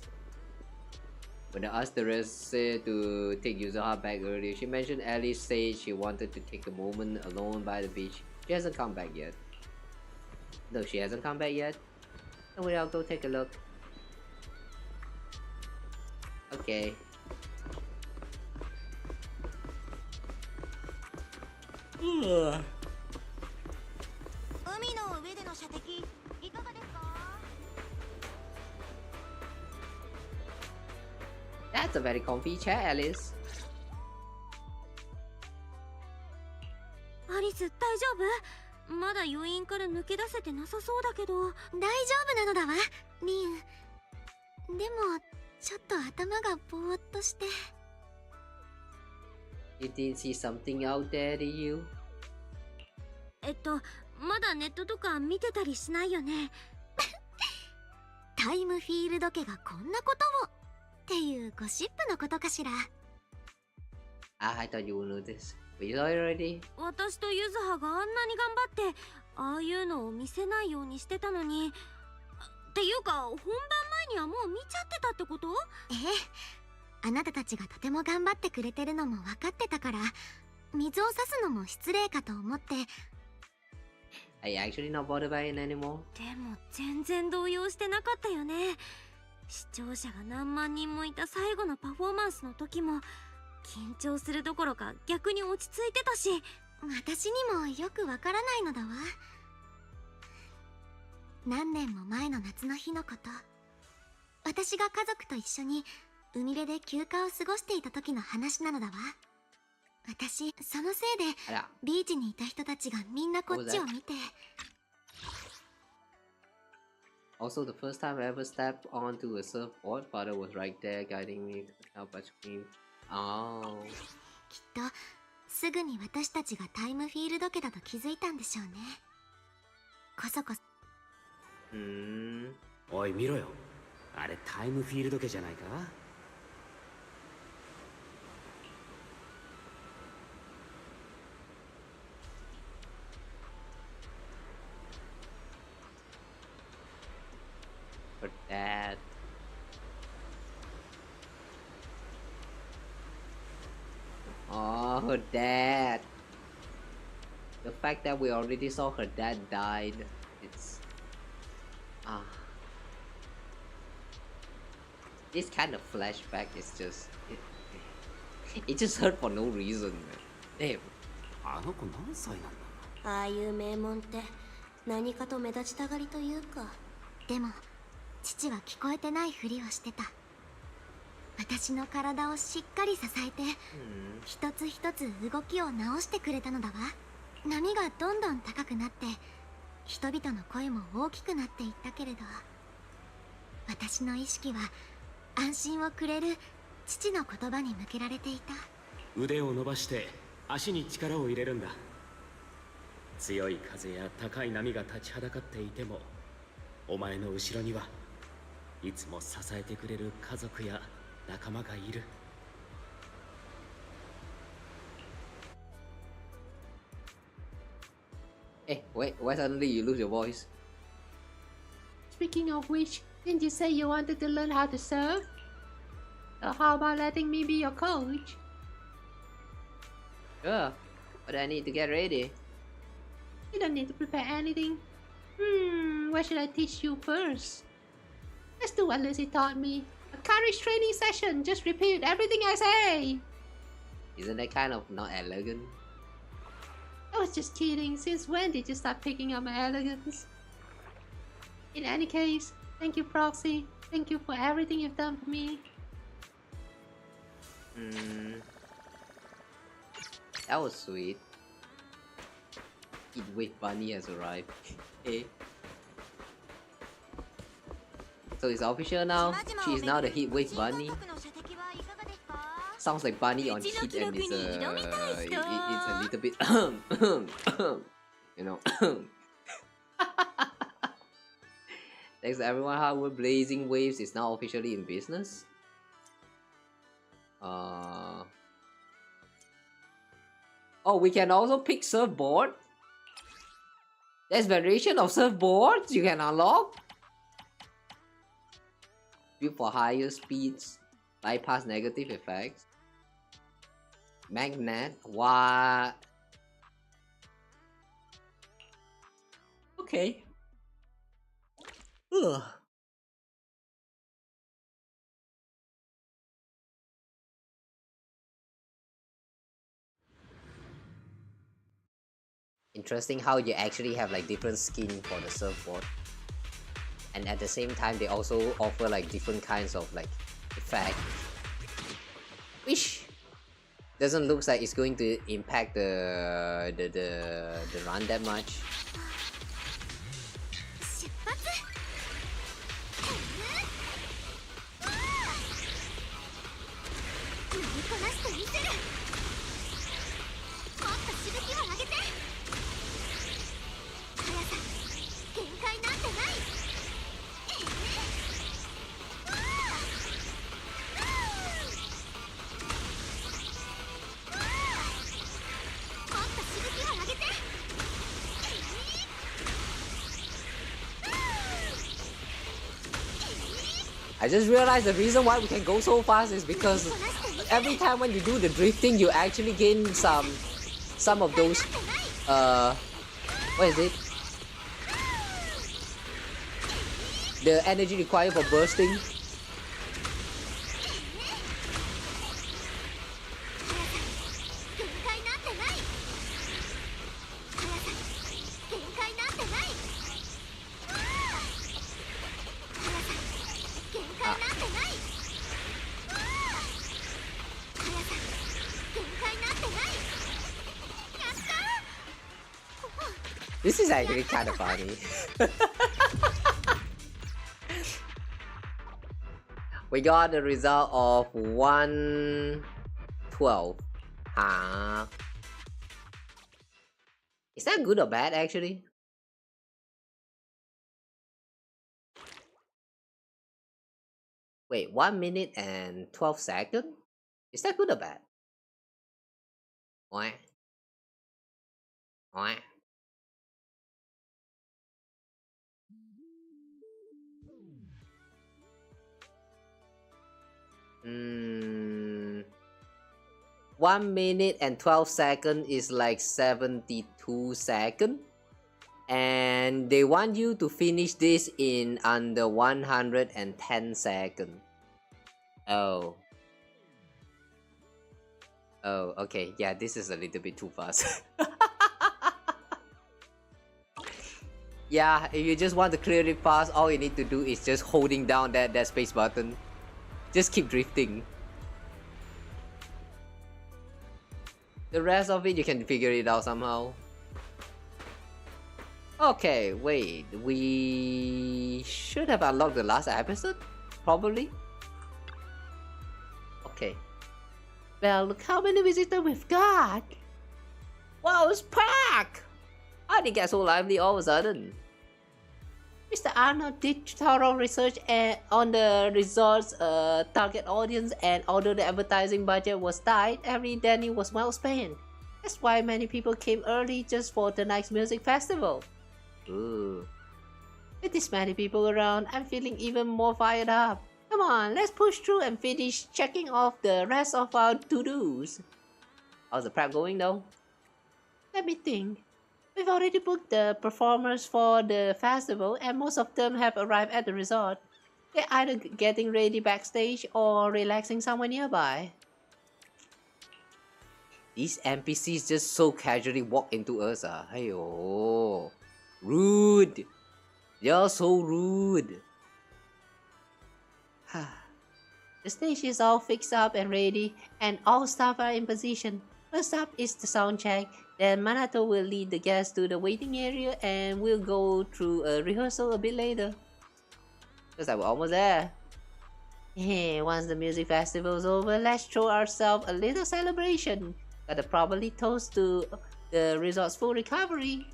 When I asked Teresa to take Yuzuha back earlier, she mentioned Alice said she wanted to take a moment alone by the beach. She hasn't come back yet. No, she hasn't come back yet? Don't worry, I'll go take a look. Okay. That's a very comfy chair, Alice. アリス、大丈夫？まだ余韻から抜け出せてなさそうだけど。大丈夫なのだわ、リン。でも、ちょっと頭がぼーっとして。You didn't see something out there, did you? まだネットとか見てたりしないよね。タイムフィールド家がこんなことをっていうゴシップのことかしら。I thought you would know this. But you saw it already? 私とユズハがあんなに頑張ってああいうのを見せないようにしてたのに。っていうか本番前にはもう見ちゃってたってこと？ええ、あなたたちがとても頑張ってくれてるのも分かってたから、水を差すのも失礼かと思って。Are you actually not bothered by it anymore? でも全然動揺してなかったよね。視聴者が何万人もいた最後のパフォーマンスの時も緊張するどころか逆に落ち着いてたし。私にもよくわからないのだわ。何年も前の夏の日のこと、私が家族と一緒に海辺で休暇を過ごしていた時の話なのだわ。私、そのせいでビーチにいた人たちがみんなこっちを見て。Also, the first time I ever stepped onto a surfboard, father was right there guiding me up a stream. Oh. きっとすぐに私たちがタイムフィールド家だと気づいたんでしょうね。こそこそ。おい見ろよ、あれタイムフィールド家じゃないか。Her dad. Oh, her dad. The fact that we already saw her dad died. It's this kind of flashback is just it just hurt for no reason, man. Damn. あの子何歳なんだ。ああいう名門って何かと目立ちたがりというか。でも父は聞こえてないふりをしてた。私の体をしっかり支えて、一つ一つ動きを直してくれたのだわ。波がどんどん高くなって人々の声も大きくなっていったけれど、私の意識は安心をくれる父の言葉に向けられていた。腕を伸ばして足に力を入れるんだ。強い風や高い波が立ちはだかっていても、お前の後ろにはいつも支えてくれる家族や仲間がいる。Hey, wait, why suddenly you lose your voice? Speaking of which, didn't you say you wanted to learn how to surf? So how about letting me be your coach? Sure, but I need to get ready. You don't need to prepare anything. What should I teach you first? Let's do what Lucy taught me. A courage training session. Just repeat everything I say. Isn't that kind of not elegant? I was just kidding. Since when did you start picking up my elegance? In any case, thank you, Proxy. Thank you for everything you've done for me. That was sweet. Heatwave Bunny has arrived. Hey. So it's official now. She is now the Heatwave Bunny. Sounds like Bunny on heat, and it's a little bit you know. Thanks to everyone. Hardware Blazing Waves is now officially in business. Oh, we can also pick surfboard. There's variation of surfboards you can unlock. Built for higher speeds, bypass negative effects. Magnet, what? Okay. Ugh. Interesting how you actually have like different skin for the surfboard, and at the same time they also offer like different kinds of like effect, which doesn't look like it's going to impact the run that much. I just realized the reason why we can go so fast is because every time when you do the drifting, you actually gain some of those what is it? The energy required for bursting. This is actually kind of funny. We got the result of 112. Is that good or bad actually? Wait, 1 minute and 12 seconds? Is that good or bad? Why? Why? 1 minute and 12 seconds is like 72 seconds, and they want you to finish this in under 110 seconds. Oh, okay, yeah, this is a little bit too fast. Yeah, if you just want to clear it fast, all you need to do is just holding down that space button. Just keep drifting. The rest of it, you can figure it out somehow. Okay, wait. We should have unlocked the last episode? Probably? Okay. Well, look how many visitors we've got! Wow, it's packed! How did it get so lively all of a sudden? Mr. Arnold did thorough research on the resort's target audience, and although the advertising budget was tight, every penny was well spent. That's why many people came early just for tonight's music festival. Ooh. With this many people around, I'm feeling even more fired up. Come on, let's push through and finish checking off the rest of our to-dos. How's the prep going though? Let me think. We've already booked the performers for the festival, and most of them have arrived at the resort. They're either getting ready backstage or relaxing somewhere nearby. These NPCs just so casually walk into us. Hey, oh, rude. You're so rude. The stage is all fixed up and ready, and all staff are in position. First up is the sound check. Then Manato will lead the guests to the waiting area, and we'll go through a rehearsal a bit later. Because we're almost there. Hey, once the music festival's over, let's throw ourselves a little celebration. Gotta probably toast to the resort's full recovery.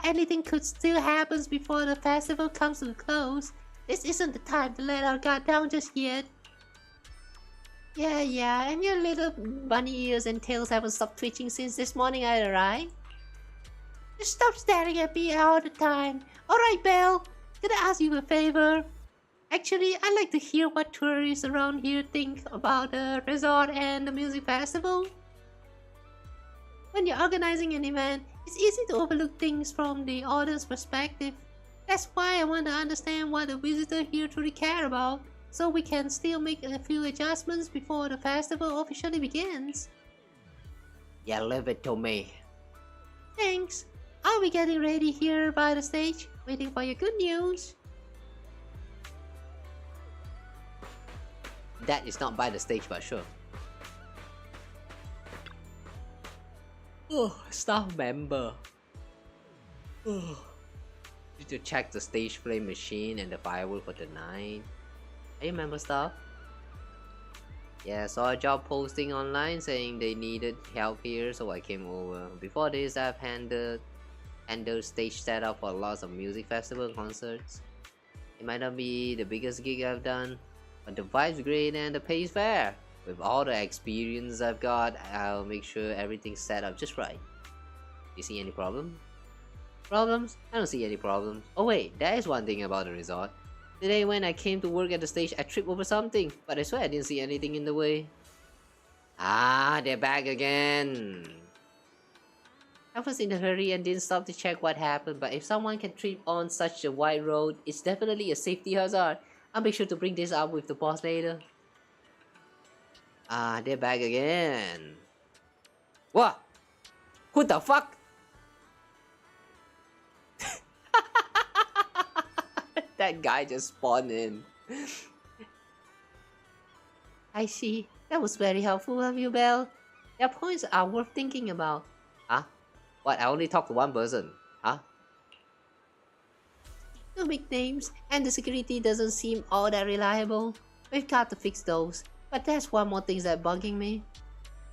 Anything could still happen before the festival comes to a close. This isn't the time to let our guard down just yet. Yeah, and your little bunny ears and tails haven't stopped twitching since this morning either, right? Just stop staring at me all the time. Alright, Belle, can I ask you a favor? Actually, I'd like to hear what tourists around here think about the resort and the music festival. When you're organizing an event, it's easy to overlook things from the audience perspective. That's why I want to understand what the visitors here truly care about, so we can still make a few adjustments before the festival officially begins. Yeah, leave it to me. Thanks. I'll be getting ready here by the stage, waiting for your good news. That is not by the stage, but sure. Oh, staff member. Oh. Need to check the stage flame machine and the firewood for the night. I remember stuff. Yeah, saw a job posting online saying they needed help here, so I came over. Before this, I've handled stage setup for lots of music festival and concerts. It might not be the biggest gig I've done, but the vibe's great and the pay's fair. With all the experience I've got, I'll make sure everything's set up just right. You see any problem? Problems? I don't see any problems. Oh wait, there is one thing about the resort. Today when I came to work at the stage, I tripped over something, but I swear I didn't see anything in the way. Ah, they're back again. I was in a hurry and didn't stop to check what happened, but if someone can trip on such a wide road, it's definitely a safety hazard. I'll make sure to bring this up with the boss later. Ah, they're back again. What? Who the fuck? That guy just spawned in. I see. That was very helpful of you, Belle. Their points are worth thinking about. Huh? What? I only talked to one person. Huh? No big names, and the security doesn't seem all that reliable. We've got to fix those. But there's one more thing that's bugging me.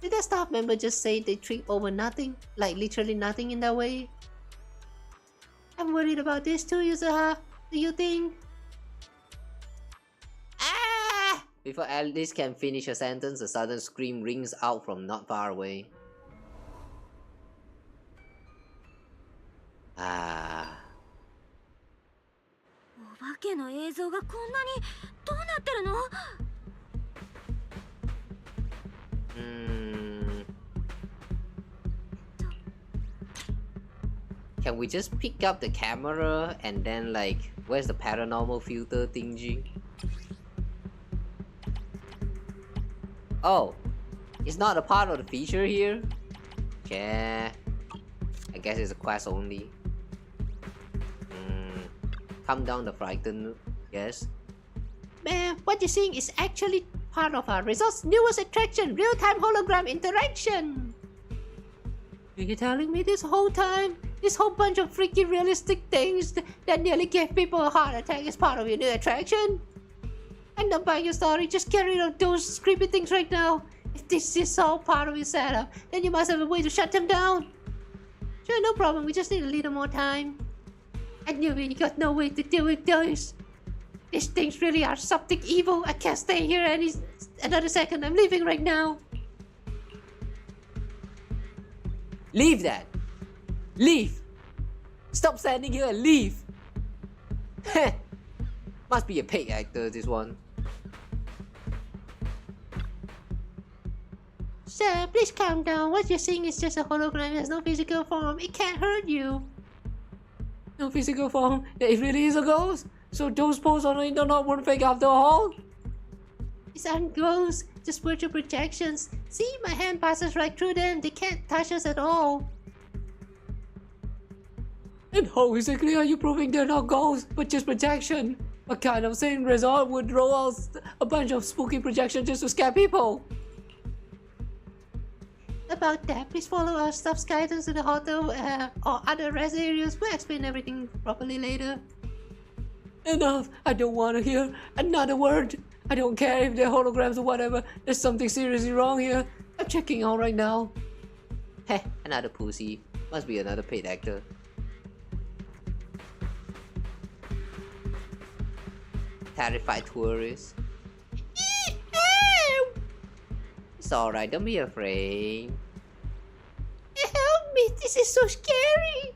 Did that staff member just say they trip over nothing? Like literally nothing in their way? I'm worried about this too, Yuzuha. Do you think? Ah! Before Alice can finish her sentence, a sudden scream rings out from not far away. Ah. お化けの映像がこんなにどうなってるの？ Can we just pick up the camera and then like, where's the paranormal filter thingy? Oh, it's not a part of the feature here? Yeah, I guess it's a quest only. Come down the frightened, yes. Man, what you're seeing is actually part of our resort's newest attraction, real-time hologram interaction. You're telling me this whole time? This whole bunch of freaky realistic things that nearly gave people a heart attack is part of your new attraction? I'm not buying your story, just get rid of those creepy things right now. If this is all part of your setup, then you must have a way to shut them down. Sure, no problem, we just need a little more time. I knew you got no way to deal with those. These things really are something evil. I can't stay here another second. I'm leaving right now. Leave that! Leave! Stop standing here and leave! Heh! Must be a paid actor, this one. Sir, please calm down. What you're seeing is just a hologram. It has no physical form. It can't hurt you. No physical form? It really is a ghost? So those posts on the internet weren't fake after all? These aren't ghosts, just virtual projections. See, my hand passes right through them. They can't touch us at all. And how exactly are you proving they're not ghosts, but just projection? What kind of sane resort would roll out a bunch of spooky projections just to scare people? About that, please follow our staff's guidance to the hotel or other rest areas. We'll explain everything properly later. Enough! I don't want to hear another word. I don't care if they're holograms or whatever. There's something seriously wrong here. I'm checking out right now. Heh, another pussy. Must be another paid actor. Terrified tourist. It's alright, don't be afraid. Help me, this is so scary.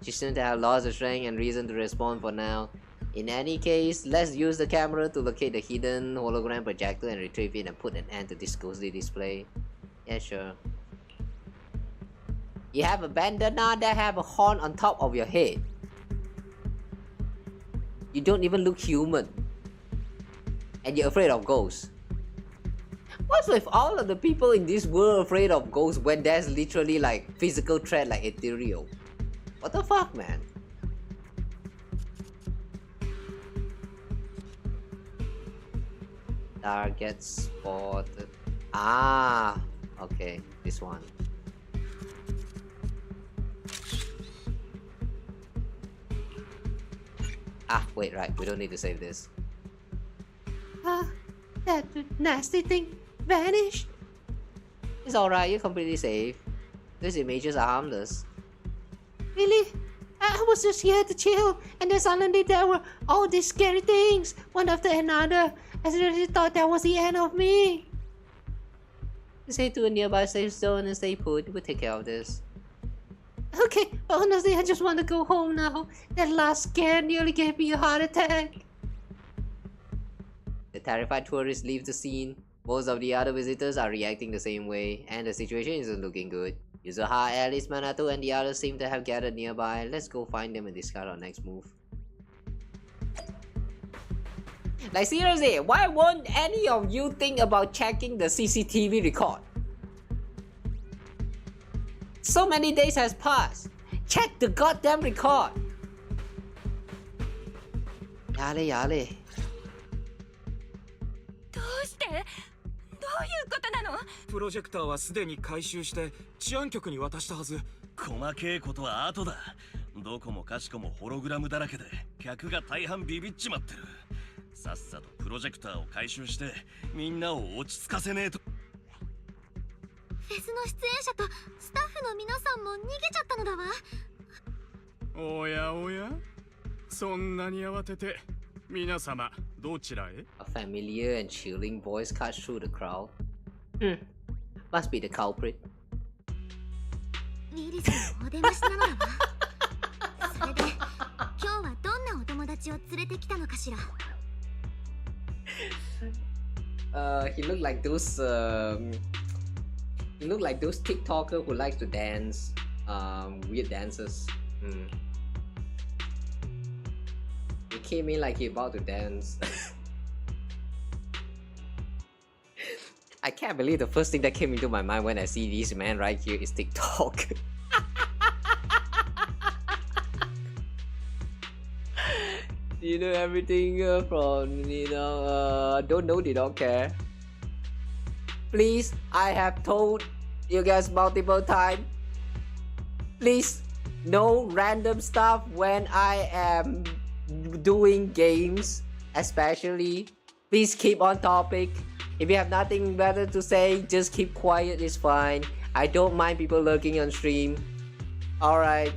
She seems to have lost her strength and reason to respond for now. In any case, let's use the camera to locate the hidden hologram projector and retrieve it and put an end to this ghostly display. Yeah, sure. You have a bandana that have a horn on top of your head. You don't even look human. And you're afraid of ghosts. What's with all of the people in this world afraid of ghosts when there's literally like physical threat like ethereal? What the fuck, man? Target spotted. Ah, okay, this one. Ah, wait, right, we don't need to save this. That nasty thing vanished. It's alright, you're completely safe. These images are harmless. Really? I was just here to chill, and then suddenly there were all these scary things, one after another. I seriously thought that was the end of me. Just head to a nearby safe zone and stay put. We'll take care of this. Okay, but honestly, I just want to go home now. That last scare nearly gave me a heart attack. The terrified tourists leave the scene. Most of the other visitors are reacting the same way, and the situation isn't looking good. Yuzuha, Alice, Manato, and the others seem to have gathered nearby. Let's go find them and discuss our next move. Like seriously, why won't any of you think about checking the CCTV record? So many days has passed. Check the goddamn record. Yale, yale. どうして？どういうことなの？プロジェクターはすでに回収して治安局に渡したはず。細けいことは後だ。どこもかしこもホログラムだらけで客が大半ビビっちまってる。さっさとプロジェクターを回収してみんなを落ち着かせねえと。フェスの出演者とスタッフの皆さんも逃げちゃったのだわ。おやおや、そんなに慌てて皆様どちらへ？ A familiar and chilling voice cuts through the crowd. Must be the culprit. ウィリスのお出ましなのだわ。それで今日はどんなお友達を連れてきたのかしら。He looked like those he looked like those TikToker who likes to dance, weird dances. He came in like he about to dance. I can't believe the first thing that came into my mind when I see this man right here is TikTok. You know everything from, you know, don't know, they don't care. Please, I have told you guys multiple times. Please, no random stuff when I am doing games, especially. Please keep on topic. If you have nothing better to say, just keep quiet, it's fine. I don't mind people lurking on stream. Alright.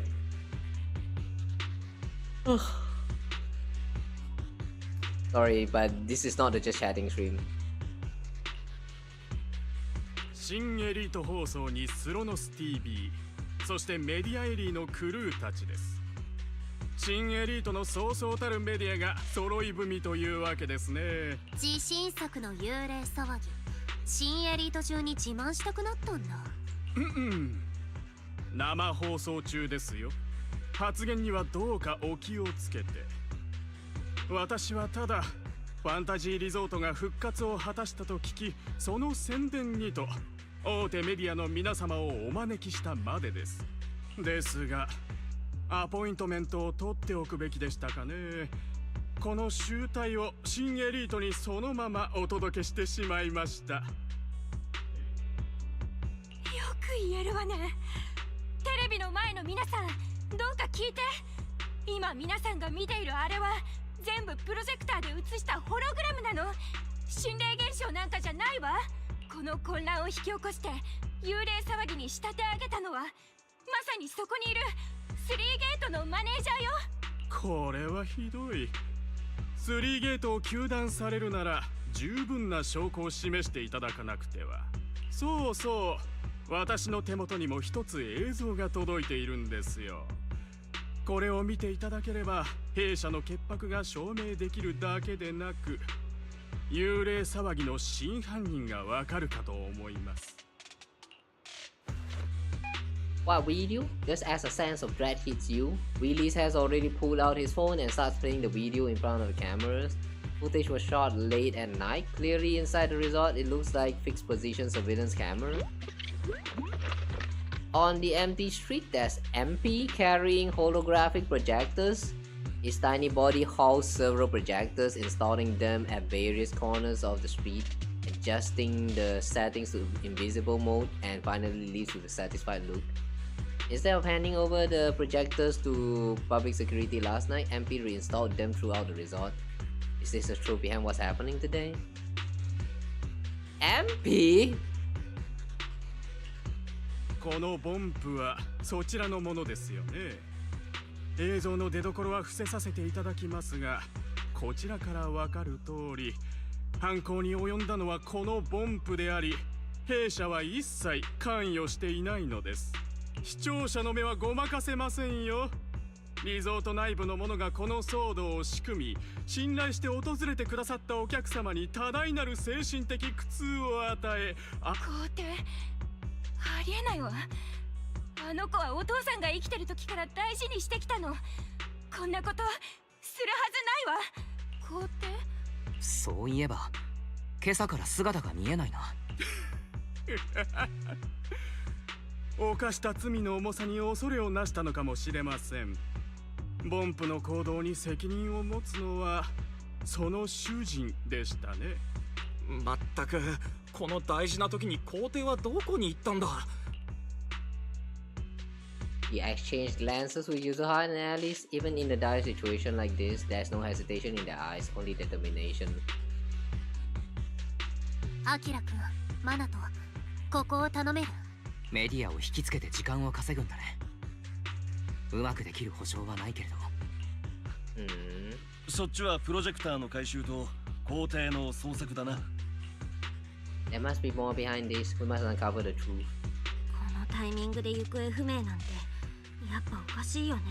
Sorry, but this is not a just chatting stream. 新エリート放送にスロノス TV、 そしてメディアエリーのクルーたちです。新エリートのそうそうたるメディアが揃い踏みというわけですね。自信作の幽霊騒ぎ、新エリート中に自慢したくなったんだ。生放送中ですよ。発言にはどうかお気をつけて。私はただファンタジーリゾートが復活を果たしたと聞き、その宣伝にと大手メディアの皆様をお招きしたまでです。ですがアポイントメントを取っておくべきでしたかね。この集大を新エリートにそのままお届けしてしまいました。よく言えるわね。テレビの前の皆さん、どうか聞いて。今皆さんが見ているあれは全部プロジェクターで映したホログラムなの。心霊現象なんかじゃないわ。この混乱を引き起こして幽霊騒ぎに仕立て上げたのはまさにそこにいる3ゲートのマネージャーよ。これはひどい。3ゲートを糾弾されるなら十分な証拠を示していただかなくては。そうそう、私の手元にも一つ映像が届いているんですよ。これを見ていただければ弊社の潔白が証明できるだけでなく、幽霊騒ぎの真犯人がわかるかと思います。What video? Just as a sense of dread hits you, Willis has already pulled out his phone and starts playing the video in front of the cameras. Footage was shot late at night. Clearly inside the resort, it looks like fixed position surveillance camera. On the empty street, there's MP carrying holographic projectors. His tiny body hauls several projectors, installing them at various corners of the street, adjusting the settings to invisible mode, and finally leaves with a satisfied look. Instead of handing over the projectors to public security last night, MP reinstalled them throughout the resort. Is this the truth behind what's happening today? MP?このボンプはそちらのものですよね。映像の出所は伏せさせていただきますが、こちらからわかる通り、犯行に及んだのはこのボンプであり、弊社は一切関与していないのです。視聴者の目はごまかせませんよ。リゾート内部の者がこの騒動を仕組み、信頼して訪れてくださったお客様に多大なる精神的苦痛を与え、皇帝、ありえないわ。あの子はお父さんが生きてる時から大事にしてきたの。こんなことするはずないわ。皇帝？そういえば今朝から姿が見えないな。犯した罪の重さに恐れをなしたのかもしれません。ボンプの行動に責任を持つのはその主人でしたね。まったく、この大事な時に皇帝はどこに行ったんだ。He exchanged glances with Yuzuha and Alice. Even in a dire situation like this, there's no hesitation in their eyes, only determination. アキラくん、マナト、ここを頼める？メディアを引きつけて時間を稼ぐんだね。うまくできる保証はないけれど。そっちはプロジェクターの回収と皇帝の捜索だな。There must be more behind this. We must uncover the truth. このタイミングで行方不明なんてやっぱおかしいよね。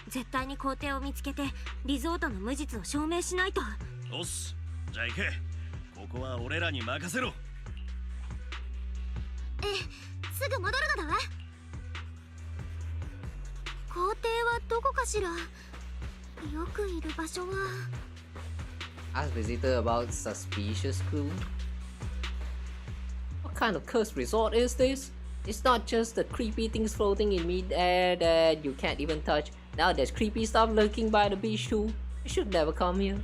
絶対に皇帝を見つけてリゾートの無実を証明しないと。よし、じゃあ行け。ここは俺らに任せろ。すぐ戻るのだわ。皇帝はどこかしら。よくいる場所は。Ask visitor about suspicious crew. What kind of cursed resort is this? It's not just the creepy things floating in mid-air that you can't even touch. Now there's creepy stuff lurking by the beach too. You should never come here.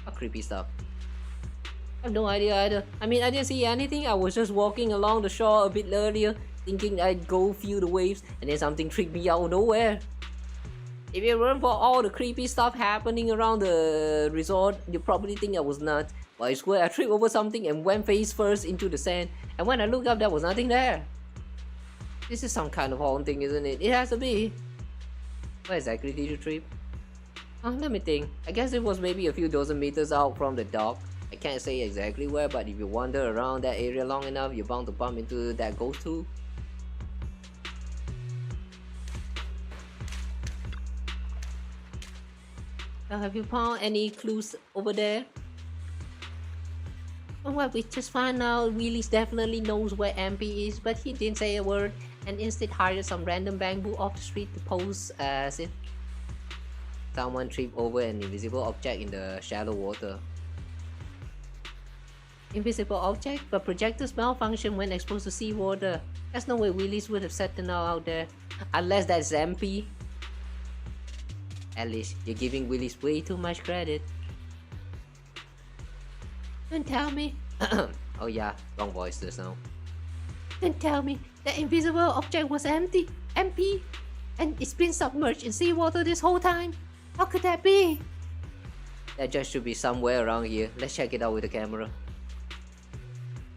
What creepy stuff? I have no idea either. I mean, I didn't see anything. I was just walking along the shore a bit earlier, thinking I'd go feel the waves, and then something tricked me out of nowhere. If it weren't for all the creepy stuff happening around the resort, you'd probably think I was nuts. But I swear I tripped over something and went face first into the sand, and when I looked up, there was nothing there. This is some kind of haunting, isn't it? It has to be. Where exactly did you trip? Let me think. I guess it was maybe a few dozen meters out from the dock. I can't say exactly where, but if you wander around that area long enough, you're bound to bump into that ghost too. Have you found any clues over there? Well, we just found out Willis definitely knows where MP is, but he didn't say a word and instead hired some random bamboo off the street to pose as if someone tripped over an invisible object in the shallow water. Invisible object, but projectors malfunction when exposed to seawater. There's no way Willis would have set the null out there. Unless that's MP. At least, you're giving Willis way too much credit. Don't tell me. Oh yeah, wrong voice just now. Don't tell me that invisible object was empty. MP. And it's been submerged in seawater this whole time. How could that be? That just should be somewhere around here. Let's check it out with the camera.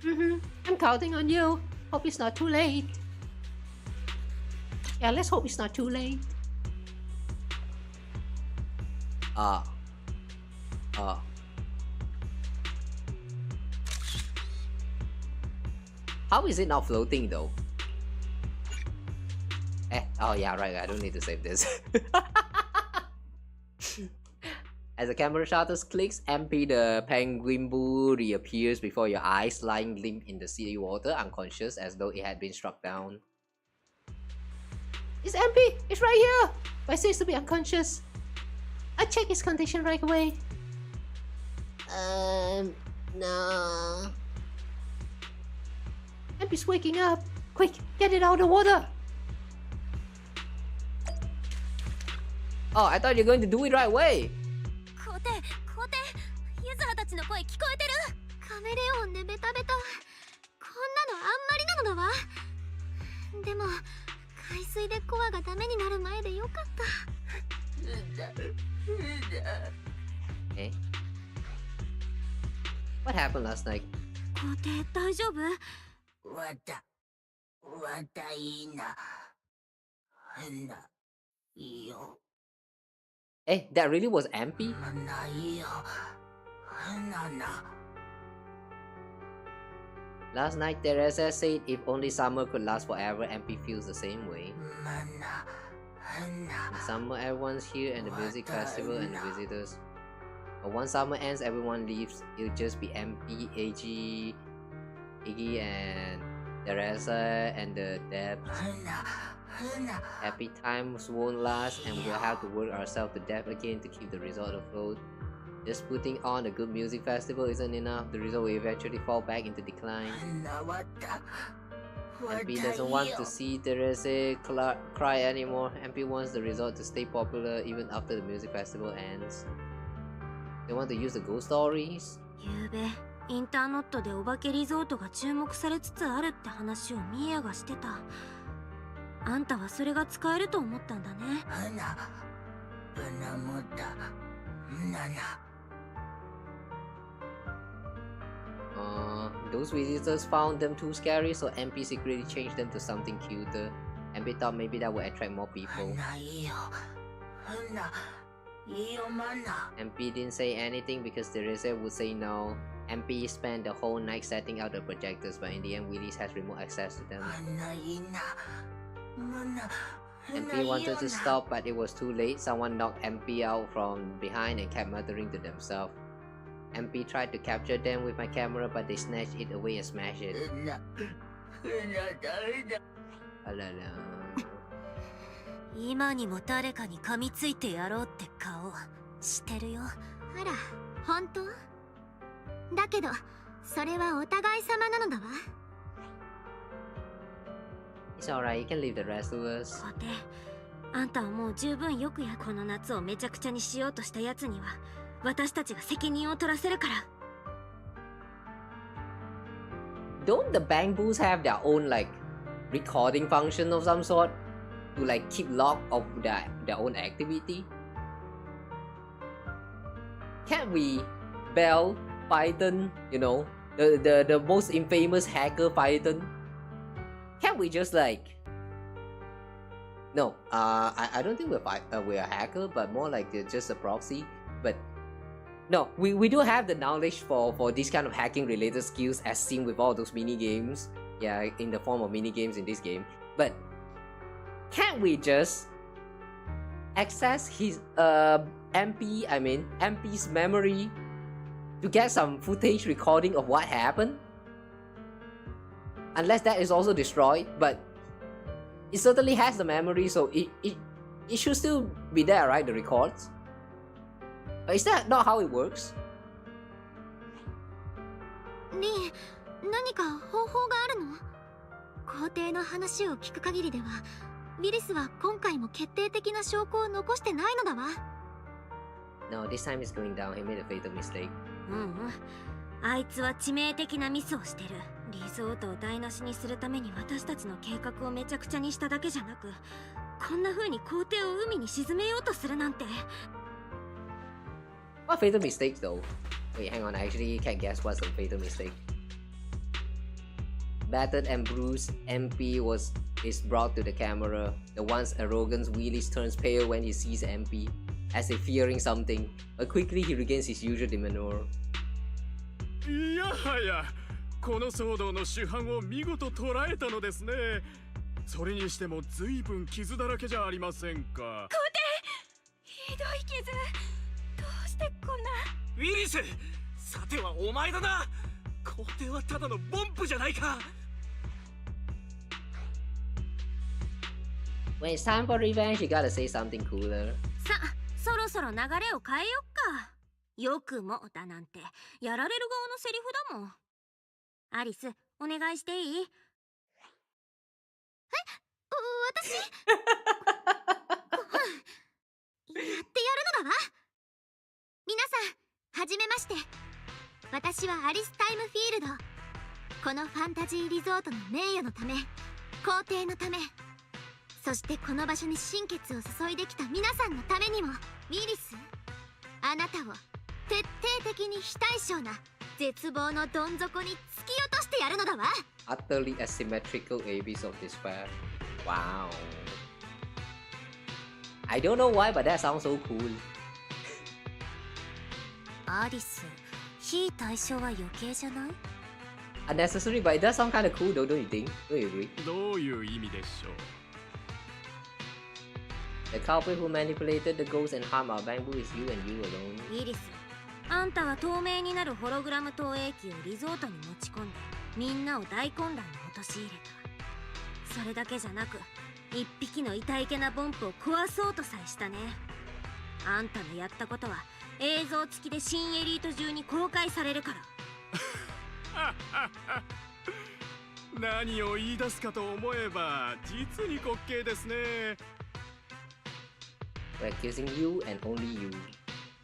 I'm counting on you. Hope it's not too late. Yeah, let's hope it's not too late. How is it not floating though? Oh yeah, right, I don't need to save this. As the camera shutter clicks, MP the penguin bull reappears before your eyes, lying limp in the sea water, unconscious as though it had been struck down. It's MP! It's right here! But it seems to be unconscious. I check his condition right away. No. MP's waking up! Quick, get it out of the water! Oh, I thought you were going to do it right away! ゆずはたちの声聞こえてる。カメレオンでベタベタ。こんなのあんまりなのだわ。でも海水でコアがダメになる前でよかった。What happened last night? 皇帝大丈夫？わたいいな。変ないいよ。That really was MP? ないよ。Last night, Teresa said if only summer could last forever, MP feels the same way. In summer, everyone's here and the music festival and the visitors. But once summer ends, everyone leaves. It'll just be MP, Iggy, and Teresa and the Debs. Happy times won't last, and we'll have to work ourselves to death again to keep the resort afloat. Just putting on a good music festival isn't enough. The resort will eventually fall back into decline. MP doesn't want to see Teresa cry anymore. MP wants the resort to stay popular even after the music festival ends. They want to use the ghost stories? ゆうべインターノットでお化けリゾートが注目されつつあるって話をミーヤがしてた。あんたはそれが使えると思ったんだね。Those visitors found them too scary, so MP secretly changed them to something cuter. MP thought maybe that would attract more people. MP didn't say anything because Teresa would say no. MP spent the whole night setting out the projectors, but in the end Willis has remote access to them. MP wanted to stop, but it was too late. Someone knocked MP out from behind and kept muttering to themselves. MP tried to capture them with my camera, but they snatched it away and smashed it. Alala. 今にも誰かに噛みついてやろうって顔してるよ。あら、本当？だけどそれはお互い様なのだわ。It's alright, you can leave the rest of us. 皇帝、あんたはもう十分よくやこの夏をめちゃくちゃにしようとしたやつには私たちが責任を取らせるから。Don't the bamboos have their own like recording function of some sort to like keep log of their own activity? Can't we Bell Python, you know, the most infamous hacker Python? Can't we just like no, I don't think we're a hacker, but more like just a proxy. But no, we do have the knowledge for this kind of hacking related skills as seen with all those mini games. Yeah, in the form of mini games in this game. But can't we just access his MP's memory to get some footage recording of what happened? Unless that is also destroyed, but it certainly has the memory, so it should still be there, right? The records. Is that not how it works? リン、何か方法があるの？皇帝の話を聞く限りでは、ウィリスは今回も決定的な証拠を残してないのだわ。No, this time it's going down. He made a fatal mistake. あいつは致命的なミスをしてる。リゾートを台無しにするために私たちの計画をめちゃくちゃにしただけじゃなく、こんな風に皇帝を海に沈めようとするなんて。What fatal mistake though? Wait, hang on. I actually can't guess what's the fatal mistake. Battered and bruised, MP is brought to the camera. The once arrogant Willis turns pale when he sees MP, as if fearing something, but quickly he regains his usual demeanor. いやはや、この騒動の主犯を見事捕らえたのですね。それにしても随分傷だらけじゃありませんか。皇帝、ひどい傷。どうしてこんな。ウィリス、さてはお前だな。皇帝はただのボンプじゃないか。When it's time for revenge, you gotta say something cooler. さあ、そろそろ流れを変えよっか。よくもだなんてやられる側のセリフだもん。アリス、お願いしていい？私やってやるのだわ。皆さん、はじめまして。私はアリス・タイムフィールド。このファンタジーリゾートの名誉のため、皇帝のため、そしてこの場所に心血を注いできた皆さんのためにも、ウィリス、あなたを徹底的に非対称な絶望のどん底に突き落としてやるのだわ。Utterly asymmetrical abyss of despair. Wow. I don't know why, but that sounds so cool. アリス、非対称は余計じゃない？ Unnecessary, but it does sound kind of cool though, don't you think? Don't you agree? どういう意味でしょう。The culprit who manipulated the ghost and harmed our bamboo is you and you alone. ウィリス、あんたは透明になるホログラム投影機をリゾートに持ち込んで、みんなを大混乱に陥れた。それだけじゃなく、一匹の痛いけなボンプを壊そうとさえしたね。あんたのやったことは映像付きで新エリート中に公開されるから。何を言い出すかと思えば実に滑稽ですね。We're accusing you and only you.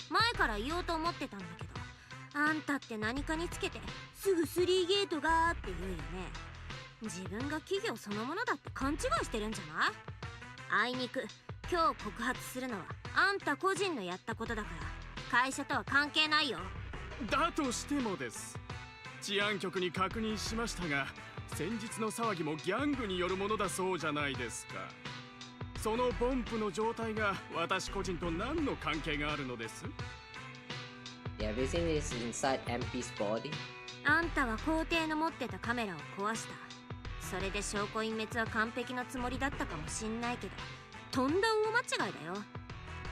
前から言おうと思ってたんだけど、あんたって何かにつけてすぐ3ゲートがって言うよね。自分が企業そのものだって勘違いしてるんじゃない？あいにく今日告発するのはあんた個人のやったことだから会社とは関係ないよ。だとしてもです。治安局に確認しましたが、先日の騒ぎもギャングによるものだそうじゃないですか。そのボンプの状態が私個人と何の関係があるのです？ The everything is inside MP's body. あんたは皇帝の持ってたカメラを壊した。それで証拠隠滅は完璧なつもりだったかもしんないけど、とんだ大間違いだよ。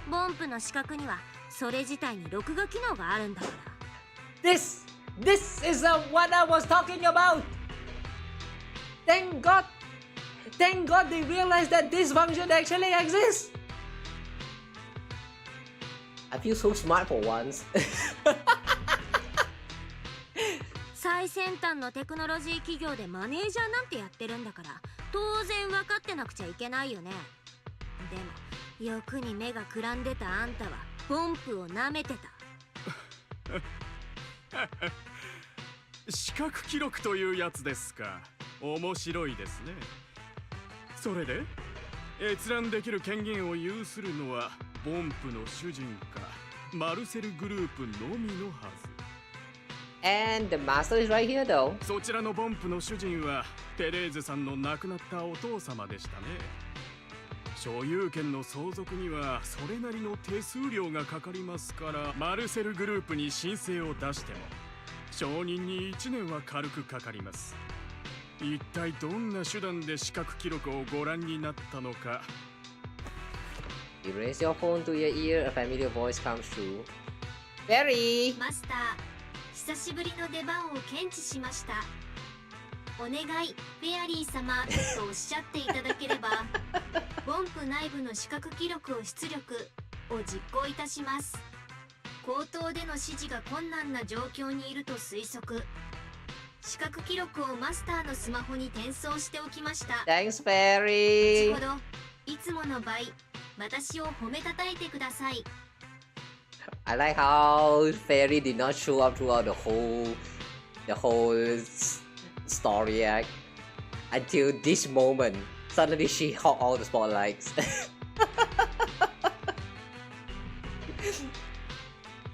ボンプの死角にはそれ自体に録画機能があるんだから。This is what I was talking about. Thank God they realized that this function actually exists. I feel so smart for once. 最先端のテクノロジー企業でマネージャーなんてやってるんだから、当然分かってなくちゃいけないよね。でも欲に目がくらんでたあんたはボンプを舐めてた。視覚記録というやつですか。面白いですね。それで閲覧できる権限を有するのはボンプの主人かマルセルグループのみのはず。And the master is right here though. そちらのボンプの主人はテレーゼさんの亡くなったお父様でしたね。所有権の相続にはそれなりの手数料がかかりますから、マルセルグループに申請を出しても承認に1年は軽くかかります。一体どんな手段で視覚記録をご覧になったのか。 You raise your phone to your ear, a familiar voice comes through. Barry! マスター、久しぶりの出番を検知しました。お願いフェアリー様とおっしゃっていただければボンプ内部の視覚記録を出力を実行いたします。口頭での指示が困難な状況にいると推測。視覚記録をマスターのスマホに転送しておきました。 Thanks, Fairy. 後ほどいつもの倍私を褒めたたいてください。 I like how Fairy did not show up throughout the whole story act until this moment. Suddenly she hogged all the spotlights.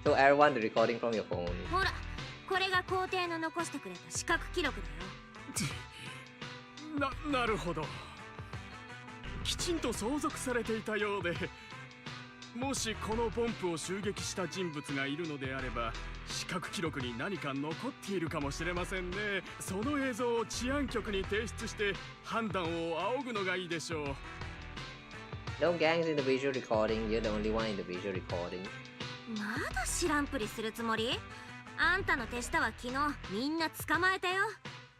Show everyone the recording from your phone. ほら、これが皇帝の残してくれた視覚記録だよ。なるほど。きちんと相続されていたようで、もしこのポンプを襲撃した人物がいるのであれば、視覚記録に何か残っているかもしれませんね。その映像を治安局に提出して判断を仰ぐのがいいでしょう。 No gangs in the visual recording. You're the only one in the visual recording. まだ知らんぷりするつもり？あんたの手下は昨日みんな捕まえたよ。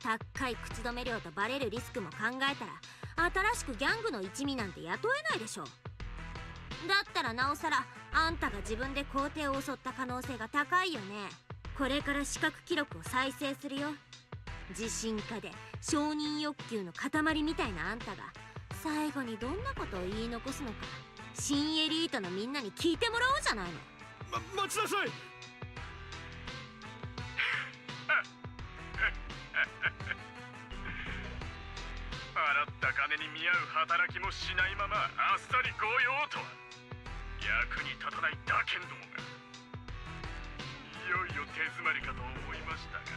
高い口止め料とバレるリスクも考えたら新しくギャングの一味なんて雇えないでしょ。だったらなおさらあんたが自分で皇帝を襲った可能性が高いよね。これから視覚記録を再生するよ。自信家で承認欲求の塊みたいなあんたが最後にどんなことを言い残すのか新エリートのみんなに聞いてもらおうじゃないの。待ちなさい。払った金に見合う働きもしないままあっさり御用とは役に立たないだけんどもが、いよいよ手詰まりかと思いましたが、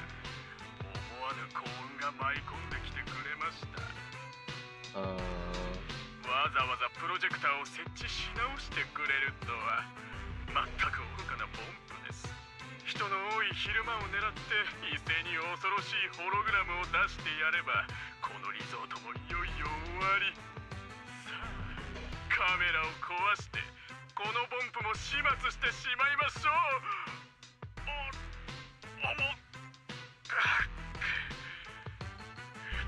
思わぬ幸運が舞い込んできてくれました。わざわざプロジェクターを設置し直してくれるとは全く愚かなポンプです。人の多い昼間を狙って一斉に恐ろしいホログラムを出してやればこのリゾートもいよいよ終わり。さあカメラを壊してこのポンプも始末してしまいましょう。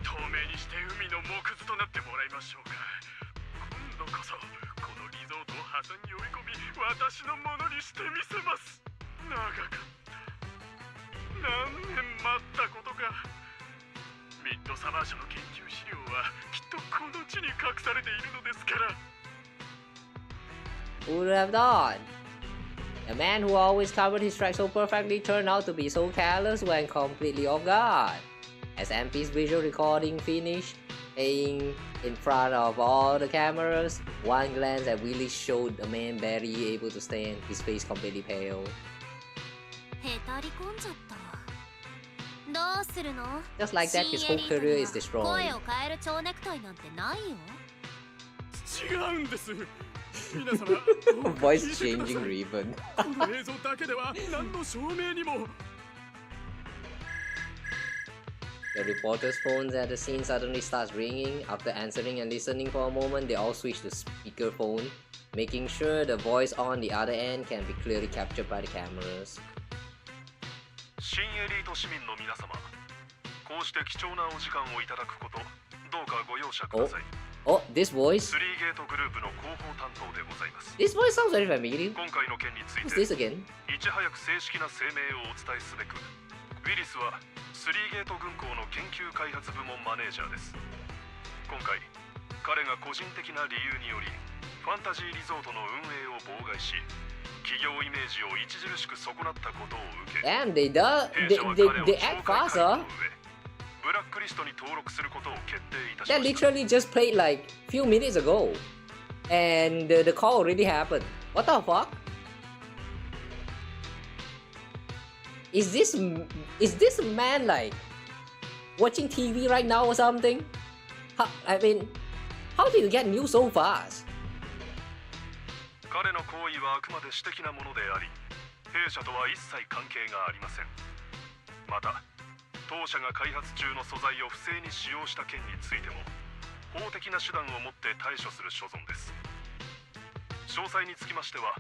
透明にして海の木図となってもらいましょうか。今度こそこのリゾートを破産に追い込み私のものにしてみせます。長かった。何年待ったことか。ミッドサマー社の研究資料はきっとこの地に隠されているのですから。 Who would have thought? The man who always covered his tracks so perfectly turned out to be so careless when completely off guard. As MP's visual recording finished, playing in front of all the cameras, one glance at Willie showed the man barely able to stand, his face completely pale. へたり込んじゃった。どうするの？ Just like that, his whole career is destroyed. 声を変える蝶ネクタイなんてないよ。違うんです。皆様、Voice changing ribbon. この映像だけでは何の証明にも。The reporters' phones at the scene suddenly starts ringing. After answering and listening for a moment, they all switch to speakerphone, making sure the voice on the other end can be clearly captured by the cameras. 新エリート市民の皆様、こうして貴重なお時間をいただくこと、どうかご容赦ください。Oh, this voice? 3ゲートグループの広報担当でございます。 This voice sounds very familiar. 今回の件につい Who's て、 this again? いち早く正式な声明をお伝えすべく、ウィリスは3ゲート軍港の研究開発部門マネージャーです。今回、彼が個人的な理由により、ファンタジーリゾートの運営を妨害し、企業イメージを著しく損なったことを受け、 Damn, they act faster. ブラックリストに登録することを決定いたし That ました。 literally just played like few minutes ago, and the call already happened. What the fuck? Is this man like watching TV right now or something? I mean, how do you get news so fast? 彼の行為はあくまで私的なものであり、弊社とは一切関係がありません。また、当社が開発中の素材を不正に使用した件についても、法的な手段をもって対処する所存です。詳細につきましては、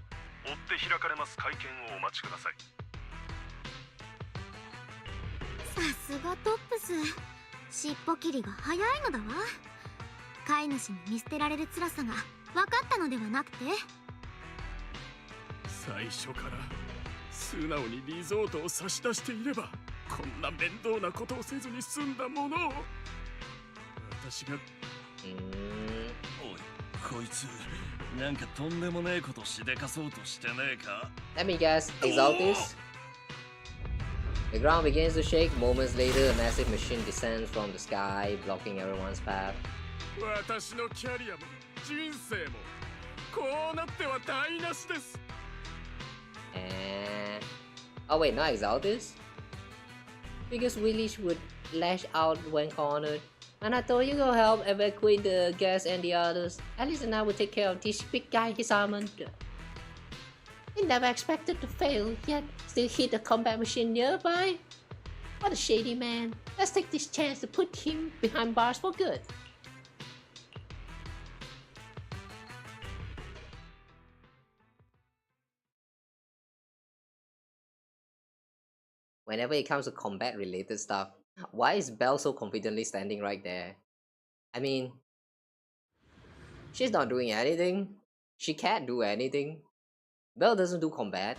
追って開かれます会見をお待ちください。すがトップス。尻尾切りが早いのだわ。飼い主に見捨てられる辛さが分かったのではなくて、最初から素直にリゾートを差し出していればこんな面倒なことをせずに済んだものを。私がおい、こいつなんかとんでもねえことしでかそうとしてねえか。 Let me guess, Exaltis? The ground begins to shake. Moments later, a massive machine descends from the sky, blocking everyone's path. 私のキャリアも人生もこうなっては台無しです。Oh wait, not Exaltis? Because Willis would lash out when cornered. And I thought you go help evacuate the guests and the others. Alice and I will take care of this big guy he summoned. He never expected to fail, yet still hit a combat machine nearby. What a shady man. Let's take this chance to put him behind bars for good. Whenever it comes to combat related stuff, why is Belle so confidently standing right there? I mean, she's not doing anything. She can't do anything. Belle doesn't do combat.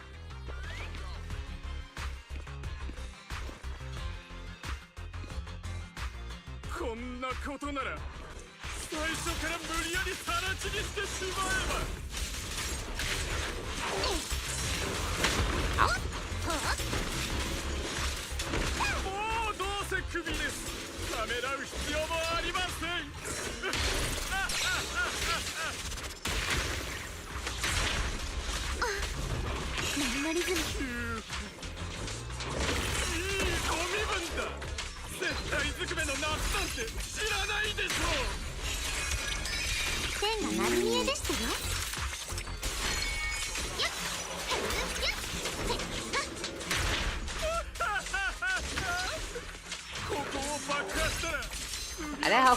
I like how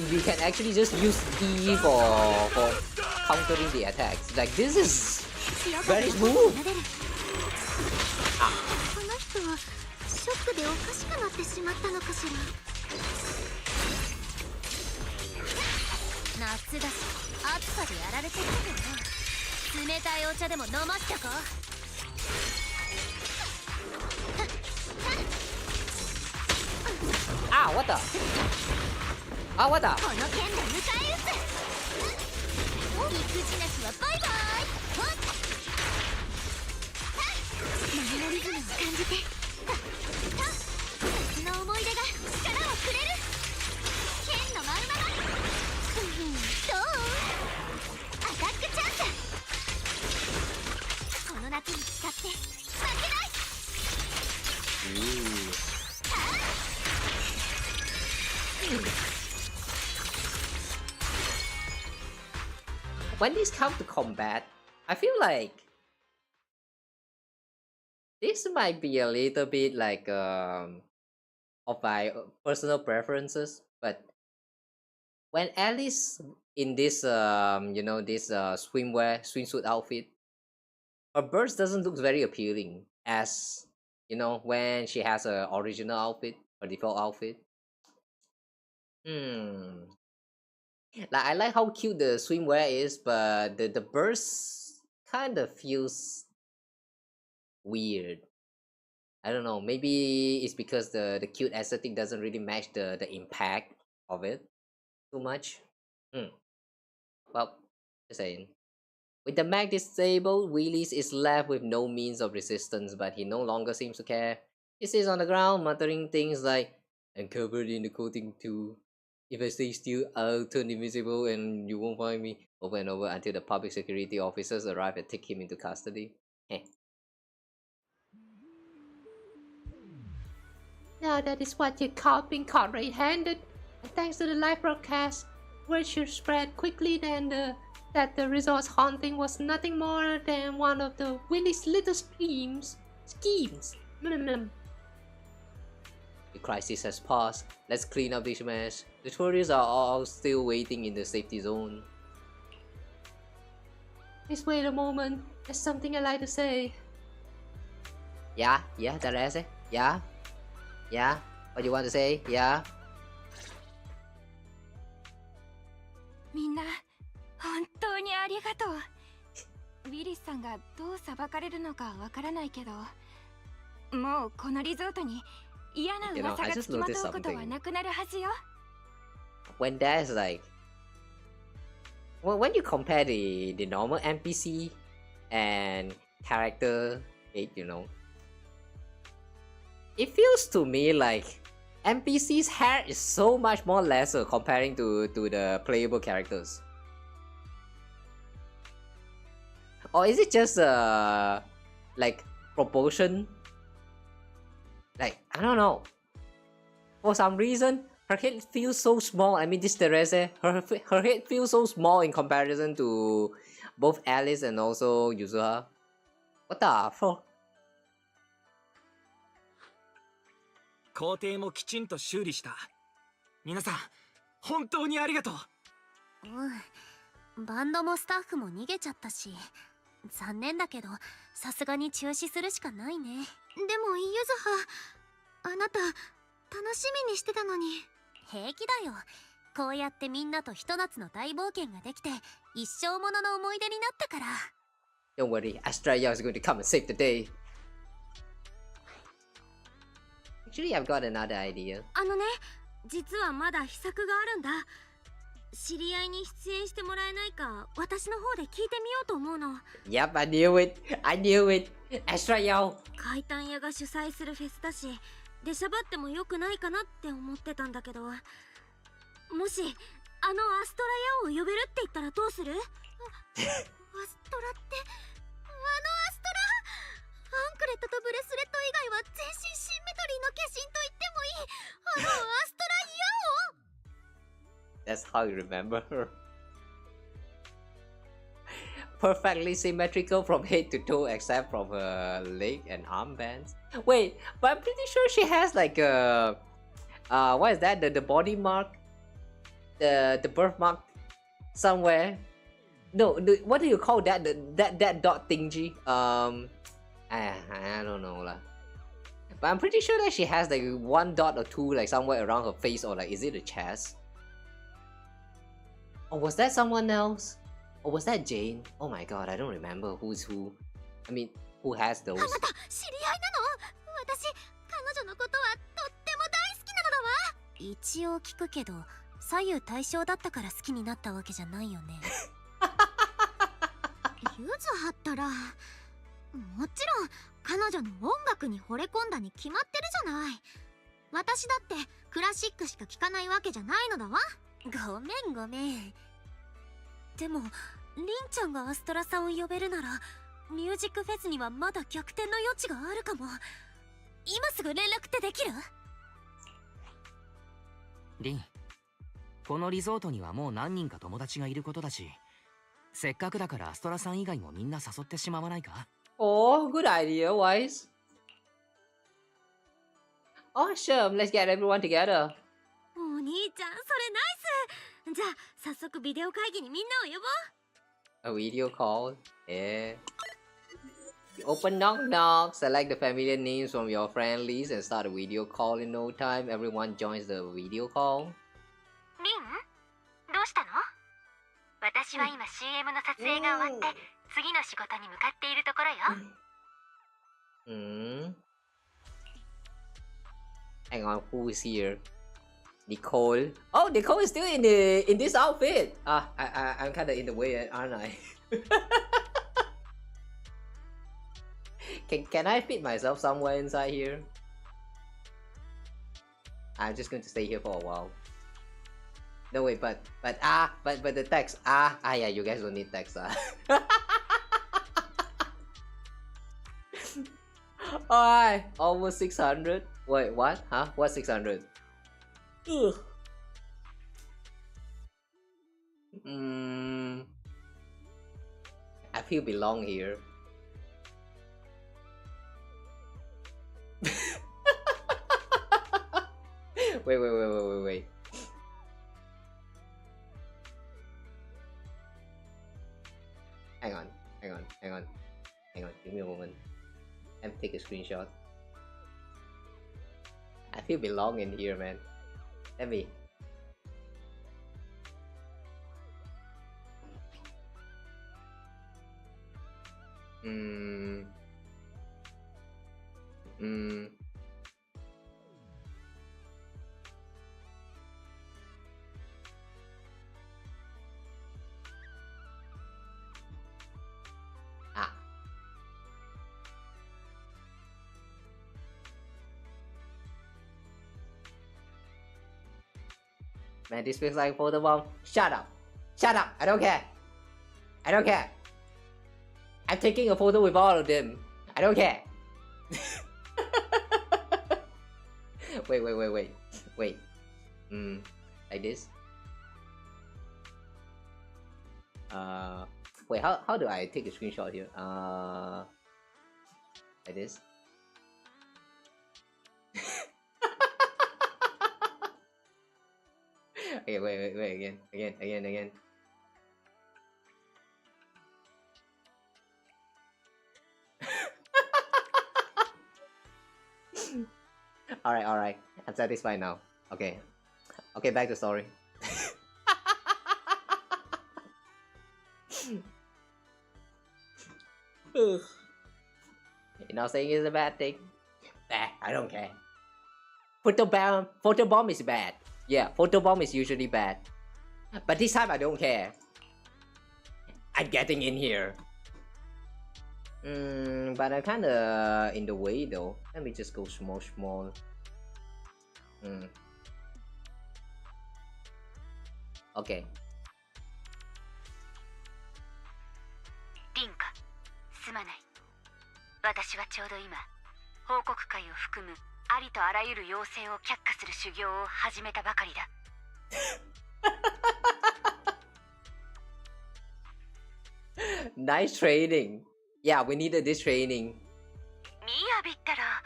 we can actually just use E for countering the attacks. Like, this is very smooth. この人はショックでおかしくなってしまったのかしら。夏だし暑さでやられてるけどな。冷たいお茶でも飲ましたか。Ah, what the? Ah, what the? この剣で迎え撃つ。育児なしはバイバイ。波のリズムを感じて夏の思い出が力をくれる。剣の丸まま。どう？アタックチャンス。この夏に使って負けない。When this comes to combat, I feel like this might be a little bit like of my personal preferences, but when Alice in this you know, this swimsuit outfit, her burst doesn't look very appealing as, you know, when she has a original outfit, her default outfit. Like, I like how cute the swimwear is, but the burst kind of feels weird. I don't know, maybe it's because the cute aesthetic doesn't really match the impact of it too much. Well, just saying. With the mech disabled, Willis is left with no means of resistance, but he no longer seems to care. He sits on the ground, muttering things like, "I'm covered in the coating too. If I stay still, I'll turn invisible and you won't find me," over and over until the public security officers arrive and take him into custody. Now that is what you call being caught red-handed. And thanks to the live broadcast, word should spread quickly that the resort's haunting was nothing more than one of the Willy's little schemes. The crisis has passed. Let's clean up this mess. The tourists are all still waiting in the safety zone. Just wait a moment. There's something I'd like to say. Yeah, Teresa. Yeah. What you want to say? Yeah? みんな本当にありがとう。ウィリスさんがどう裁かれるのかわからないけど、もうこのリゾートに嫌な噂がつきまとうことはなくなるはずよ。When there's like when you compare the normal NPC and character, it feels to me like NPC's hair is so much more lesser comparing to the playable characters. Or is it just like proportion? Like, I don't know. For some reason, her head feels so small. I mean, this Therese, her head feels so small in comparison to both Alice and also Yuzuha. What the fuck? 工程もきちんと修理した。皆さん本当にありがとう。うん、バンドもスタッフも逃げちゃったし、残念だけどさすがに中止するしかないね。でもゆずは、あなた楽しみにしてたのに。平気だよ。こうやってみんなとひと夏の大冒険ができて一生ものの思い出になったから。 Don't worry, Australia is going to come and save the day. Actually, I've got another idea. 実はまだ秘策があるんだ。知り合いに出演してもらえないか私の方で聞いてみようと思うの。 Yep, I knew it. I knew it. Australia. 怪談屋が主催するフェスだし、出しゃばってもよくないかなって思ってたんだけど、もしアストラヤを呼べるって言ったらどうする？アストラって、アストラ？アンクレットとブレスレット以外は全身シンメトリーの化身と言ってもいい。アストラヤを。 That's how you remember her. Perfectly symmetrical from head to toe except from her leg and armbands. Wait, but I'm pretty sure she has like a what is that? The body mark, the birthmark somewhere. No, what do you call that? That dot thingy. I don't know lah. But I'm pretty sure that she has like one dot or two like somewhere around her face, or like is it a chest? Or was that someone else? Or was that Jane? Oh my god, I don't remember who's who. I mean, who has those? あなた知り合いなの？私彼女のことはとっても大好きなのだわ。一応聞くけど、左右対称だったから好きになったわけじゃないよね。ゆずはったら、もちろん彼女の音楽に惚れ込んだに決まってるじゃない。私だってクラシックしか聴かないわけじゃないのだわ。ごめんごめん。でもりんちゃんがアストラさんを呼べるならミュージックフェスにはまだ逆転の余地があるかも。今すぐ連絡ってできる？リン、このリゾートにはもう何人か友達がいることだし、せっかくだからアストラさん以外もみんな誘ってしまわないか？ Oh, good idea, Wise. Oh, sure, let's get everyone together. お兄ちゃん、それナイス。じゃあ早速ビデオ会議にみんなを呼ぼう。 A video call. Yeah. Open knock knock. Select the familiar names from your friend list and start a video call in no time. Everyone joins the video call. リン、どうしたの？私は今 CM の撮影が終わって次の仕事に向かっているところよ。Hang on, who is here? Nicole. Oh, Nicole is still in this outfit. I'm kind of in the way, aren't I? Can I fit myself somewhere inside here? I'm just going to stay here for a while. No wait, but the text. Yeah, you guys don't need text. Alright, almost 600. Wait, what? Huh? What 600? Ugh. I feel belong here. Wait. Hang on. Give me a moment. Let me take a screenshot. I feel belong in here, man. Let me. Man, this feels like a photo bomb. Shut up. Shut up. I don't care. I don't care. I'm taking a photo with all of them. I don't care. Wait. Like this. Wait, how do I take a screenshot here? Like this. Okay, wait, again. Alright. I'm satisfied now. Okay, back to story. You're not saying it's a bad thing? Nah, I don't care. Photobomb is bad. Yeah, photobomb is usually bad. But this time I don't care. I'm getting in here. But I'm kinda in the way though. Let me just go small. Okay. リンカ、すまない。私はちょうど今、報告会を含むありとあらゆる要請を却下する修行を始めたばかりだ。Nice training. Yeah, we needed this training. みやびったら、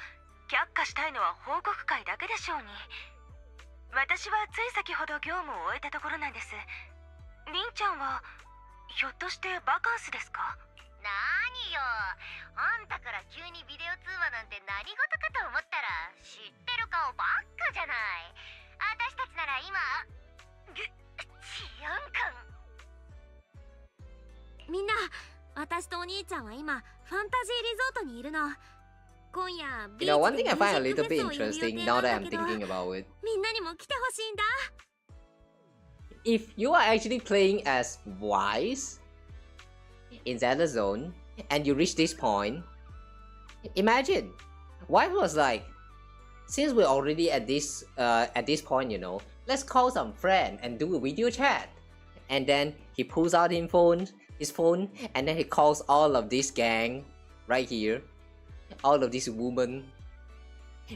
却下したいのは報告会だけでしょうに。私はつい先ほど業務を終えたところなんです。りんちゃんは、ひょっとしてバカンスですか？なによ、あんたから急にビデオ通話なんて何事かと思ったら知ってる顔ばっかじゃない。私たちなら今治安官。みんな、私とお兄ちゃんは今ファンタジーリゾートにいるの。今夜 You know, one thing I find a little bit interesting now that I'm thinking about it. みんなにも来てほしいんだ。If you are actually playing as Wise in Zelda Zone and you reach this point, imagine Wise was like, since we're already at this point, you know, let's call some friend and do a video chat. And then he pulls out his phone, and then he calls all of this gang right here, all of these women,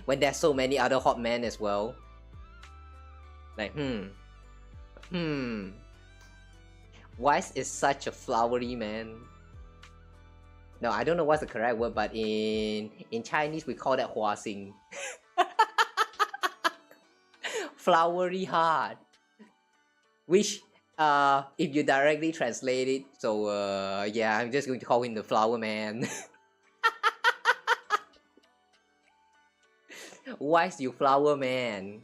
when there's so many other hot men as well. Like, Wise is such a flowery man. No, I don't know what's the correct word, but in Chinese we call that Hua Xing. Flowery heart. Which, if you directly translate it, so yeah, I'm just going to call him the flower man. Wise, you flower man.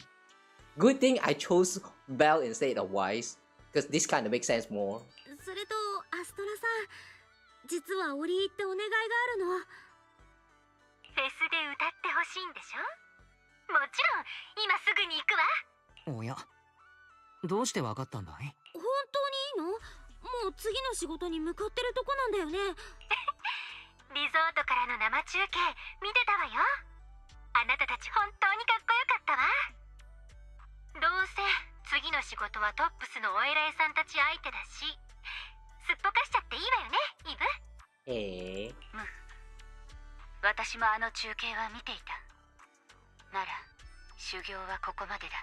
Good thing I chose Bell instead of Wise, because this kind of makes sense more. それとアストラさん、実は折り入ってお願いがあるの。フェスで歌ってほしいんでしょ？もちろん、今すぐに行くわ。おや、どうしてわかったんだい？本当にいいの？もう次の仕事に向かってるとこなんだよね。リゾートからの生中継見てたわよ。あなたたち本当にかっこよかったわ。どうせ次の仕事はトップスのお偉いさんたち相手だし、すっぽかしちゃっていいわよね、イブ。私もあの中継は見ていた。なら修行はここまでだ。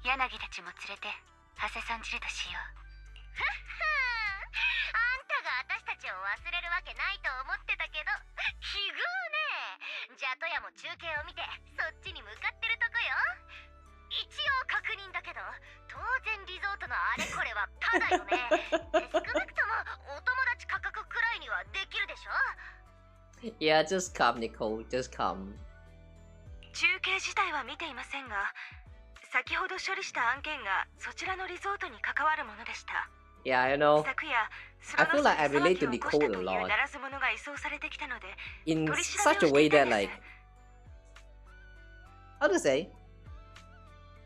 柳たちも連れて長谷さんちるとしよう。ふっふー、あんたが私たちを忘れるわけないと思ってたけど奇遇ね。ジャトヤも中継を見てそっちに向かってるとこよ。一応確認だけど、当然リゾートのあれこれはタダよね。で少なくともお友達価格くらいにはできるでしょ。Yeah, just come, Nicole, just come. 中継自体は見ていませんが、先ほど処理した案件がそちらのリゾートに関わるものでした。Yeah, I know. 昨夜、 I feel like I relate to Nicole a lot. ならず者が移送されてきたので、 In such a way that like, how to say?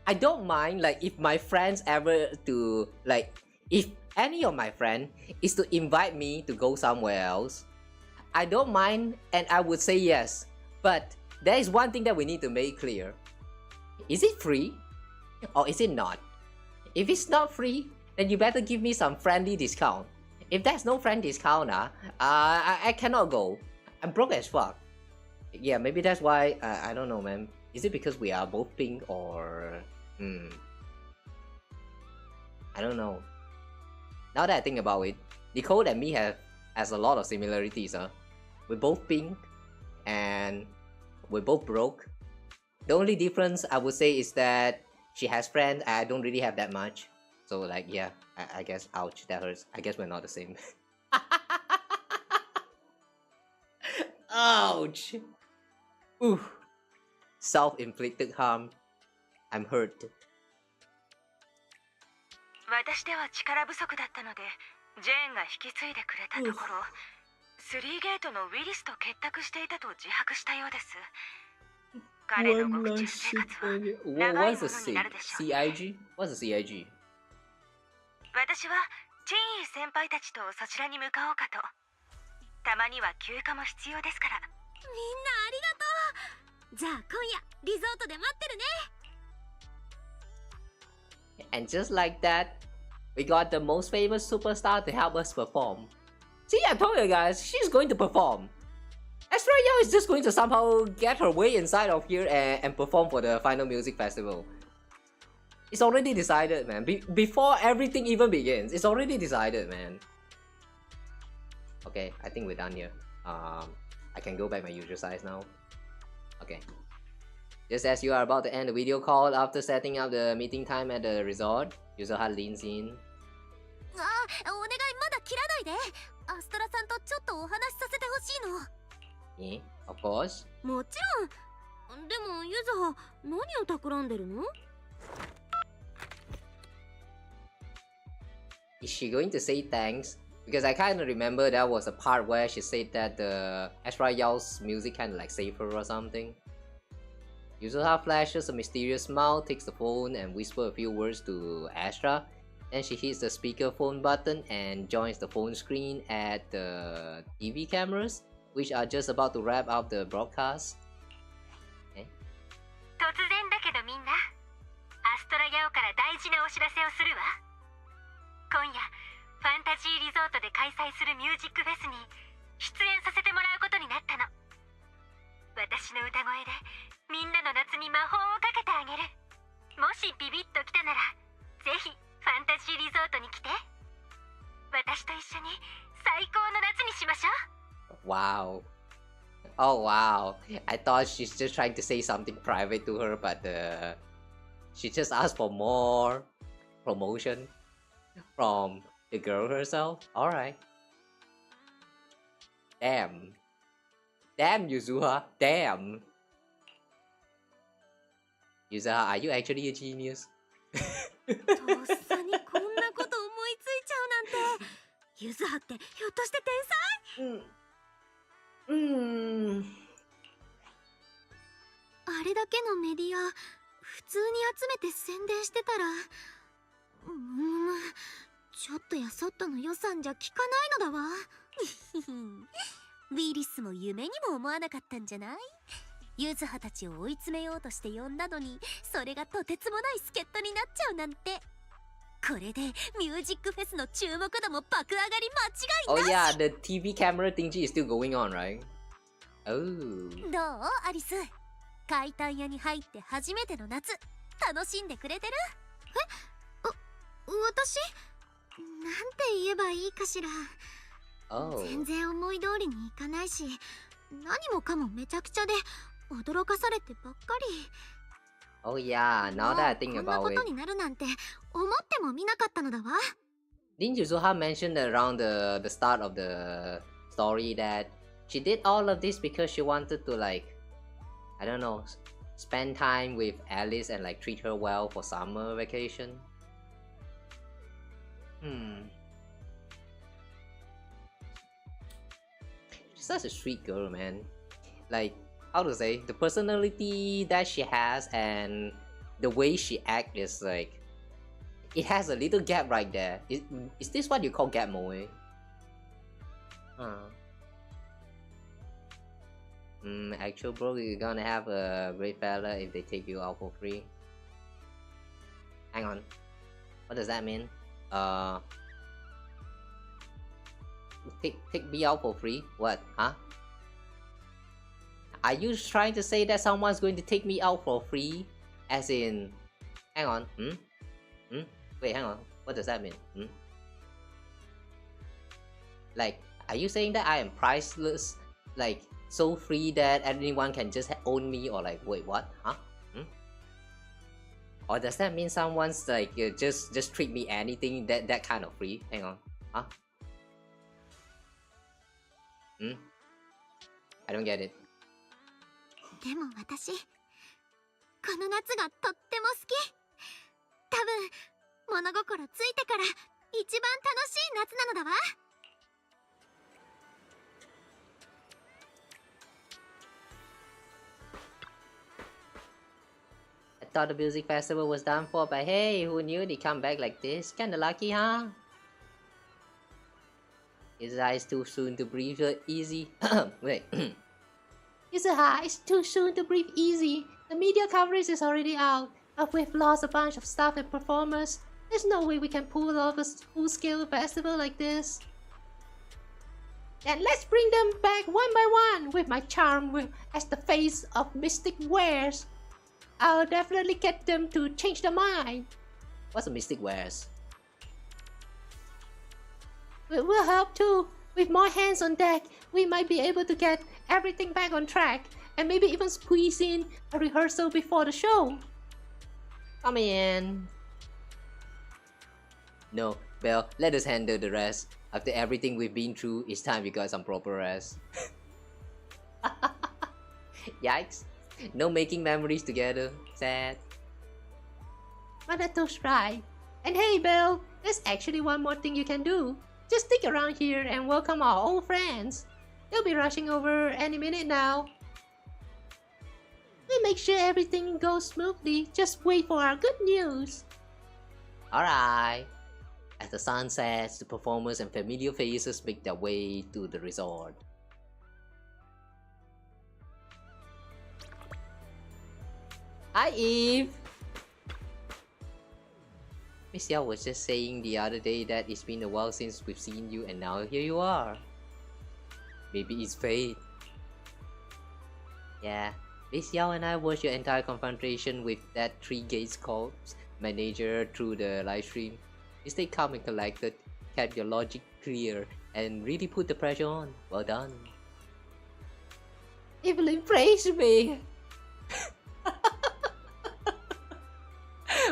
I don't mind like if my friends ever to like, if any of my friend is to invite me to go somewhere else, I don't mind and I would say yes. But there is one thing that we need to make clear. Is it free? Or is it not? If it's not free, then you better give me some friendly discount. If there's no friend discount, I cannot go. I'm broke as fuck. Yeah, maybe that's why, I don't know, man. Is it because we are both pink or... I don't know. Now that I think about it, Nicole and me has a lot of similarities, huh? We're both pink, and we're both broke. The only difference I would say is that she has friends, I don't really have that much. So like, yeah, I guess, ouch, that hurts. I guess we're not the same. Ouch! Ooh. Self-inflicted harm. I'm hurt. 私では力不足だったので、ジェーンが引き継いでくれたところ、3ゲートのウィリスと結託していたと自白したようです。彼の獄中生活は長いものになるでしょう。CIG? What's a CIG? 私はチンイ先輩たちとそちらに向かおうかと。たまには休暇も必要ですから。みんなありがとう。じゃあ今夜リゾートで待ってるね。And just like that, we got the most famous superstar to help us perform. See, I told you guys, she's going to perform. Astra Yao is just going to somehow get her way inside of here and perform for the final music festival. It's already decided, man. Before everything even begins, it's already decided, man. Okay, I think we're done here. I can go back my usual size now. Okay. Just as you are about to end the video call after setting up the meeting time at the resort, Yuzoha leans in. お願い、まだ切らないで。アストラさんとちょっとお話しさせてほしいの。Of course. もちろん。でもユズハ、何を企んでるの？ Is she going to say thanks? Because I kind of remember there was a part where she said that the Astra Yao's music kind of like saved her or something. Yuzoha flashes a mysterious smile, takes the phone and whispers a few words to Astra. Then she hits the speakerphone button and joins the phone screen at the TV cameras, which are just about to wrap up the broadcast. 突然だけどみんな、アストラヤオから大事なお知らせをするわ。今夜、ファンタジーリゾートで開催するミュージックフェスに出演させてもらうことになったの。私の歌声でみんなの夏に魔法をかけてあげる。もしビビッと来たなら、ぜひファンタジーリゾートに来て。私と一緒に最高の夏にしましょう。Wow. Oh wow. I thought she's just trying to say something private to her, but she just asked for more promotion from the girl herself. Alright. Damn. Damn, Yuzuha. Damn. Yuzuha, are you actually a genius? とっさにこんなこと思いついちゃうなんて。ユズハってひょっとして天才？あれだけのメディア普通に集めて宣伝してたら、ちょっとやそっとの予算じゃ効かないのだわ。ウィリスも夢にも思わなかったんじゃない？ユズハたちを追い詰めようとして呼んだのに、それがとてつもない助っ人になっちゃうなんて。これでミュージックフェスの注目度も爆上がり間違いなし。 Oh yeah, the TV camera thingy is still going on, right? Oh. どうアリス？解体屋に入って初めての夏、楽しんでくれてる？私？なんて言えばいいかしら。全然思い通りにいかないし、何もかもめちゃくちゃで驚かされてばっかり。Oh yeah, now that I think こんな about こ it. とになるなんて思ってもみなかったのだわ。Didn't Yuzuha mention around the start of the story that she did all of this because she wanted to like, I don't know, spend time with Alice and like treat her well for summer vacation. She's such a sweet girl, man. Like, how to say, the personality that she has and the way she acts is like, it has a little gap right there. Is this what you call gap moe? Actual bro, you're gonna have a great fella if they take you out for free. Hang on, what does that mean? Take me out for free? What? Huh? Are you trying to say that someone's going to take me out for free? As in, hang on, wait, hang on, what does that mean? Like, are you saying that I am priceless? Like, so free that anyone can just own me, or like, wait, what? Huh? Or does that mean someone's like, just treat me anything that kind of free? Hang on, huh? I don't get it. でも私、この夏がとっても好き。多分、物心ついてから一番楽しい夏なのだわ。I thought the music festival was done for, but hey, who knew they come back like this? Kinda lucky, huh? His eyes too soon to breathe easy. Wait. It's too soon to breathe easy. The media coverage is already out, but we've lost a bunch of staff and performers. There's no way we can pull off a full-scale festival like this. Then let's bring them back one by one with my charm as the face of Mystic Wares. I'll definitely get them to change their mind. What's a Mystic Wares? We'll help too. With more hands on deck, we might be able to get everything back on track and maybe even squeeze in a rehearsal before the show. Come in. No, Belle, let us handle the rest. After everything we've been through, it's time we got some proper rest. Yikes. No making memories together. Sad. Manato's right. And hey, Belle, there's actually one more thing you can do. Just stick around here and welcome our old friends. They'll be rushing over any minute now. We'll make sure everything goes smoothly. Just wait for our good news. Alright. As the sun sets, the performers and familiar faces make their way to the resort. Hi, Eve! Miss Yao was just saying the other day that it's been a while since we've seen you, and now here you are. Maybe it's fate. Yeah, Miss Yao and I watched your entire confrontation with that Three Gates Corps manager through the live stream. You stayed calm and collected, kept your logic clear, and really put the pressure on. Well done. Evelyn praised me.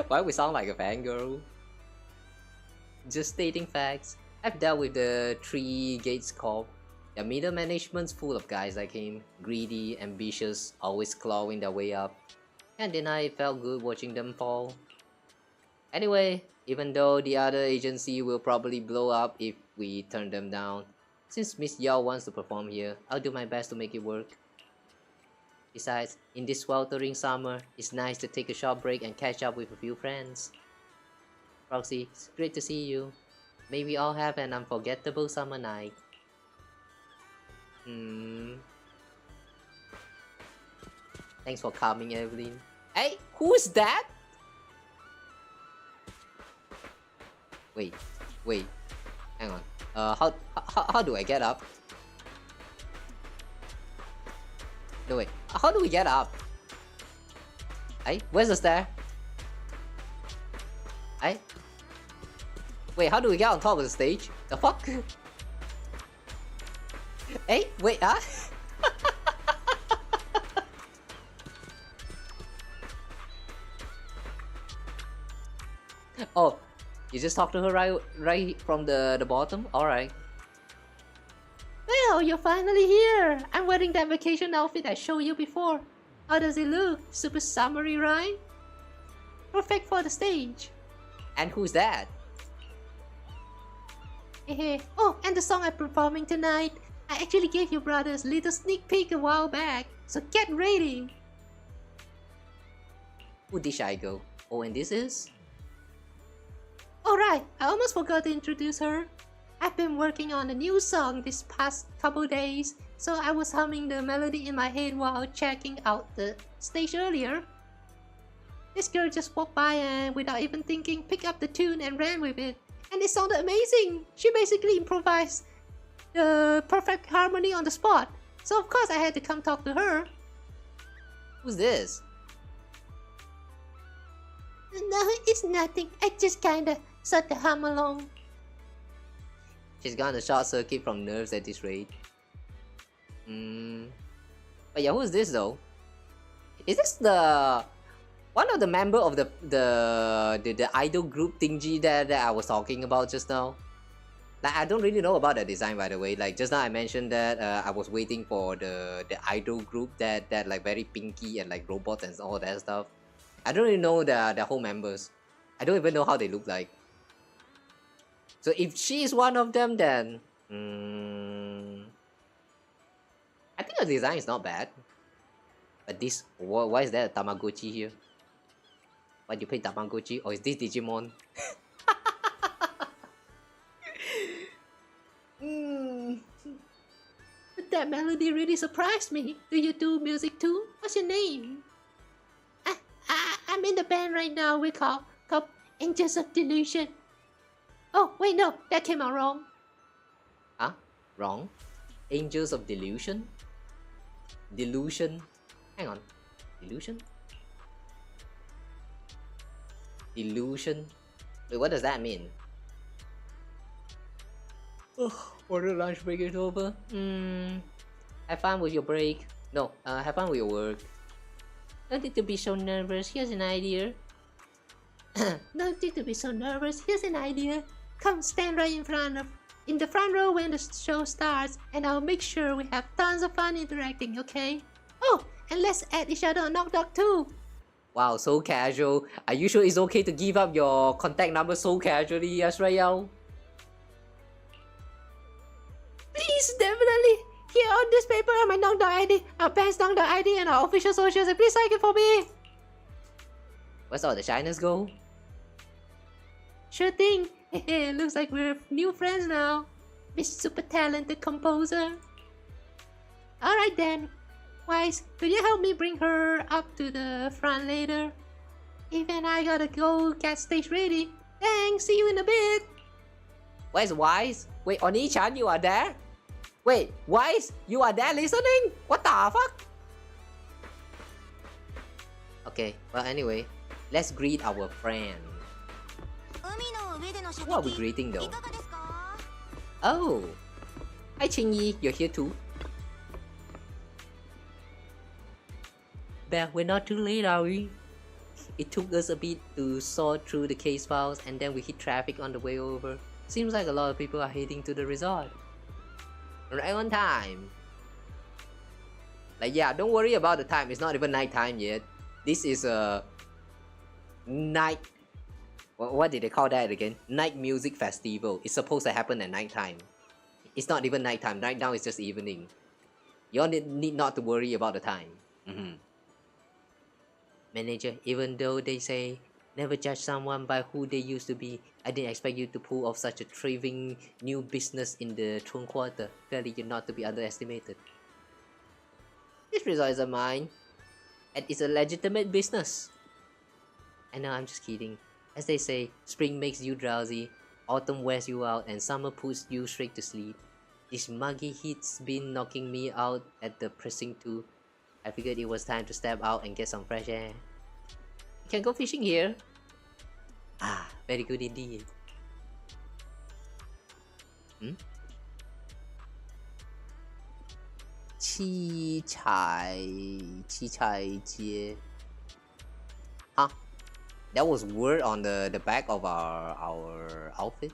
Why we sound like a fangirl? Just stating facts. I've dealt with the Three Gates Corp. Their middle management's full of guys like him. Greedy, ambitious, always clawing their way up. Can't deny it felt good watching them fall. Anyway, even though the other agency will probably blow up if we turn them down, since Miss Yao wants to perform here, I'll do my best to make it work. Besides, in this sweltering summer, it's nice to take a short break and catch up with a few friends. Roxy, it's great to see you. May we all have an unforgettable summer night. Thanks for coming, Evelyn. Hey, who's that? Wait, hang on. How do I get up? No, wait, how do we get up? Hey, where's the stair? Hey? Wait, how do we get on top of the stage? The fuck? Hey, wait, huh? Oh, you just talked to her right from the bottom? Alright. Well, you're finally here. I'm wearing that vacation outfit I showed you before. How does it look? Super summery, right? Perfect for the stage. And who's that? Oh, and the song I'm performing tonight, I actually gave your brothers a little sneak peek a while back, so get ready. Who did I go? Oh, and this is? Alright, I almost forgot to introduce her. I've been working on a new song this past couple days, so I was humming the melody in my head while checking out the stage earlier. This girl just walked by and, without even thinking, picked up the tune and ran with it. And it sounded amazing! She basically improvised the perfect harmony on the spot. So of course I had to come talk to her. Who's this? No, it's nothing. I just kinda sort of hum along. She's gonna short circuit from nerves at this rate. But yeah, who's this though? Is this the one of the member of the idol group thingy that I was talking about just now? Like, I don't really know about the design, by the way. Like just now I mentioned that I was waiting for the idol group that like very pinky and like robots and all that stuff. I don't really know the whole members. I don't even know how they look like. So if she is one of them, then I think the design is not bad. But this, why is there a Tamagotchi here? Why do you play Tamagotchi? Or is this Digimon? But that melody really surprised me. Do you do music too? What's your name? I'm in the band right now. We call Angels of Delusion. Oh, wait, no, that came out wrong. Huh? Wrong? Angels of Delusion? Delusion? Hang on. Delusion? Delusion? Wait, what does that mean? Oh, for the lunch break is over. Have fun with your break. No, have fun with your work. Don't need to be so nervous. Here's an idea. Don't need to be so nervous. Here's an idea. Come stand right in the front row when the show starts, and I'll make sure we have tons of fun interacting, okay? Oh, and let's add each other on Knock Knock too. Wow, so casual. Are you sure it's okay to give up your contact number so casually, Yasrayao? Please, definitely. Here on this paper are my Knock Knock ID, our band's Knock Knock ID, and our official socials, and please sign it for me. Where's all the shyness go? Sure thing. Looks like we're new friends now. Miss Super Talented Composer. Alright then. Wise, could you help me bring her up to the front later? Even I gotta go get stage ready. Thanks, see you in a bit. Where's Wise? Wait, Oni-chan, you are there? Wait, Wise, you are there listening? What the fuck? Okay, well anyway, let's greet our friend. Who are we greeting though? Oh! Hi Qingyi, you're here too? But we're not too late, are we? It took us a bit to sort through the case files and then we hit traffic on the way over. Seems like a lot of people are heading to the resort. Right on time. Like yeah, don't worry about the time, it's not even night time yet. This is a night... What did they call that again? Night music festival. It's supposed to happen at night time. It's not even night time. Right now it's just evening. You all need not to worry about the time. Manager, even though they say never judge someone by who they used to be, I didn't expect you to pull off such a thriving new business in the Trung Quarter. Clearly you're not to be underestimated. This resort is mine, and it's a legitimate business. I know, I'm just kidding. As they say, spring makes you drowsy, autumn wears you out, and summer puts you straight to sleep. This muggy heat's been knocking me out at the precinct too. I figured it was time to step out and get some fresh air. You can go fishing here. Ah, very good indeed. Chi Chai Jie. Huh? That was word on the back of our outfit.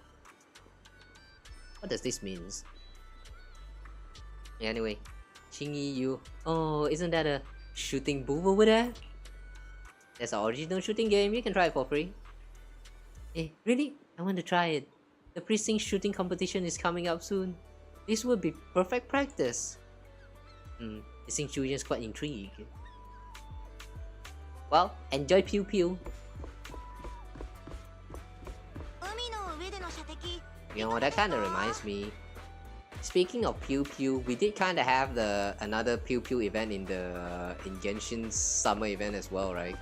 What does this mean? Anyway, Qingyi, you... Oh, isn't that a shooting booth over there. That's an original shooting game. You can try it for free. Hey, really? I want to try it. The precinct shooting competition is coming up soon. This would be perfect practice. Precinct Julian is quite intrigued. Well, enjoy Pew Pew. You know, that kind of reminds me. Speaking of Pew Pew, we did kind of have another Pew Pew event in the Genshin's summer event as well, right?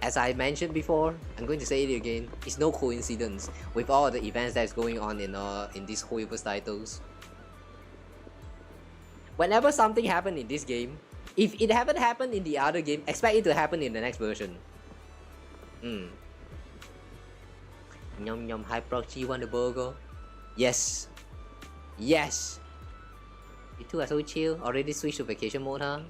As I mentioned before, I'm going to say it again. It's no coincidence with all the events that's going on in these Hoiverse titles. Whenever something happened in this game, if it haven't happened in the other game, expect it to happen in the next version. Yum yum, hi proxy, you want a burger? Yes. Yes. You two are so chill. Already switched to vacation mode, huh?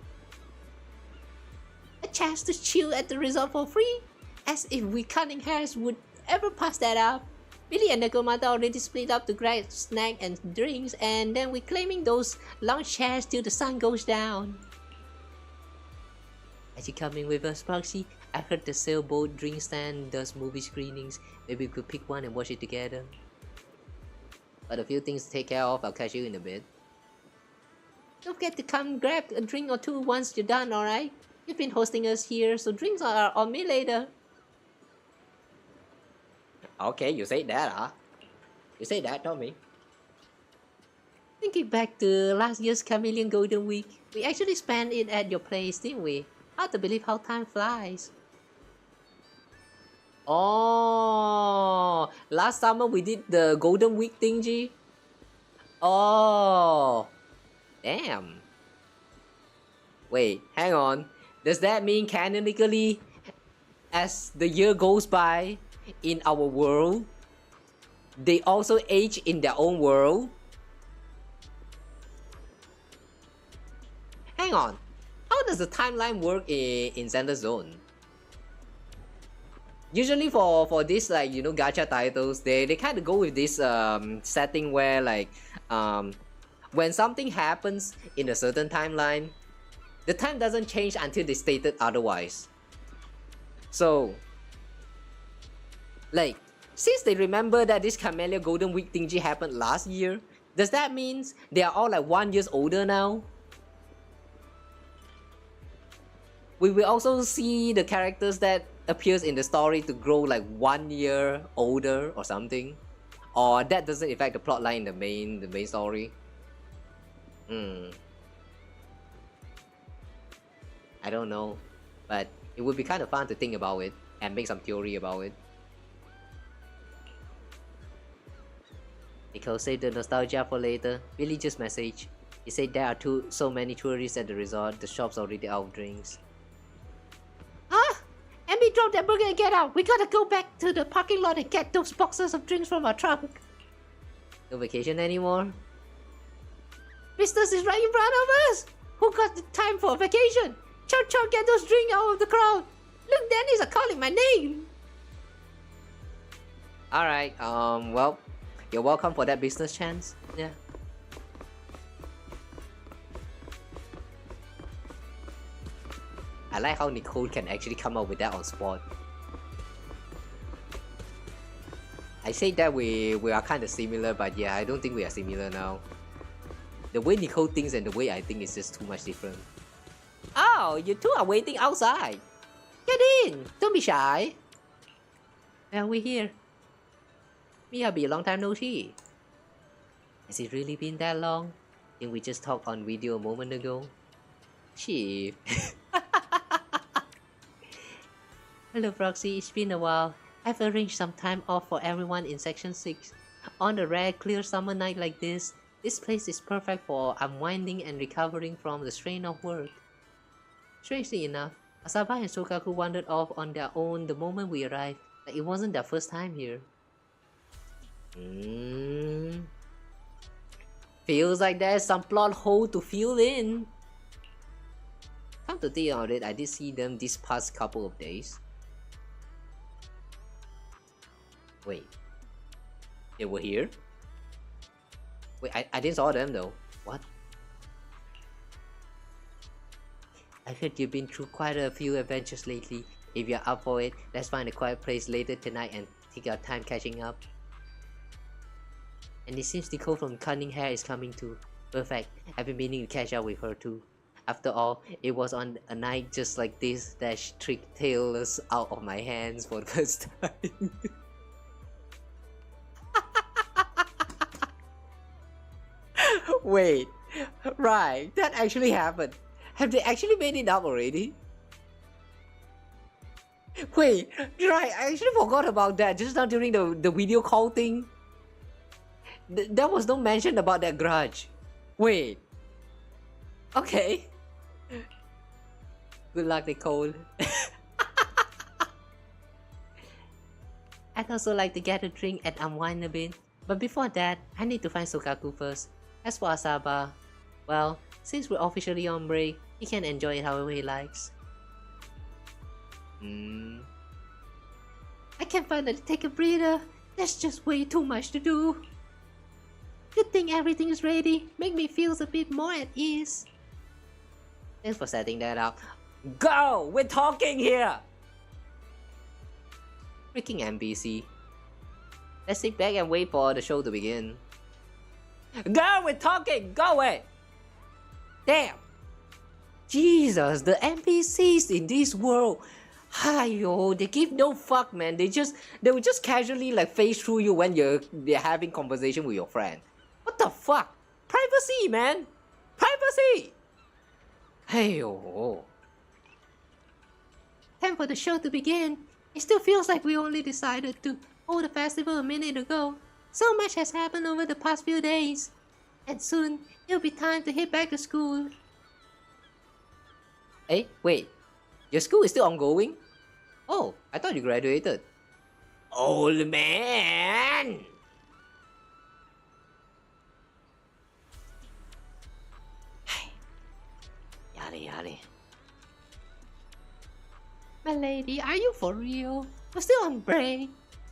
A chance to chill at the resort for free? As if we cunning hairs would ever pass that up. Billy and Nakomata already split up to grab snack and drinks, and then we're claiming those lounge chairs till the sun goes down. Are you coming with us, Proxy? I heard the sailboat drink stand does movie screenings. Maybe we could pick one and watch it together. But a few things to take care of. I'll catch you in a bit. Don't forget to come grab a drink or two once you're done, alright? You've been hosting us here, so drinks are on me later. Okay, you say that, huh? You say that, tell me. Thinking back to last year's Chameleon Golden Week, we actually spent it at your place, didn't we? Hard to believe how time flies. Oh, last summer we did the Golden Week thingy. Oh, damn. Wait, hang on. Does that mean canonically, as the year goes by in our world, they also age in their own world? Hang on. How does the timeline work in Center Zone? Usually for this, like, you know, gacha titles, they kind of go with this setting where, like, when something happens in a certain timeline, the time doesn't change until they stated otherwise. So, like, since they remember that this Camellia Golden Week thingy happened last year, does that mean they are all like 1 year older now? We will also see the characters that appears in the story to grow like 1 year older or something, or that doesn't affect the plotline in the main story. I don't know, but it would be kind of fun to think about it and make some theory about it. Nico saved the nostalgia for later. Billy just messaged. He said there are so many tourists at the resort, the shop's already out of drinks. Ah! Emmy, drop that burger and get out! We gotta go back to the parking lot and get those boxes of drinks from our trunk. No vacation anymore? Business is right in front of us! Who got the time for a vacation? Chow, get those drinks out of the crowd! Look, Dennis are calling my name! Alright, well, you're welcome for that business chance. Yeah. I like how Nicole can actually come up with that on spot. I say that we are kind of similar, but yeah, I don't think we are similar now. The way Nicole thinks and the way I think is just too much different. Oh, you two are waiting outside. Get in! Don't be shy. Well, we're here. Miyabi, long time no see. Has it really been that long? Didn't we just talk on video a moment ago? Chief. Hello Proxy, it's been a while. I've arranged some time off for everyone in Section 6. On a rare, clear summer night like this place is perfect for unwinding and recovering from the strain of work. Strangely enough, Asaba and Sokaku wandered off on their own the moment we arrived, like it wasn't their first time here. Feels like there's some plot hole to fill in. Come to think of it, I did see them these past couple of days. Wait, they were here? Wait, I didn't saw them though. What? I heard you've been through quite a few adventures lately. If you're up for it, let's find a quiet place later tonight and take our time catching up. And it seems Nicole from Cunning Hair is coming too. Perfect. I've been meaning to catch up with her too. After all, it was on a night just like this that she tricked Tails out of my hands for the first time. Wait, right, that actually happened. Have they actually made it up already? Wait, right, I actually forgot about that just now during the video call thing. There was no mention about that grudge. Wait. Okay. Good luck, Nicole. I'd also like to get a drink and unwind a bit. But before that, I need to find Sokaku first. As for Asaba, well, since we're officially on break, he can enjoy it however he likes. I can finally take a breather. There's just way too much to do. Good thing everything is ready. Make me feel a bit more at ease. Thanks for setting that up. Go! We're talking here! Freaking NPC. Let's sit back and wait for the show to begin. Go! We're talking! Go away! Damn! Jesus, the NPCs in this world. Hiyo, they give no fuck, man. They will just casually like phase through you when they're having conversation with your friend. What the fuck? Privacy, man! Privacy! Heyo. Time for the show to begin. It still feels like we only decided to hold the festival a minute ago. So much has happened over the past few days. And soon, it'll be time to head back to school. Hey, wait. Your school is still ongoing? Oh, I thought you graduated. Old man! Yari. My lady, are you for real? We're still on break.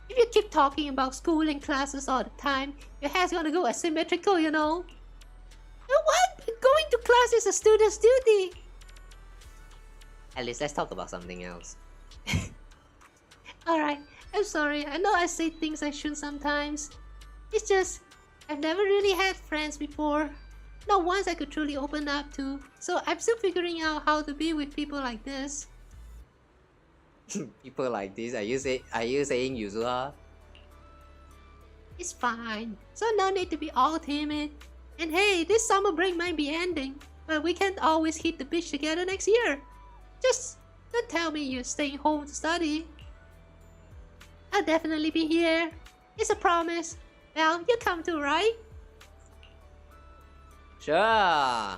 If you keep talking about school and classes all the time, your hair's gonna go asymmetrical, you know. What? Going to class is a student's duty. At least let's talk about something else. Alright, I'm sorry. I know I say things I shouldn't sometimes. It's just, I've never really had friends before. Not once I could truly open up to. So I'm still figuring out how to be with people like this. People like this? Are you saying Yuzuha? It's fine. So no need to be all timid. And hey, this summer break might be ending, but we can't always hit the beach together next year. Just don't tell me you're staying home to study. I'll definitely be here. It's a promise. Well, you come too, right? Sure.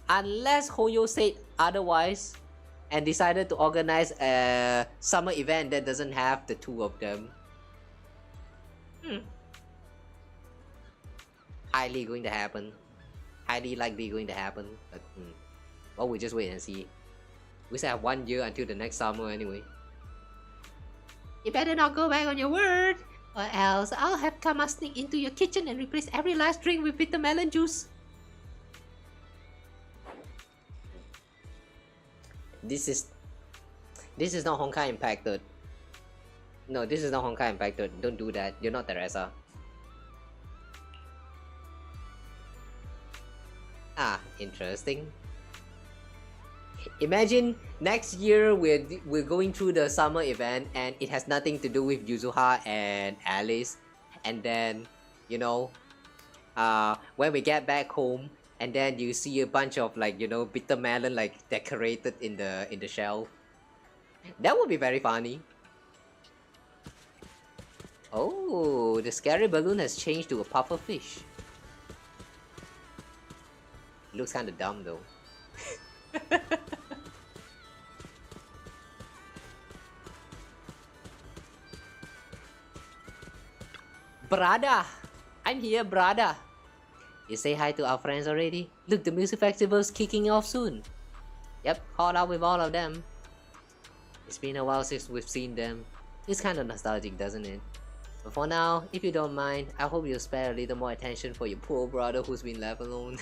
Unless Hoyo said otherwise and decided to organize a summer event that doesn't have the two of them. Highly going to happen. Highly likely going to happen. But well, we'll just wait and see. We still have 1 year until the next summer anyway. You better not go back on your word, or else I'll have Kama sneak into your kitchen and replace every last drink with bitter melon juice. This is not Honkai impacted. No, this is not Honkai impacted. Don't do that. You're not Teresa. Ah, interesting. Imagine next year we're going through the summer event and it has nothing to do with Yuzuha and Alice, and then you know when we get back home and then you see a bunch of like bitter melon like decorated in the shelf. That would be very funny. Oh, the scary balloon has changed to a puffer fish. Looks kinda dumb though. Brother! I'm here, brother! You say hi to our friends already? Look, the music festival's kicking off soon. Yep, caught up with all of them. It's been a while since we've seen them. It's kinda nostalgic, doesn't it? But for now, if you don't mind, I hope you'll spare a little more attention for your poor brother who's been left alone.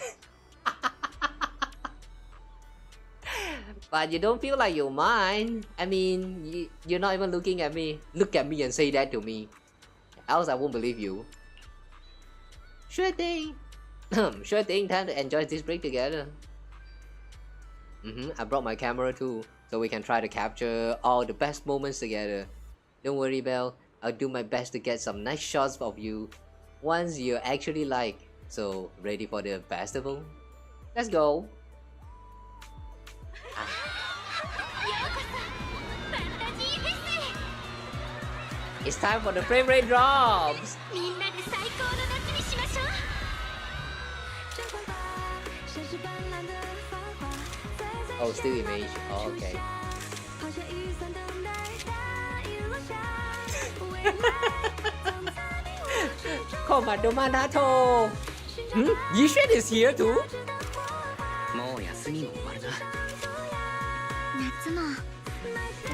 But you don't feel like you're mine. I mean, you're not even looking at me. Look at me and say that to me. Else I won't believe you. Sure thing. Sure thing, time to enjoy this break together. I brought my camera too, so we can try to capture all the best moments together. Don't worry, Belle. I'll do my best to get some nice shots of you once you actually like. So, ready for the festival? Let's go. It's time for the frame rate drops. Oh, still image. Oh, okay. Komando Manato. Yishuan is here too.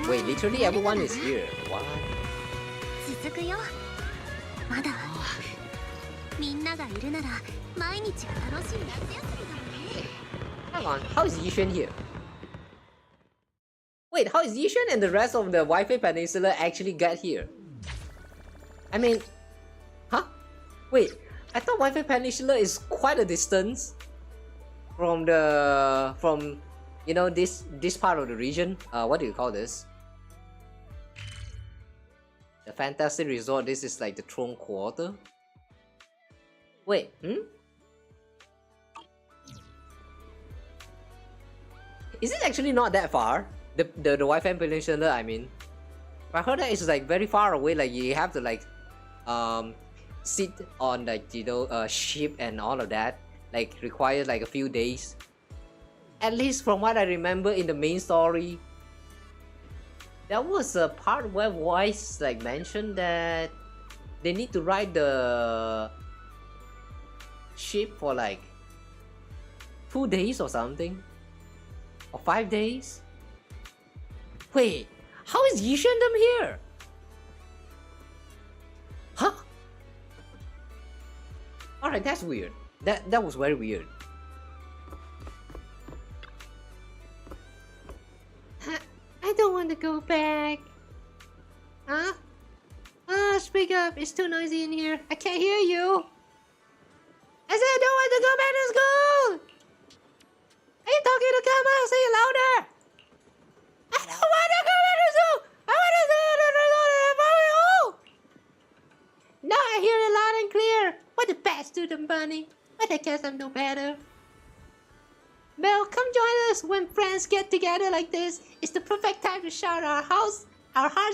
Wait, literally everyone is here. What? 続くよ。まだ。みんながいるなら毎日が楽しい夏休みだもんね。Hang on, how is Yishuan here? Wait, how is Yishuan and the rest of the Wi-Fi Peninsula actually get here? I mean, huh? Wait, I thought Wi-Fi Peninsula is quite a distance from you know, this part of the region. What do you call this? The Fantasy Resort. This is like the Throne Quarter. Wait, is it actually not that far? The Wi-Fi Peninsula, I mean. I heard that it's like very far away, like you have to like sit on like, you know, a ship and all of that. Like requires like a few days. At least from what I remember in the main story, there was a part where Voice like mentioned that they need to ride the ship for like 2 days or something, or 5 days. Wait, how is Yishuan them here? Huh? Alright, that's weird. That was very weird. I don't want to go back. Huh? Ah, speak up. It's too noisy in here. I can't hear you. I said I don't want to go back to school. Are you talking to Kawa? Say it louder. I don't want to go back to school. I want to stay at the resort and follow you home. Now I hear it loud and clear. What the bad student, Bunny? But I guess I'm no better. Belle, come join us when friends get together like this. It's the perfect time to shout our hearts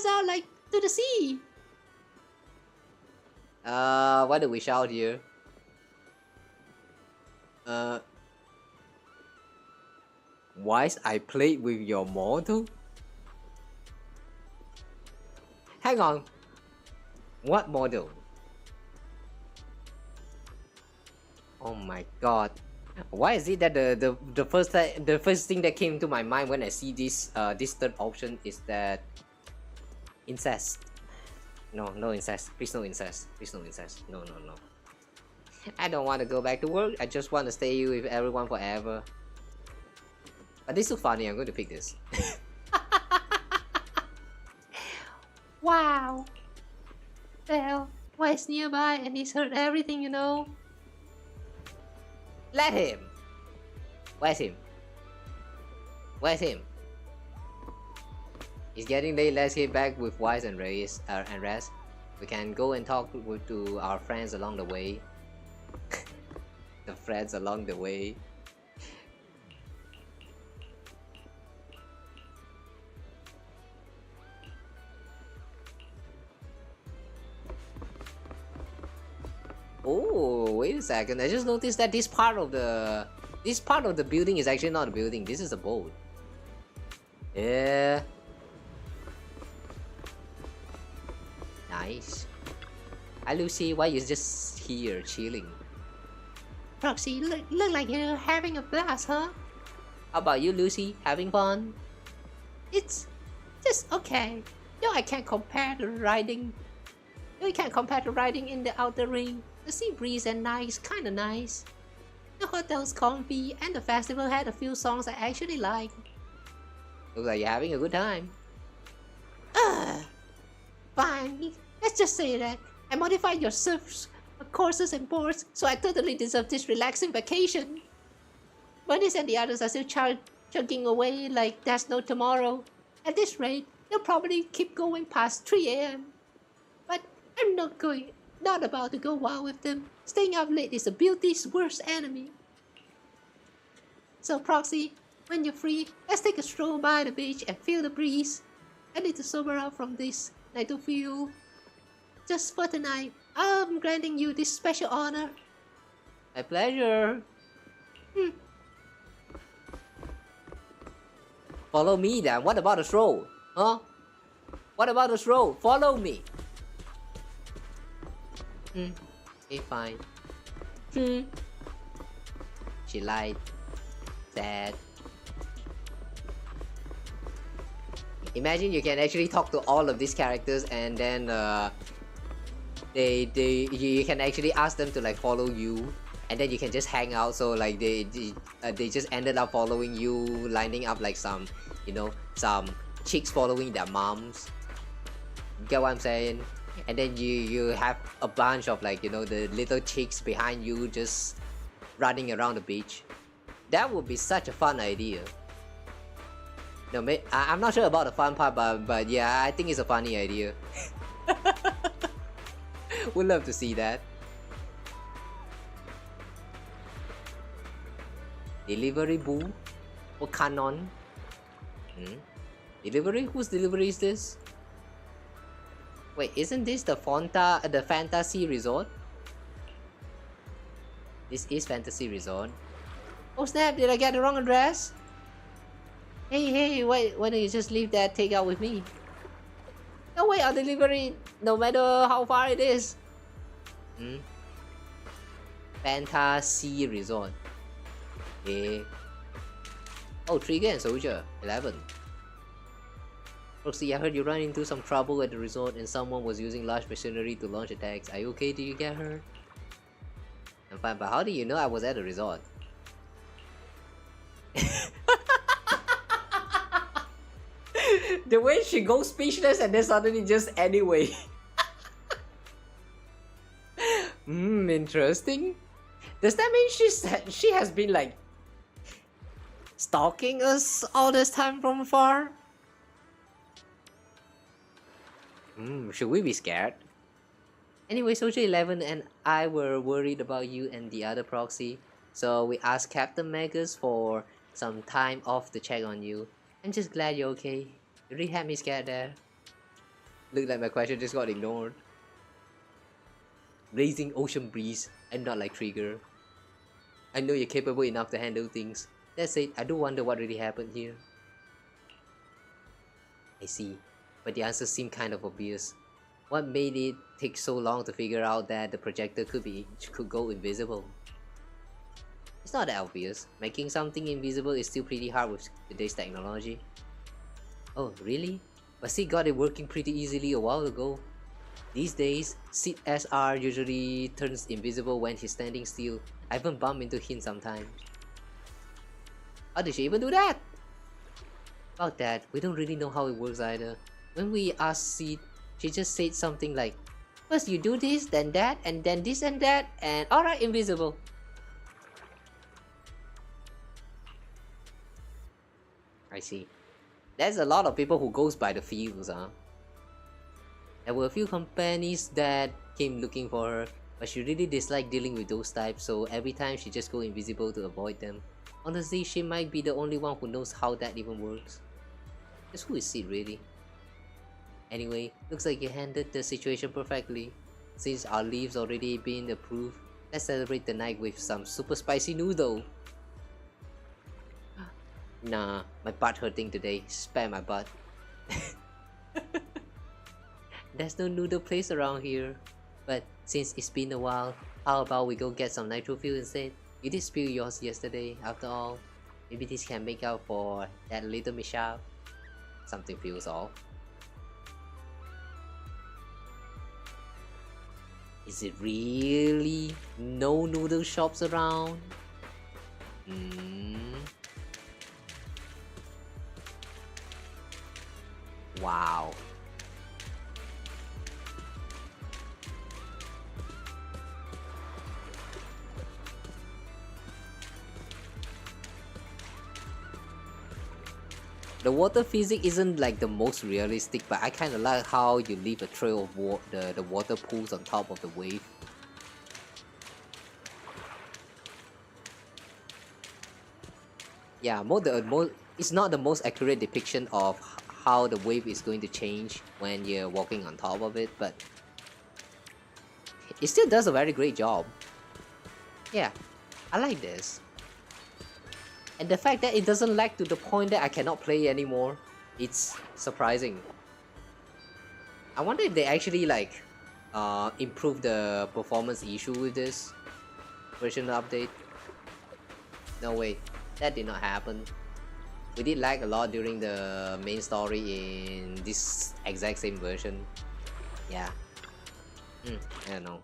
out like to the sea. What do we shout here? Wise, I played with your model? Hang on. What model? Oh my god. Why is it that the first thing that came to my mind when I see this this third option is that incest? No incest. Please no incest. Please no incest. No. I don't want to go back to work. I just want to stay with everyone forever. But this looks funny. I'm going to pick this. Wow. Belle, Wise nearby and he's heard everything, you know. Let him. Where's him? Where's him? It's getting late. Let's get back with Wise and Reyes and rest. We can go and talk to our friends along the way. The friends along the way. Oh, wait a second. I just noticed that this part of the building is actually not a building. This is a boat. Yeah. Nice. Hi Lucy, why you just here chilling? Roxy, look like you're having a blast, huh? How about you, Lucy? Having fun? It's just okay. No, I can't compare to riding. No, you can't compare to riding in the outer ring. The sea breeze and nice, kinda nice. The hotel's comfy, and the festival had a few songs I actually like. Looks like you're having a good time. Fine. Let's just say that I modified your surf courses and boards, so I totally deserve this relaxing vacation. Bernice and the others are still chugging away like there's no tomorrow. At this rate, they'll probably keep going past 3 a.m. But I'm not about to go wild with them. Staying up late is the beauty's worst enemy. So Proxy, when you're free, let's take a stroll by the beach and feel the breeze. I need to sober up from this night fuel. Just for tonight, I'm granting you this special honor. My pleasure. Follow me then. What about the stroll? Huh? What about the stroll? Follow me. Okay, fine. She lied. Sad. Imagine you can actually talk to all of these characters and then you can actually ask them to like follow you, and then you can just hang out. So like they just ended up following you, lining up like some, you know, some chicks following their moms. Get what I'm saying? And then you have a bunch of like, you know, the little chicks behind you just running around the beach. That would be such a fun idea. No, I'm not sure about the fun part, but yeah, I think it's a funny idea. Would love to see that. Delivery boo? Or canon? Delivery? Whose delivery is this? Wait, isn't this the Fantasy Resort? This is Fantasy Resort. Oh snap, did I get the wrong address? Hey, why don't you just leave that takeout with me? No way, I'll deliver it no matter how far it is. Fantasy Resort. Okay. Oh, Trigger and Soldier, 11. Roxy, I heard you ran into some trouble at the resort and someone was using large machinery to launch attacks. Are you okay? Did you get hurt? I'm fine, but how do you know I was at the resort? The way she goes speechless and then suddenly just anyway. Interesting. Does that mean she has been like stalking us all this time from afar? Should we be scared? Anyway, Soldier 11 and I were worried about you and the other proxy, so we asked Captain Megas for some time off to check on you. I'm just glad you're okay. You really had me scared there. Looked like my question just got ignored. Blazing ocean breeze and not like Trigger. I know you're capable enough to handle things. That said, I do wonder what really happened here. I see, but the answer seemed kind of obvious. What made it take so long to figure out that the projector could go invisible? It's not that obvious. Making something invisible is still pretty hard with today's technology. Oh, really? But Sid got it working pretty easily a while ago. These days, Sid SR usually turns invisible when he's standing still. I even bump into him sometimes. How did she even do that? About that, we don't really know how it works either. When we asked Sid, she just said something like, first you do this, then that, and then this and that, and alright, invisible. I see. There's a lot of people who goes by the feels, huh? There were a few companies that came looking for her, but she really disliked dealing with those types, so every time she just go invisible to avoid them. Honestly, she might be the only one who knows how that even works. Just who is Sid really? Anyway, looks like you handled the situation perfectly. Since our leave's already been approved, let's celebrate the night with some super spicy noodle. Nah, my butt hurting today. Spare my butt. There's no noodle place around here. But since it's been a while, how about we go get some nitro fuel instead? You did spill yours yesterday, after all. Maybe this can make up for that little mishap. Something feels off. Is it really no noodle shops around? Wow. The water physics isn't like the most realistic, but I kind of like how you leave a trail of the water pools on top of the wave. Yeah, it's not the most accurate depiction of how the wave is going to change when you're walking on top of it, but it still does a very great job. Yeah, I like this. And the fact that it doesn't lag to the point that I cannot play anymore, it's surprising. I wonder if they actually like improve the performance issue with this version update. No way, that did not happen. We did lag a lot during the main story in this exact same version. Yeah. I don't know.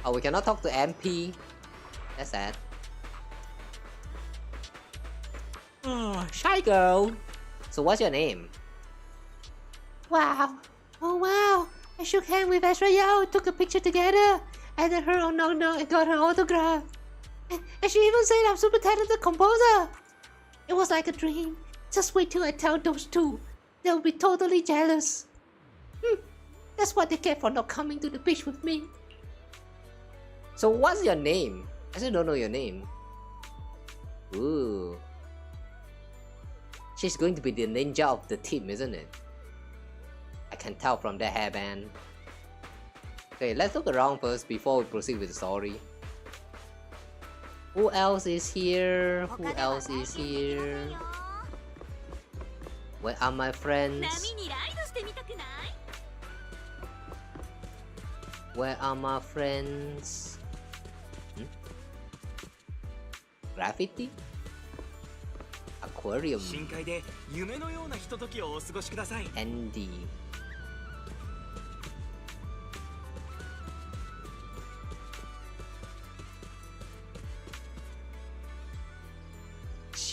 Oh, we cannot talk to MP. That's sad. Oh, shy girl. So what's your name? Wow. Oh wow. I shook hands with Azrael, took a picture together, added her on Knock Knock and got her autograph. And she even said I'm super talented composer. It was like a dream. Just wait till I tell those two. They'll be totally jealous. That's what they get for not coming to the beach with me. So what's your name? I still don't know your name. Ooh. She's going to be the ninja of the team, isn't it? I can tell from that hairband. Okay, let's look around first before we proceed with the story. Who else is here? Who else is here? Where are my friends? Where are my friends? Graffiti? Aquarium. Andy.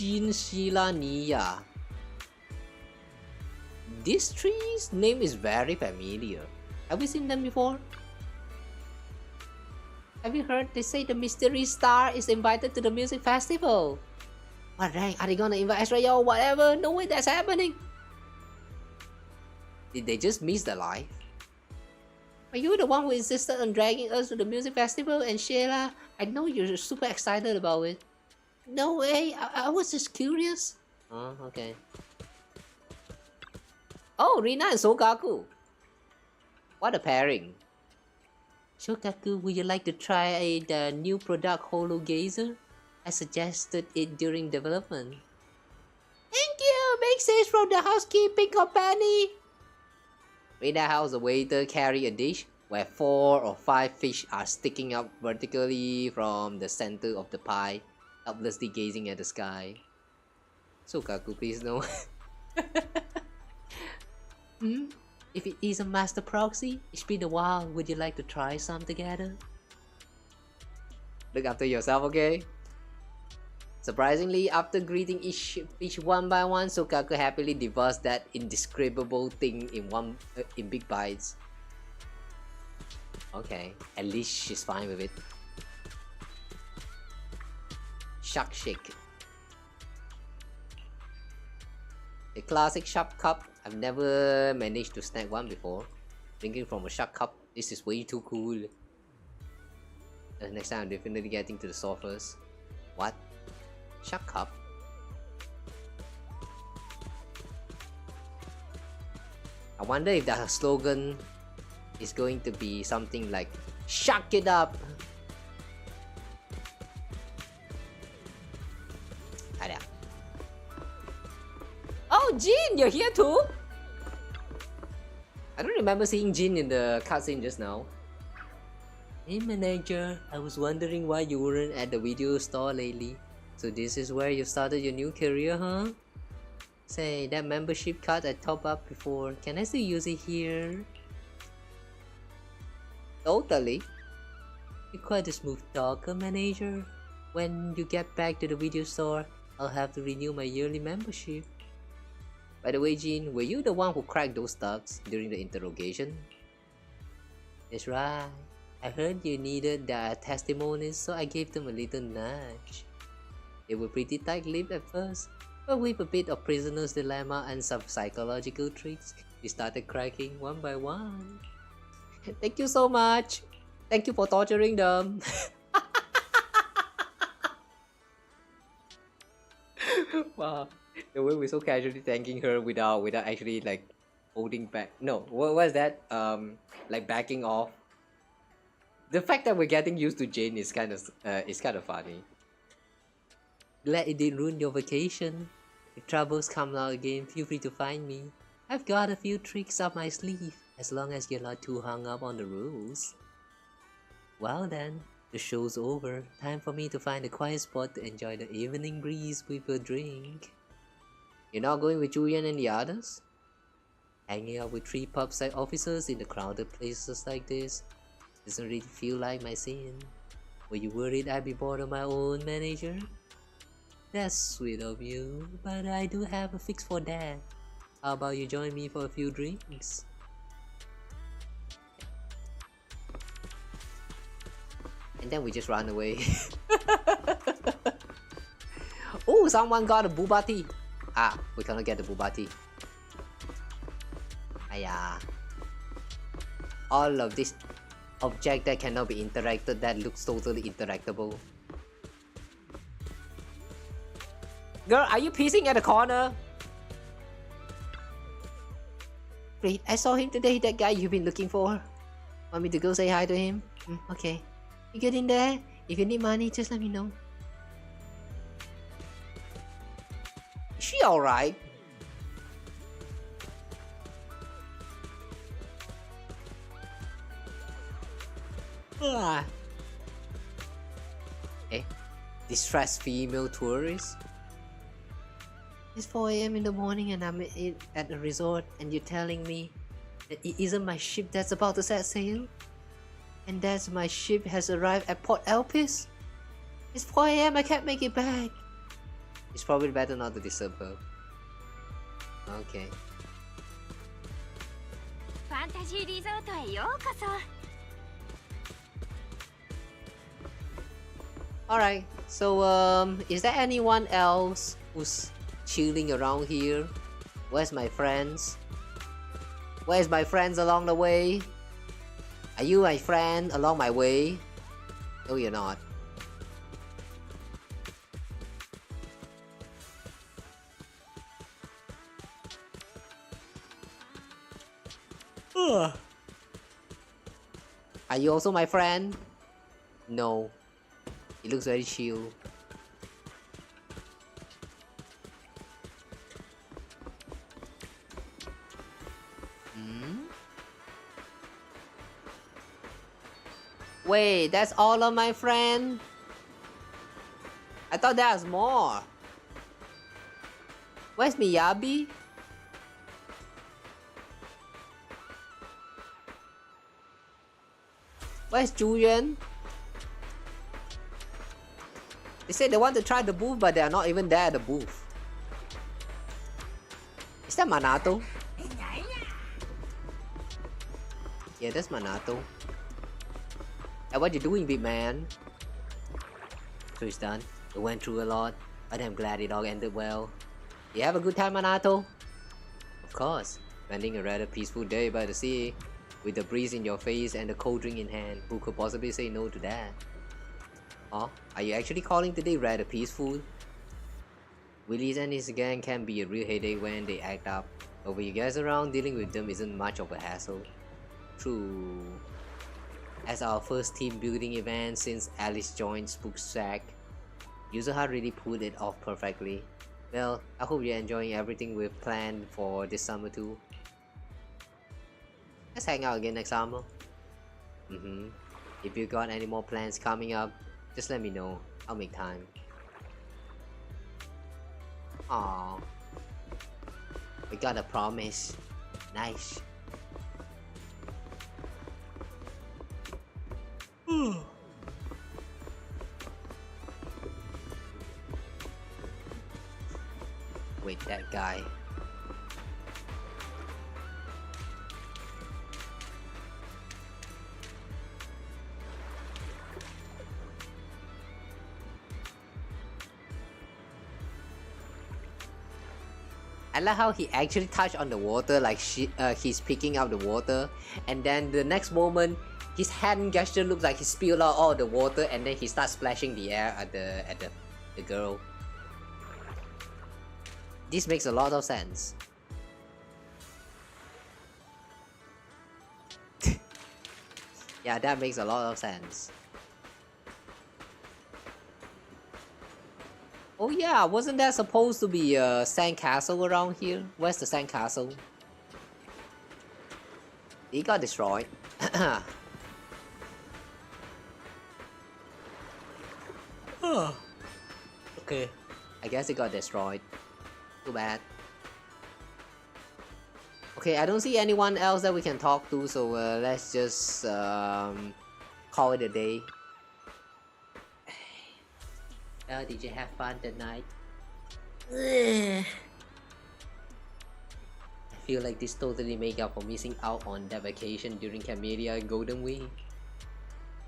Shilania. This tree's name is very familiar. Have we seen them before? Have you heard they say the mystery star is invited to the music festival? What rank? Are they gonna invite Azrael or whatever? No way that's happening. Did they just miss the life? Are you the one who insisted on dragging us to the music festival? And Sheila, I know you're super excited about it. No way, I was just curious. Oh, okay. Oh, Rina and Sokaku. What a pairing. Shokaku, would you like to try the new product Holo Gazer? I suggested it during development. Thank you! Make sense from the housekeeping company! Rina helps the waiter carry a dish where 4 or 5 fish are sticking up vertically from the center of the pie, helplessly gazing at the sky. Sokaku, please no. If it is a master proxy, it's been a while. Would you like to try some together? Look after yourself, okay? Surprisingly, after greeting each fish one by one, Sokaku happily devours that indescribable thing in big bites. Okay, at least she's fine with it. Shark shake. A classic shark cup. I've never managed to snag one before. Drinking from a shark cup. This is way too cool. Next time I'm definitely getting to the surface. What? Shark cup? I wonder if that slogan is going to be something like "Shark it up." Hi there. Oh, Jin, you're here too? I don't remember seeing Jin in the cutscene just now. Hey manager, I was wondering why you weren't at the video store lately. So this is where you started your new career, huh? Say, that membership card I topped up before, can I still use it here? Totally. You're quite a smooth talker, manager. When you get back to the video store, I'll have to renew my yearly membership. By the way, Jean, were you the one who cracked those thugs during the interrogation? That's right. I heard you needed their testimonies, so I gave them a little nudge. They were pretty tight-lipped at first, but with a bit of prisoner's dilemma and some psychological tricks, we started cracking one by one. Thank you so much. Thank you for torturing them. Wow, the way we're so casually thanking her without actually like holding back. No, what was that? Like backing off. The fact that we're getting used to Jane is kind of funny. Glad it didn't ruin your vacation. If troubles come out again, feel free to find me. I've got a few tricks up my sleeve, as long as you're not too hung up on the rules. Well then, the show's over. Time for me to find a quiet spot to enjoy the evening breeze with a drink. You're not going with Julian and the others? Hanging out with 3 pub-side officers in the crowded places like this doesn't really feel like my scene. Were you worried I'd be bored of my own manager? That's sweet of you, but I do have a fix for that. How about you join me for a few drinks? And then we just run away. Oh, someone got a Bubati. Ah, we cannot get the Bubati. Ayah. All of this object that cannot be interacted, that looks totally interactable. Girl, are you pissing at the corner? Great, I saw him today, that guy you've been looking for. Want me to go say hi to him? Okay. You get in there. If you need money, just let me know. Is she alright? Eh? Distressed female tourist? It's 4 AM in the morning and I'm at the resort, and you're telling me that it isn't my ship that's about to set sail? And that my ship has arrived at Port Elpis? It's 4 AM, I can't make it back. It's probably better not to disturb her. Okay. ファンタジーリゾートへようこそ。 Alright, so is there anyone else who's chilling around here? Where's my friends? Where's my friends along the way? Are you my friend along my way? No, you're not. Ugh. Are you also my friend? No. He looks very chill. Wait, that's all of my friend? I thought there was more. Where's Miyabi? Where's Julian? They said they want to try the booth, but they are not even there at the booth. Is that Manato? Yeah, that's Manato. Hey, what you doing, big man? So it's done. We went through a lot, but I'm glad it all ended well. You have a good time, Manato? Of course. Spending a rather peaceful day by the sea, with the breeze in your face and the cold drink in hand. Who could possibly say no to that? Huh? Are you actually calling today rather peaceful? Willis and his gang can be a real headache when they act up. But when you guys around, dealing with them isn't much of a hassle. True. As our first team building event since Alice joined Spook Shack, Yuzuha really pulled it off perfectly. Well, I hope you're enjoying everything we've planned for this summer too. Let's hang out again next summer. If you got any more plans coming up, just let me know. I'll make time. Aww. We got a promise. Nice. Wait, that guy. I like how he actually touched on the water, like he's picking up the water, and then the next moment his hand gesture looks like he spilled out all the water, and then he starts splashing the air at the girl. This makes a lot of sense. Yeah, that makes a lot of sense. Oh yeah, wasn't there supposed to be a sandcastle around here? Where's the sandcastle? It got destroyed. Okay, I guess it got destroyed. Too bad. Okay, I don't see anyone else that we can talk to, so let's just call it a day. Well, did you have fun tonight? I feel like this totally make up for missing out on that vacation during Camellia Golden Week.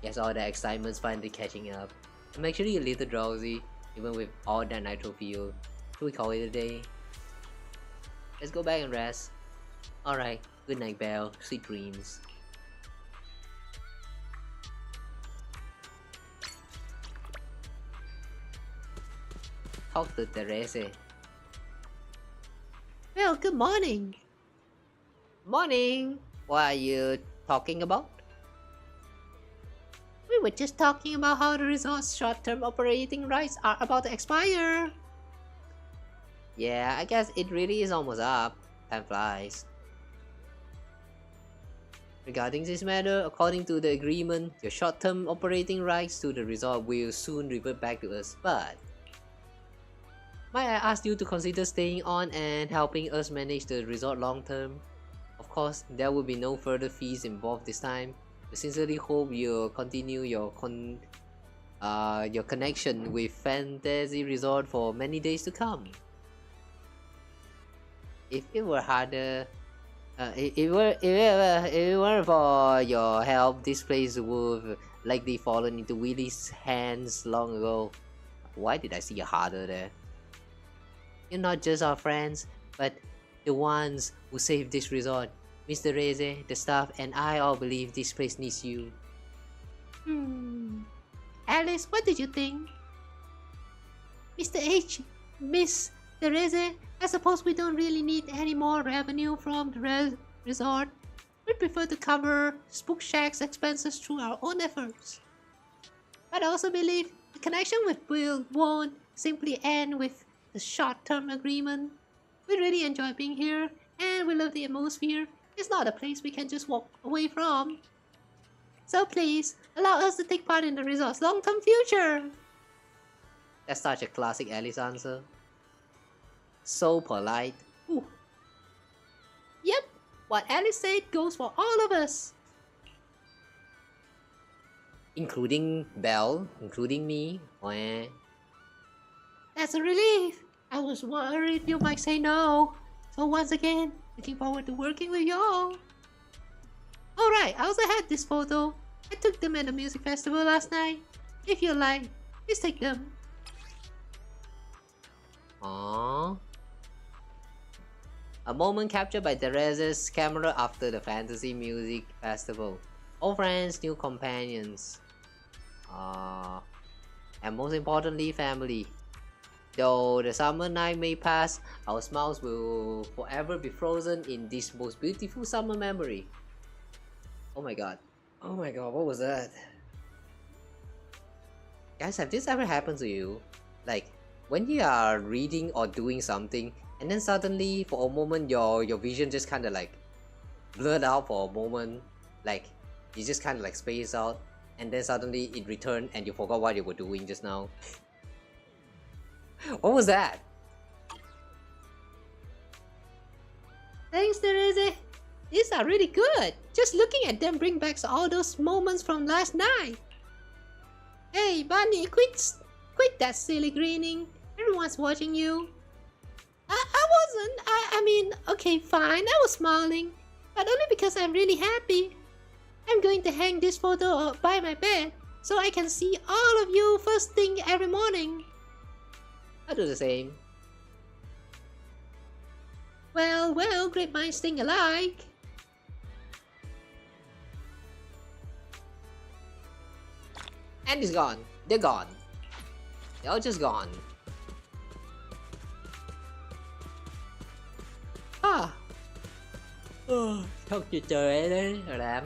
Yes, all the excitement's finally catching up. I'm actually a little drowsy, even with all that nitro fuel. Should we call it a day? Let's go back and rest. Alright, good night, Belle. Sweet dreams. Talk to Therese. Well, good morning. Morning. What are you talking about? We were just talking about how the resort's short-term operating rights are about to expire. Yeah, I guess it really is almost up. Time flies. Regarding this matter, according to the agreement, your short-term operating rights to the resort will soon revert back to us, but might I ask you to consider staying on and helping us manage the resort long-term? Of course, there will be no further fees involved this time. We sincerely hope you'll continue your connection with Fantasy Resort for many days to come. If it were harder, if it weren't for your help, this place would likely fallen into Willy's hands long ago. Why did I see a harder there? You're not just our friends, but the ones who saved this resort. Mr. Reze, the staff, and I all believe this place needs you. Alice, what did you think? Mr. H, Miss Therese, I suppose we don't really need any more revenue from the resort. We prefer to cover Spook Shack's expenses through our own efforts. But I also believe the connection with Bill won't simply end with the short-term agreement. We really enjoy being here, and we love the atmosphere. It's not a place we can just walk away from. So please, allow us to take part in the resort's long-term future. That's such a classic Alice answer. So polite. Ooh. Yep, what Alice said goes for all of us. Including Belle, including me. Wah. That's a relief. I was worried you might say no. So once again, looking forward to working with y'all. Alright, I also had this photo. I took them at the music festival last night. If you like, please take them. Aww. A moment captured by Therese's camera after the Fantasy Music Festival. Old friends, new companions. And most importantly, family. Though the summer night may pass, our smiles will forever be frozen in this most beautiful summer memory. Oh my god. Oh my god, what was that? Guys, have this ever happened to you? Like, when you are reading or doing something, and then suddenly, for a moment, your vision just kinda like blurred out for a moment. Like, you just kinda like space out, and then suddenly it returned and you forgot what you were doing just now. What was that? Thanks, Therese. These are really good. Just looking at them bring back all those moments from last night. Hey, Bunny, quit that silly grinning. Everyone's watching you. I wasn't. I mean, okay, fine. I was smiling, but only because I'm really happy. I'm going to hang this photo by my bed so I can see all of you first thing every morning. I do the same. Well, well, great minds think alike. And he's gone. They're gone. They're all just gone. Ah. Thôi trời đấy làm.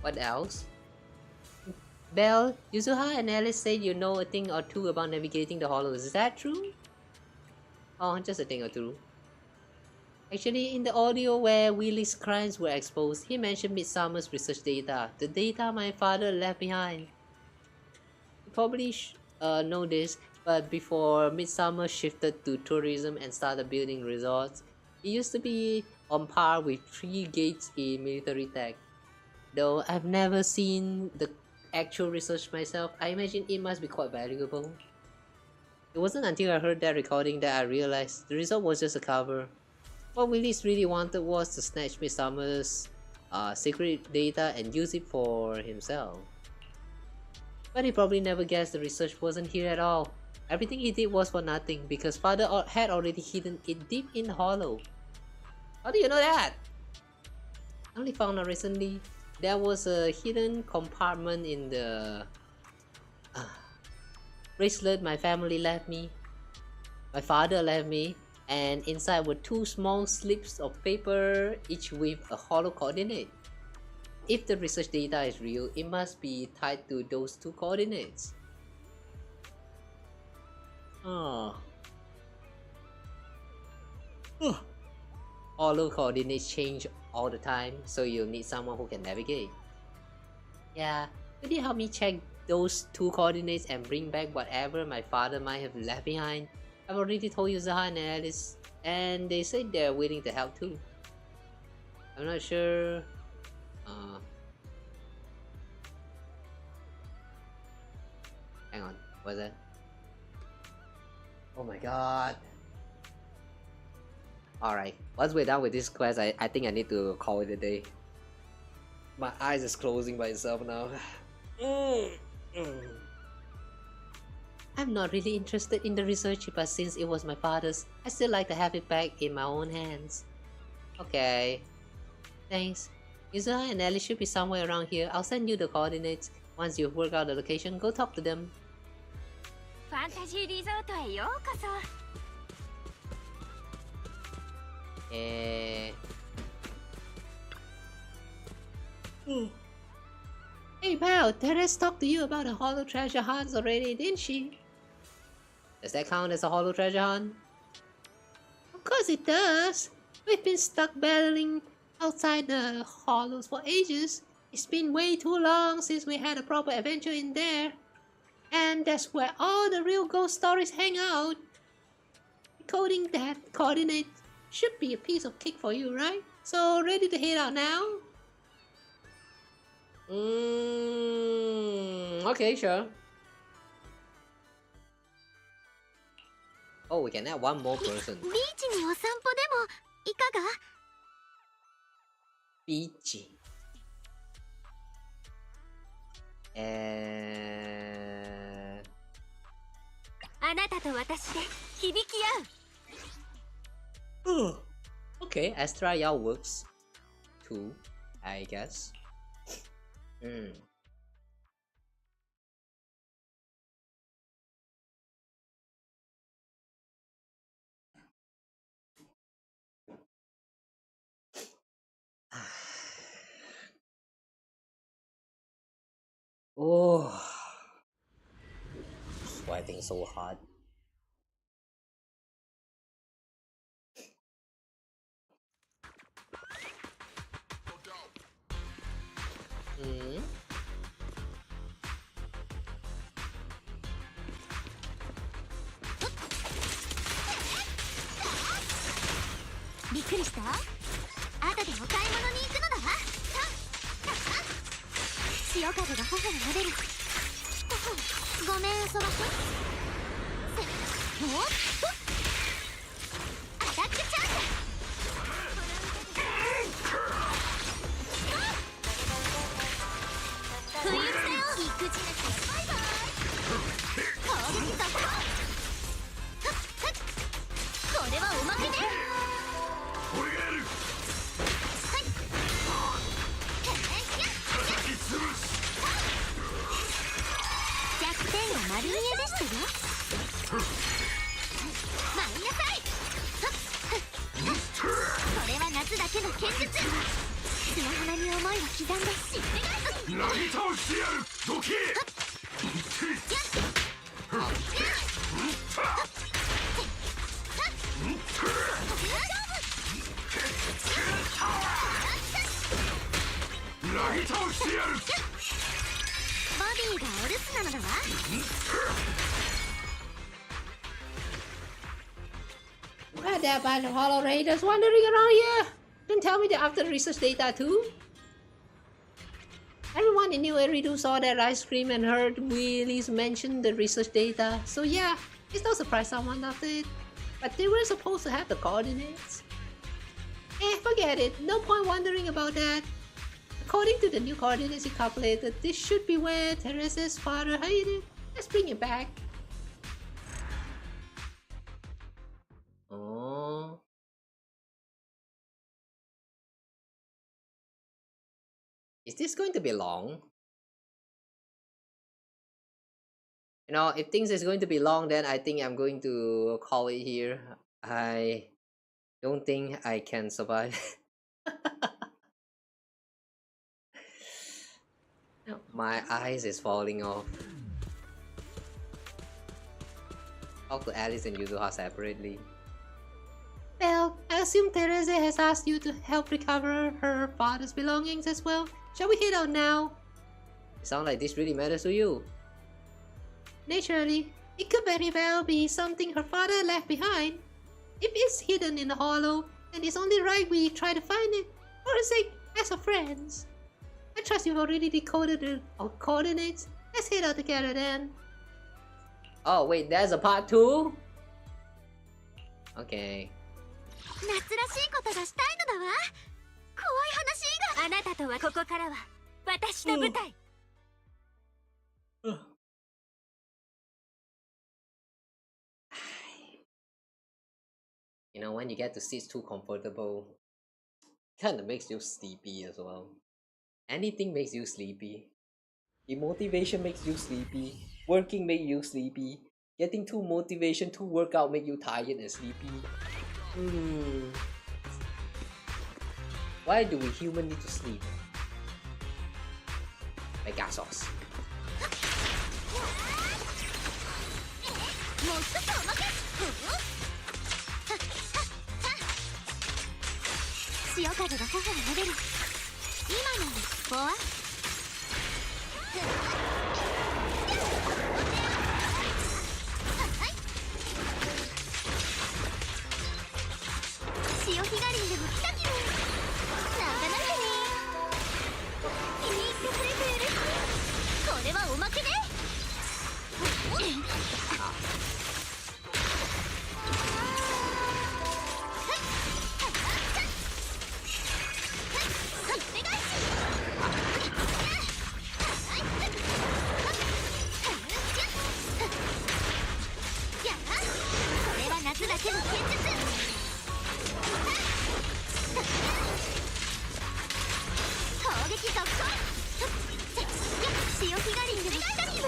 What else? Belle, Yuzuha and Alice said you know a thing or two about navigating the hollows. Is that true? Oh, just a thing or two. Actually, in the audio where Willie's crimes were exposed, he mentioned Midsummer's research data. The data my father left behind. You probably know this, but before Midsummer shifted to tourism and started building resorts, it used to be on par with 3 gates in military tech. Though I've never seen the actual research myself, I imagine it must be quite valuable. It wasn't until I heard that recording that I realized the result was just a cover. What Willis really wanted was to snatch Midsummer's secret data and use it for himself. But he probably never guessed the research wasn't here at all. Everything he did was for nothing because father had already hidden it deep in the hollow. How do you know that? I only found out recently. There was a hidden compartment in the bracelet my family left me. My father left me, and inside were 2 small slips of paper, each with a hollow coordinate. If the research data is real, it must be tied to those 2 coordinates. Oh. Hollow coordinates change all the time, so you'll need someone who can navigate. Yeah, could you help me check those 2 coordinates and bring back whatever my father might have left behind? I've already told Yuzuha and Alice, and they said they're willing to help too. I'm not sure. Hang on, what's that? Oh my god. Alright, once we're done with this quest, I think I need to call it a day. My eyes is closing by itself now. I'm not really interested in the research, but since it was my father's, I still like to have it back in my own hands. Okay. Thanks. Yuzuha and Ellie should be somewhere around here. I'll send you the coordinates. Once you've worked out the location, go talk to them. ファンタジーリゾートへようこそ。Hey pal, Teres talked to you about the hollow treasure hunts already, didn't she? Does that count as a hollow treasure hunt? Of course it does. We've been stuck battling outside the hollows for ages. It's been way too long since we had a proper adventure in there. And that's where all the real ghost stories hang out. Decoding that coordinate should be a piece of cake for you, right? So ready to head out now? Okay, sure. Oh, we can add one more person. ビーチにお散歩でもいかが？ Beach. あなたと私で響き合う。Okay, Astra Yao works too, I guess. Oh, sweating so hard.びっくりした？後でお買い物に行くのだわ。潮風が頬を撫でる。ごめん、そばくん。おっとアタックチャンス。不意打ちだよ。育児なしバイバイ。攻撃突破。剣術砂浜に思いは刻んで知ってなぎ倒してやる。どけ。なぎ倒してやる。ボディがお留守なのだわ。Right there, by the Hollow Raiders wandering around here. Don't tell me they're after research data too. Everyone in New Eridu saw that ice cream and heard Willis mention the research data, so yeah, it's no surprise someone after it. But they were supposed to have the coordinates. Forget it, no point wondering about that. According to the new coordinates he calculated, this should be where Teresa's father hid it. Let's bring it back. Oh. Is this going to be long? You know, if things is going to be long, then I think I'm going to call it here. I don't think I can survive. My eyes is falling off. Talk to Alice and Yuzuha separately. Well, I assume Teresa has asked you to help recover her father's belongings as well. Shall we head out now? It sounds like this really matters to you. Naturally, it could very well be something her father left behind. If it's hidden in the hollow, then it's only right we try to find it, for his sake, as of friends. I trust you've already decoded the coordinates. Let's head out together then. Oh wait, there's a part 2? Okay. 夏らしいことがしたいのだわ。怖い話以外。あなたとはここからは私の舞台。You know, when you get to sit too comfortable, kind of makes you sleepy as well. Anything makes you sleepy. Demotivation makes you sleepy. Working makes you sleepy. Getting too motivation to work out make you tired and sleepy. Why do we humans need to sleep? Pegasus. もう一つおまけ。潮風が頬を撫でる。今のフォア。潮干狩りでも来た気分。なんかなんかね。気に入ってくれて嬉しい。これはおまけね。夏だけの剣術。攻撃続行。潮干狩りにでも来た気分。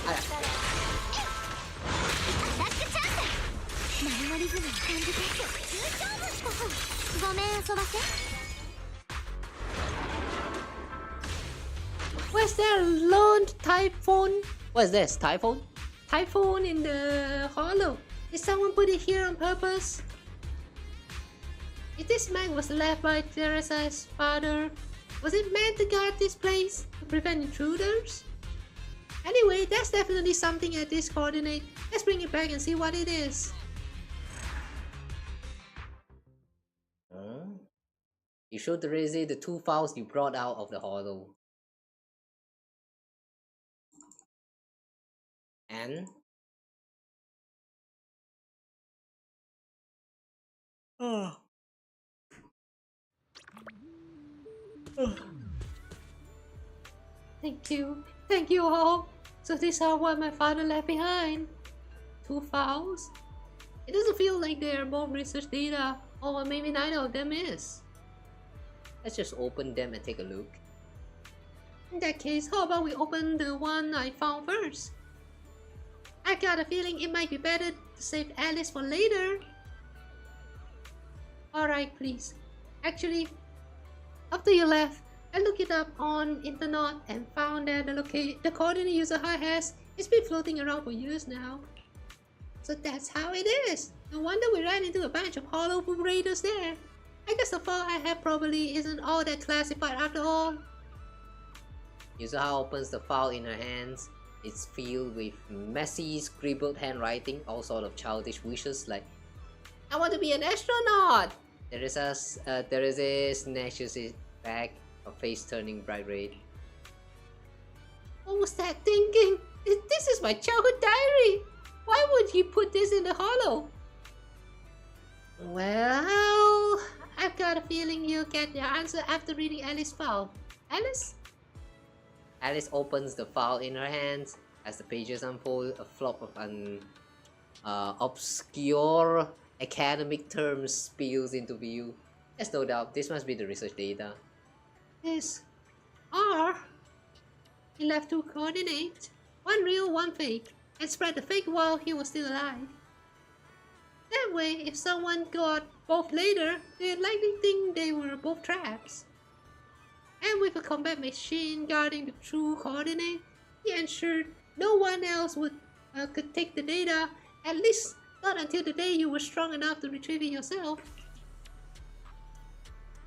アタックチャンス。波のリズムを感じて極中勝負。ごめん遊ばせ。Where's that lone typhoon? What's this? Typhoon? Typhoon in the hollow. Did someone put it here on purpose? If this map was left by Teresa's father, was it meant to guard this place to prevent intruders? Anyway, that's definitely something at this coordinate. Let's bring it back and see what it is. You showed Teresa the 2 files you brought out of the hollow. And Thank you all. So these are what my father left behind. 2 files? It doesn't feel like there are more research data, or maybe neither of them is. let's just open them and take a look. In that case, how about we open the one I found first? I got a feeling it might be better to save Alice for later. Alright, please. Actually, after you left, I looked it up on internet and found that the coordinate user has it's been floating around for years now. So that's how it is. No wonder we ran into a bunch of hollow raiders there. I guess the file I have probably isn't all that classified after all. Yuzuha opens the file in her hands. It's filled with messy, scribbled handwriting, all sort of childish wishes like, I want to be an astronaut! Teresa snatches it back, her face turning bright red. What was that thinking? This is my childhood diary! Why would you put this in the hollow? Well, I've got a feeling you'll get the answer after reading Alice's file. Alice? Alice opens the file in her hands. As the pages unfold, a flop of obscure academic terms spills into view. There's no doubt this must be the research data. This R. He left 2 coordinates, one real, one fake, and spread the fake while he was still alive. That way, if someone got both later, they'd likely think they were both traps. And with a combat machine guarding the true coordinate, he ensured no one else could take the data, at least not until the day you were strong enough to retrieve it yourself.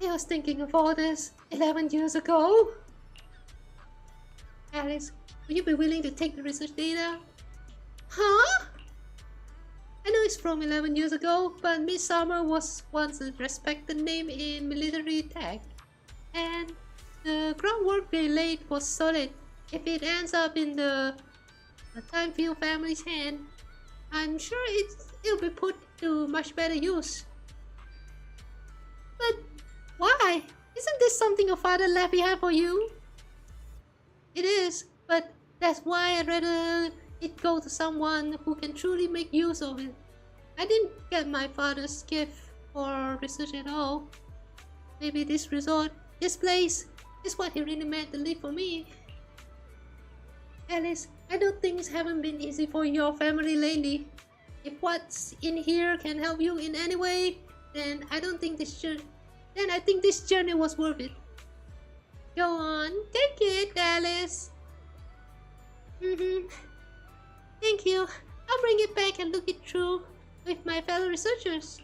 I was thinking of all this 11 years ago. Alice, would you be willing to take the research data? Huh? I know it's from 11 years ago, but Miss Summer was once a respected name in military tech. And the groundwork they laid was solid. If it ends up in the Timefield family's hand, I'm sure it'll be put to much better use. But why? Isn't this something your father left behind for you? It is, but that's why I'd rather it go to someone who can truly make use of it. I didn't get my father's gift for research at all. Maybe this resort, this place, is what he really meant to leave for me. Alice, I know things haven't been easy for your family lately. If what's in here can help you in any way, then I think this journey was worth it. Go on, take it, Alice. Thank you. I'll bring it back and look it through with my fellow researchers.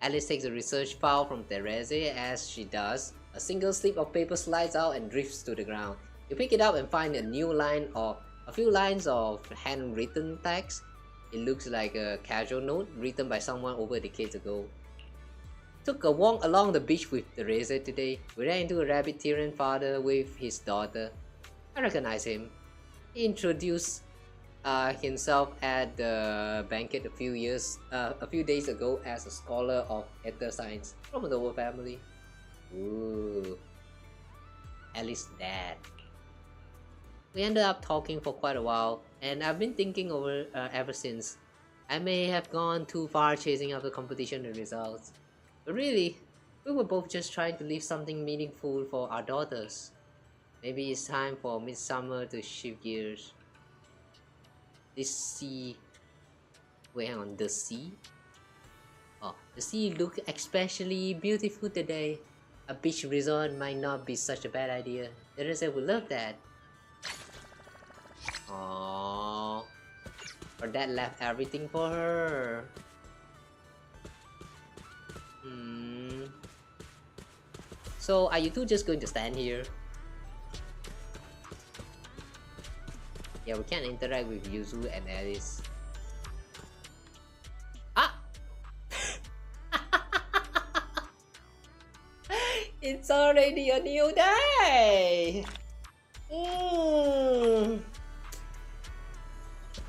Alice takes a research file from Teresa. As she does, a single slip of paper slides out and drifts to the ground. You pick it up and find a new line or a few lines of handwritten text. It looks like a casual note written by someone over decades ago. Took a walk along the beach with Teresa today. We ran into a rabbit-tearing father with his daughter. I recognize him. He introduced himself at the banquet a few days ago as a scholar of ether science from the Dover family. Ooh, Alice's dad. We ended up talking for quite a while, and I've been thinking over ever since. I may have gone too far chasing after competition and results, but really, we were both just trying to leave something meaningful for our daughters. Maybe it's time for Midsummer to shift gears. This sea... Wait, hang on, the sea? Oh, the sea looked especially beautiful today. A beach resort might not be such a bad idea. Teresa would love that. Aww. Her dad left everything for her. So, are you two just going to stand here? Yeah, we can't interact with Yuzu and Alice. Ah! It's already a new day!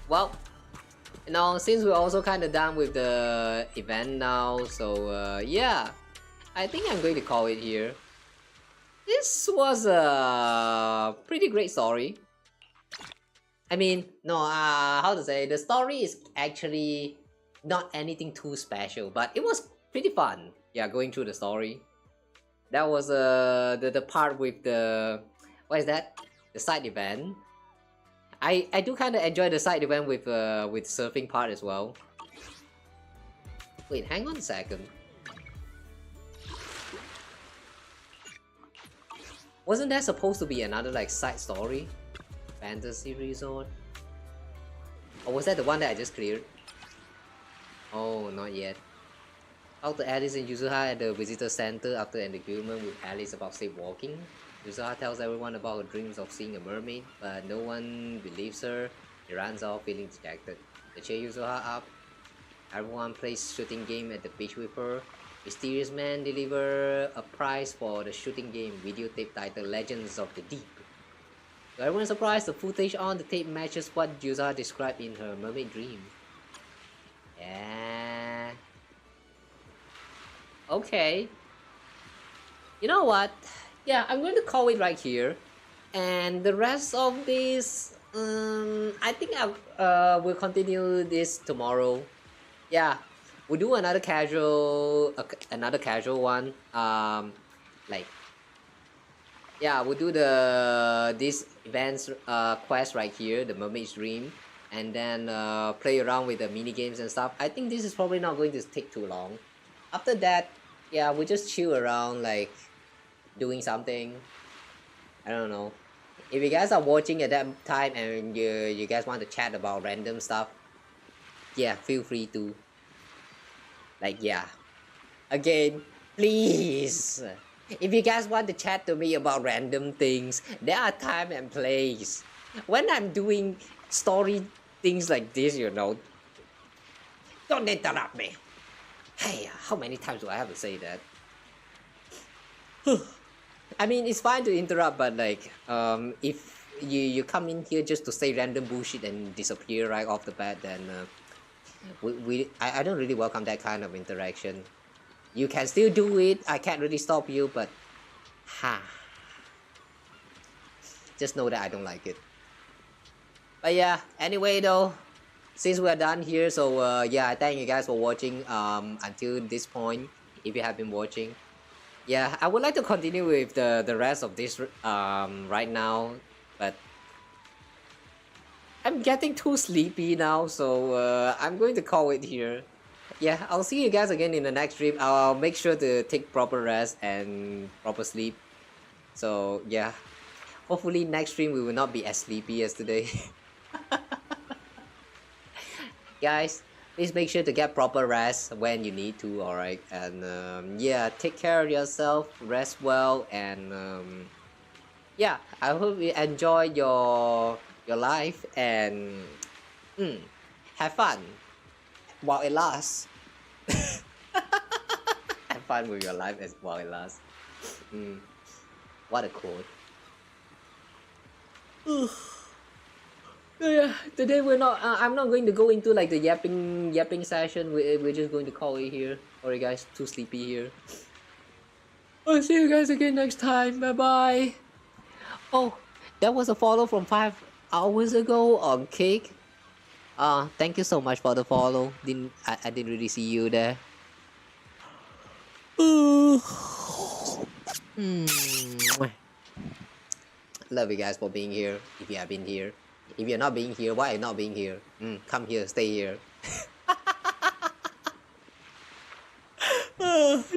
Well, you know, since we're also kind of done with the event now, so yeah, I think I'm going to call it here. This was a pretty great story. I mean, no, how to say, the story is actually not anything too special, but it was pretty fun. Yeah, going through the story. That was the part with the, what is that? The side event. I do kind of enjoy the side event with surfing part as well. Wait, hang on a second. Wasn't that supposed to be another like side story? Fantasy Resort? Or was that the one that I just cleared? Oh, not yet. Talk to Alice and Yuzuha at the visitor center after an argument with Alice about sleepwalking. Yuzuha tells everyone about her dreams of seeing a mermaid, but no one believes her. He runs off feeling dejected. They cheer Yuzuha up. Everyone plays shooting game at the beach with her. Mysterious man deliver a prize for the shooting game videotape titled Legends of the Deep. To everyone's surprise, the footage on the tape matches what Yuzuha described in her mermaid dream. Yeah. Okay. You know what? Yeah, I'm going to call it right here. And the rest of this, I think I will continue this tomorrow. Yeah, we'll do another casual one. Like, yeah, we'll do this events quest right here, the Mermaid's Dream, and then play around with the mini games and stuff. I think this is probably not going to take too long. After that, yeah, we just chill around, like doing something. I don't know. If you guys are watching at that time and you guys want to chat about random stuff, yeah, feel free to. Like, yeah. Again, please. If you guys want to chat to me about random things, there are time and place. When I'm doing story things like this, you know, don't interrupt me. Hey, how many times do I have to say that? I mean, it's fine to interrupt, but like, if you come in here just to say random bullshit and disappear right off the bat, then I don't really welcome that kind of interaction. You can still do it. I can't really stop you, but just know that I don't like it. But yeah, anyway though, since we're done here, so yeah, I thank you guys for watching until this point, if you have been watching. Yeah, I would like to continue with the rest of this right now, but I'm getting too sleepy now, so I'm going to call it here. Yeah, I'll see you guys again in the next stream. I'll make sure to take proper rest and proper sleep. So yeah, hopefully next stream we will not be as sleepy as today. Guys, please make sure to get proper rest when you need to, alright? And yeah, take care of yourself, rest well, and yeah, I hope you enjoy your life and have fun while it lasts. Have fun with your life as while it lasts. What a quote. Yeah, today we're not. I'm not going to go into like the yapping session. We're just going to call it here. Alright, guys, too sleepy here. I'll see you guys again next time. Bye bye. Oh, that was a follow from 5 hours ago on Cake. Thank you so much for the follow. I didn't really see you there. Love you guys for being here. If you have been here. If you're not being here, why are you not being here? Come here, stay here.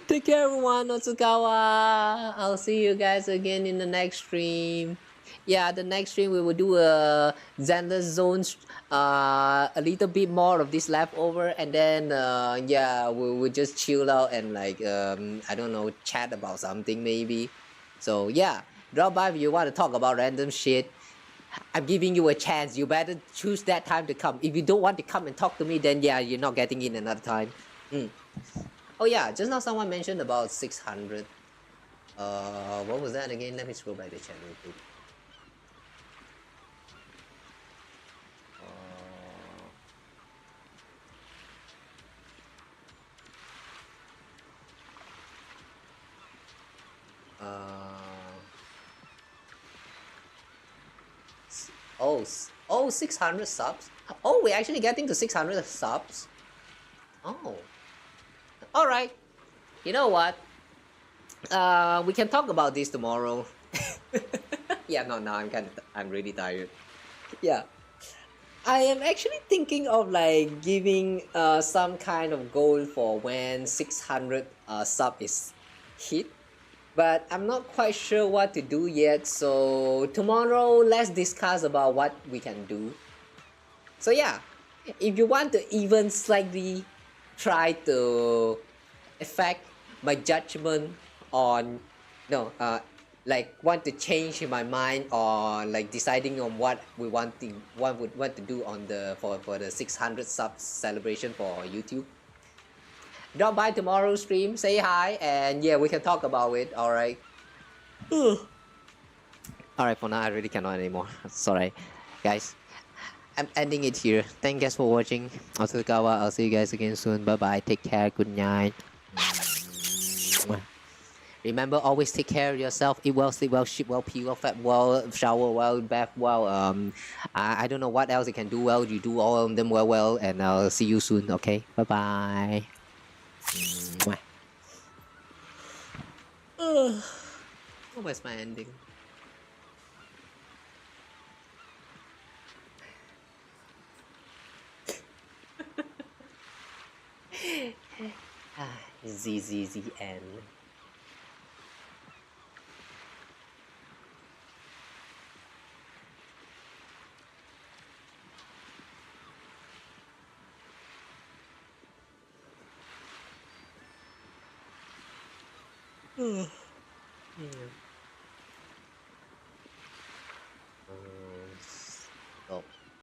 Take care everyone, Otsukawa. I'll see you guys again in the next stream. Yeah, the next stream we will do a Xander Zones, a little bit more of this leftover, and then yeah, we'll just chill out and like I don't know, chat about something maybe. So yeah, drop by if you want to talk about random shit. I'm giving you a chance. You better choose that time to come. If you don't want to come and talk to me, then yeah, you're not getting in another time. Oh yeah, just now someone mentioned about 600. What was that again? Let me scroll by the chat real quick. Oh, 600 subs. Oh, we're actually getting to 600 subs. Oh, all right. You know what? We can talk about this tomorrow. Yeah, no, now I'm really tired. Yeah. I am actually thinking of like giving some kind of goal for when 600 sub is hit, but I'm not quite sure what to do yet. So tomorrow let's discuss about what we can do. So yeah, if you want to even slightly try to affect my judgment on like want to change my mind on like deciding on what we would want to do on the for the 600 subs celebration for YouTube, drop by tomorrow's stream, say hi, and yeah, we can talk about it. All right. All right, for now I really cannot anymore. Sorry guys, I'm ending it here. Thank you guys for watching. Also Kawa, I'll see you guys again soon. Bye bye, take care, good night. Remember, always take care of yourself. Eat well, sleep well, shit well, pee well, fat well, shower well, bath well. I don't know what else you can do well. You do all of them well, and I'll see you soon. Okay, bye bye. Where's my ending? ZZZN. Yeah.